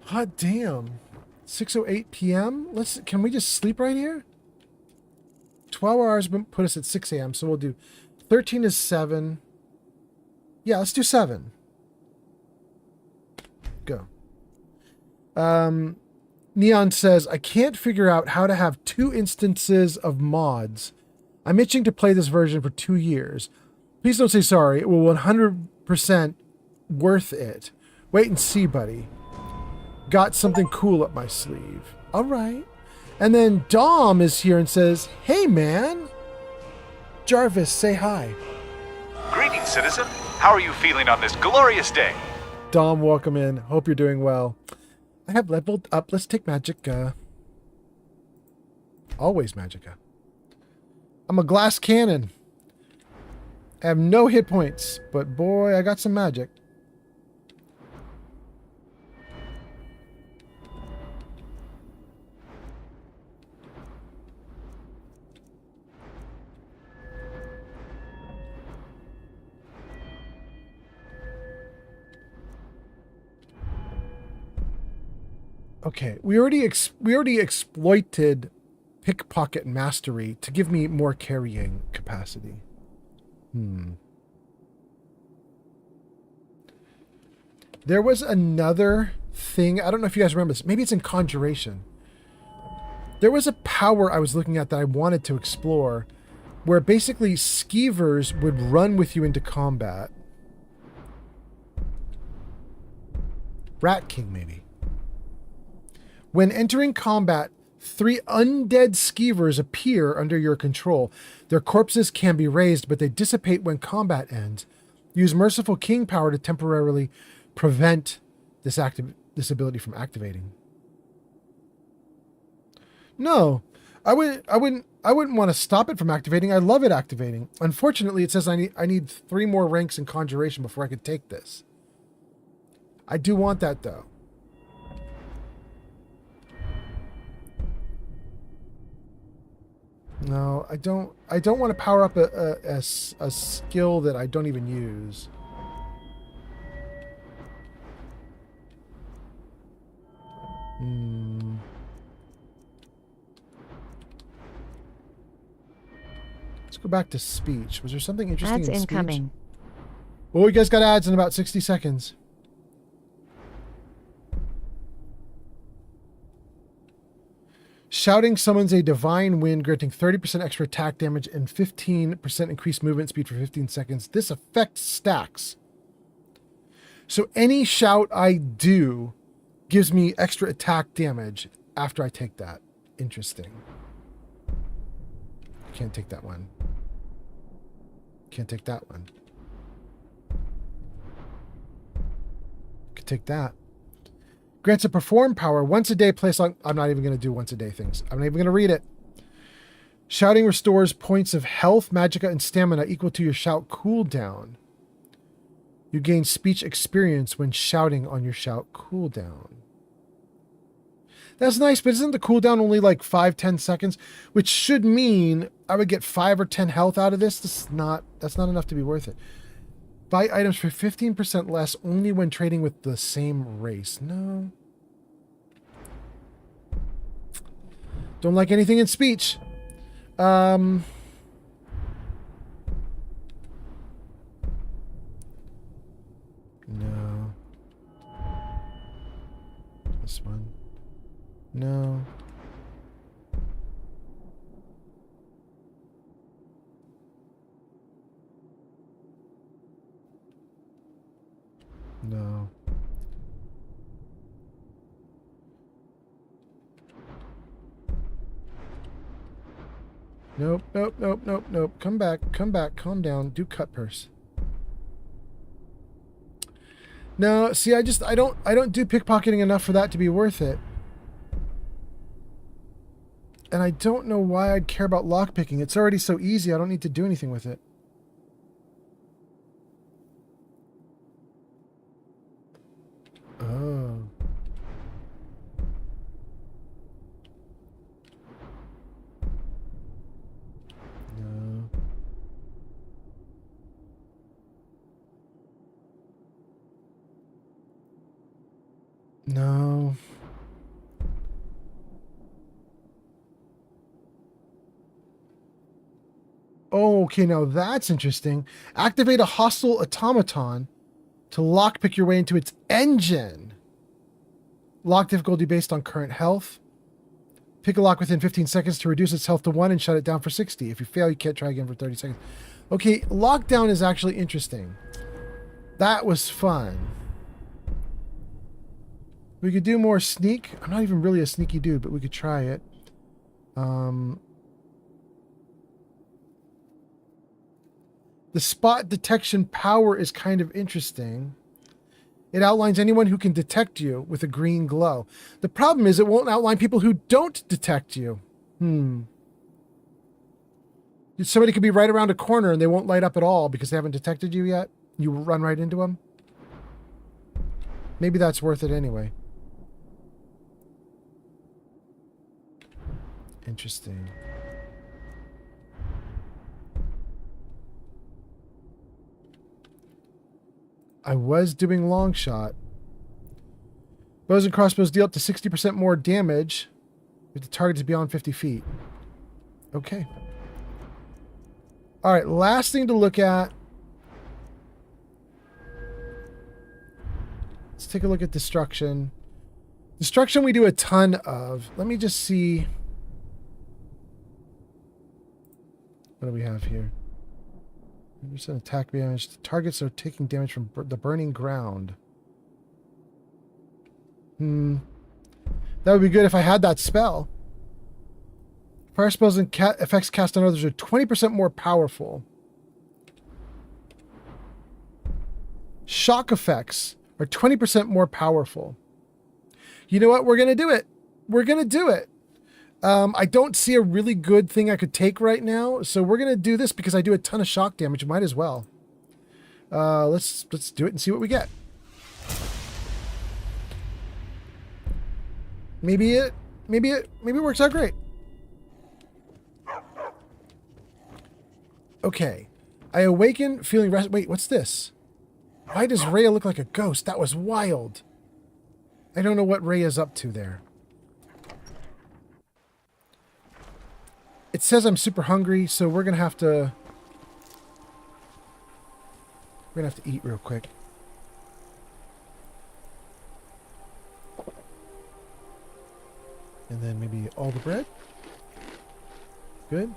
Hot damn. 6:08 p.m. Can we just sleep right here? 12 hours put us at 6 a.m. So we'll do 13 is 7. Yeah, let's do 7. Go. Neon says, I can't figure out how to have 2 instances of mods. I'm itching to play this version for 2 years. Please don't say sorry. It will 100% worth it. Wait and see, buddy. Got something cool up my sleeve. All right. And then Dom is here and says, hey, man. Jarvis, say hi. Greetings, citizen. How are you feeling on this glorious day? Dom, welcome in. Hope you're doing well. I have leveled up. Let's take Magicka. Always Magicka. I'm a glass cannon. I have no hit points, but boy, I got some magic. Okay, we already exploited pickpocket mastery to give me more carrying capacity. There was another thing. I don't know if you guys remember this. Maybe it's in Conjuration. There was a power I was looking at that I wanted to explore where basically skeevers would run with you into combat. Rat King, maybe. When entering combat, 3 undead skeevers appear under your control. Their corpses can be raised, but they dissipate when combat ends. Use Merciful King power to temporarily prevent this ability from activating. No, I wouldn't want to stop it from activating. I love it activating. Unfortunately, it says I need 3 more ranks in Conjuration before I could take this. I do want that though. No, I don't want to power up a skill that I don't even use. Let's go back to speech. Was there something interesting Ads in speech? incoming. Oh, you guys got ads in about 60 seconds. Shouting summons a divine wind, granting 30% extra attack damage and 15% increased movement speed for 15 seconds. This effect stacks. So any shout I do gives me extra attack damage after I take that. Interesting. Can't take that one. Can't take that one. Could take that. Grants a perform power once a day. Place on. I'm not even going to do once a day things. I'm not even going to read it. Shouting restores points of health, magicka, and stamina equal to your shout cooldown. You gain speech experience when shouting on your shout cooldown. That's nice, but isn't the cooldown only like 5-10 seconds? Which should mean I would get 5 or 10 health out of this. That's not enough to be worth it. Buy items for 15% less only when trading with the same race. No. Don't like anything in speech. No. Nope, nope, nope, nope, nope. Come back, calm down. Do cut purse. No, see, I don't do pickpocketing enough for that to be worth it. And I don't know why I'd care about lockpicking. It's already so easy, I don't need to do anything with it. Oh. No. No. Oh, okay, now that's interesting. Activate a hostile automaton to lockpick your way into its engine. Lock difficulty based on current health. Pick a lock within 15 seconds to reduce its health to 1 and shut it down for 60. If you fail, you can't try again for 30 seconds. Okay, lockdown is actually interesting. That was fun. We could do more sneak. I'm not even really a sneaky dude, but we could try it. The spot detection power is kind of interesting. It outlines anyone who can detect you with a green glow. The problem is it won't outline people who don't detect you. Somebody could be right around a corner and they won't light up at all because they haven't detected you yet. You run right into them. Maybe that's worth it anyway. Interesting. I was doing long shot. Bows and crossbows deal up to 60% more damage if the target is beyond 50 feet. Okay. All right, last thing to look at. Let's take a look at destruction. Destruction we do a ton of. Let me just see. What do we have here? 100% attack damage. The targets are taking damage from the burning ground. That would be good if I had that spell. Fire spells and effects cast on others are 20% more powerful. Shock effects are 20% more powerful. You know what? We're going to do it. We're going to do it. I don't see a really good thing I could take right now, so we're going to do this because I do a ton of shock damage. Might as well. Let's do it and see what we get. Maybe it works out great. Okay. I awaken feeling rest. Wait, what's this? Why does Rhea look like a ghost? That was wild. I don't know what Rhea's up to there. It says I'm super hungry, so we're gonna have to eat real quick. And then maybe all the bread. Good.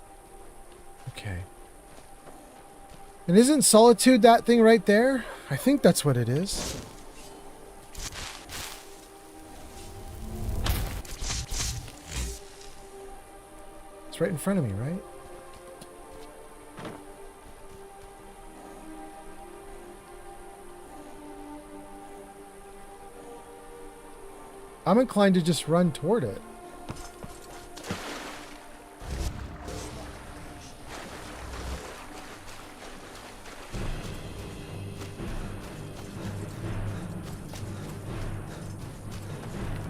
Okay. And isn't solitude that thing right there? I think that's what it is. It's right in front of me, right? I'm inclined to just run toward it.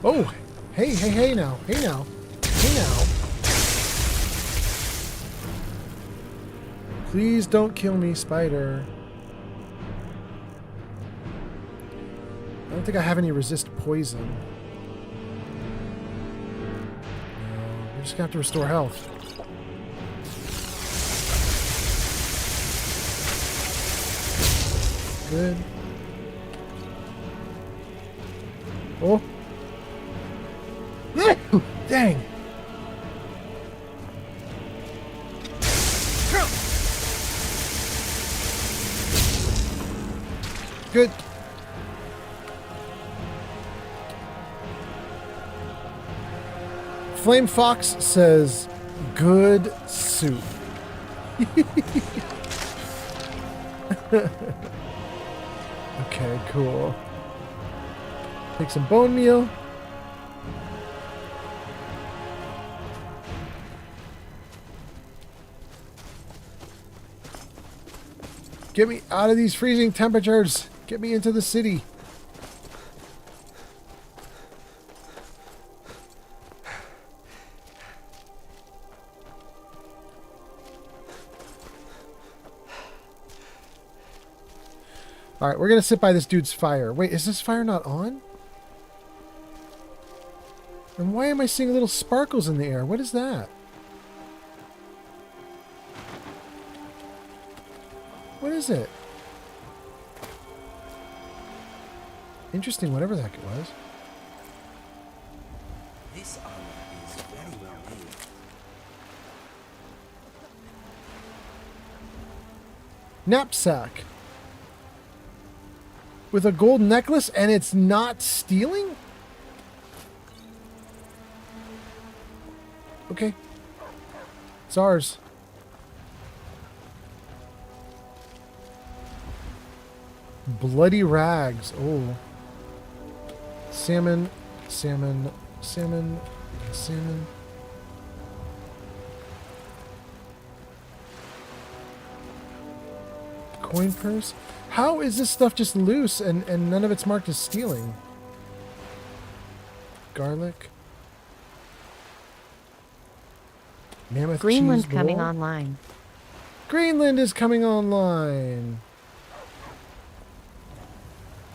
Oh, hey now. Please don't kill me, spider. I don't think I have any resist poison. No, we're just gonna have to restore health. Good. Oh. Dang. Good. Flame Fox says, good soup. Okay, cool. Take some bone meal. Get me out of these freezing temperatures. Get me into the city. Alright, we're going to sit by this dude's fire. Wait, is this fire not on? And why am I seeing little sparkles in the air? What is that? What is it? Interesting, whatever the heck it was. This armor is very well made. Knapsack. With a gold necklace, and it's not stealing? Okay. It's ours. Bloody rags. Oh. Salmon, salmon, salmon, salmon. Coin purse? How is this stuff just loose and none of it's marked as stealing? Garlic. Mammoth Greenland cheese coming bowl. online. Greenland is coming online.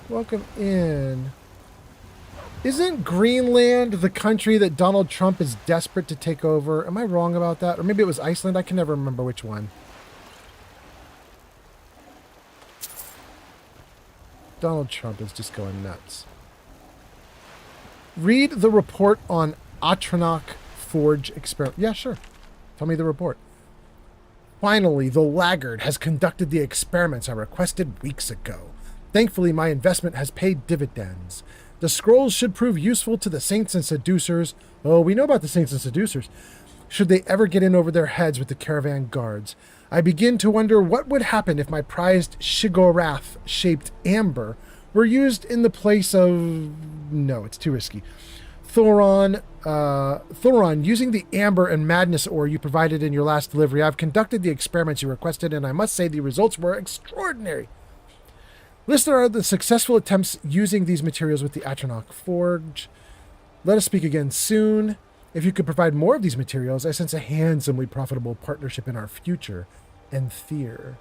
Welcome in. Isn't Greenland the country that Donald Trump is desperate to take over? Am I wrong about that? Or maybe it was Iceland? I can never remember which one. Donald Trump is just going nuts. Read the report on Atronach Forge experiment. Yeah, sure. Tell me the report. Finally, the laggard has conducted the experiments I requested weeks ago. Thankfully, my investment has paid dividends. The scrolls should prove useful to the saints and seducers. Oh, we know about the saints and seducers. Should they ever get in over their heads with the caravan guards. I begin to wonder what would happen if my prized Shigorath-shaped amber were used in the place of... No, it's too risky. Thoron, using the amber and madness ore you provided in your last delivery, I've conducted the experiments you requested, and I must say the results were extraordinary. Listed are the successful attempts using these materials with the Atronach Forge. Let us speak again soon. If you could provide more of these materials, I sense a handsomely profitable partnership in our future. And fear.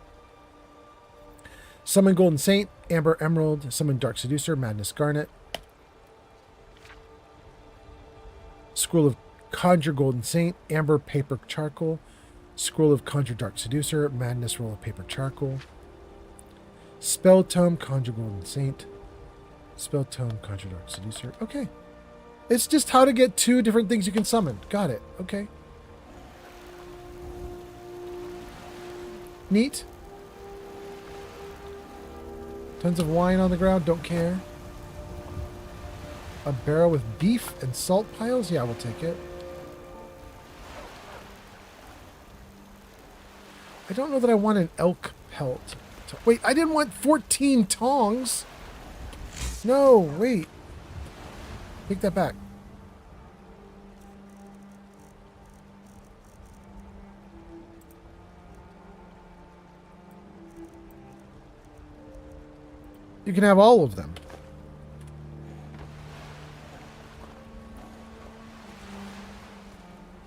Summon Golden Saint, Amber Emerald, Summon Dark Seducer, Madness Garnet. Scroll of Conjure Golden Saint, Amber Paper Charcoal. Scroll of Conjure Dark Seducer, Madness Roll of Paper Charcoal. Spell Tome, Conjure Golden Saint. Spell Tome, Conjure Dark Seducer. Okay. It's just how to get 2 different things you can summon. Got it. Okay. Neat. Tons of wine on the ground. Don't care. A barrel with beef and salt piles? Yeah, we'll take it. I don't know that I want an elk pelt. Wait, I didn't want 14 tongs. No, wait. Take that back. You can have all of them.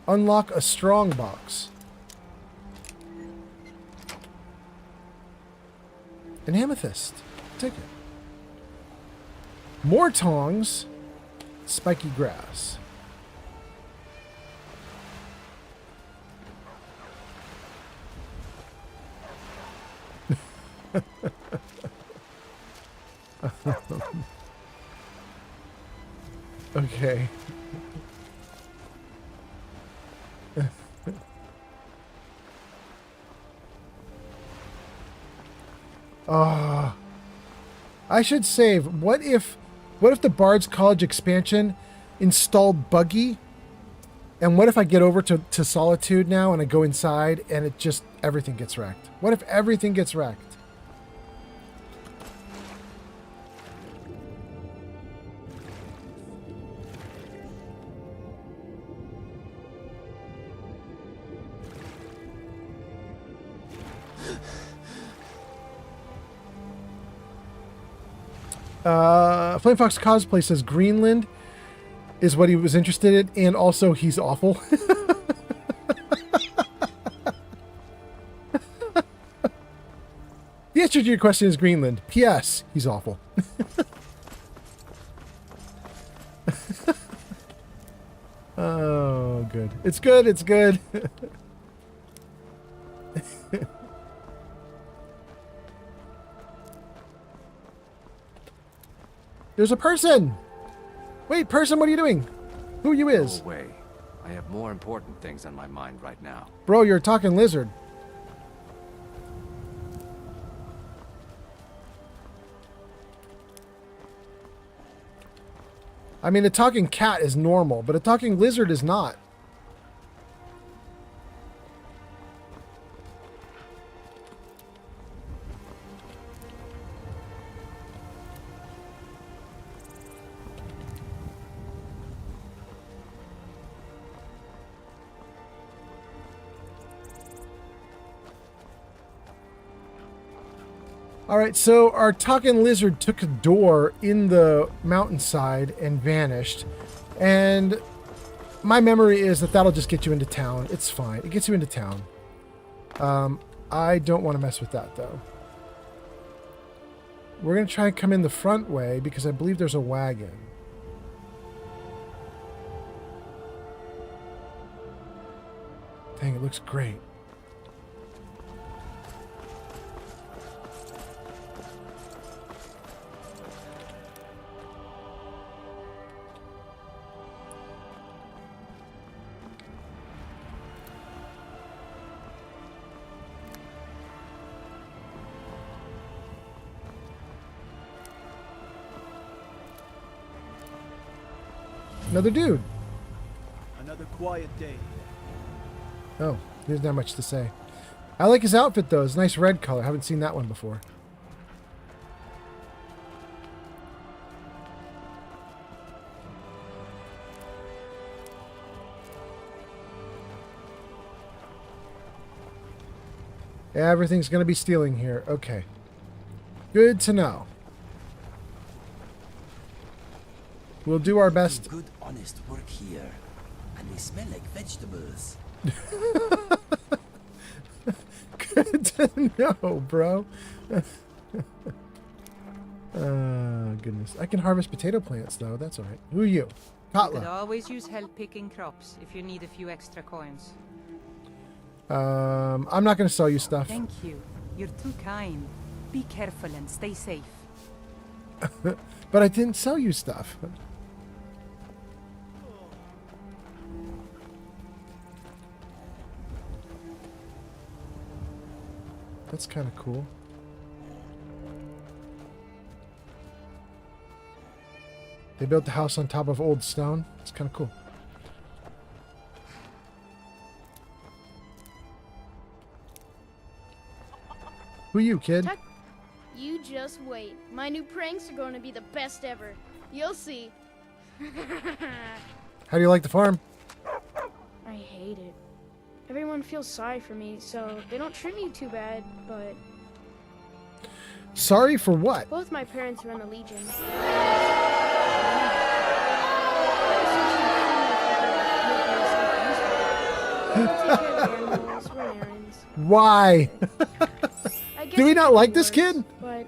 Unlock a strong box. An amethyst. Take it. More tongs. Spiky grass. Okay. I should save. What if the Bard's College expansion installed Buggy And what if I get over to Solitude now and I go inside and it just, everything gets wrecked? What if everything gets wrecked? Flame Fox Cosplay says Greenland is what he was interested in, and also he's awful. The answer to your question is Greenland. P.S. He's awful. Oh, good. It's good. It's good. There's a person! Wait, person, what are you doing? Who you is? No way. I have more important things on my mind right now. Bro, you're a talking lizard. I mean, a talking cat is normal, but a talking lizard is not. All right, so our talking lizard took a door in the mountainside and vanished. And my memory is that that'll just get you into town. It's fine. It gets you into town. I don't want to mess with that, though. We're going to try and come in the front way because I believe there's a wagon. Dang, it looks great. Another dude. Another quiet day. Oh, there's not much to say. I like his outfit though. It's a nice red color. I haven't seen that one before. Everything's going to be stealing here. Okay. Good to know. We'll do our best. Good, honest work here. And they smell like vegetables. Good to know, bro. Goodness. I can harvest potato plants, though. That's all right. Who are you? You could Katla. always use help picking crops if you need a few extra coins. I'm not going to sell you stuff. Thank you. You're too kind. Be careful and stay safe. But I didn't sell you stuff. That's kind of cool. They built the house on top of old stone. It's kind of cool. Who are you, kid? You just wait. My new pranks are going to be the best ever. You'll see. How do you like the farm? I hate it. Everyone feels sorry for me, so they don't treat me too bad, but... Sorry for what? Both my parents run the Legion. Why? Do we not like this kid? But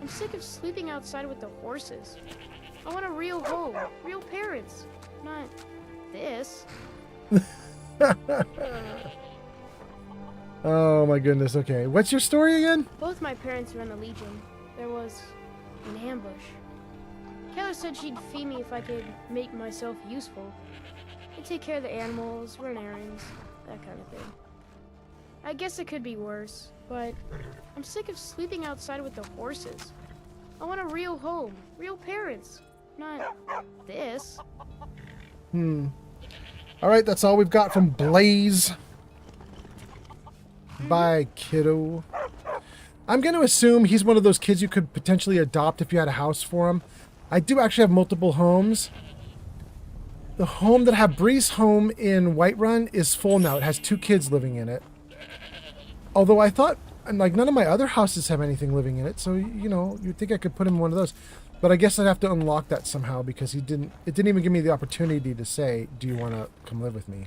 I'm sick of sleeping outside with the horses. I want a real home, real parents, not this. Oh my goodness, okay. What's your story again? Both my parents were in the Legion. There was an ambush. Kayla said she'd feed me if I could make myself useful. I'd take care of the animals, run errands, that kind of thing. I guess it could be worse, but I'm sick of sleeping outside with the horses. I want a real home, real parents, not this. Alright, that's all we've got from Blaze. Bye, kiddo. I'm going to assume he's one of those kids you could potentially adopt if you had a house for him. I do actually have multiple homes. The home that I have, Bree's home in Whiterun, is full now. It has 2 kids living in it. Although I thought, like, none of my other houses have anything living in it, so, you know, you'd think I could put him in one of those. But I guess I'd have to unlock that somehow because it didn't even give me the opportunity to say, do you want to come live with me?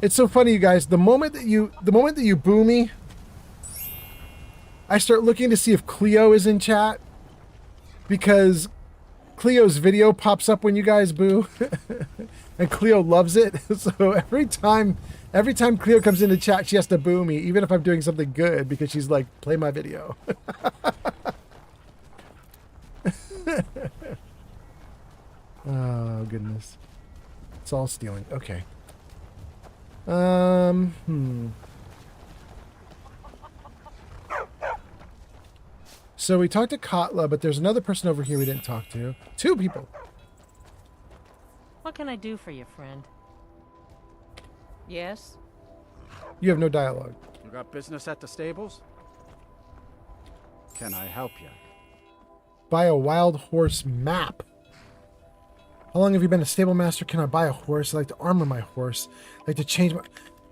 It's so funny, you guys. The moment that you boo me, I start looking to see if Cleo is in chat because Cleo's video pops up when you guys boo, and Cleo loves it. So every time Cleo comes into chat, she has to boo me, even if I'm doing something good, because she's like, play my video. Oh, goodness. It's all stealing. Okay. So we talked to Katla, but there's another person over here we didn't talk to. 2 people. What can I do for you, friend? Yes? You have no dialogue. You got business at the stables? Can I help you? Buy a wild horse map. How long have you been a stable master? Can I buy a horse? I like to armor my horse. I like to change my...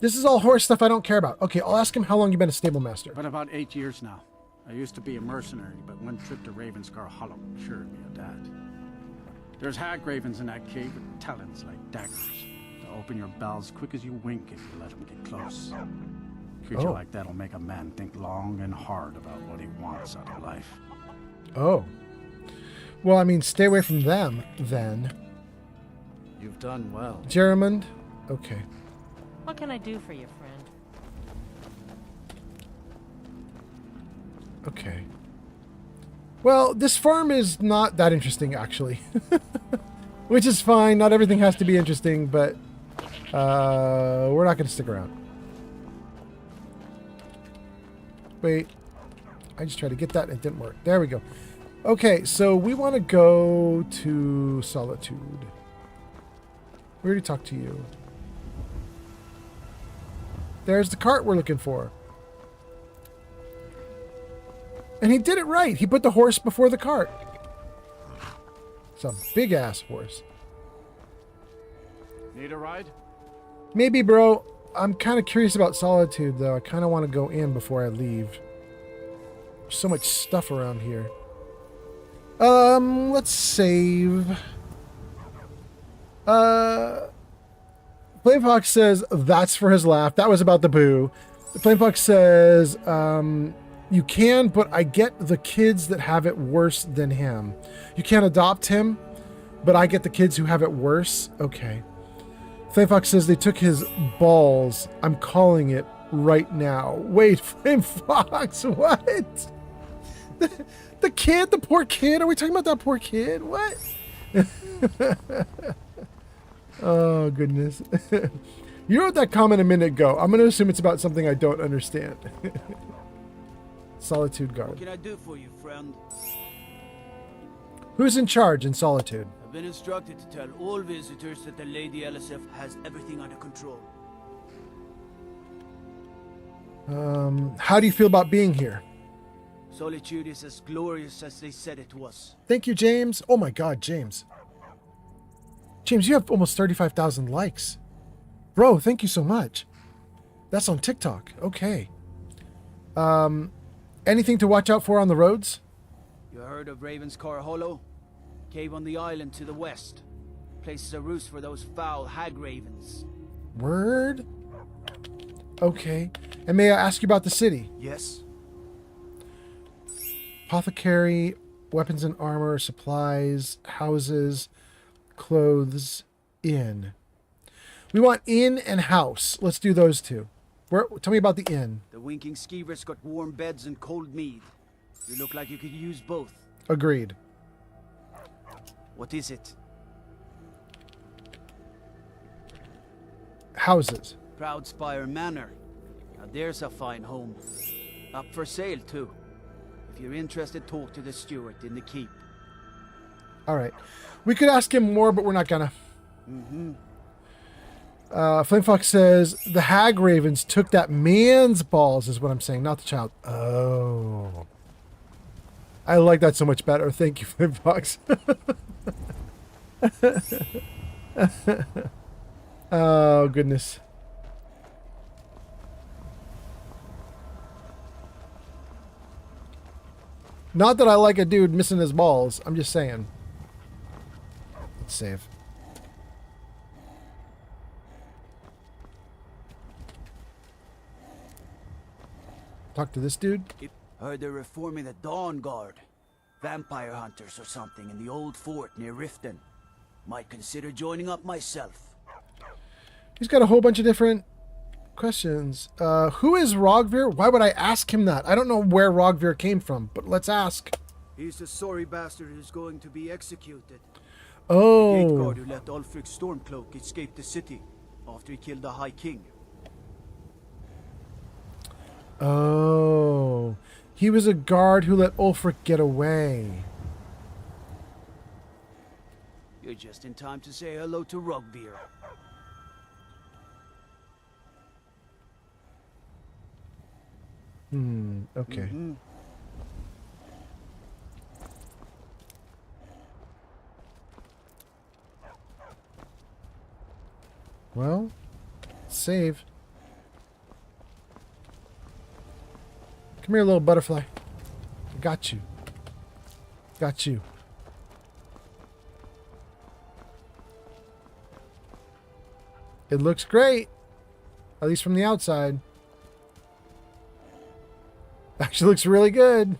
This is all horse stuff I don't care about. Okay, I'll ask him how long you've been a stable master. Been about 8 years now. I used to be a mercenary, but one trip to Ravenscar Hollow assured me of that. There's hag ravens in that cave with talons like daggers. They'll open your bowels quick as you wink if you let them get close. A creature like that'll make a man think long and hard about what he wants out of life. Oh. Well, I mean, stay away from them, then. You've done well. Jeremond? Okay. What can I do for you, friend? Okay. Well, this farm is not that interesting, actually. Which is fine. Not everything has to be interesting, but we're not going to stick around. Wait. I just tried to get that and it didn't work. There we go. Okay, so we want to go to Solitude. We already talked to you. There's the cart we're looking for. And he did it right. He put the horse before the cart. It's a big-ass horse. Need a ride? Maybe, bro. I'm kind of curious about Solitude, though. I kind of want to go in before I leave. There's so much stuff around here. Let's save. Flamefox says that's for his laugh. That was about the boo. Flamefox says, you can, but I get the kids that have it worse than him. You can't adopt him, but I get the kids who have it worse. Okay. Flamefox says they took his balls. I'm calling it right now. Wait, Flamefox, what? The kid, the poor kid. Are we talking about that poor kid? What? Oh, goodness. You wrote that comment a minute ago. I'm going to assume it's about something I don't understand. Solitude Guard. What can I do for you, friend? Who's in charge in Solitude? I've been instructed to tell all visitors that the Lady LSF has everything under control. How do you feel about being here? Solitude is as glorious as they said it was. Thank you, James. Oh my God, James. James, you have almost 35,000 likes. Bro, thank you so much. That's on TikTok. Okay. Anything to watch out for on the roads? You heard of Ravenscar Hollow? Cave on the island to the west. Places a roost for those foul hag ravens. Word? Okay. And may I ask you about the city? Yes. Apothecary, weapons and armor, supplies, houses, clothes, inn. We want inn and house. Let's do those two. Tell me about the inn. The winking skeever's got warm beds and cold mead. You look like you could use both. Agreed. What is it? Houses. Proudspire Manor. Now there's a fine home. Up for sale, too. If you're interested, talk to the steward in the keep. All right. We could ask him more, but we're not gonna. Flame Fox says the hag ravens took that man's balls, is what I'm saying, not the child. Oh. I like that so much better. Thank you, Flame Fox. Oh, goodness. Not that I like a dude missing his balls. I'm just saying. Let's save. Talk to this dude. Heard they're reforming the Dawn Guard. Vampire hunters or something in the old fort near Riften. Might consider joining up myself. He's got a whole bunch of different questions. Who is Rogvir? Why would I ask him that? I don't know where Rogvir came from, but let's ask. He's the sorry bastard who's going to be executed. Oh. The gate guard who let Ulfric Stormcloak escape the city after he killed the High King. Oh. He was a guard who let Ulfric get away. You're just in time to say hello to Rogvir. Okay. Well, save. Come here, little butterfly. I got you. Got you. It looks great. At least from the outside. Actually looks really good.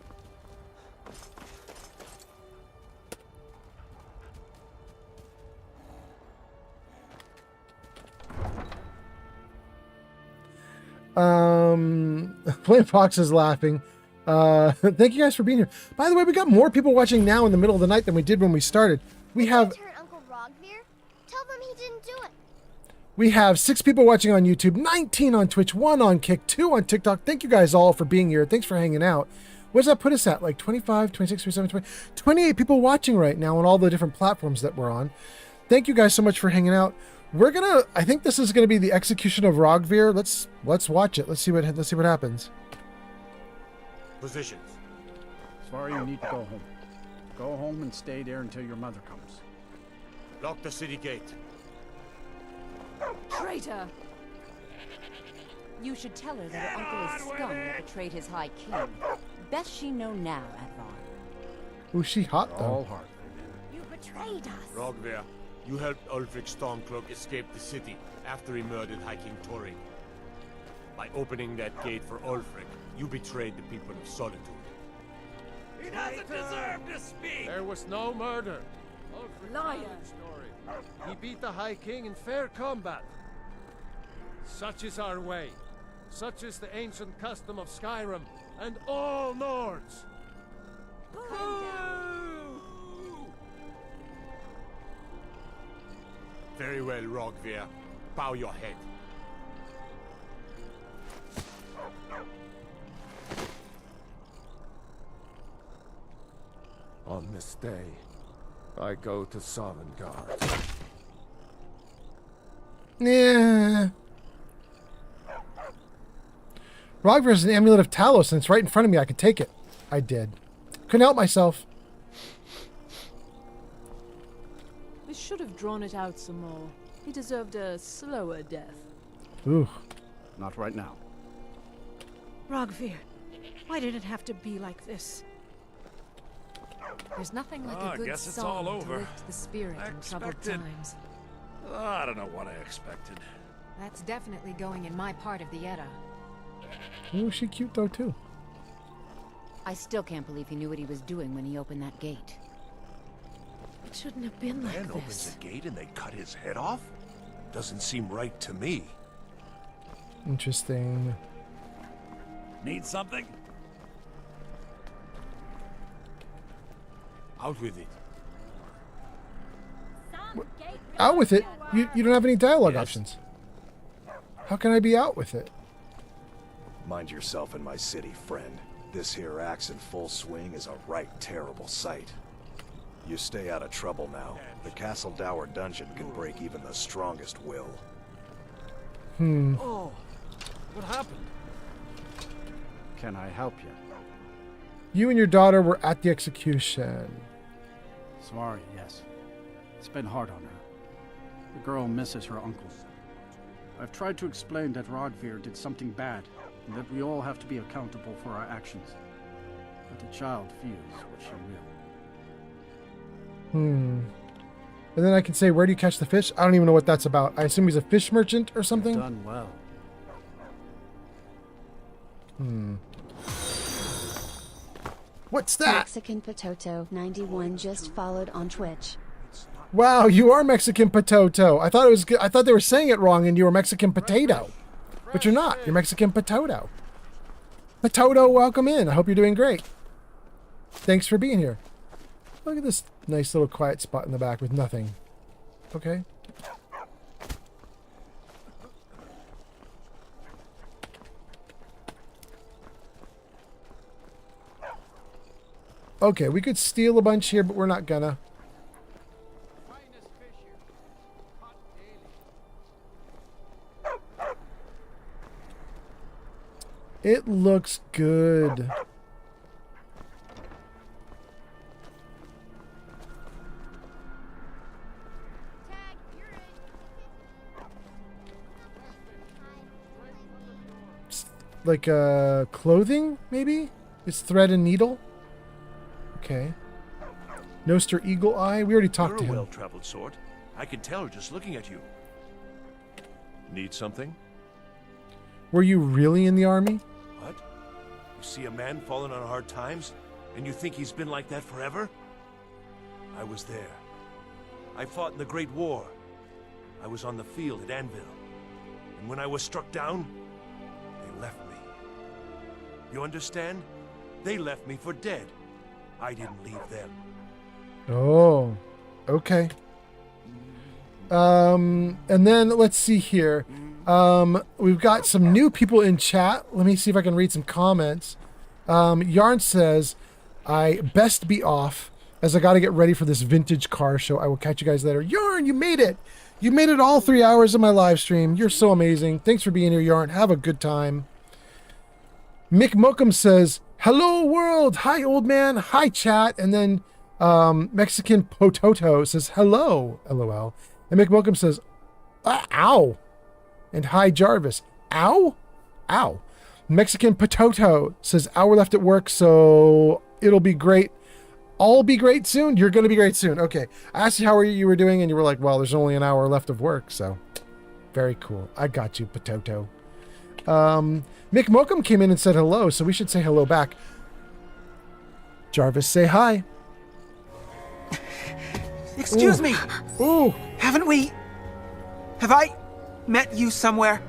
Flame Fox is laughing. Thank you guys for being here. By the way, we got more people watching now in the middle of the night than we did when we started. We have Uncle Rogvir? Tell them he didn't do it. We have 6 people watching on YouTube, 19 on Twitch, 1 on Kick, 2 on TikTok. Thank you guys all for being here. Thanks for hanging out. What does that put us at? Like 25, 26, 27, 20, 28 people watching right now on all the different platforms that we're on. Thank you guys so much for hanging out. We're gonna. I think this is gonna be the execution of Rogvir. Let's watch it. Let's see what happens. Positions. Sorry, you need to go home. Go home and stay there until your mother comes. Lock the city gate. Traitor! You should tell her that her uncle is scum that betrayed his High King. Best she know now, Advar. Ooh, she hot though. All heart. You betrayed us! Rogvir, you helped Ulfric Stormcloak escape the city after he murdered High King Thorin. By opening that gate for Ulfric, you betrayed the people of Solitude. He doesn't deserve to speak! There was no murder. Ulfric Liar! Story. He beat the High King in fair combat. Such is our way. Such is the ancient custom of Skyrim and all Nords. Very well, Rogvir. Bow your head. On this day, I go to Sovngarde. Yeah. Rogvir is an amulet of Talos, and it's right in front of me. I could take it. I did. Couldn't help myself. We should have drawn it out some more. He deserved a slower death. Ooh. Not right now. Rogvir, why did it have to be like this? There's nothing like a good guess it's all song over. to lift the spirit in troubled expected. times. I don't know what I expected. That's definitely going in my part of the Edda. Ooh, she cute though too. I still can't believe he knew what he was doing when he opened that gate. It shouldn't have been like Man this. opens a gate and they cut his head off? Doesn't seem right to me. Interesting. Need something? Out with it. Out with it? You don't have any dialogue options. How can I be out with it? Mind yourself in my city, friend. This here axe in full swing is a right terrible sight. You stay out of trouble now. The Castle Dower dungeon can break even the strongest will. Oh, what happened? Can I help you? You and your daughter were at the execution. Sorry, yes. It's been hard on her. The girl misses her uncle. I've tried to explain that Rogvir did something bad, and that we all have to be accountable for our actions. But the child feels what she will. And then I can say, where do you catch the fish? I don't even know what that's about. I assume he's a fish merchant or something? You've done well. What's that? Mexican Potato 91 just followed on Twitch. Wow, you are Mexican Potato. I thought it was good. I thought they were saying it wrong and you were Mexican Potato. But you're not. You're Mexican Potato. Potato, welcome in. I hope you're doing great. Thanks for being here. Look at this nice little quiet spot in the back with nothing. Okay. Okay, we could steal a bunch here, but we're not gonna. It looks good. Like clothing, maybe? It's thread and needle? Okay. Noster Eagle Eye? We already talked to him. You're a well-traveled sort. I can tell just looking at you. Need something? Were you really in the army? What? You see a man falling on hard times, and you think he's been like that forever? I was there. I fought in the Great War. I was on the field at Anvil. And when I was struck down, they left me. You understand? They left me for dead. I didn't leave them. Oh, okay. And then let's see here. We've got some new people in chat. Let me see if I can read some comments. Yarn says, I best be off as I got to get ready for this vintage car show. I will catch you guys later. Yarn, you made it. You made it all 3 hours of my live stream. You're so amazing. Thanks for being here, Yarn. Have a good time. Mick Mokum says, hello world. Hi, old man. Hi, chat. And then Mexican Potato says, hello, LOL. And Mick Mokum says, ow. And hi, Jarvis. Ow? Ow. Mexican Potato says, hour left at work, so it'll be great. I'll be great soon? You're going to be great soon. Okay. I asked you how you were doing, and you were like, well, there's only an hour left of work, so very cool. I got you, Potato. Mick Mokum came in and said hello, so we should say hello back. Jarvis, say hi. Excuse me. Ooh. Have I met you somewhere?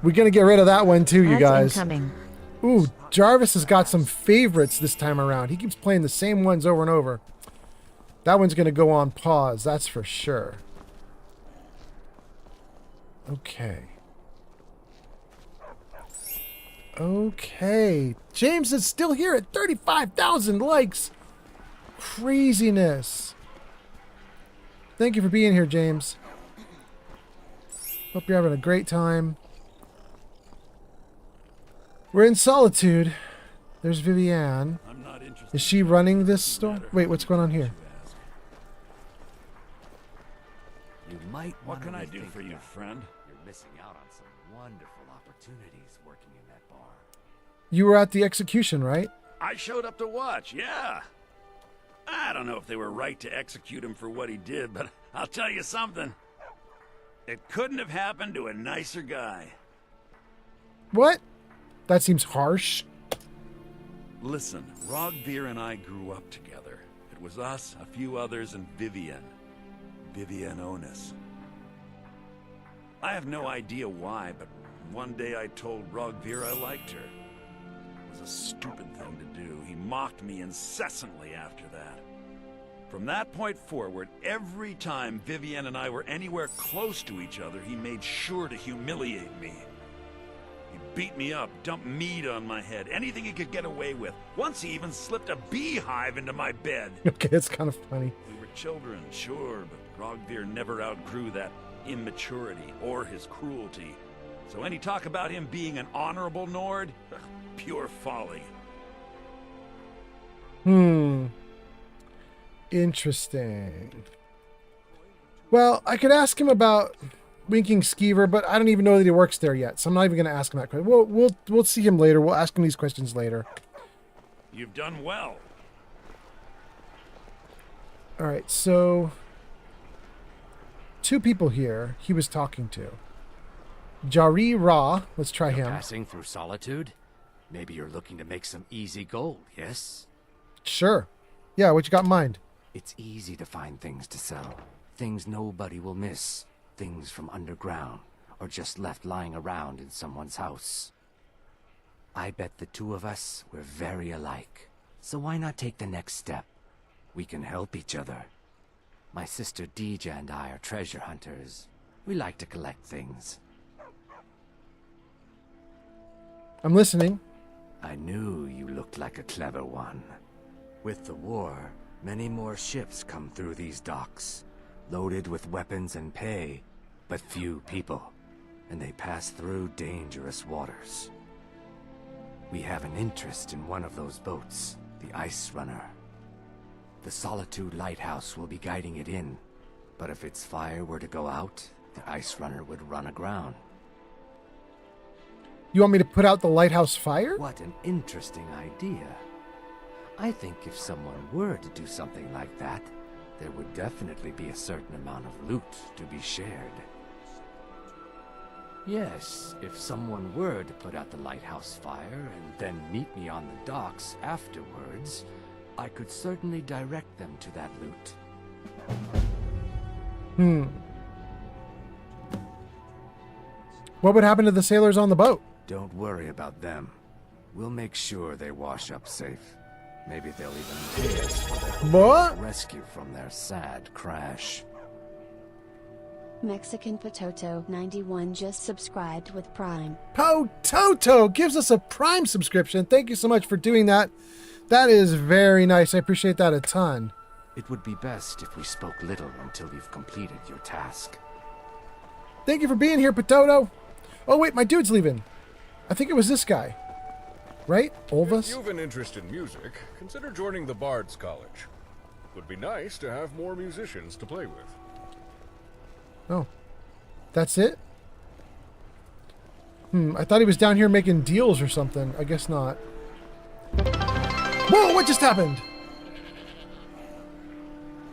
We're going to get rid of that one too, you guys. Incoming. Ooh, Jarvis has got some favorites this time around. He keeps playing the same ones over and over. That one's going to go on pause, that's for sure. Okay. Okay. James is still here at 35,000 likes. Craziness. Thank you for being here, James. Hope you're having a great time. We're in Solitude. There's Vivienne. Is she running this store? Wait, what's going on here? You might. What can I do for you, friend? You're missing out on some wonderful opportunities working in that bar. You were at the execution, right? I showed up to watch, yeah. I don't know if they were right to execute him for what he did, but I'll tell you something. It couldn't have happened to a nicer guy. What? That seems harsh. Listen, Rogvir and I grew up together. It was us, a few others, and Vivienne. Vivienne Onus. I have no idea why, but one day I told Rogvir I liked her. It was a stupid thing to do. He mocked me incessantly after that. From that point forward, every time Vivienne and I were anywhere close to each other, he made sure to humiliate me. He beat me up, dump meat on my head, anything he could get away with. Once he even slipped a beehive into my bed. Okay, it's kind of funny. We were children, sure, but Rogvir never outgrew that immaturity or his cruelty. So any talk about him being an honorable Nord? Pure folly. Interesting. Well, I could ask him about Winking Skeever, but I don't even know that he works there yet, so I'm not even going to ask him that question. We'll see him later. We'll ask him these questions later. You've done well. All right, so 2 people here he was talking to. Jari Ra, let's try him. Passing through solitude? Maybe you're looking to make some easy gold, yes? Sure. Yeah, what you got in mind? It's easy to find things to sell. Things nobody will miss. Things from underground, or just left lying around in someone's house. I bet the 2 of us, we're very alike. So why not take the next step? We can help each other. My sister Deeja and I are treasure hunters. We like to collect things. I'm listening. I knew you looked like a clever one. With the war, many more ships come through these docks, loaded with weapons and pay, but few people, and they pass through dangerous waters. We have an interest in one of those boats, the Ice Runner. The Solitude Lighthouse will be guiding it in, but if its fire were to go out, the Ice Runner would run aground. You want me to put out the lighthouse fire? What an interesting idea. I think if someone were to do something like that, there would definitely be a certain amount of loot to be shared. Yes, if someone were to put out the lighthouse fire and then meet me on the docks afterwards, I could certainly direct them to that loot. What would happen to the sailors on the boat? Don't worry about them. We'll make sure they wash up safe. Maybe they'll even pay us for their rescue from their sad crash. Mexican Pototo 91 just subscribed with Prime. Pototo gives us a Prime subscription. Thank you so much for doing that. That is very nice. I appreciate that a ton. It would be best if we spoke little until you've completed your task. Thank you for being here, Pototo. Oh, wait, my dude's leaving. I think it was this guy. Right? Olvas? If you have an interest in music, consider joining the Bard's College. Would be nice to have more musicians to play with. Oh. That's it? I thought he was down here making deals or something. I guess not. Whoa, what just happened?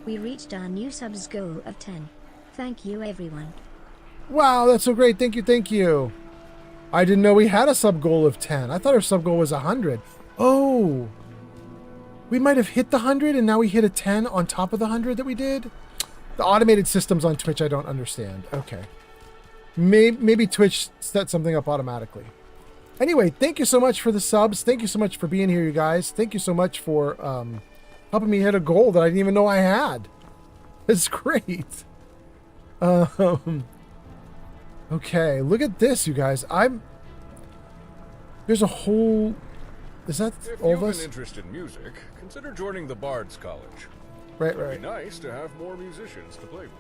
We reached our new subs goal of 10. Thank you, everyone. Wow, that's so great. Thank you, thank you. I didn't know we had a sub goal of 10. I thought our sub goal was 100. Oh. We might have hit the 100 and now we hit a 10 on top of the 100 that we did? The automated systems on Twitch I don't understand. Okay. Maybe Twitch set something up automatically. Anyway, thank you so much for the subs. Thank you so much for being here, you guys. Thank you so much for helping me hit a goal that I didn't even know I had. It's great. Okay, look at this, you guys. There's a whole... Is that all of us? If you have an interest in music, consider joining the Bard's College. Right. It'd be nice to have more musicians to play with.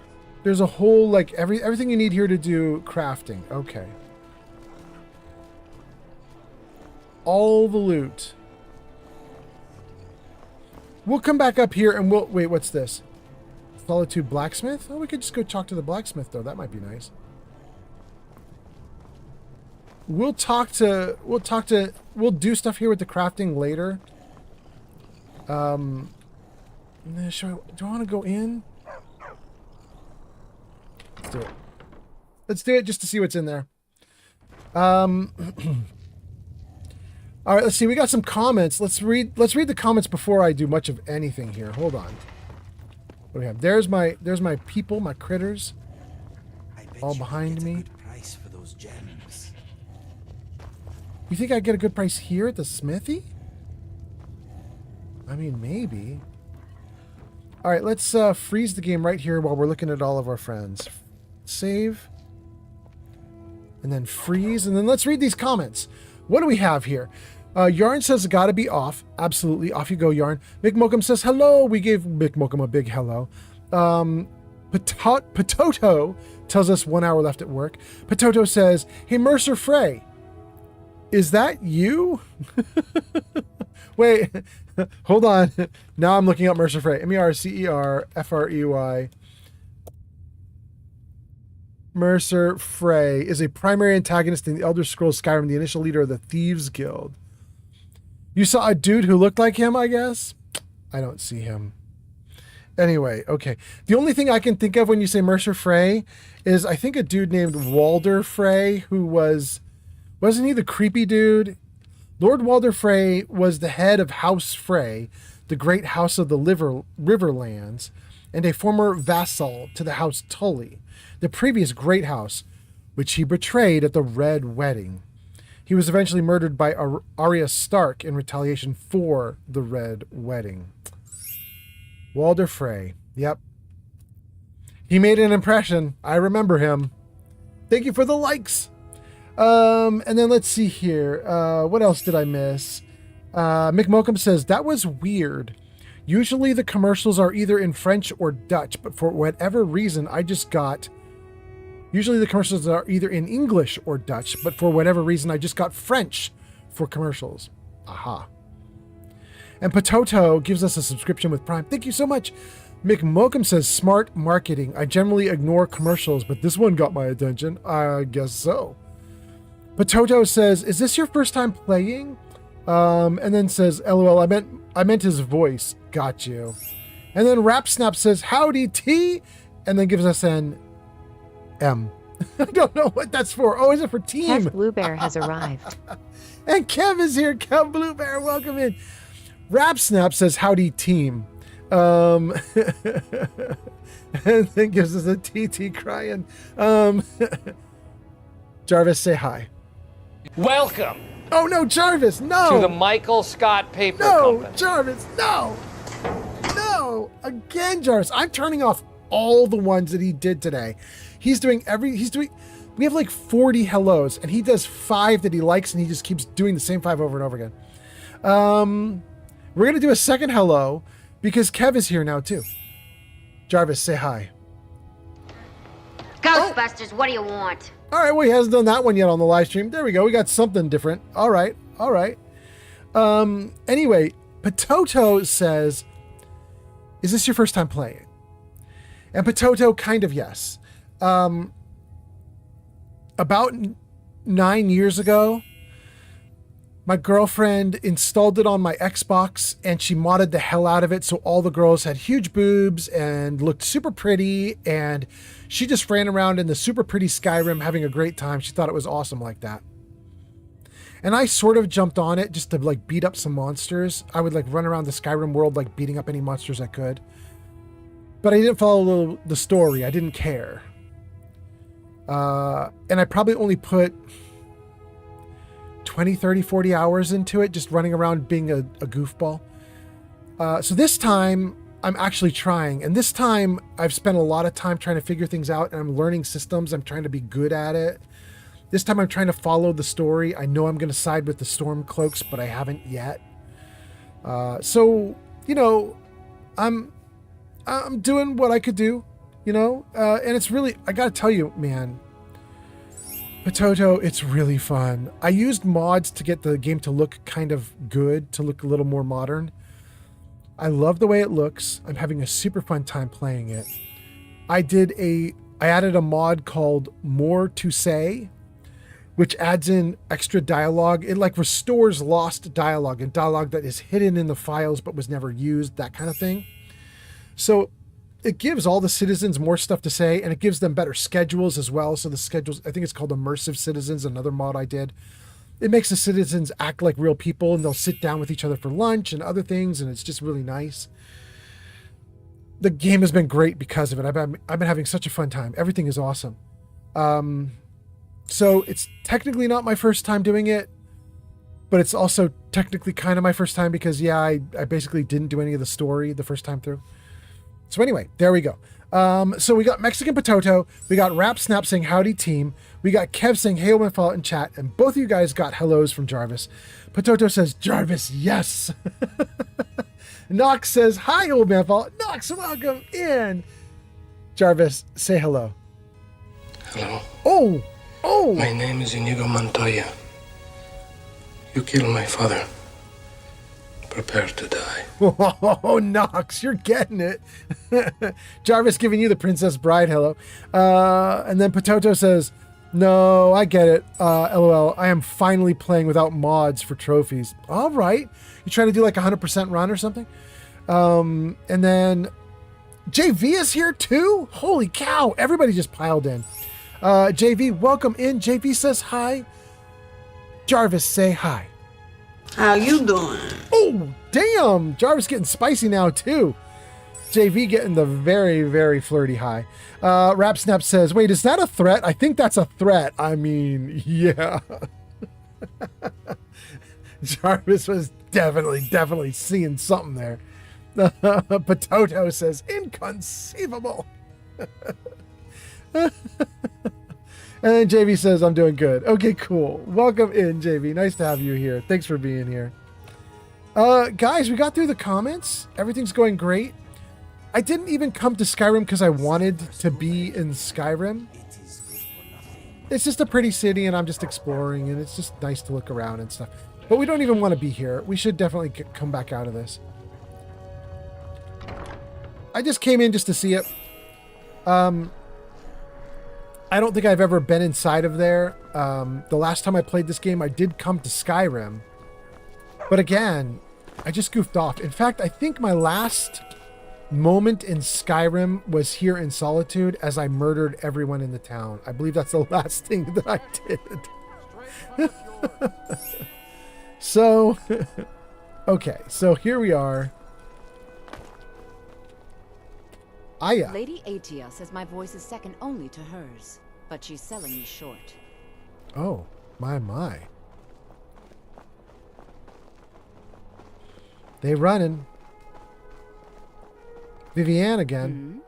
There's a whole, like, everything you need here to do crafting. Okay. All the loot. We'll come back up here and we'll... Wait, what's this? Solitude Blacksmith? Oh, we could just go talk to the blacksmith, though. That might be nice. We'll do stuff here with the crafting later. Do I want to go in? Let's do it. Let's do it just to see what's in there. All right, let's see. We got some comments. Let's read the comments before I do much of anything here. Hold on. What do we have? There's my people, my critters, all behind me. Price for those gems. You think I get a good price here at the smithy? I mean, maybe. All right, let's freeze the game right here while we're looking at all of our friends. Save. and then freeze, and then let's read these comments. What do we have here? Yarn says, gotta be off. Absolutely. Off you go, Yarn. Mick Mokum says, hello. We gave Mick Mokum a big hello. Potato tells us 1 hour left at work. Potato says, hey, Mercer Frey. Is that you? Wait, hold on. Now I'm looking up Mercer Frey. Mercerfrey. Mercer Frey is a primary antagonist in the Elder Scrolls Skyrim, the initial leader of the Thieves Guild. You saw a dude who looked like him, I guess? I don't see him. Anyway, okay. The only thing I can think of when you say Mercer Frey is I think a dude named Walder Frey who wasn't he the creepy dude? Lord Walder Frey was the head of House Frey, the great house of the Riverlands, and a former vassal to the House Tully, the previous great house, which he betrayed at the Red Wedding. He was eventually murdered by Arya Stark in retaliation for the Red Wedding. Walder Frey. Yep. He made an impression. I remember him. Thank you for the likes. And then let's see here. What else did I miss? Mick Mokum says, that was weird. Usually the commercials are either in French or Dutch, but for whatever reason, usually the commercials are either in English or Dutch, but for whatever reason, I just got French for commercials. Aha. And Potato gives us a subscription with Prime. Thank you so much. Mick Mokum says, smart marketing. I generally ignore commercials, but this one got my attention. I guess so. Potato says, is this your first time playing? And then says, LOL, I meant his voice. Got you. And then Rap Snap says, howdy T, and then gives us an M. I don't know what that's for. Oh, is it for team? Kev Blue Bear has arrived. And Kev is here. Kev Blue Bear, welcome in. Rap Snap says, howdy team. And then gives us a TT crying. Jarvis, say hi. Welcome. Oh no, Jarvis, no. To the Michael Scott Paper No, Company. Jarvis, no. No, again, Jarvis. I'm turning off all the ones that he did today. We have like 40 hellos, and he does 5 that he likes, and he just keeps doing the same 5 over and over again. We're going to do a second hello because Kev is here now too. Jarvis, say hi. Ghostbusters, what do you want? All right, well, he hasn't done that one yet on the live stream. There we go. We got something different. All right. Anyway, Potato says, is this your first time playing? And Potato, kind of yes. About 9 years ago, my girlfriend installed it on my Xbox and she modded the hell out of it. So all the girls had huge boobs and looked super pretty. And she just ran around in the super pretty Skyrim having a great time. She thought it was awesome like that. And I sort of jumped on it just to like beat up some monsters. I would like run around the Skyrim world, like beating up any monsters I could. But I didn't follow the story. I didn't care. And I probably only put 20, 30, 40 hours into it, just running around being a goofball. So this time I'm actually trying. And this time I've spent a lot of time trying to figure things out and I'm learning systems. I'm trying to be good at it. This time I'm trying to follow the story. I know I'm going to side with the Stormcloaks, but I haven't yet. So, you know, I'm doing what I could do, you know, and it's really, I got to tell you, man, Potato, it's really fun. I used mods to get the game to look kind of good, to look a little more modern. I love the way it looks. I'm having a super fun time playing it. I added a mod called More to Say, which adds in extra dialogue. It like restores lost dialogue and dialogue that is hidden in the files but was never used, that kind of thing. So it gives all the citizens more stuff to say, and it gives them better schedules as well. So the schedules, I think it's called Immersive Citizens, another mod I did. It makes the citizens act like real people, and they'll sit down with each other for lunch and other things, and it's just really nice. The game has been great because of it. I've been having such a fun time. Everything is awesome. So it's technically not my first time doing it, but it's also technically kind of my first time because, yeah, I basically didn't do any of the story the first time through. So anyway, there we go. So we got Mexican Potato, we got Rap Snap saying howdy team, we got Kev saying hey old man in chat, and both of you guys got hellos from Jarvis. Potato says Jarvis, yes. Nox says hi old man Fall. Nox, welcome in. Jarvis, say hello. Hello. Oh. My name is Inigo Montoya. You killed my father. Prepare to die. Oh, Nox, you're getting it. Jarvis giving you the Princess Bride hello. And then Potato says, no, I get it. LOL, I am finally playing without mods for trophies. All right. You trying to do like 100% run or something? And then JV is here too? Holy cow. Everybody just piled in. JV, welcome in. JV says hi. Jarvis, say hi. How you doing? Oh, damn. Jarvis getting spicy now, too. JV getting the very, very flirty high. Rap Snap says, wait, is that a threat? I think that's a threat. I mean, yeah. Jarvis was definitely seeing something there. Potato says, inconceivable. And then JV says, I'm doing good. Okay, cool. Welcome in, JV. Nice to have you here. Thanks for being here. Guys, we got through the comments. Everything's going great. I didn't even come to Skyrim because I wanted to be in Skyrim. It's just a pretty city and I'm just exploring and it's just nice to look around and stuff. But we don't even want to be here. We should definitely come back out of this. I just came in just to see it. I don't think I've ever been inside of there. The last time I played this game, I did come to Skyrim. But again, I just goofed off. In fact, I think my last moment in Skyrim was here in Solitude as I murdered everyone in the town. I believe that's the last thing that I did. So, okay, so here we are. Aya. Lady Atia says my voice is second only to hers, but she's selling me short. Oh, my. They running. Vivienne again.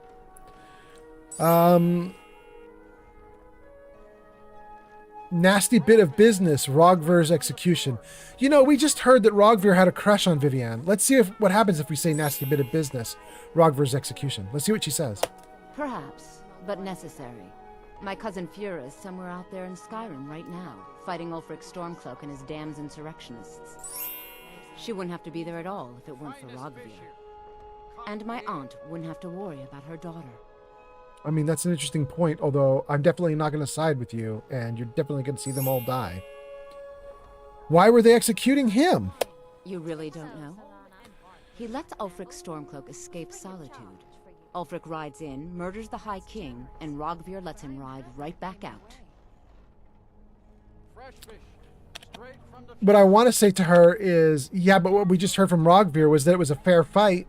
Nasty bit of business, Rogvir's execution. You know, we just heard that Rogvir had a crush on Vivienne. Let's see what happens if we say nasty bit of business, Rogvir's execution. Let's see what she says. Perhaps, but necessary. My cousin Fura is somewhere out there in Skyrim right now, fighting Ulfric Stormcloak and his damned insurrectionists. She wouldn't have to be there at all if it weren't for Rogvir. And my aunt wouldn't have to worry about her daughter. I mean, that's an interesting point, although I'm definitely not going to side with you, and you're definitely going to see them all die. Why were they executing him? You really don't know? He lets Ulfric Stormcloak escape Solitude. Ulfric rides in, murders the High King, and Rogvir lets him ride right back out. What I want to say to her is, yeah, but what we just heard from Rogvir was that it was a fair fight.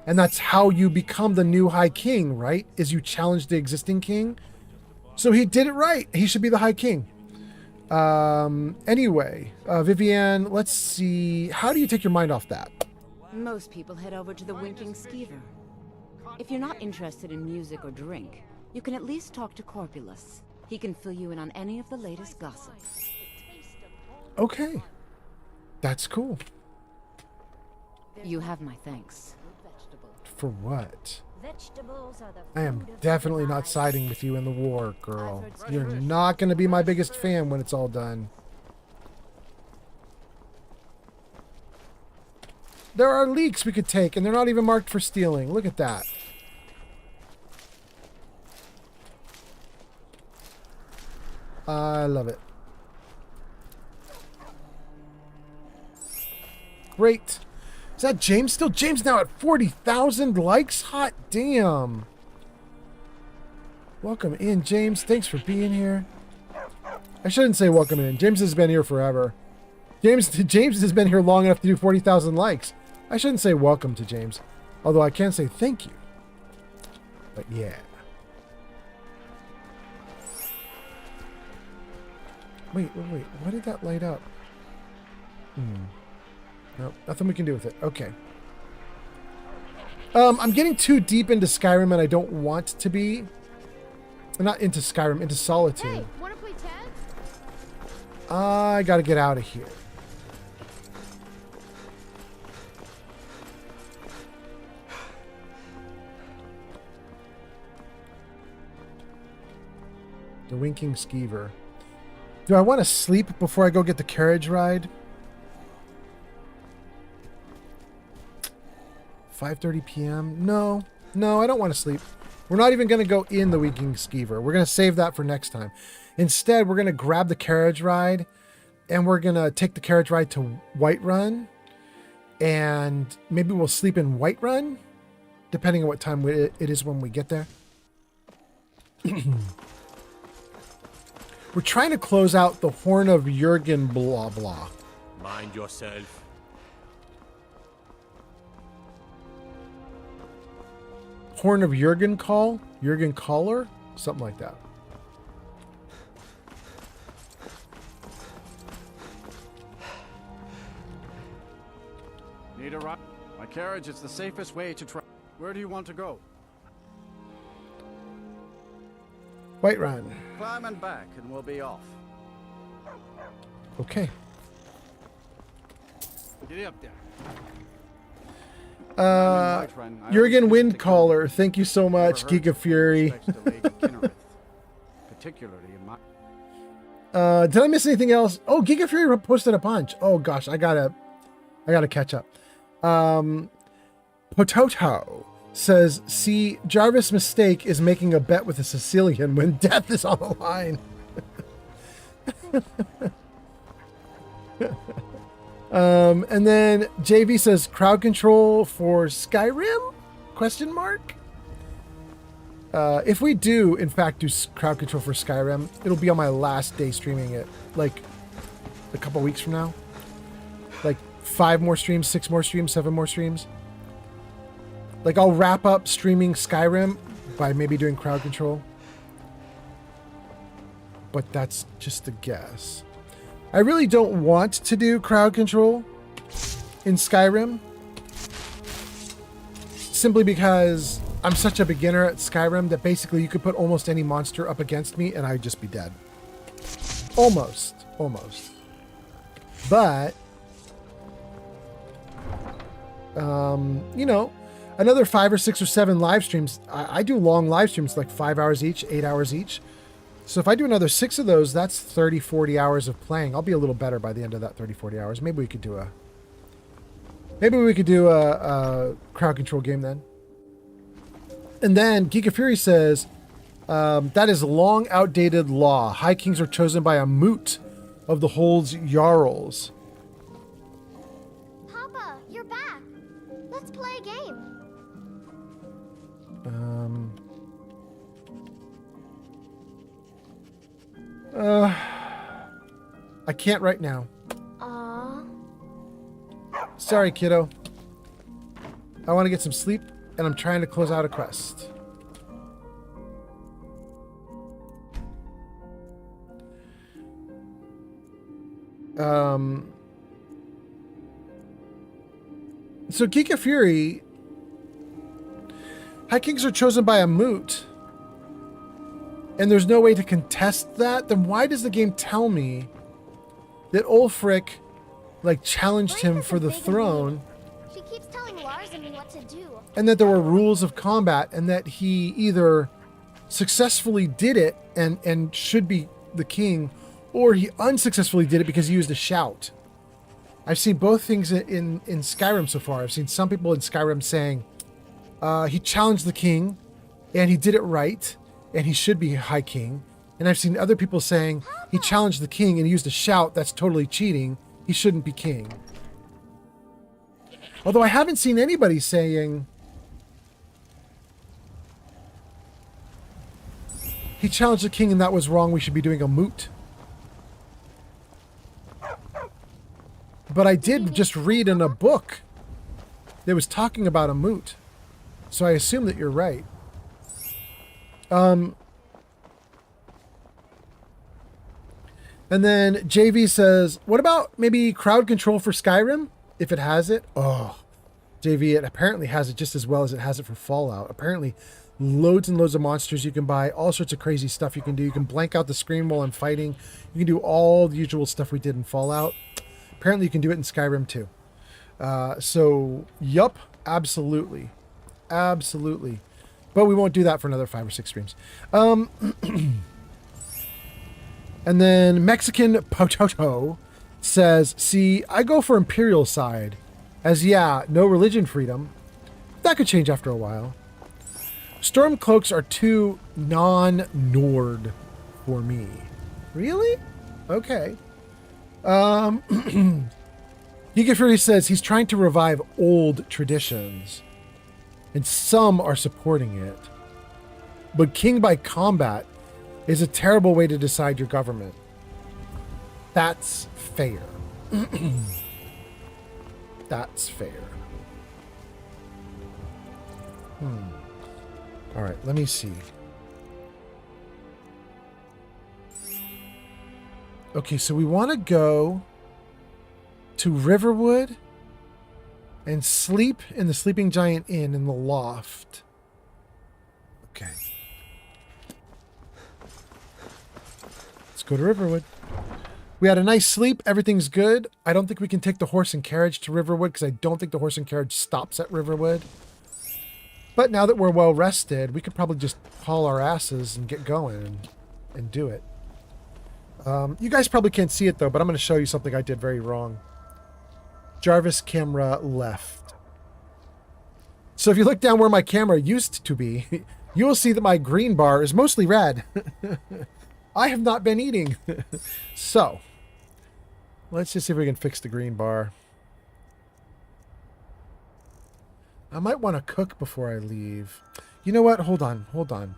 And that's how you become the new High King, right? Is you challenge the existing king. So he did it right. He should be the High King. Anyway, Vivienne, let's see. How do you take your mind off that? Most people head over to the Winking Skeever. If you're not interested in music or drink, you can at least talk to Corpulus. He can fill you in on any of the latest gossip. Okay. That's cool. You have my thanks. For what? I am definitely not siding with you in the war, girl. You're not going to be my biggest fan when it's all done. There are leaks we could take, and they're not even marked for stealing. Look at that. I love it. Great. Is that James still? James now at 40,000 likes? Hot damn. Welcome in, James. Thanks for being here. I shouldn't say welcome in. James has been here forever. James has been here long enough to do 40,000 likes. I shouldn't say welcome to James. Although I can say thank you. But yeah. Wait. Why did that light up? Nope, nothing we can do with it. Okay. I'm getting too deep into Skyrim and I don't want to be. Not into Skyrim, into Solitude. Hey, wanna play tag? I gotta get out of here. The Winking Skeever. Do I want to sleep before I go get the carriage ride? 5:30 p.m. No, I don't want to sleep. We're not even going to go in the Winking Skeever. We're going to save that for next time. Instead, we're going to grab the carriage ride and we're going to take the carriage ride to Whiterun. And maybe we'll sleep in Whiterun, depending on what time it is when we get there. We're trying to close out the Horn of Jurgen blah blah. Mind yourself. Horn of Jurgen Call? Jurgen Caller? Something like that. Need a ride? My carriage is the safest way to try. Where do you want to go? Whiterun. Climb and back, and we'll be off. Okay. Get up there. Jurgen Windcaller, thank you so much, Giga Fury. Particularly in my. Did I miss anything else? Oh, Giga Fury posted a bunch. Oh gosh, I gotta catch up. Pototo says, see, Jarvis' mistake is making a bet with a Sicilian when death is on the line. And then JV says, crowd control for Skyrim? Question mark. If we do, in fact, do crowd control for Skyrim, it'll be on my last day streaming it, like a couple weeks from now. Like 5 more streams, 6 more streams, 7 more streams. Like I'll wrap up streaming Skyrim by maybe doing crowd control. But that's just a guess. I really don't want to do crowd control in Skyrim. Simply because I'm such a beginner at Skyrim that basically you could put almost any monster up against me and I'd just be dead. Almost. But, you know, another 5 or 6 or 7 live streams. I do long live streams, like 5 hours each, 8 hours each. So if I do another 6 of those, that's 30, 40 hours of playing. I'll be a little better by the end of that 30, 40 hours. Maybe we could do a crowd control game then. And then Giga Fury says, that is long outdated law. High Kings are chosen by a moot of the Hold's Jarls. Papa, you're back. Let's play a game. I can't right now. Aww. Sorry, kiddo. I want to get some sleep, and I'm trying to close out a quest. So Giga Fury, High Kings are chosen by a moot, and there's no way to contest that. Then why does the game tell me that Ulfric, like, challenged him for the throne? She keeps telling Lars and me what to do. And that there were rules of combat, and that he either successfully did it and should be the king, or he unsuccessfully did it because he used a shout. I've seen both things in Skyrim so far. I've seen some people in Skyrim saying he challenged the king and he did it right and he should be High King. And I've seen other people saying he challenged the king and he used a shout, that's totally cheating, he shouldn't be king. Although I haven't seen anybody saying he challenged the king and that was wrong, we should be doing a moot. But I did just read in a book that was talking about a moot. So I assume that you're right. And then JV says, what about maybe crowd control for Skyrim? If it has it? Oh, JV, it apparently has it just as well as it has it for Fallout. Apparently, loads and loads of monsters you can buy, all sorts of crazy stuff you can do. You can blank out the screen while I'm fighting. You can do all the usual stuff we did in Fallout. Apparently, you can do it in Skyrim too. So, yup, absolutely. Absolutely. But we won't do that for another 5 or 6 streams. And then Mexican Pototo says, see, I go for Imperial side. As yeah, no religion freedom. That could change after a while. Stormcloaks are too non-Nord for me. Really? Okay. Giga Fury says he's trying to revive old traditions. And some are supporting it. But king by combat is a terrible way to decide your government. That's fair. That's fair. All right, let me see. Okay, so we want to go to Riverwood and sleep in the Sleeping Giant Inn in the loft. Okay. Let's go to Riverwood. We had a nice sleep. Everything's good. I don't think we can take the horse and carriage to Riverwood because I don't think the horse and carriage stops at Riverwood. But now that we're well rested, we could probably just haul our asses and get going and do it. You guys probably can't see it though, but I'm going to show you something I did very wrong. Jarvis camera left. So if you look down where my camera used to be, you will see that my green bar is mostly red. I have not been eating. So, let's just see if we can fix the green bar. I might want to cook before I leave. You know what? Hold on. Hold on.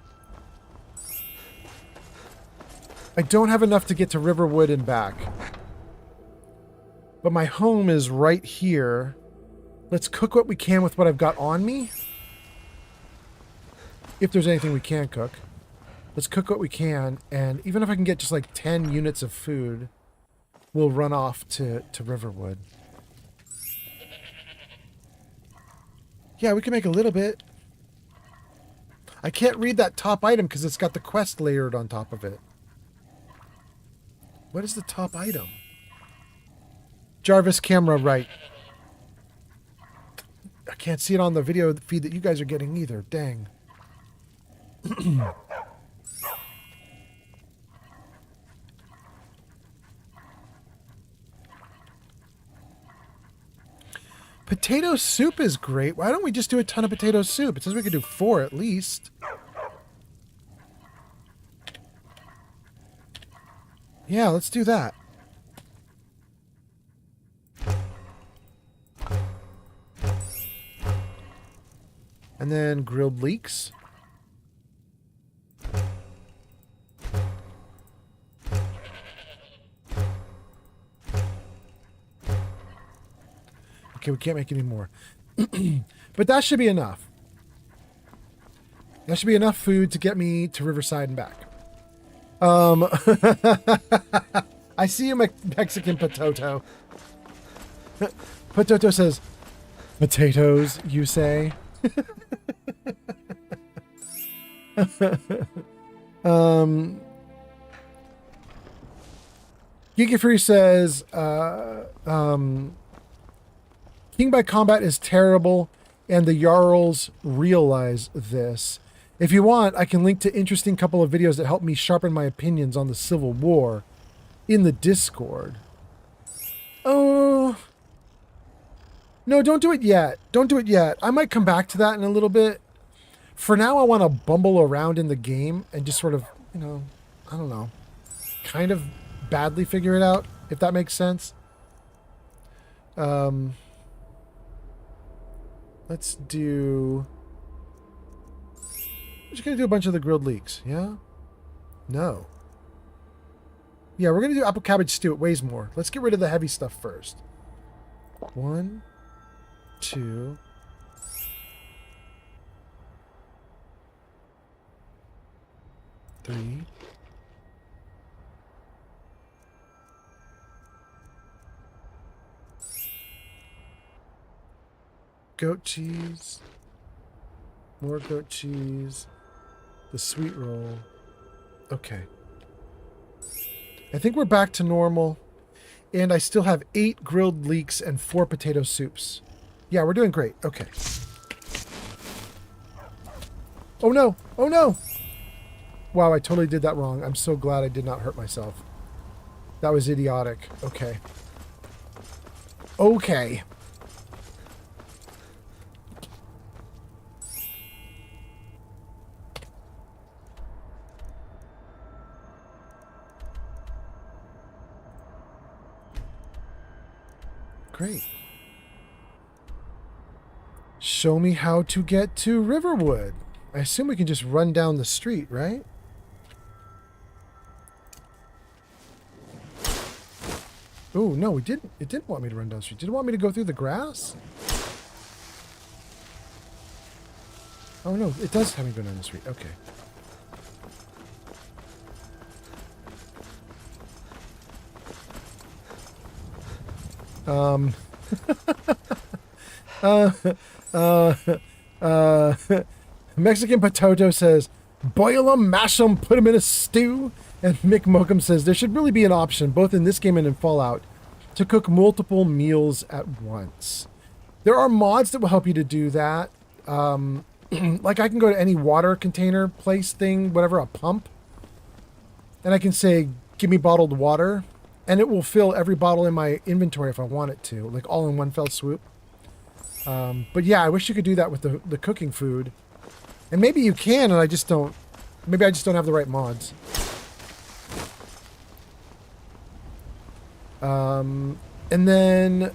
I don't have enough to get to Riverwood and back. But my home is right here. Let's cook what we can with what I've got on me. If there's anything we can cook. Let's cook what we can. And even if I can get just like 10 units of food, we'll run off to Riverwood. Yeah, we can make a little bit. I can't read that top item because it's got the quest layered on top of it. What is the top item? Jarvis camera right. I can't see it on the video feed that you guys are getting either. Dang. Potato soup is great. Why don't we just do a ton of potato soup? It says we could do 4 at least. Yeah, let's do that. And then grilled leeks. Okay, we can't make any more. But that should be enough. That should be enough food to get me to Riverside and back. I see you, Mexican Potato. Potato says, potatoes, you say? Geeky Free says, King by Combat is terrible, and the Jarls realize this. If you want, I can link to interesting couple of videos that help me sharpen my opinions on the Civil War in the Discord. Oh. No, don't do it yet. Don't do it yet. I might come back to that in a little bit. For now, I want to bumble around in the game and just sort of, you know, I don't know, kind of badly figure it out, if that makes sense. Let's do... We're just going to do a bunch of the grilled leeks, yeah? No. Yeah, we're going to do apple cabbage stew. It weighs more. Let's get rid of the heavy stuff first. 1, 2... 3... goat cheese. More goat cheese. The sweet roll. Okay. I think we're back to normal. And I still have 8 grilled leeks and 4 potato soups. Yeah, we're doing great. Okay. Oh no! Oh no! Wow, I totally did that wrong. I'm so glad I did not hurt myself. That was idiotic. Okay. Okay. Great. Show me how to get to Riverwood. I assume we can just run down the street, right? Oh, no, we didn't. It didn't want me to run down the street. Did it want me to go through the grass? Oh, no, it does have me go down the street. Okay. Mexican Potato says, boil 'em, mash 'em, put 'em in a stew. And Mick Mokum says, there should really be an option, both in this game and in Fallout, to cook multiple meals at once. There are mods that will help you to do that. Like I can go to any water container place thing, whatever, a pump. And I can say, give me bottled water. And it will fill every bottle in my inventory if I want it to, like all in one fell swoop. But yeah, I wish you could do that with the cooking food. And maybe you can, and I just don't. Maybe I just don't have the right mods. And then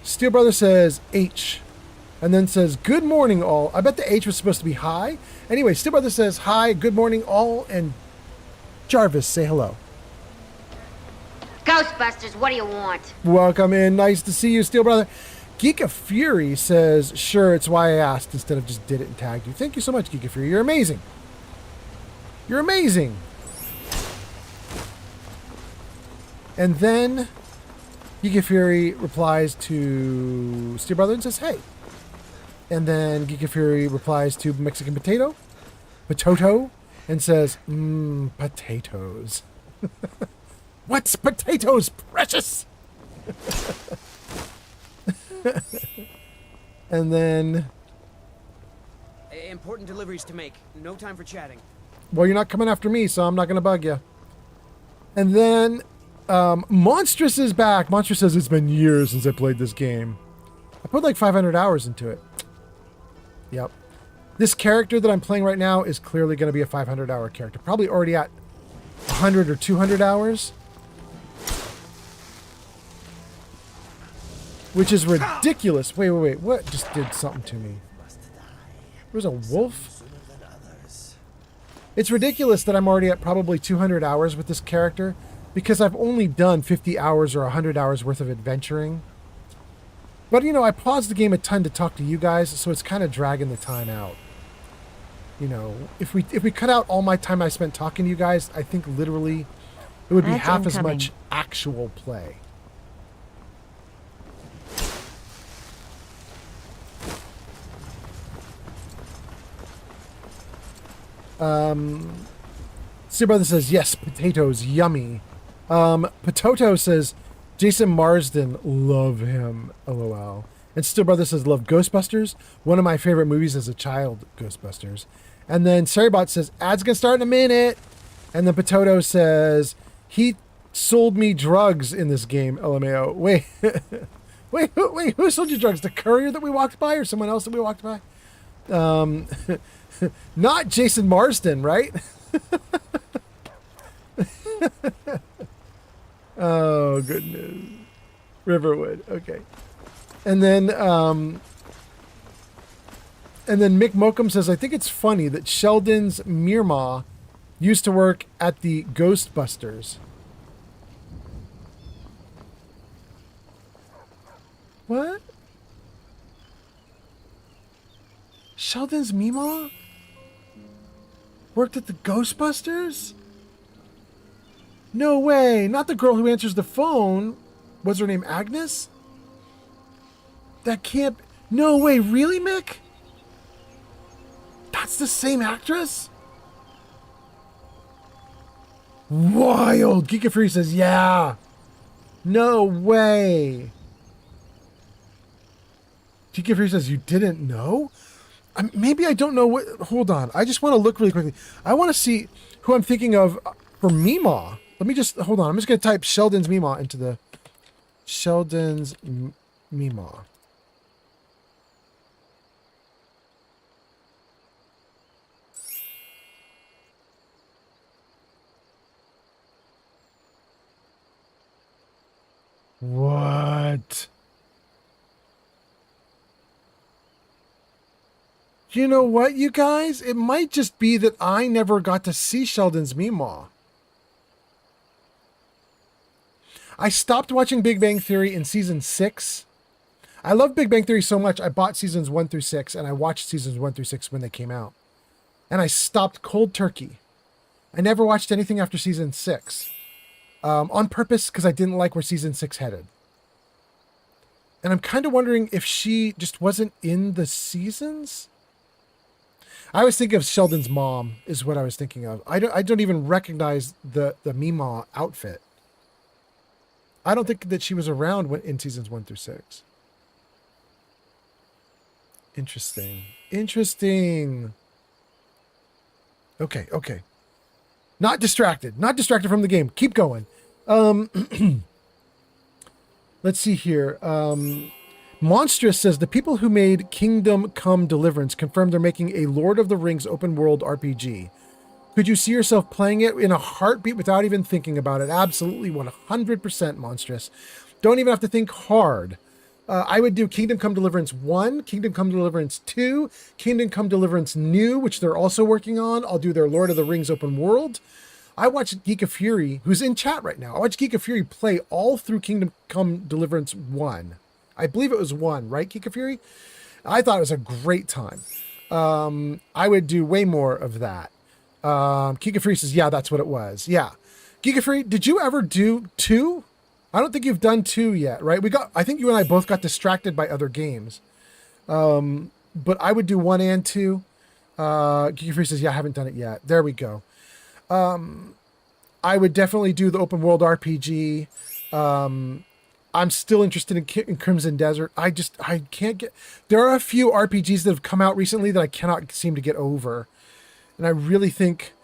Steel Brother says H, and then says good morning all. I bet the H was supposed to be hi. Anyway, Steel Brother says hi, good morning all, and Jarvis, say hello. Ghostbusters, what do you want? Welcome in, nice to see you, Steel Brother. Geek of Fury says, sure, it's why I asked instead of just did it and tagged you. Thank you so much, Geek of Fury. You're amazing. You're amazing. And then Geek of Fury replies to Steel Brother and says, hey. And then Geek of Fury replies to Mexican Potato, and says, potatoes. What's potatoes, precious? And then... Important deliveries to make. No time for chatting. Well, you're not coming after me, so I'm not going to bug you. And then Monstrous is back. Monstrous says it's been years since I played this game. I put like 500 hours into it. Yep. This character that I'm playing right now is clearly going to be a 500-hour character. Probably already at 100 or 200 hours. Which is ridiculous. Wait. What just did something to me? There's a wolf? It's ridiculous that I'm already at probably 200 hours with this character because I've only done 50 hours or 100 hours worth of adventuring. But, you know, I paused the game a ton to talk to you guys, so it's kind of dragging the time out. You know, if we cut out all my time I spent talking to you guys, I think literally it would be half as much actual play. Steel Brother says, yes, potatoes, yummy. Potato says, Jason Marsden, love him, LOL. And Steel Brother says, love Ghostbusters. One of my favorite movies as a child, Ghostbusters. And then Saribot says, ad's gonna start in a minute. And then Potato says, he sold me drugs in this game, LMAO. Wait, wait, who sold you drugs? The courier that we walked by or someone else that we walked by? Not Jason Marsden, right? Oh, goodness. Riverwood, okay. And then Mick Mokum says, I think it's funny that Sheldon's Meerma used to work at the Ghostbusters. What? Sheldon's Meerma worked at the Ghostbusters? No way. Not the girl who answers the phone. what's her name? Agnes? That can't... No way, really, Mick? That's the same actress? Wild. Geeka Free says, yeah. No way. Geeka Free says, you didn't know? Maybe I don't know what... Hold on. I just want to look really quickly. I want to see who I'm thinking of for Meemaw. Let me just... Hold on. I'm just going to type Sheldon's Meemaw into the... Sheldon's Meemaw. What? You know what, you guys? It might just be that I never got to see Sheldon's Meemaw. I stopped watching Big Bang Theory in season 6. I love Big Bang Theory so much, I bought seasons 1 through 6, and I watched seasons 1 through 6 when they came out. And I stopped cold turkey. I never watched anything after season 6. On purpose, because I didn't like where season 6 headed. And I'm kind of wondering if she just wasn't in the seasons? I was thinking of Sheldon's mom, is what I was thinking of. I don't even recognize the Meemaw outfit. I don't think that she was around in seasons 1 through 6. Interesting. Interesting. Okay, okay. Not distracted. Not distracted from the game. Keep going. Let's see here. Monstrous says, the people who made Kingdom Come Deliverance confirmed they're making a Lord of the Rings open world RPG. Could you see yourself playing it in a heartbeat without even thinking about it? Absolutely, 100% Monstrous. Don't even have to think hard. I would do Kingdom Come Deliverance 1, Kingdom Come Deliverance 2, Kingdom Come Deliverance New, which they're also working on. I'll do their Lord of the Rings open world. I watched Geek of Fury, who's in chat right now. I watched Geek of Fury play all through Kingdom Come Deliverance 1. I believe it was 1, right, Geek of Fury? I thought it was a great time. I would do way more of that. Geek of Fury says, yeah, that's what it was. Yeah. Geek of Fury, did you ever do 2? I don't think you've done 2 yet, right? I think you and I both got distracted by other games. But I would do 1 and 2. Geek of Fury says, yeah, I haven't done it yet. There we go. I would definitely do the open world RPG. I'm still interested in Crimson Desert. I can't get... There are a few RPGs that have come out recently that I cannot seem to get over. And I really think...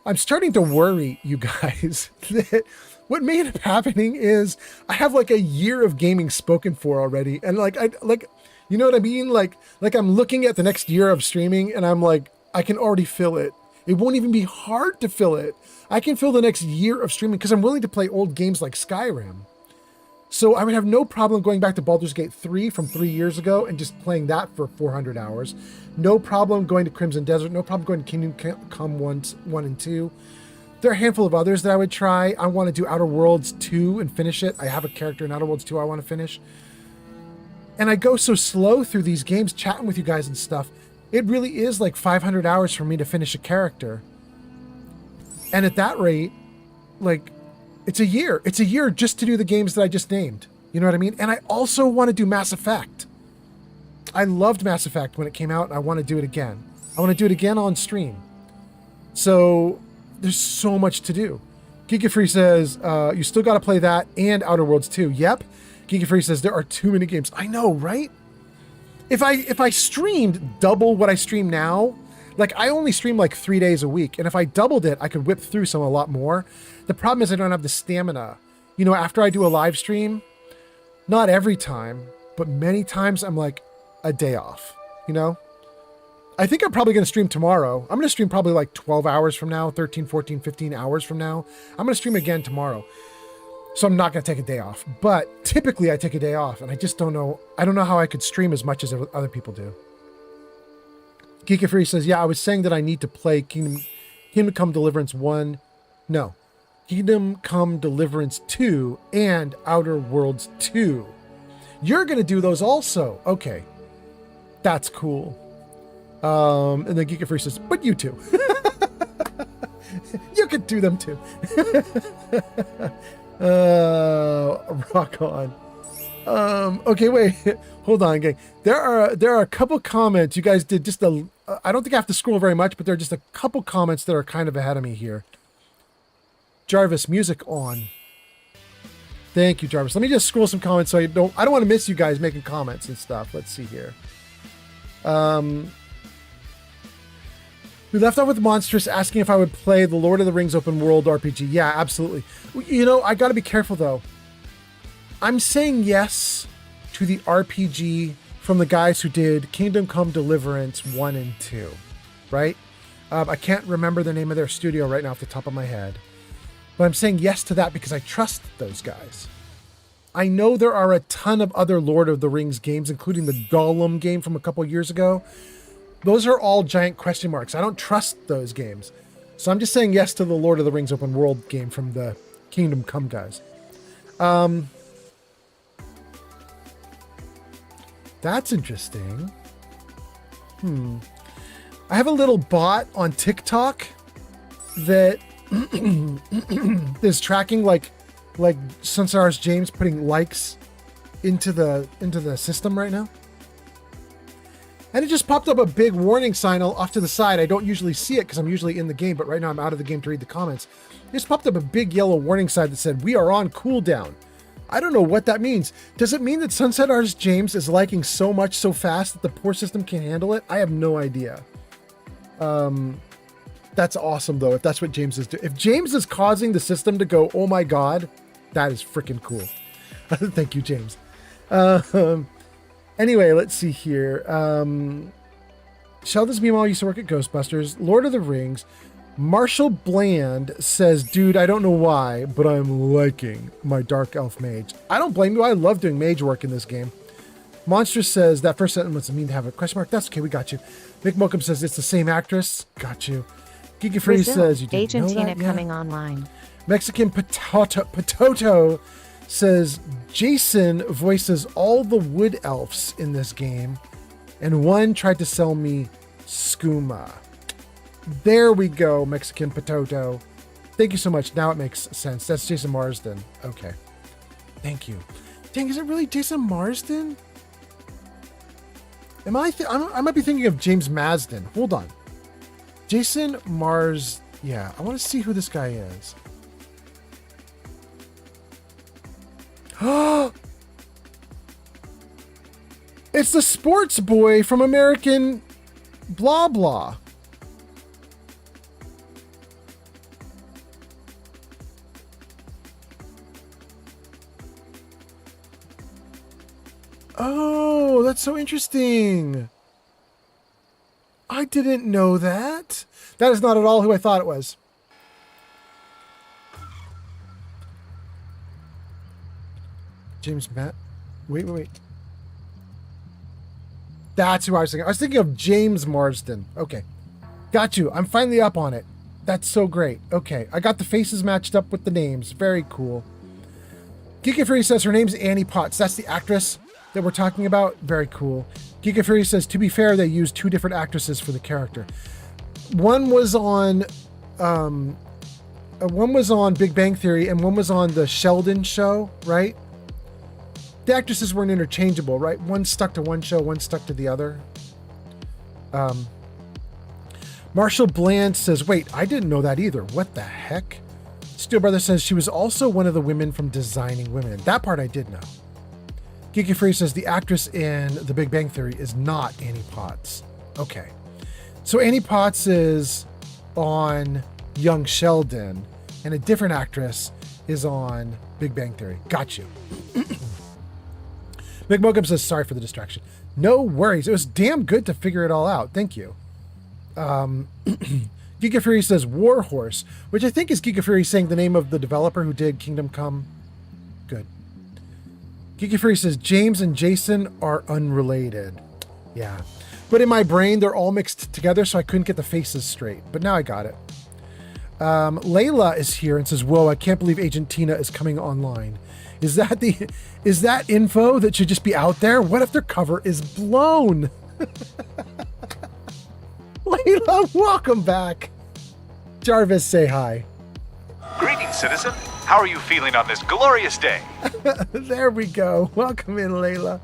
I'm starting to worry, you guys, that what may end up happening is I have like a year of gaming spoken for already. And you know what I mean? Like I'm looking at the next year of streaming and I'm like, I can already fill it. It won't even be hard to fill it. I can fill the next year of streaming because I'm willing to play old games like Skyrim. So I would have no problem going back to Baldur's Gate 3 from 3 years ago and just playing that for 400 hours. No problem going to Crimson Desert. No problem going to Kingdom Come 1 and 2. There are a handful of others that I would try. I want to do Outer Worlds 2 and finish it. I have a character in Outer Worlds 2 I want to finish. And I go so slow through these games, chatting with you guys and stuff. It really is like 500 hours for me to finish a character. And at that rate, like... It's a year. It's a year just to do the games that I just named. You know what I mean? And I also want to do Mass Effect. I loved Mass Effect when it came out, and I want to do it again. I want to do it again on stream. So there's so much to do. Geeky Free says, you still got to play that and Outer Worlds 2. Yep. Geeky Free says, there are too many games. I know, right? If I streamed double what I stream now, like I only stream like 3 days a week. And if I doubled it, I could whip through some a lot more. The problem is I don't have the stamina. You know, after I do a live stream, not every time, but many times I'm like a day off, you know? I think I'm probably going to stream tomorrow. I'm going to stream probably like 12 hours from now, 13, 14, 15 hours from now. I'm going to stream again tomorrow. So I'm not going to take a day off. But typically I take a day off and I just don't know. I don't know how I could stream as much as other people do. Geeky Free says, yeah, I was saying that I need to play Kingdom Come Deliverance 1. No. Kingdom Come Deliverance 2 and Outer Worlds 2. You're going to do those also. Okay. That's cool. And then Geek Free says, but you too. You could do them too. Rock on. Okay, wait. Hold on, gang. There are a couple comments. You guys did just a... I don't think I have to scroll very much, but there are just a couple comments that are kind of ahead of me here. Jarvis, music on. Thank you, Jarvis. Let me just scroll some comments so I don't want to miss you guys making comments and stuff. Let's see here. We left off with Monstrous asking if I would play the Lord of the Rings open world RPG. Yeah, absolutely. You know, I got to be careful though. I'm saying yes to the RPG from the guys who did Kingdom Come Deliverance 1 and 2, right? I can't remember the name of their studio right now off the top of my head. But I'm saying yes to that because I trust those guys. I know there are a ton of other Lord of the Rings games, including the Gollum game from a couple years ago. Those are all giant question marks. I don't trust those games. So I'm just saying yes to the Lord of the Rings open world game from the Kingdom Come guys. That's interesting. I have a little bot on TikTok that is tracking like Sunstar's James putting likes into the system right now. And it just popped up a big warning sign off to the side. I don't usually see it because I'm usually in the game, but right now I'm out of the game to read the comments. It just popped up a big yellow warning sign that said, "We are on cooldown." I don't know what that means. Does it mean that Sunset Artist James is liking so much so fast that the poor system can't handle it? I have no idea. That's awesome though, if that's what James is doing. If James is causing the system to go, oh my God, that is freaking cool. Thank you, James. Anyway, let's see here. Sheldon's Meemaw used to work at Ghostbusters. Lord of the Rings. Marshall Bland says, dude, I don't know why, but I'm liking my Dark Elf Mage. I don't blame you. I love doing mage work in this game. Monster says, that first sentence doesn't mean to have a question mark. That's okay. We got you. Mick Mokum says, it's the same actress. Got you. Geeky Free says, you didn't know that? Agentina coming online. Mexican Potato says, Jason voices all the wood elves in this game, and one tried to sell me skooma. There we go, Mexican Potato. Thank you so much. Now it makes sense. That's Jason Marsden. Okay. Thank you. Dang, is it really Jason Marsden? I might be thinking of James Marsden. Hold on. Jason Mars. Yeah, I want to see who this guy is. It's the sports boy from American Blah Blah. Oh, that's so interesting. I didn't know that. That is not at all who I thought it was. James Matt. Wait. That's who I was thinking. I was thinking of James Marsden. Okay. Got you. I'm finally up on it. That's so great. Okay. I got the faces matched up with the names. Very cool. Geeky Fury says her name's Annie Potts. That's the actress that we're talking about. Very cool. Geeky Fury says, to be fair, they used two different actresses for the character. One was on Big Bang Theory and one was on the Sheldon show, right? The actresses weren't interchangeable, right? One stuck to one show, one stuck to the other. Marshall Bland says, wait, I didn't know that either. What the heck? Steel Brother says she was also one of the women from Designing Women. That part I did know. Geeky Free says the actress in The Big Bang Theory is not Annie Potts. Okay. So Annie Potts is on Young Sheldon and a different actress is on Big Bang Theory. Got you. Big Mokum says, sorry for the distraction. No worries. It was damn good to figure it all out. Thank you. Geeky Fury says Warhorse, which I think is Geeky Fury saying the name of the developer who did Kingdom Come. Good. Geeky Fury says James and Jason are unrelated. Yeah. But in my brain, they're all mixed together, so I couldn't get the faces straight. But now I got it. Layla is here and says, whoa, I can't believe Agent Tina is coming online. Is that info that should just be out there? What if their cover is blown? Layla, welcome back. Jarvis, say hi. Greetings, citizen. How are you feeling on this glorious day? There we go. Welcome in, Layla.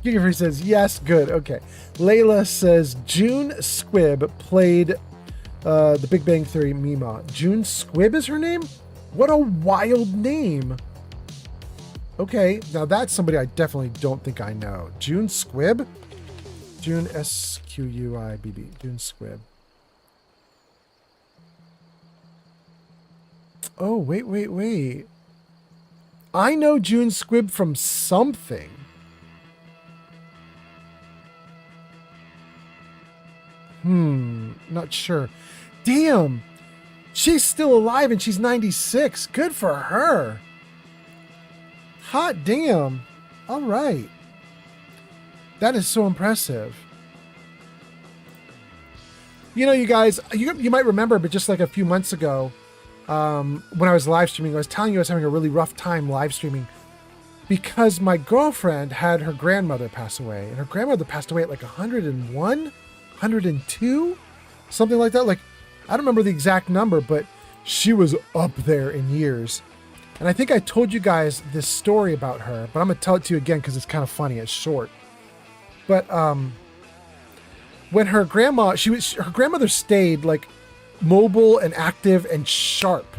Gigafer says, yes, good. Okay. Layla says, June Squibb played the Big Bang Theory Mima. June Squibb is her name? What a wild name. Okay, now that's somebody I definitely don't think I know. June Squibb? June S-Q-U-I-B-B. June Squibb. Oh, wait. I know June Squibb from something. Not sure. Damn. She's still alive and she's 96. Good for her. Hot damn. All right. That is so impressive. You know, you guys, you might remember, but just like a few months ago, when I was live streaming, I was telling you I was having a really rough time live streaming because my girlfriend had her grandmother pass away, and her grandmother passed away at like 101, 102, something like that. Like, I don't remember the exact number, but she was up there in years. And I think I told you guys this story about her, but I'm going to tell it to you again because it's kind of funny. It's short. But when her grandmother stayed like mobile and active and sharp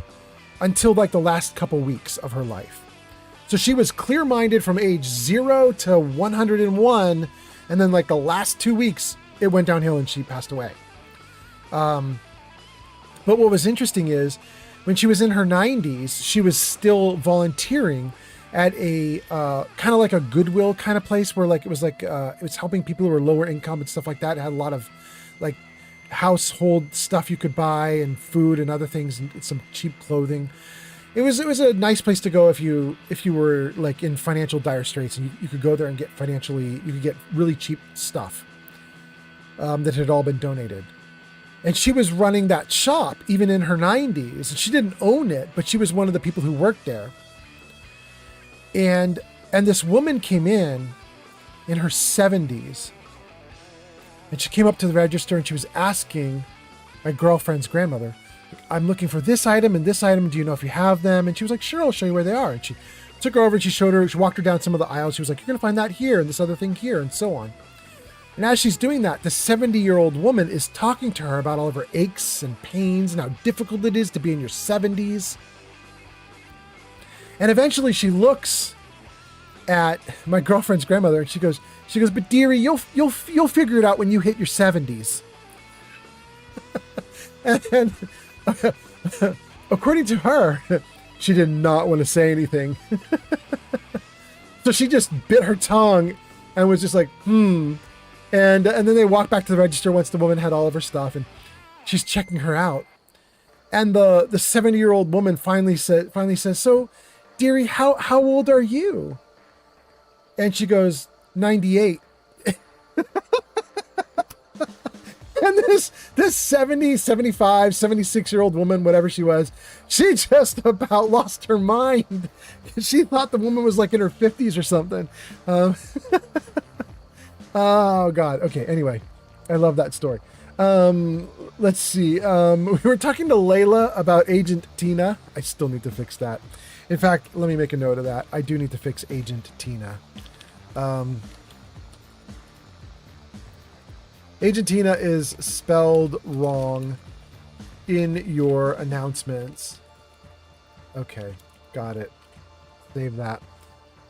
until like the last couple weeks of her life. So she was clear-minded from age 0 to 101, and then like the last 2 weeks it went downhill and she passed away. But what was interesting is when she was in her 90s, she was still volunteering at a kind of like a Goodwill kind of place where like it was helping people who were lower income and stuff like that. It had a lot of like household stuff you could buy and food and other things and some cheap clothing. It was a nice place to go if you were like in financial dire straits, and you could go there and you could get really cheap stuff that had all been donated. And she was running that shop even in her 90s, and she didn't own it, but she was one of the people who worked there. And this woman came in her 70s, and she came up to the register and she was asking my girlfriend's grandmother, I'm looking for this item and this item. Do you know if you have them? And she was like, sure, I'll show you where they are. And she took her over and she walked her down some of the aisles. She was like, you're going to find that here and this other thing here and so on. And as she's doing that, the 70-year-old woman is talking to her about all of her aches and pains and how difficult it is to be in your 70s. And eventually she looks at my girlfriend's grandmother and she goes, but dearie, you'll figure it out when you hit your 70s. And according to her, she did not want to say anything. So she just bit her tongue and was just like, And then they walked back to the register once the woman had all of her stuff, and she's checking her out. And the 70-year-old woman finally says, so, dearie, how old are you? And she goes, 98. And this 70, 75, 76-year-old woman, whatever she was, she just about lost her mind. She thought the woman was like in her 50s or something. Oh, God. Okay, anyway, I love that story. Let's see. We were talking to Layla about Agent Tina. I still need to fix that. In fact, let me make a note of that. I do need to fix Agent Tina. Agent Tina is spelled wrong in your announcements. Okay, got it. Save that.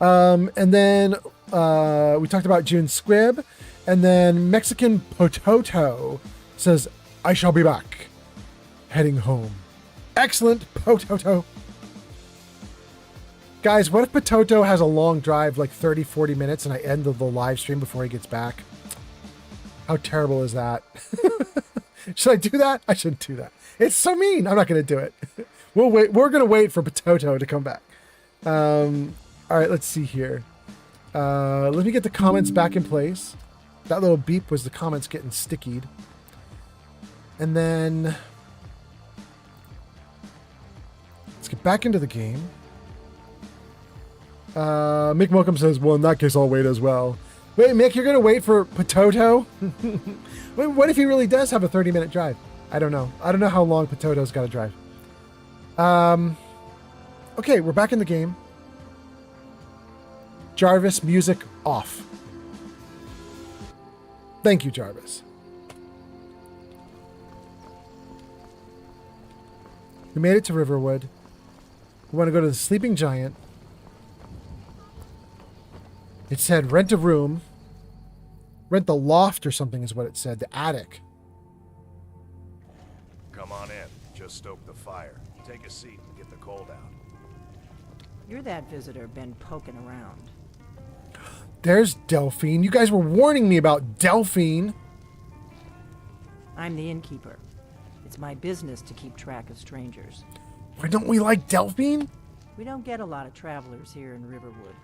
And then we talked about June Squibb, and then Mexican Pototo says, I shall be back. Heading home. Excellent, Pototo. Guys, what if Pototo has a long drive, like 30, 40 minutes, and I end the live stream before he gets back? How terrible is that? Should I do that? I shouldn't do that. It's so mean. I'm not going to do it. We'll wait. We're going to wait for Pototo to come back. All right, let's see here. Let me get the comments back in place. That little beep was the comments getting stickied. And then let's get back into the game. Mick Welcome says, well, in that case, I'll wait as well. Wait, Mick, you're going to wait for Pototo? Wait, what if he really does have a 30-minute drive? I don't know. I don't know how long Pototo's got to drive. Okay, we're back in the game. Jarvis, music off. Thank you, Jarvis. We made it to Riverwood. We want to go to the Sleeping Giant. It said rent a room. Rent the loft or something is what it said. The attic. Come on in. Just stoke the fire. Take a seat and get the cold out. You're that visitor been poking around. There's Delphine. You guys were warning me about Delphine. I'm the innkeeper. It's my business to keep track of strangers. Why don't we like Delphine? We don't get a lot of travelers here in Riverwood.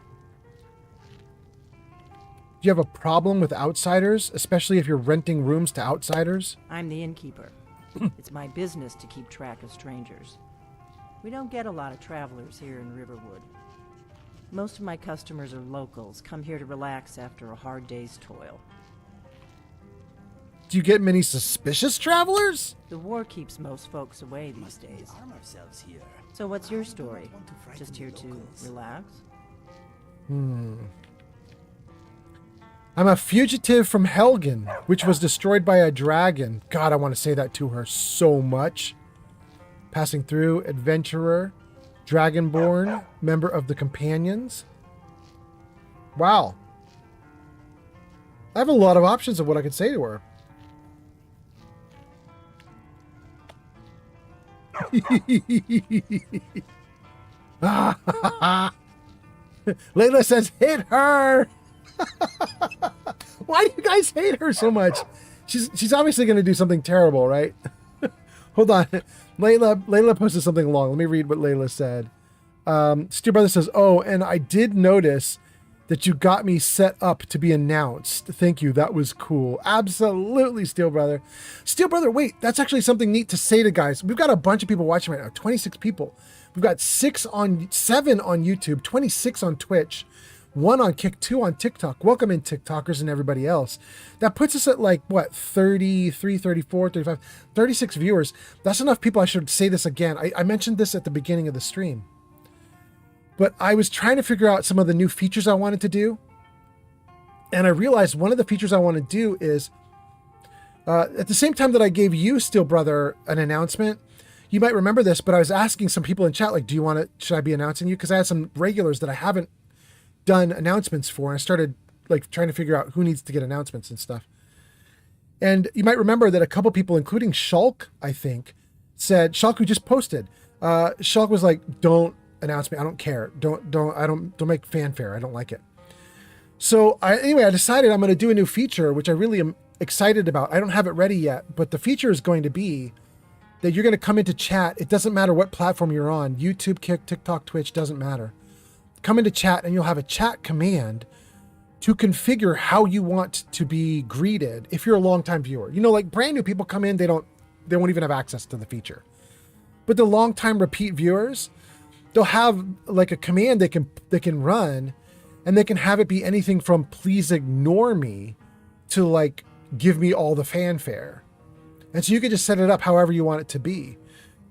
Do you have a problem with outsiders, especially if you're renting rooms to outsiders? I'm the innkeeper. It's my business to keep track of strangers. We don't get a lot of travelers here in Riverwood. Most of my customers are locals, come here to relax after a hard day's toil. Do you get many suspicious travelers? The war keeps most folks away these days. Here. So what's your story? Just here to relax? I'm a fugitive from Helgen, which was destroyed by a dragon. God, I want to say that to her so much. Passing through, adventurer, dragonborn, member of the companions. Wow. I have a lot of options of what I could say to her. Layla says, hit her! Why do you guys hate her so much? She's obviously going to do something terrible, right? Hold on. Layla posted something long. Let me read what Layla said. Stu Brother says, oh, and I did notice that you got me set up to be announced. Thank you. That was cool. Absolutely, Steel Brother. Steel Brother, wait, that's actually something neat to say to guys. We've got a bunch of people watching right now, 26 people. We've got 7 on YouTube, 26 on Twitch, 1 on Kick, 2 on TikTok. Welcome in, TikTokers and everybody else. That puts us at like, what, 33, 34, 35, 36 viewers. That's enough people. I should say this again. I mentioned this at the beginning of the stream. But I was trying to figure out some of the new features I wanted to do. And I realized one of the features I want to do is, at the same time that I gave you, Steel Brother, an announcement, you might remember this, but I was asking some people in chat, like, do you want to, should I be announcing you? Because I had some regulars that I haven't done announcements for. And I started like trying to figure out who needs to get announcements and stuff. And you might remember that a couple people, including Shulk, I think, said, Shulk, who just posted, Shulk was like, don't announce me. I don't care. Don't make fanfare. I don't like it. So anyway, I decided I'm going to do a new feature, which I really am excited about. I don't have it ready yet, but the feature is going to be that you're going to come into chat. It doesn't matter what platform you're on. YouTube, Kick, TikTok, Twitch, doesn't matter. Come into chat and you'll have a chat command to configure how you want to be greeted if you're a longtime viewer. You know, like brand new people come in, they won't even have access to the feature. But the longtime repeat viewers, they'll have like a command they can run, and they can have it be anything from please ignore me to like give me all the fanfare. And so you can just set it up however you want it to be.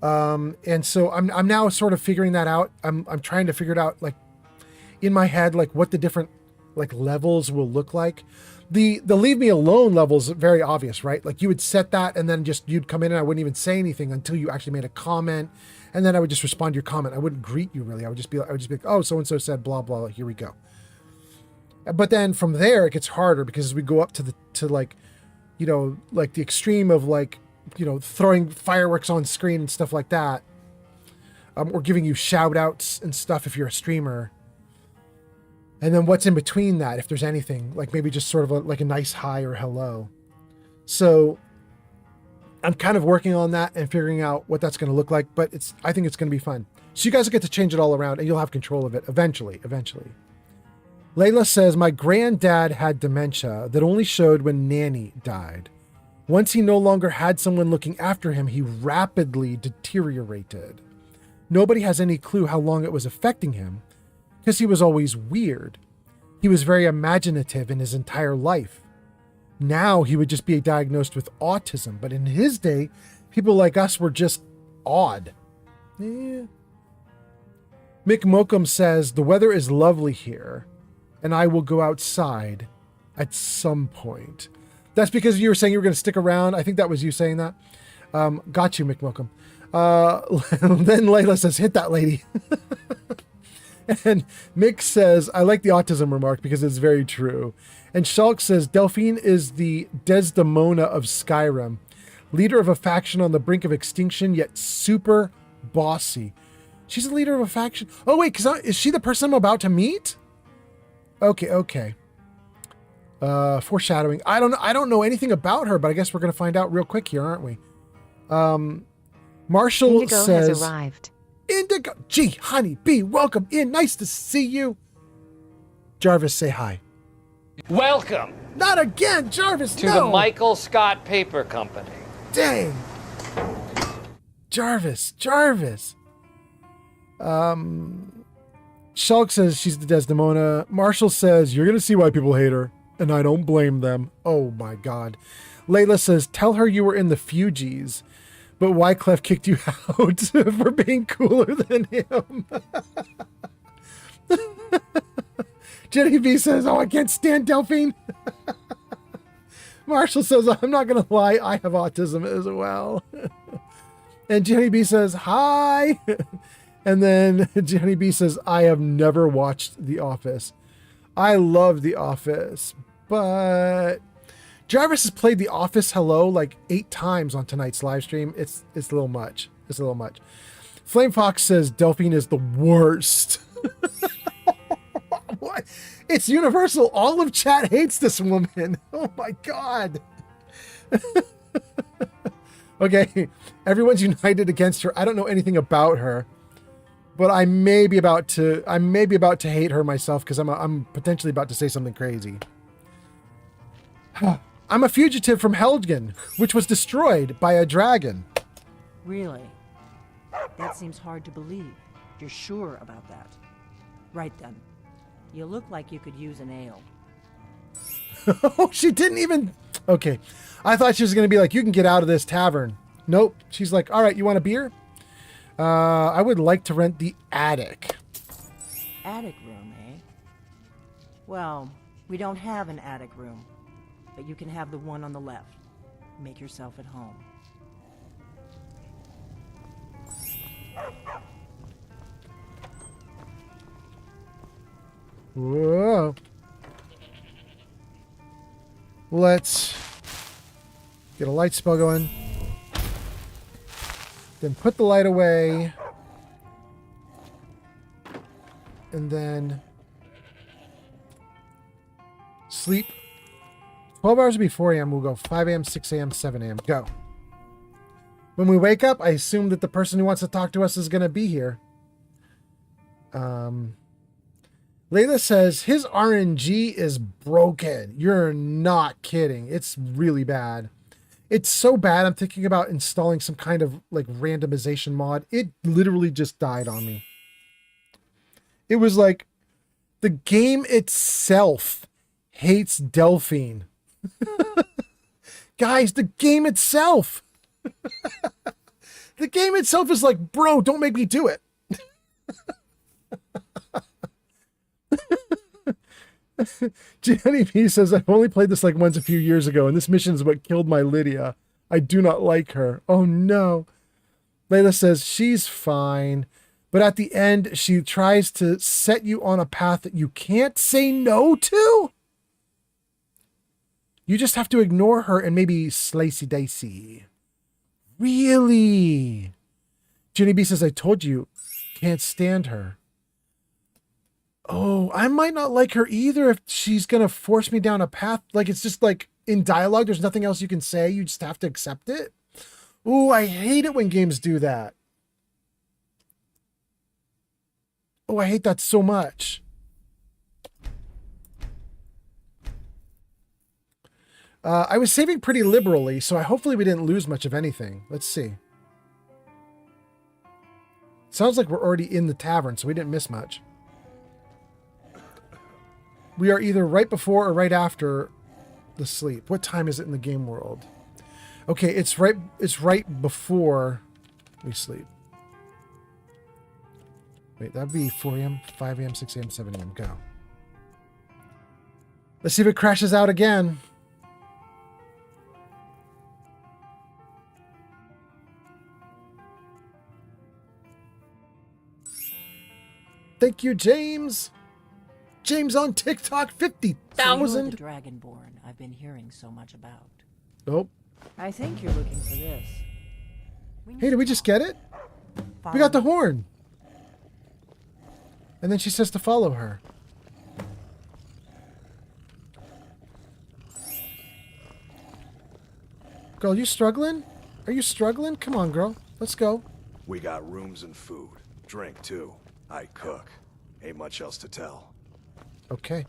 And so I'm now sort of figuring that out. I'm trying to figure it out like in my head, like what the different like levels will look like. The leave me alone level is very obvious, right? Like you would set that and then just you'd come in and I wouldn't even say anything until you actually made a comment. And then I would just respond to your comment. I wouldn't greet you really. I would just be like, oh, so-and-so said blah, blah, here we go. But then from there, it gets harder because as we go up to like, you know, like the extreme of like, you know, throwing fireworks on screen and stuff like that. Or giving you shout outs and stuff if you're a streamer. And then what's in between that, if there's anything, like maybe just sort of like a nice hi or hello. So I'm kind of working on that and figuring out what that's going to look like, but I think it's going to be fun. So you guys will get to change it all around and you'll have control of it eventually. Layla says, my granddad had dementia that only showed when Nanny died. Once he no longer had someone looking after him, he rapidly deteriorated. Nobody has any clue how long it was affecting him because he was always weird. He was very imaginative in his entire life. Now he would just be diagnosed with autism, but in his day, people like us were just odd. Mick Mokum says, the weather is lovely here, and I will go outside at some point. That's because you were saying you were going to stick around. I think that was you saying that. Got you, Mick Mokum. Then Layla says, hit that lady. And Mick says, I like the autism remark because it's very true. And Shulk says, Delphine is the Desdemona of Skyrim. Leader of a faction on the brink of extinction, yet super bossy. She's a leader of a faction. Oh, wait, is she the person I'm about to meet? Okay. Foreshadowing. I don't know anything about her, but I guess we're going to find out real quick here, aren't we? Marshall Indigo says... has arrived. Indigo! Gee, honey bee, welcome in. Nice to see you. Jarvis, say hi. Welcome. Not again, Jarvis, to the Michael Scott Paper Company. Dang. Jarvis. Shulk says she's the Desdemona. Marshall says, you're going to see why people hate her. And I don't blame them. Oh my God. Layla says, tell her you were in the Fugees, but Wyclef kicked you out for being cooler than him. Jenny B says, oh, I can't stand Delphine. Marshall says, I'm not going to lie, I have autism as well. And Jenny B says, hi. And then Jenny B says, I have never watched The Office. I love The Office, but Jarvis has played The Office Hello like 8 times on tonight's live stream. It's a little much. Flame Fox says Delphine is the worst. What? It's universal. All of chat hates this woman. Oh my God. Okay, everyone's united against her. I don't know anything about her, but I may be about to hate her myself because I'm potentially about to say something crazy. I'm a fugitive from Helgen, which was destroyed by a dragon. Really? That seems hard to believe. You're sure about that? Right then. You look like you could use an ale. Oh, she didn't even... Okay. I thought she was going to be like, you can get out of this tavern. Nope. She's like, all right, you want a beer? I would like to rent the attic. Attic room, eh? Well, we don't have an attic room, but you can have the one on the left. Make yourself at home. Whoa. Let's get a light spell going. Then put the light away. And then sleep. 12 hours before 4 a.m. We'll go 5 a.m., 6 a.m., 7 a.m. Go. When we wake up, I assume that the person who wants to talk to us is going to be here. Layla says his RNG is broken. You're not kidding. It's really bad. It's so bad. I'm thinking about installing some kind of like randomization mod. It literally just died on me. It was like the game itself hates Delphine. Guys, the game itself. The game itself is like, bro, don't make me do it. Jenny P says, I've only played this like once a few years ago, and this mission is what killed my Lydia. I do not like her. Oh no. Layla says, she's fine, but at the end, she tries to set you on a path that you can't say no to. You just have to ignore her and maybe slicey dicey. Really? Jenny B says, I told you, can't stand her. Oh, I might not like her either if she's going to force me down a path. Like, it's just like in dialogue, there's nothing else you can say. You just have to accept it. Ooh, I hate it when games do that. Oh, I hate that so much. I was saving pretty liberally, so hopefully we didn't lose much of anything. Let's see. Sounds like we're already in the tavern, so we didn't miss much. We are either right before or right after the sleep. What time is it in the game world? Okay, it's right before we sleep. Wait, that'd be 4 a.m., 5 a.m., 6 a.m., 7 a.m. Go. Let's see if it crashes out again. Thank you, James. James on TikTok, 50,000. The Dragonborn I've been hearing so much about. Oh. I think you're looking for this. Hey, did we just get it? We got the horn. And then she says to follow her. Girl, you struggling? Are you struggling? Come on, girl. Let's go. We got rooms and food. Drink, too. I cook. Ain't much else to tell. Okay.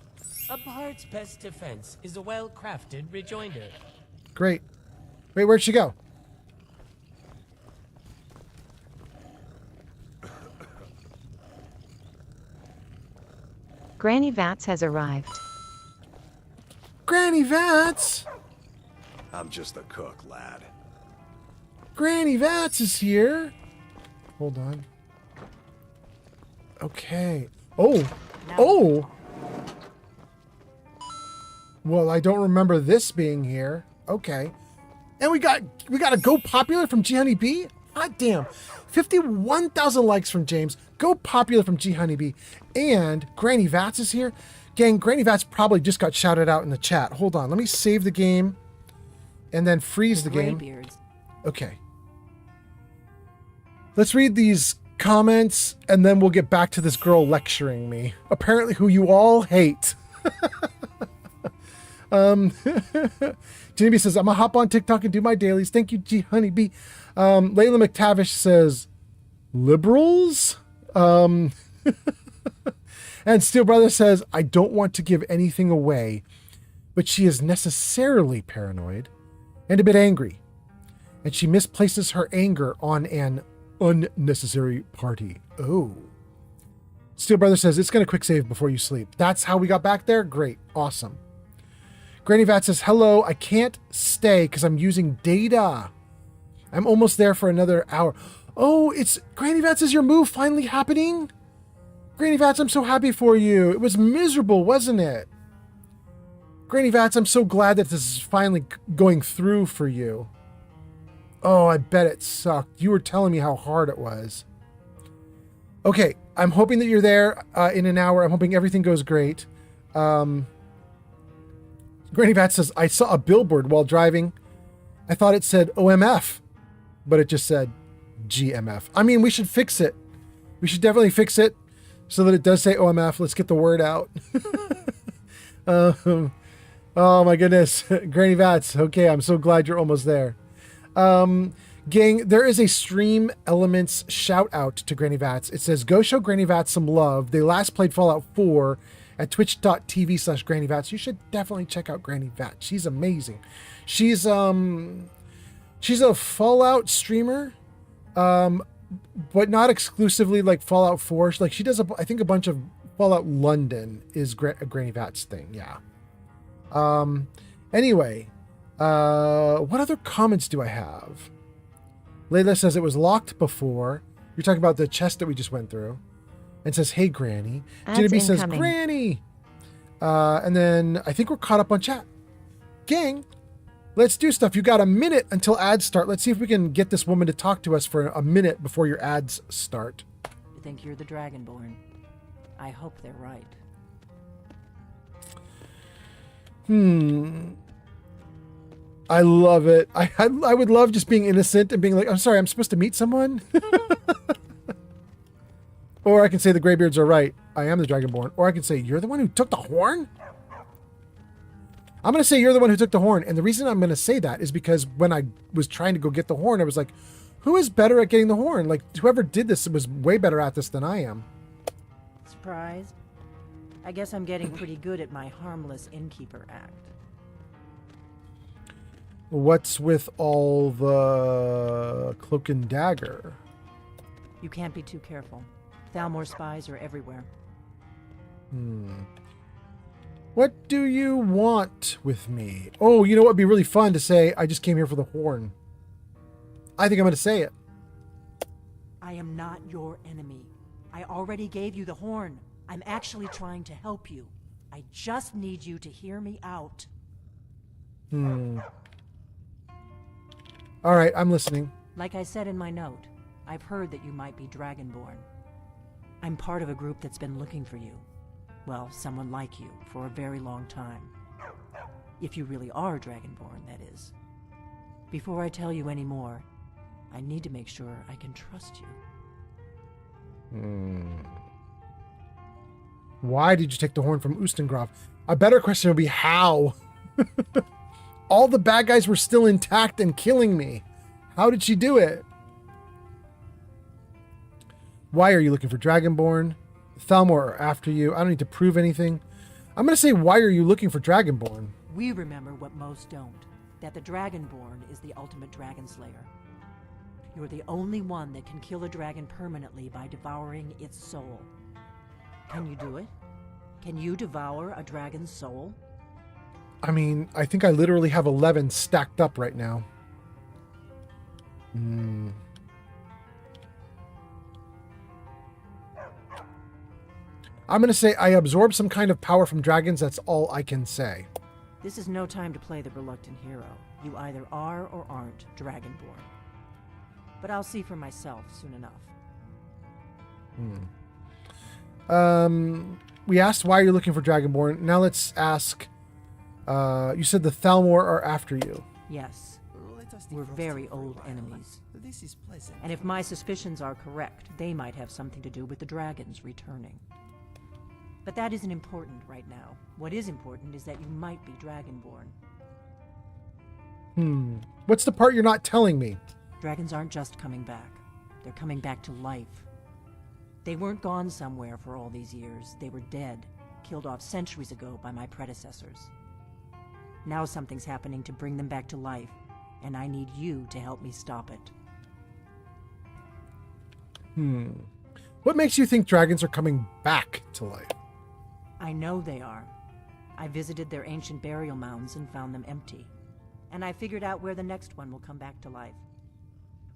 A bard's best defense is a well-crafted rejoinder. Great. Wait, where'd she go? Granny Vats has arrived. Granny Vats! I'm just a cook, lad. Granny Vats is here. Hold on. Okay. Oh. Oh! Well, I don't remember this being here. Okay. And we got a Go Popular from G Honeybee? Hot damn. 51,000 likes from James. Go Popular from G Honeybee. And Granny Vats is here. Gang, Granny Vats probably just got shouted out in the chat. Hold on. Let me save the game and then freeze the game. Okay. Let's read these comments and then we'll get back to this girl lecturing me. Apparently who you all hate. Jenny says, I'm gonna hop on TikTok and do my dailies. Thank you, G Honeybee. Layla McTavish says, liberals? And Steel Brother says, I don't want to give anything away, but she is necessarily paranoid and a bit angry. And she misplaces her anger on an unnecessary party. Oh. Steel Brother says, it's going to quick save before you sleep. That's how we got back there? Great. Awesome. Granny Vat says, hello, I can't stay because I'm using data. I'm almost there for another hour. Oh, it's Granny Vats, is your move finally happening? Granny Vats, I'm so happy for you. It was miserable, wasn't it? Granny Vats, I'm so glad that this is finally going through for you. Oh, I bet it sucked. You were telling me how hard it was. Okay, I'm hoping that you're there in an hour. I'm hoping everything goes great. Granny Vats says, I saw a billboard while driving. I thought it said OMF, but it just said GMF. I mean, we should fix it. We should definitely fix it so that it does say OMF. Let's get the word out. Oh my goodness. Granny Vats. Okay, I'm so glad you're almost there. Gang, there is a Stream Elements shout out to Granny Vats. It says, go show Granny Vats some love. They last played Fallout 4 at twitch.tv/Granny Vats. You should definitely check out Granny Vats. She's amazing. She's a Fallout streamer, but not exclusively like Fallout 4. Like she does, I think a bunch of Fallout London is a Granny Vats thing. Yeah. Anyway, what other comments do I have? Layla says it was locked before. You're talking about the chest that we just went through. And says, hey, Granny. Jenny says, Granny. And then I think we're caught up on chat. Gang, let's do stuff. You got a minute until ads start. Let's see if we can get this woman to talk to us for a minute before your ads start. I think you're the Dragonborn. I hope they're right. I love it. I would love just being innocent and being like, I'm sorry, I'm supposed to meet someone. Or I can say the Greybeards are right. I am the Dragonborn. Or I can say, you're the one who took the horn? I'm going to say you're the one who took the horn. And the reason I'm going to say that is because when I was trying to go get the horn, I was like, who is better at getting the horn? Like, whoever did this was way better at this than I am. Surprised? I guess I'm getting pretty good at my harmless innkeeper act. What's with all the cloak and dagger? You can't be too careful. Thalmor spies are everywhere. What do you want with me? Oh, you know what would be really fun to say? I just came here for the horn. I think I'm going to say it. I am not your enemy, I already gave you the horn. I'm actually trying to help you. I just need you to hear me out. All right, I'm listening. Like I said in my note, I've heard that you might be Dragonborn. I'm part of a group that's been looking for you. Well, someone like you, for a very long time. If you really are Dragonborn, that is. Before I tell you any more, I need to make sure I can trust you. Why did you take the horn from Ustengraf? A better question would be how? All the bad guys were still intact and killing me. How did she do it? Why are you looking for Dragonborn? Thalmor are after you. I don't need to prove anything. I'm going to say, why are you looking for Dragonborn? We remember what most don't. That the Dragonborn is the ultimate dragon slayer. You're the only one that can kill a dragon permanently by devouring its soul. Can you do it? Can you devour a dragon's soul? I mean, I think I literally have 11 stacked up right now. I'm going to say I absorb some kind of power from dragons. That's all I can say. This is no time to play the reluctant hero. You either are or aren't Dragonborn. But I'll see for myself soon enough. We asked why you're looking for Dragonborn. Now let's ask, you said the Thalmor are after you. Yes. We're very old enemies. This is pleasant. And if my suspicions are correct, they might have something to do with the dragons returning. But that isn't important right now. What is important is that you might be Dragonborn. What's the part you're not telling me? Dragons aren't just coming back. They're coming back to life. They weren't gone somewhere for all these years. They were dead, killed off centuries ago by my predecessors. Now something's happening to bring them back to life, and I need you to help me stop it. What makes you think dragons are coming back to life? I know they are. I visited their ancient burial mounds and found them empty. And I figured out where the next one will come back to life.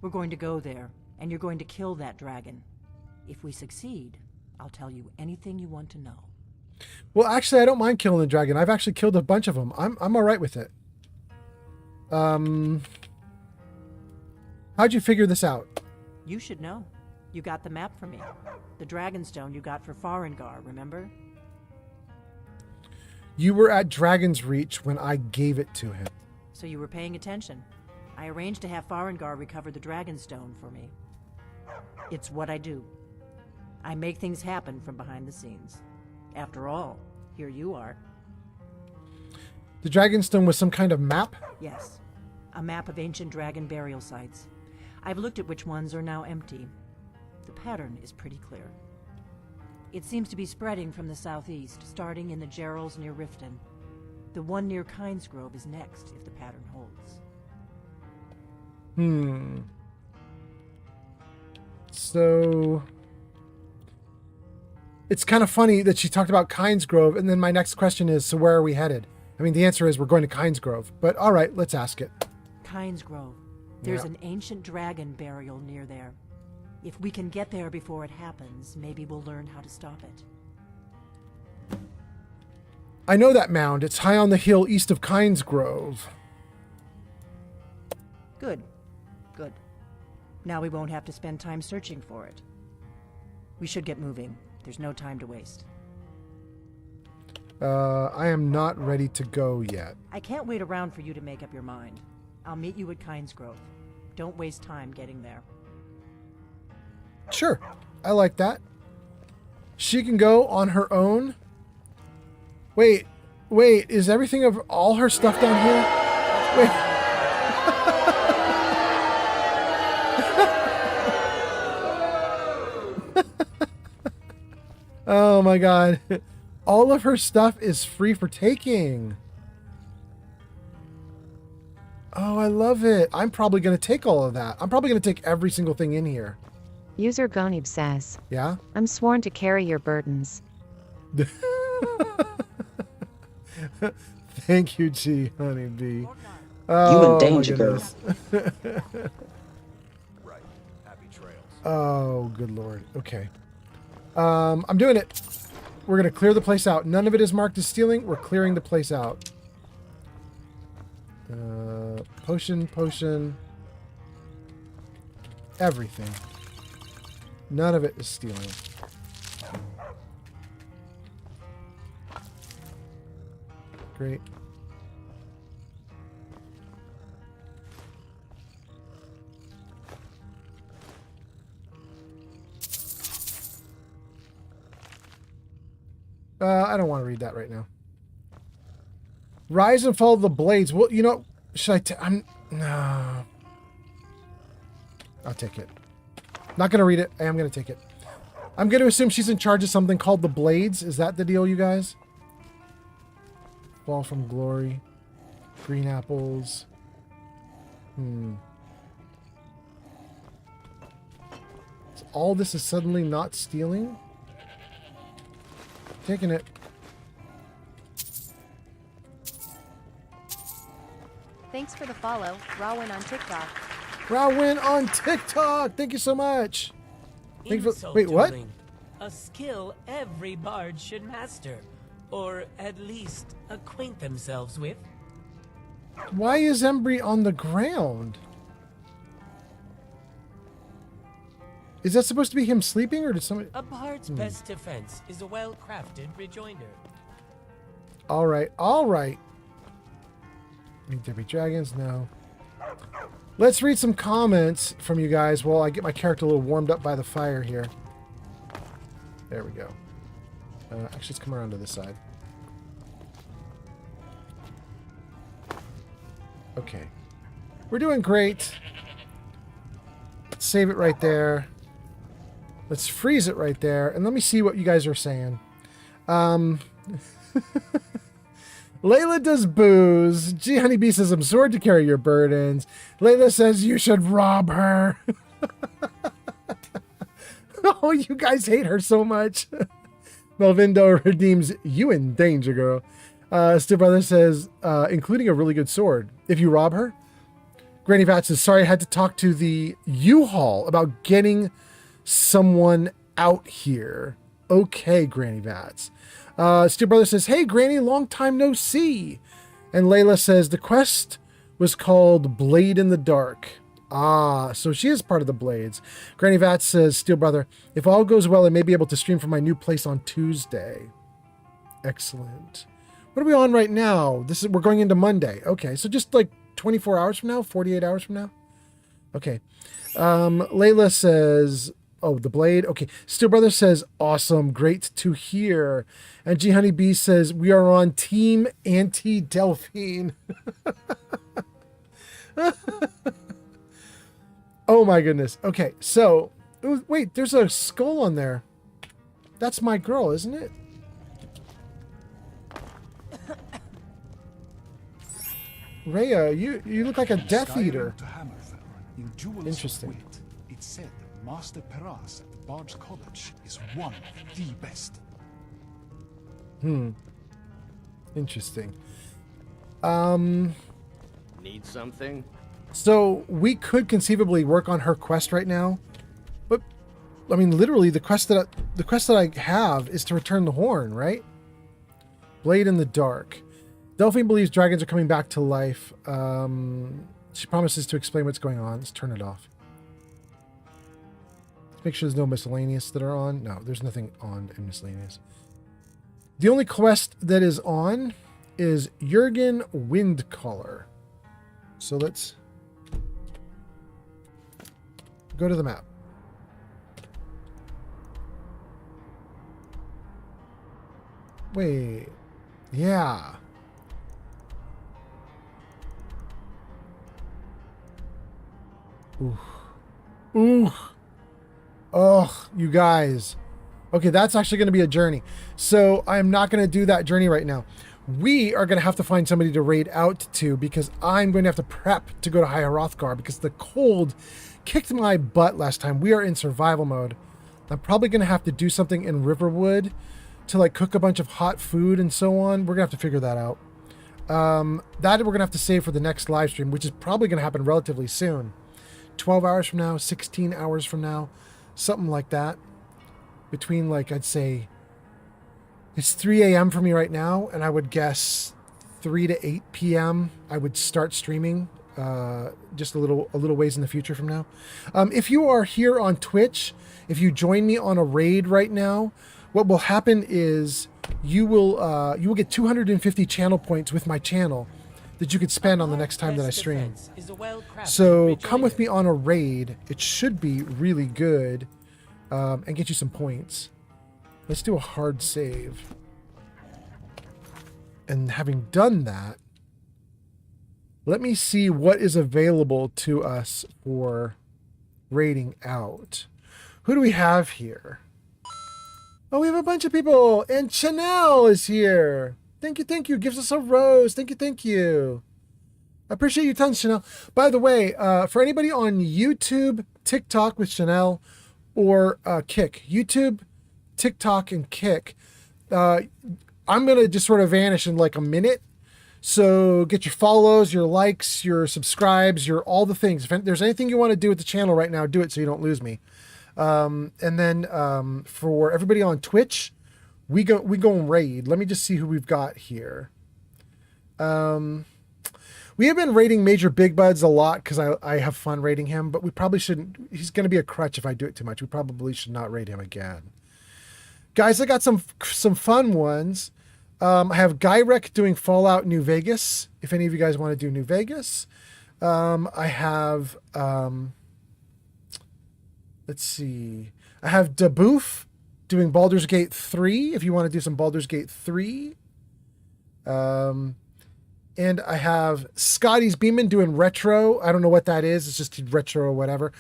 We're going to go there, and you're going to kill that dragon. If we succeed, I'll tell you anything you want to know. Well, actually, I don't mind killing the dragon. I've actually killed a bunch of them. I'm all right with it. How'd you figure this out? You should know. You got the map for me. The Dragonstone you got for Farengar, remember? You were at Dragon's Reach when I gave it to him. So you were paying attention. I arranged to have Farengar recover the Dragonstone for me. It's what I do. I make things happen from behind the scenes. After all, here you are. The Dragonstone was some kind of map? Yes. A map of ancient dragon burial sites. I've looked at which ones are now empty. The pattern is pretty clear. It seems to be spreading from the southeast, starting in the Gerals near Riften. The one near Kynesgrove is next, if the pattern holds. So... It's kind of funny that she talked about Kynesgrove, and then my next question is, so where are we headed? I mean, the answer is we're going to Kynesgrove, but all right, let's ask it. Kynesgrove. There's an ancient dragon burial near there. If we can get there before it happens, maybe we'll learn how to stop it. I know that mound. It's high on the hill east of Kynesgrove. Good. Good. Now we won't have to spend time searching for it. We should get moving. There's no time to waste. I am not ready to go yet. I can't wait around for you to make up your mind. I'll meet you at Kynesgrove. Don't waste time getting there. Sure. I like that. She can go on her own. Wait. Is everything of all her stuff down here? Wait. Oh my god. All of her stuff is free for taking. Oh, I love it. I'm probably going to take all of that. I'm probably going to take every single thing in here. User Gonib says, yeah? I'm sworn to carry your burdens. Thank you, G, honeybee. You in danger, girl. Right. Happy trails. Oh, good lord. Okay. I'm doing it. We're going to clear the place out. None of it is marked as stealing. We're clearing the place out. Potion. Everything. None of it is stealing. Great. I don't want to read that right now. Rise and fall of the blades. Well, you know, should I? No. I'll take it. Not going to read it. I am going to take it. I'm going to assume she's in charge of something called the blades. Is that the deal, you guys? Fall from glory. Green apples. So all this is suddenly not stealing? Taking it. Thanks for the follow, Rawin on TikTok. Rawin on TikTok. Thank you so much. Wait, what? A skill every bard should master, or at least acquaint themselves with. Why is Embry on the ground? Is that supposed to be him sleeping, or did somebody... A bard's best defense is a well-crafted rejoinder. All right, all right. Meet there be dragons? No. Let's read some comments from you guys while I get my character a little warmed up by the fire here. There we go. Actually, let's come around to this side. Okay. We're doing great. Let's save it right there. Let's freeze it right there. And let me see what you guys are saying. Layla does booze. G Honeybee says, I'm sword to carry your burdens. Layla says you should rob her. Oh, you guys hate her so much. Melvindo redeems you in danger, girl. Step Brother says, including a really good sword. If you rob her. Granny Vat says, sorry, I had to talk to the U-Haul about getting someone out here. Okay, Granny Vats. Steel Brother says, hey, Granny, long time no see. And Layla says, the quest was called Blade in the Dark. Ah, so she is part of the Blades. Granny Vats says, Steel Brother, if all goes well, I may be able to stream from my new place on Tuesday. Excellent. What are we on right now? We're going into Monday. Okay, so just like 24 hours from now, 48 hours from now. Okay. Layla says, oh, the blade. Okay. Steel Brother says, awesome. Great to hear. And G Honeybee says, we are on Team Anti-Delphine. Oh my goodness. Okay. So, wait, there's a skull on there. That's my girl, isn't it? Rhea, you look like a Death Eater. Interesting. It's said that Master Peras at the Bard's College is one of the best. Interesting. Need something? So we could conceivably work on her quest right now, but I mean, literally, the quest that I have is to return the horn, right? Blade in the Dark. Delphine believes dragons are coming back to life. She promises to explain what's going on. Let's turn it off. Let's make sure there's no miscellaneous that are on. No, there's nothing on in miscellaneous. The only quest that is on is Jurgen Windcaller. So let's go to the map. Wait. Yeah. Ooh. Ooh. Oh, you guys. Okay, that's actually going to be a journey. So I'm not going to do that journey right now. We are going to have to find somebody to raid out to because I'm going to have to prep to go to High Hrothgar because the cold kicked my butt last time. We are in survival mode. I'm probably going to have to do something in Riverwood to like cook a bunch of hot food and so on. We're going to have to figure that out. That we're going to have to save for the next live stream, which is probably going to happen relatively soon. 12 hours from now, 16 hours from now, something like that. between, like, I'd say it's 3 a.m. for me right now, and I would guess 3 to 8 p.m. I would start streaming, just a little ways in the future from now. If you are here on Twitch, if you join me on a raid right now, what will happen is you will get 250 channel points with my channel that you could spend on the next time that I stream. So come with me on a raid. It should be really good, and get you some points. Let's do a hard save. And having done that, let me see what is available to us for raiding out. Who do we have here? Oh, we have a bunch of people, and Chanel is here. Thank you. Gives us a rose. Thank you. I appreciate you tons, Chanel. By the way, for anybody on YouTube, TikTok with Chanel, or Kick, YouTube, TikTok, and Kick, I'm going to just sort of vanish in like a minute. So get your follows, your likes, your subscribes, your all the things. If there's anything you want to do with the channel right now, do it so you don't lose me. And then for everybody on Twitch, we go and raid. Let me just see who we've got here. We have been raiding Major Big Buds a lot because I have fun raiding him, but we probably shouldn't. He's going to be a crutch if I do it too much. We probably should not raid him again. Guys, I got some fun ones. I have Gyrek doing Fallout New Vegas, if any of you guys want to do New Vegas. I have, let's see. I have Daboof doing Baldur's Gate 3, if you want to do some Baldur's Gate 3. And I have Scotty's Beeman doing Retro. I don't know what that is. It's just Retro or whatever.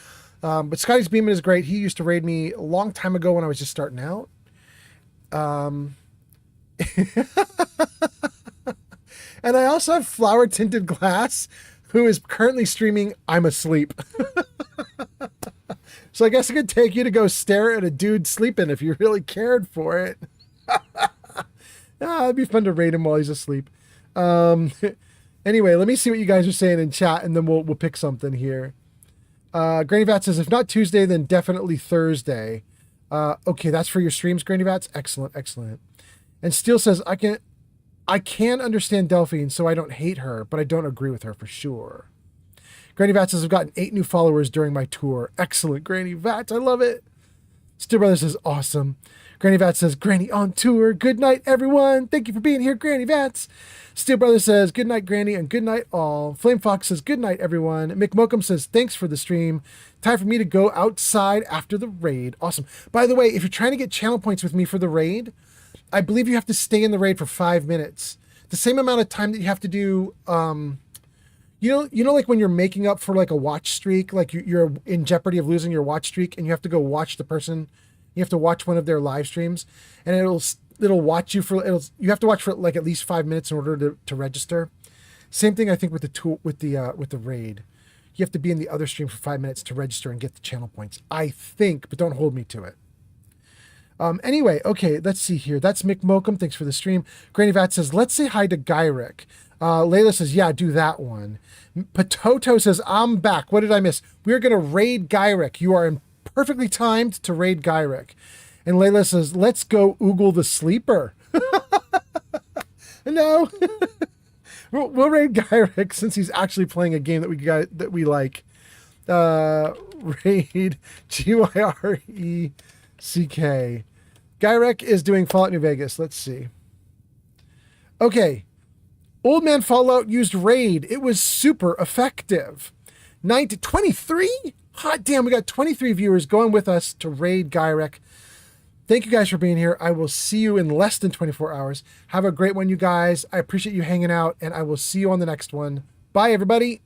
But Scotty's Beeman is great. He used to raid me a long time ago when I was just starting out. And I also have Flower Tinted Glass, who is currently streaming I'm Asleep. So I guess it could take you to go stare at a dude sleeping if you really cared for it. It'd be fun to raid him while he's asleep. Anyway, let me see what you guys are saying in chat, and then we'll pick something here. Granny Vat says, if not Tuesday, then definitely Thursday. Okay, that's for your streams, Granny Vats. Excellent. And Steele says, I can understand Delphine, so I don't hate her, but I don't agree with her for sure. Granny Vat says, I've gotten 8 new followers during my tour. Excellent, Granny Vat. I love it. Steel Brother says, awesome. Granny Vat says, Granny on tour. Good night, everyone. Thank you for being here, Granny Vats. Steel Brother says, good night, Granny, and good night, all. Flame Fox says, good night, everyone. Mick Mokum says, thanks for the stream. Time for me to go outside after the raid. Awesome. By the way, if you're trying to get channel points with me for the raid, I believe you have to stay in the raid for 5 minutes. The same amount of time that you have to do, you know, like when you're making up for like a watch streak, like you're in jeopardy of losing your watch streak, and you have to go watch the person. You have to watch one of their live streams, and it'll watch you for you have to watch for like at least 5 minutes in order to register. Same thing I think with the tool with the raid. You have to be in the other stream for 5 minutes to register and get the channel points. I think, but don't hold me to it. Anyway, okay, let's see here. That's Mick Mokum. Thanks for the stream. Granny Vat says, let's say hi to Gyrek. Layla says, yeah, do that one. Pototo says, I'm back. What did I miss? We're going to raid Gyrek. You are perfectly timed to raid Gyrek. And Layla says, let's go Oogle the Sleeper. No. We'll raid Gyrek since he's actually playing a game that we like. Raid Gyrek. Gyrek is doing Fallout New Vegas. Let's see. Okay. Old Man Fallout used raid. It was super effective. 23? Hot damn, we got 23 viewers going with us to raid Gyrek. Thank you guys for being here. I will see you in less than 24 hours. Have a great one, you guys. I appreciate you hanging out, and I will see you on the next one. Bye, everybody.